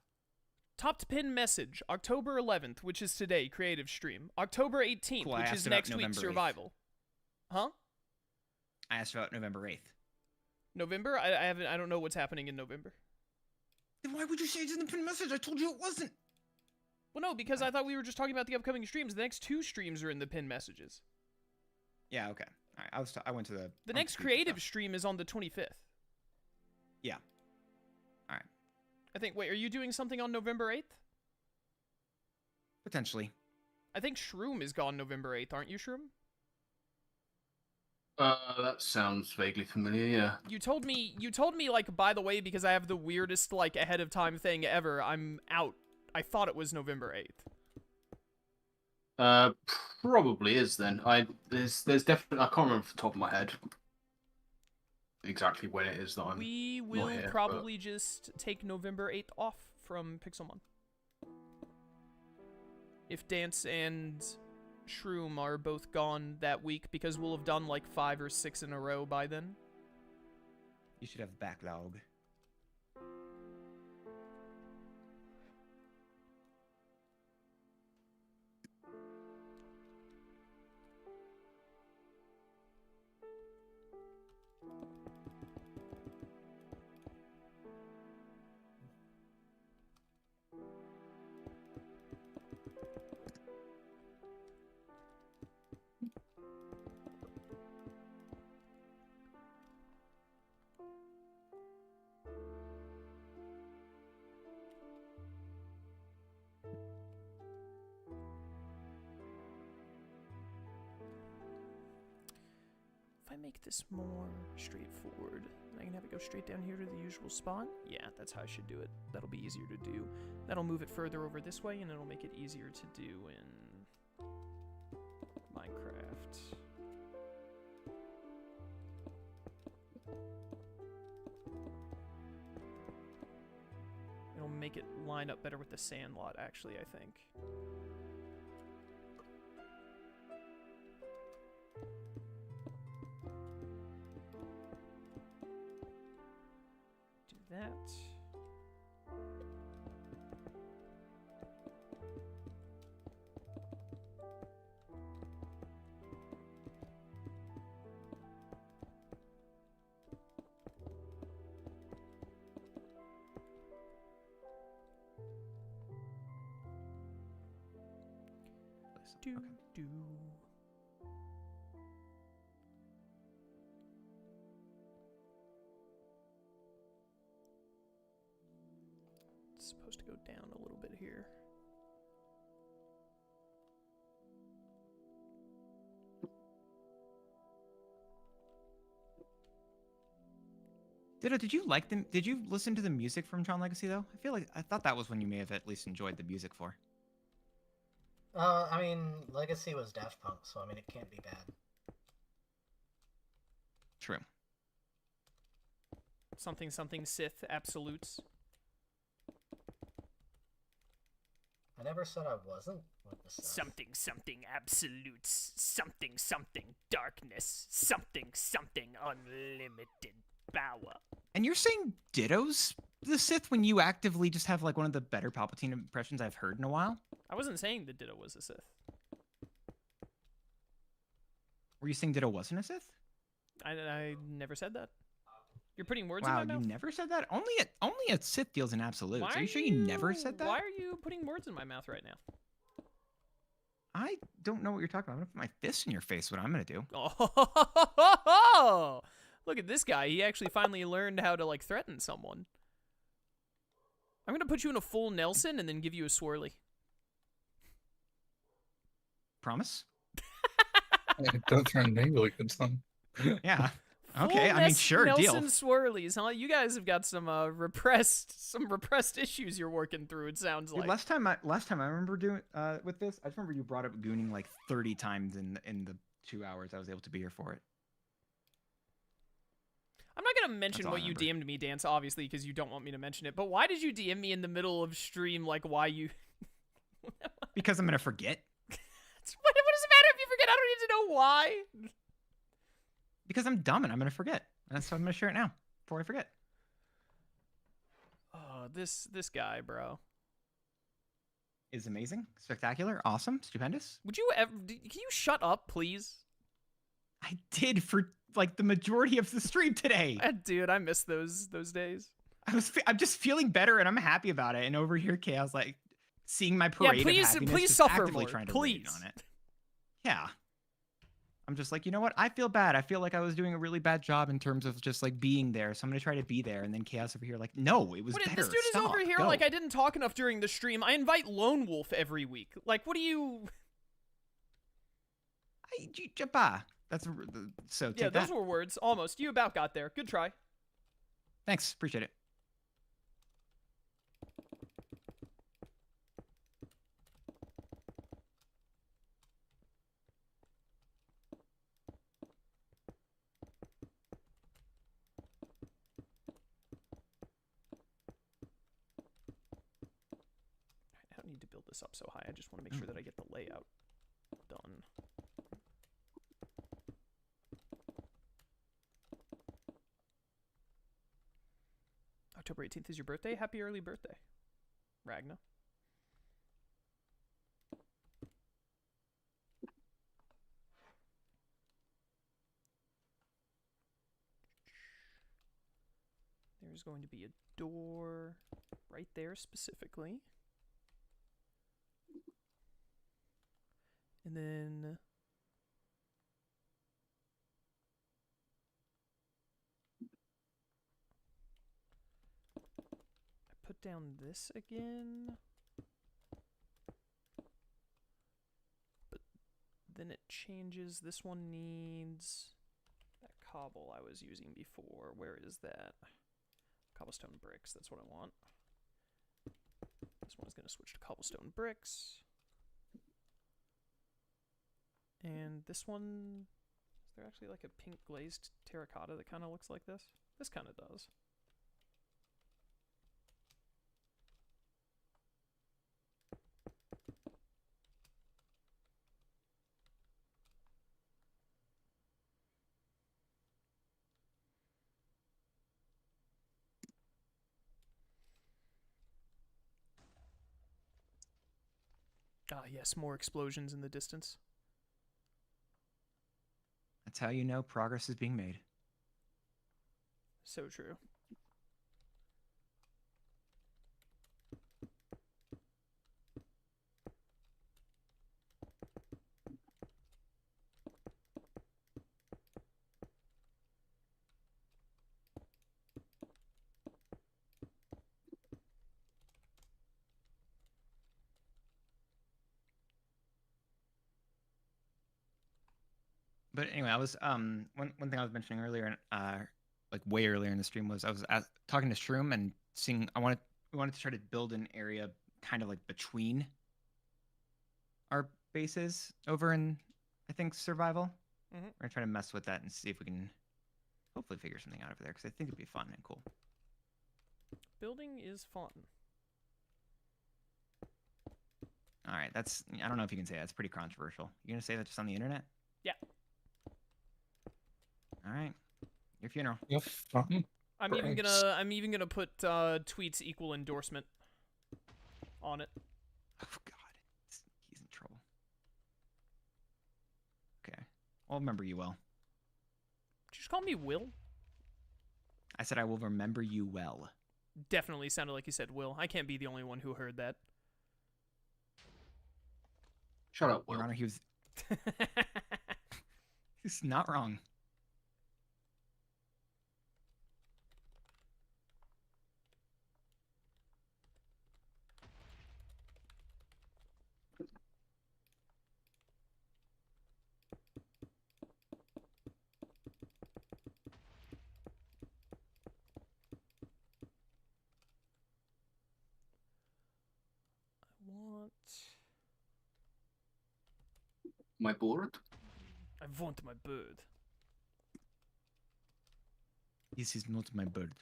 Top to pin message, October 11th, which is today, creative stream. October 18th, Cool, I which asked is about next week, November 8th. survival. Huh? I asked about November 8th. November? I don't know what's happening in November. Then why would you say it's in the pinned message? I told you it wasn't. Well, no, because I thought we were just talking about the upcoming streams. The next two streams are in the pin messages. Yeah, okay. All right, I went to the. The I'm next confused creative now. stream is on the 25th. Yeah. All right. I think. Wait, are you doing something on November 8th? Potentially. I think Shroom is gone November 8th, aren't you, Shroom? That sounds vaguely familiar. Yeah. You told me, like, by the way, because I have the weirdest, like, ahead of time thing ever, I'm out. I thought it was November 8th. Probably is then. There's definitely, I can't remember off the top of my head exactly when it is that I'm. We will here, but- probably just take November 8th off from Pixelmon. If Dance and Shroom are both gone that week, because we'll have done like 5 or 6 in a row by then. You should have backlog. If I make this more straightforward, I can have it go straight down here to the usual spot. Yeah, that's how I should do it. That'll be easier to do. That'll move it further over this way, and it'll make it easier to do in Minecraft. It'll make it line up better with the sand lot, actually, I think. Do that. do, do. It's supposed to go down a little bit here. Ditto, did you like them? Did you listen to the music from Tron Legacy though? I thought that was one you may have at least enjoyed the music for. I mean, Legacy was Daft Punk, so I mean, it can't be bad. True. Something something Sith absolutes. I never said I wasn't with the Sith. Something something absolutes. Something something darkness. Something something unlimited power. And you're saying Ditto's the Sith when you actively just have like one of the better Palpatine impressions I've heard in a while? I wasn't saying that Ditto was a Sith. Were you saying Ditto wasn't a Sith? I never said that. You're putting words Wow, in my you mouth? never said that? Only a Sith deals in absolutes. Why Are you sure you never said that? Why are you putting words in my mouth right now? I don't know what you're talking about. I'm gonna put my fist in your face. What I'm gonna do? Oh, look at this guy. He actually finally learned how to like threaten someone. I'm gonna put you in a full Nelson and then give you a swirly. Promise? Yeah, don't threaten me like it's done. Yeah. Okay. Full I mean, sure, Nelson deal. swirlies, huh? You guys have got some repressed issues you're working through. It sounds Dude, like. last time I remember doing with this, I just remember you brought up gooning like 30 times in the 2 hours I was able to be here for it. I'm not gonna mention all I what you remember. DM'd me, Dance, obviously, because you don't want me to mention it. But why did you DM me in the middle of stream? Like, why you? Because I'm gonna forget. What does it matter if you forget? I don't need to know why. Because I'm dumb and I'm gonna forget. And so I'm gonna share it now before I forget. Oh, this guy, bro. Is amazing, spectacular, awesome, stupendous. Would you ever? Can you shut up, please? I did for like the majority of the stream today. Dude, I miss those days. I'm just feeling better and I'm happy about it. And over here, Chaos like seeing my parade please- of happiness, please just suffer actively more, trying to please. rage on it. Yeah. I'm just like, you know what? I feel bad. I feel like I was doing a really bad job in terms of just like being there. So I'm gonna try to be there. And then Chaos over here, like, no, it was What, better. this dude Stop. is over here Go. like I didn't talk enough during the stream. I invite Lone Wolf every week. Like, what do you? That's so. Yeah, Take those that. were words. Almost. You about got there. Good try. Thanks. Appreciate it. I don't need to build this up so high. I just want to make sure that I get the layout done. October 18th is your birthday? Happy early birthday, Ragna. There's going to be a door right there specifically. And then I put down this again. But then it changes. This one needs that cobble I was using before. Where is that? Cobblestone bricks, that's what I want. This one is going to switch to cobblestone bricks. And this one, is there actually like a pink glazed terracotta that kind of looks like this? This kind of does. Ah, yes, more explosions in the distance. That's how you know progress is being made. So true. But anyway, I was one thing I was mentioning earlier, like way earlier in the stream, was I was talking to Shroom and seeing we wanted to try to build an area kind of like between our bases over in, I think, survival. Mhm. We're gonna try to mess with that and see if we can hopefully figure something out over there, because I think it'd be fun and cool. Building is fun. All right, I don't know if you can say that. It's pretty controversial. You gonna say that just on the internet? Yeah. All right. Your funeral. Yeah, fun. I'm even Thanks. gonna put tweets equal endorsement on it. Oh God, he's in trouble. Okay, I'll remember you well. Did you just call me Will? I said I will remember you well. Definitely sounded like you said Will. I can't be the only one who heard that. Shut up, Your Will. Honor, he's not wrong. I want My board? my bird. This is not my bird.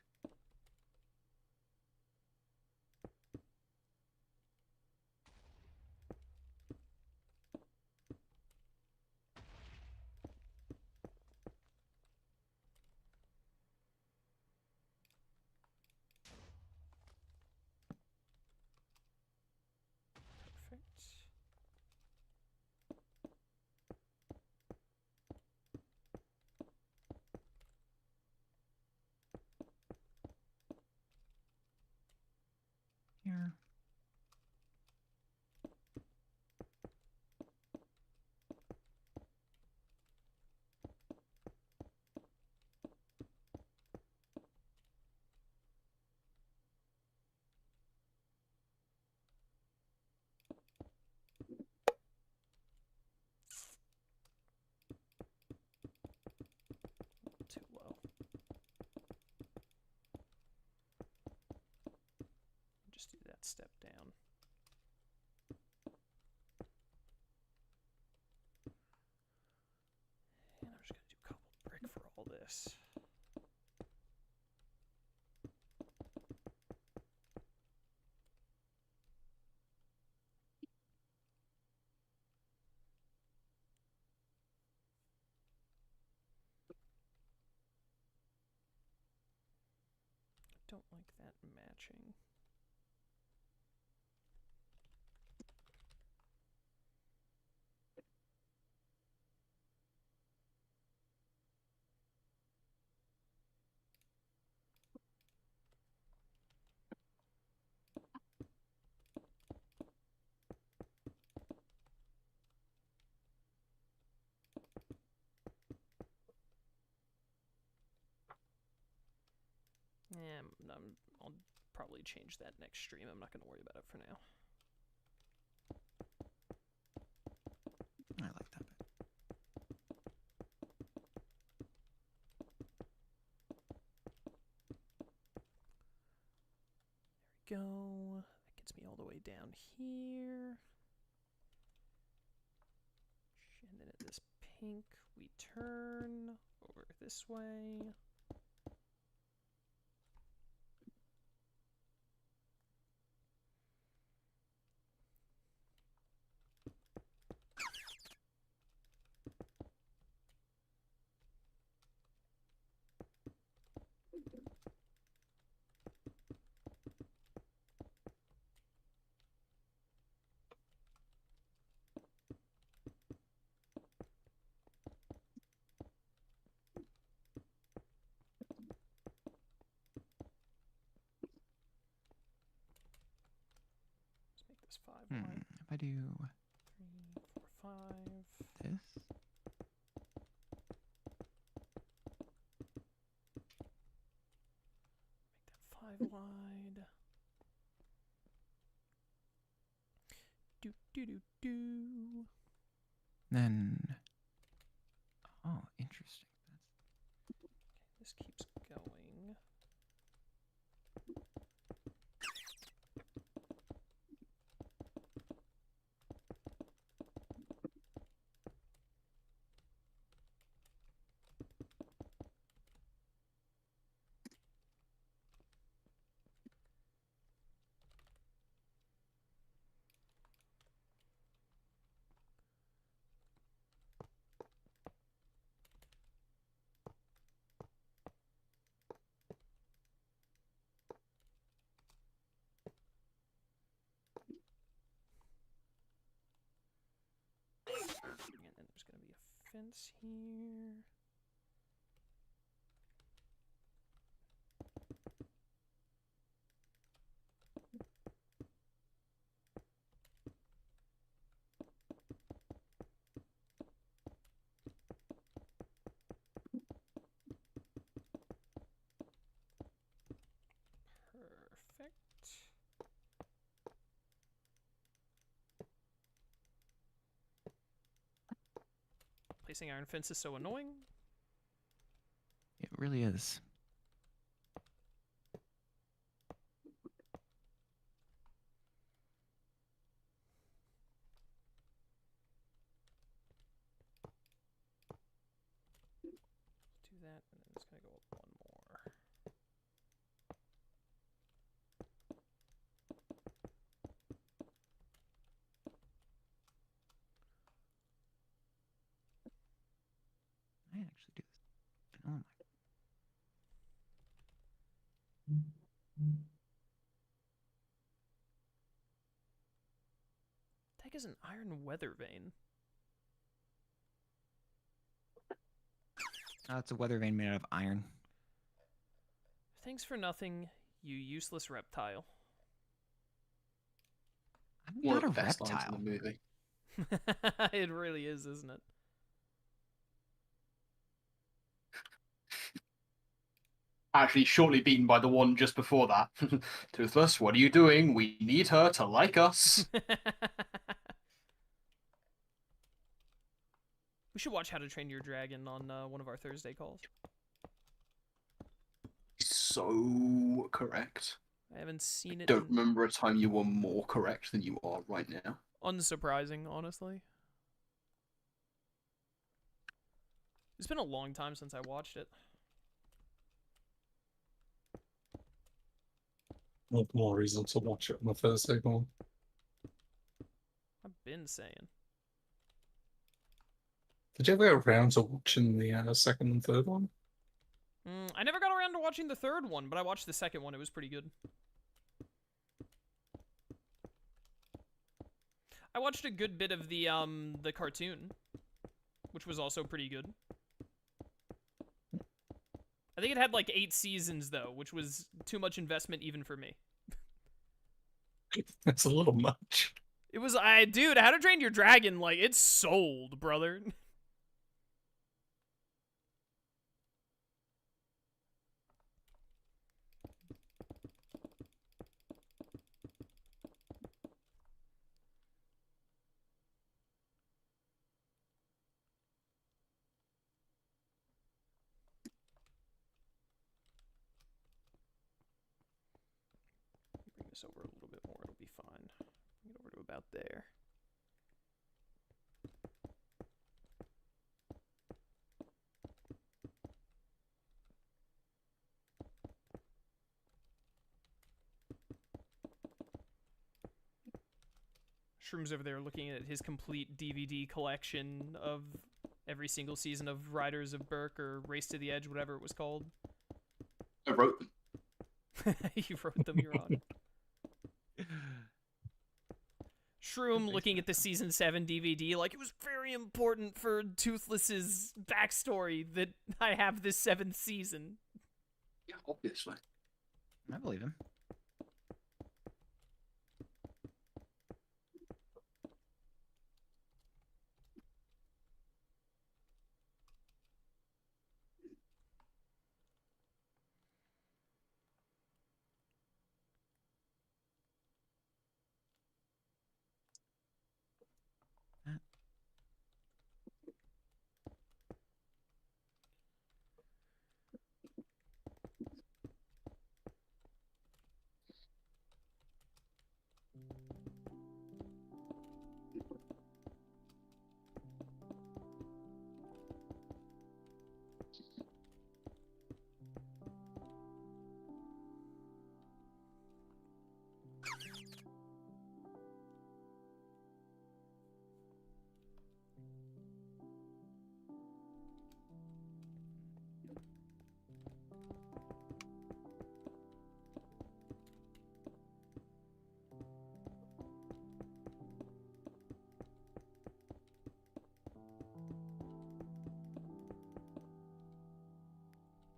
Perfect. Here. Too low. Just do that step down. And I'm just gonna do cobble brick for all this. Don't like that matching. Yeah, I'll probably change that next stream. I'm not going to worry about it for now. I like that bit. There we go. That gets me all the way down here. And then at this pink, we turn over this way. Let's make this 5 wide. If I do 3, 4, 5. this, Make that 5 wide. Do do do do. then oh, And then there's going to be a fence here. Perfect. Placing iron fence is so annoying. It really is. Do that, and then it's going to go up one more. I actually do this. Oh my. That is an iron weather vane. Oh, it's a weather vane made out of iron. Thanks for nothing, you useless reptile. I'm One not a of the best lines reptile. in the movie. It really is, isn't it? Actually, shortly beaten by the one just before that. Toothless, what are you doing? We need her to like us. We should watch How to Train Your Dragon on one of our Thursday calls. So correct. I haven't seen it. Don't remember a time you were more correct than you are right now. Unsurprising, honestly. It's been a long time since I watched it. More reason to watch it on the Thursday one. I've been saying. Did you ever get around to watching the second and third one? I never got around to watching the third one, but I watched the second one. It was pretty good. I watched a good bit of the cartoon, which was also pretty good. I think it had like 8 seasons though, which was too much investment even for me. That's a little much. It was, dude, How to Train Your Dragon, like, it's sold, brother. Bring this over a little bit more, it'll be fine. Bring it over to about there. Shroom's over there looking at his complete DVD collection of every single season of Riders of Berk or Race to the Edge, whatever it was called. I wrote them. You wrote them, Your Honor. Shroom looking at the season 7 DVD like it was very important for Toothless's backstory that I have this 7th season. Yeah, obviously. I believe him.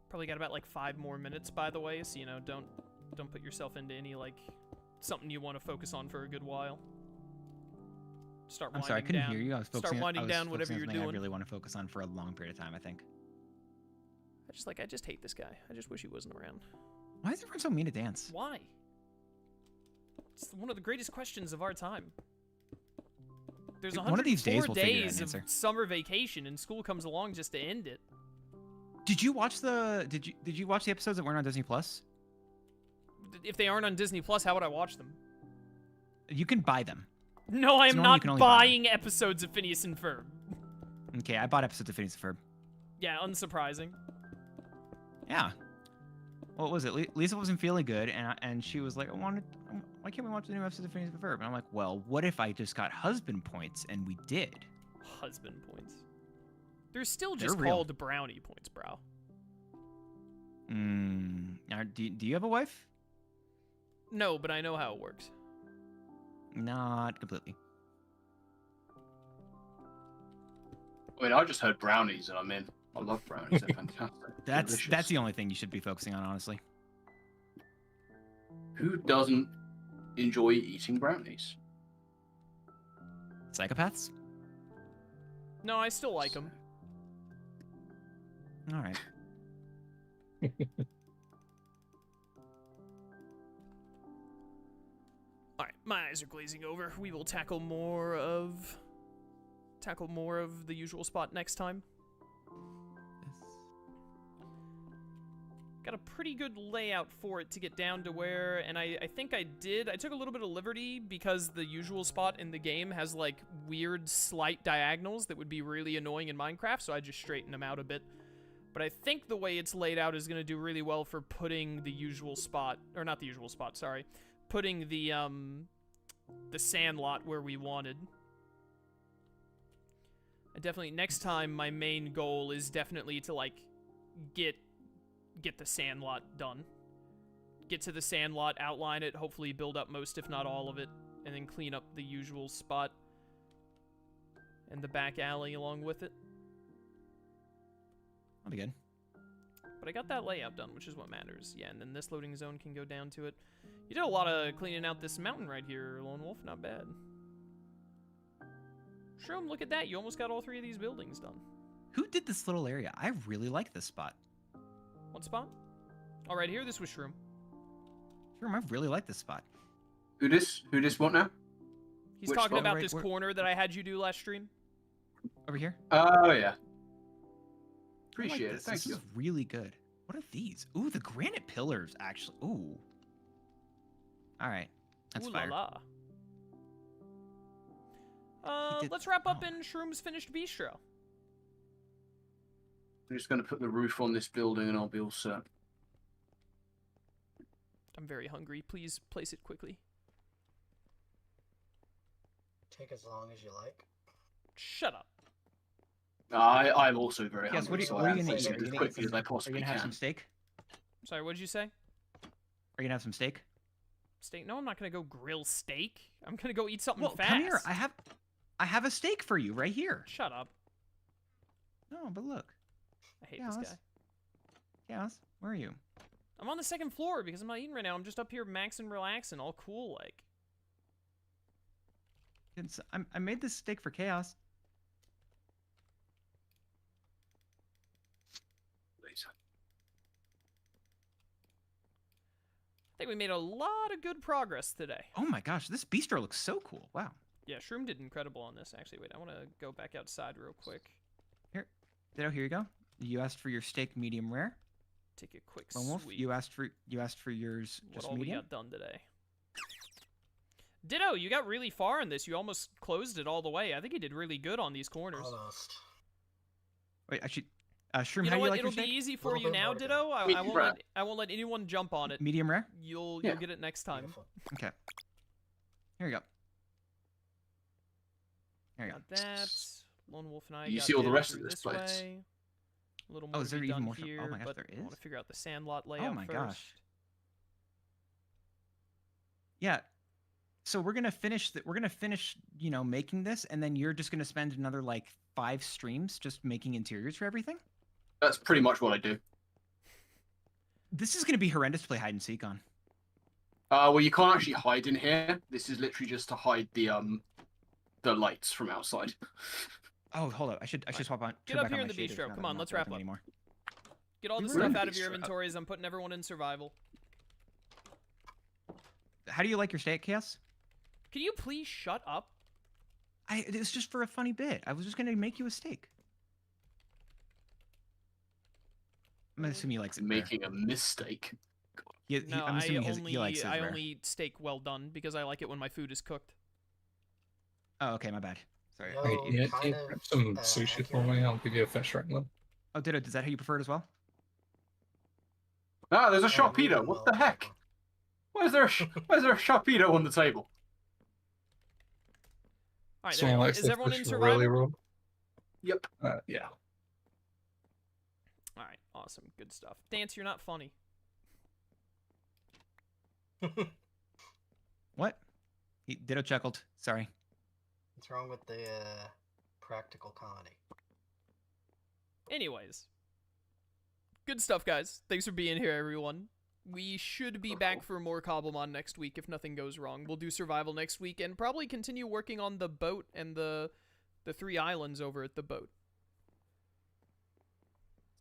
Probably got about like 5 more minutes, by the way, so don't put yourself into any like something you want to focus on for a good while. Start I'm winding sorry, I couldn't down. hear you. I was focusing. Start winding I was down whatever focusing on you're something doing. I really want to focus on for a long period of time. I think. I just hate this guy. I just wish he wasn't around. Why is everyone so mean to Dance? Why? It's one of the greatest questions of our time. There's Dude, one of these days 104 we'll figure out days an of answer. summer vacation, and school comes along just to end it. Did you watch the? Did you watch the episodes that weren't on Disney Plus? If they aren't on Disney Plus, how would I watch them? You can buy them. No, I So am normally you not can only buy them. buying episodes of Phineas and Ferb. Okay, I bought episodes of Phineas and Ferb. Yeah, unsurprising. Yeah. What was it? Lisa wasn't feeling good, and she was like, why can't we watch the new episodes of Phineas and Ferb? And I'm like, well, what if I just got husband points? And we did. Husband points. They're still They're just real. called brownie points, bro. Do you have a wife? No, but I know how it works. Not completely. I mean, I just heard brownies and I'm in. I love brownies. They're fantastic. That's Delicious. the only thing you should be focusing on, honestly. Who doesn't enjoy eating brownies? Psychopaths? No, I still like them. All right. All right, my eyes are glazing over. We will tackle more of the usual spot next time. Got a pretty good layout for it to get down to where, and I think I took a little bit of liberty because the usual spot in the game has like weird slight diagonals that would be really annoying in Minecraft, so I just straightened them out a bit. But I think the way it's laid out is going to do really well for putting the usual spot, or not the usual spot, sorry, putting the sand lot where we wanted. I definitely, next time, my main goal is definitely to like get the sand lot done. Get to the sand lot, outline it, hopefully build up most, if not all of it, and then clean up the usual spot and the back alley along with it. That'll be good. But I got that layout done, which is what matters. Yeah, and then this loading zone can go down to it. You did a lot of cleaning out this mountain right here, Lone Wolf. Not bad. Shroom, look at that. You almost got all 3 of these buildings done. Who did this little area? I really like this spot. What spot? All right, here. This was Shroom. Shroom, I really like this spot. Who this what now? He's Which talking spot? about Right, this where- corner that I had you do last stream. Over here. Oh yeah. I like Appreciate it. this. Thank This you. is really good. What are these? Ooh, the granite pillars, actually. Ooh. All right. That's Ooh fire. la la. did- Let's wrap up oh. in Shroom's finished bistro. I'm just going to put the roof on this building and I'll be all set. I'm very hungry. Please place it quickly. Take as long as you like. Shut up. I'm also very Yes, hungry, what are you so gonna I'll eat? eat Are you as gonna eat quickly as I Are you possibly gonna have some can. steak? Sorry, what did you say? Are you gonna have some steak? Steak? No, I'm not gonna go grill steak. I'm gonna go eat something Well, fast. come here. I have a steak for you right here. Shut up. No, but look. I hate this Chaos. guy. Chaos, where are you? I'm on the 2nd floor because I'm not eating right now. I'm just up here maxing, relaxing, all cool like. I made this steak for Chaos. I think we made a lot of good progress today. Oh my gosh, this bistro looks so cool. Wow. Yeah, Shroom did incredible on this. Actually, wait, I want to go back outside real quick. Ditto, here you go. You asked for your steak medium rare. Take a quick Lone Wolf, sweep. you asked for yours What just all we medium. got done today. Ditto, you got really far in this. You almost closed it all the way. I think you did really good on these corners. Almost. Wait, actually, Shroom, You how know do you what? like It'll your be steak? easy for Little you bit now, more to go. Ditto. I Medium won't rare. I won't let anyone jump on it. Medium rare. You'll Yeah. get it next time. Beautiful. Okay. Here you go. Here you go. Got that. Lone Wolf and I. You got see all the Ditto rest of through this place? way. A little Oh, more is to there be even done more stuff? Oh here, my gosh, but there I want is? to figure out the sandlot layout my first. gosh. Yeah. So we're gonna finish making this, and then you're just gonna spend another like 5 streams just making interiors for everything. That's pretty much what I do. This is gonna be horrendous to play hide and seek on. Well, you can't actually hide in here. This is literally just to hide the lights from outside. Oh, hold up. I should swap on. Get turn up back here on in my the shaders bistro. now Come that on, I'm not let's wrap building up. anymore. Get all the We stuff really out of your should. inventories. I'm putting everyone in survival. How do you like your steak, Chaos? Can you please shut up? It was just for a funny bit. I was just gonna make you a steak. I'm gonna assume you likes it rare. Making a mistake. Yeah, No, I'm assuming he likes his I rare. only eat steak well done because I like it when my food is cooked. Oh, okay, my bad. Sorry. No. Hey, yeah, kind of, grab some sushi for accurate. me. I'll give you a fish wrangler. Oh, Ditto, is that how you prefer it as well? Ah, there's a Oh, Sharpedo. medium What well. the heck? Why is there a Sharpedo on the table? All right, there Someone we go. likes Is their everyone in fish survival? really raw. Yep. Yeah. All right, awesome, good stuff. Dance, you're not funny. What? Ditto chuckled. Sorry. What's wrong with the practical comedy? Anyways, good stuff, guys. Thanks for being here, everyone. We should be back for more Cobblemon next week if nothing goes wrong. We'll do survival next week and probably continue working on the boat and the 3 islands over at the boat.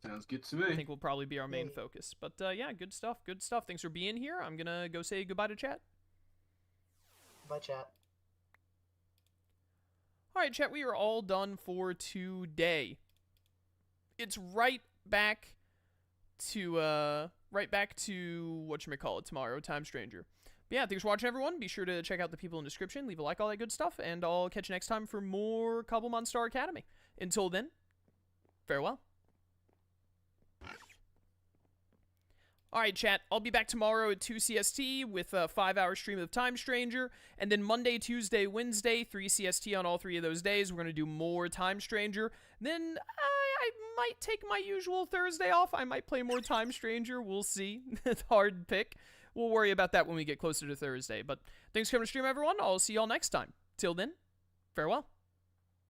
Sounds good to I me. think will probably be our main Yay. focus. But yeah, good stuff, good stuff. Thanks for being here. I'm gonna go say goodbye to chat. Bye, chat. All right, chat, we are all done for today. It's right back to whatchamacallit tomorrow, Time Stranger. But yeah, thanks for watching, everyone. Be sure to check out the people in the description, leave a like, all that good stuff, and I'll catch you next time for more Cobblemon Star Academy. Until then, farewell. Alright, chat, I'll be back tomorrow at 2 CST with a 5-hour stream of Time Stranger, and then Monday, Tuesday, Wednesday, 3 CST on all 3 of those days. We're going to do more Time Stranger. Then I might take my usual Thursday off. I might play more Time Stranger. We'll see. It's hard to pick. We'll worry about that when we get closer to Thursday. But thanks for coming to stream, everyone. I'll see y'all next time. Till then, farewell.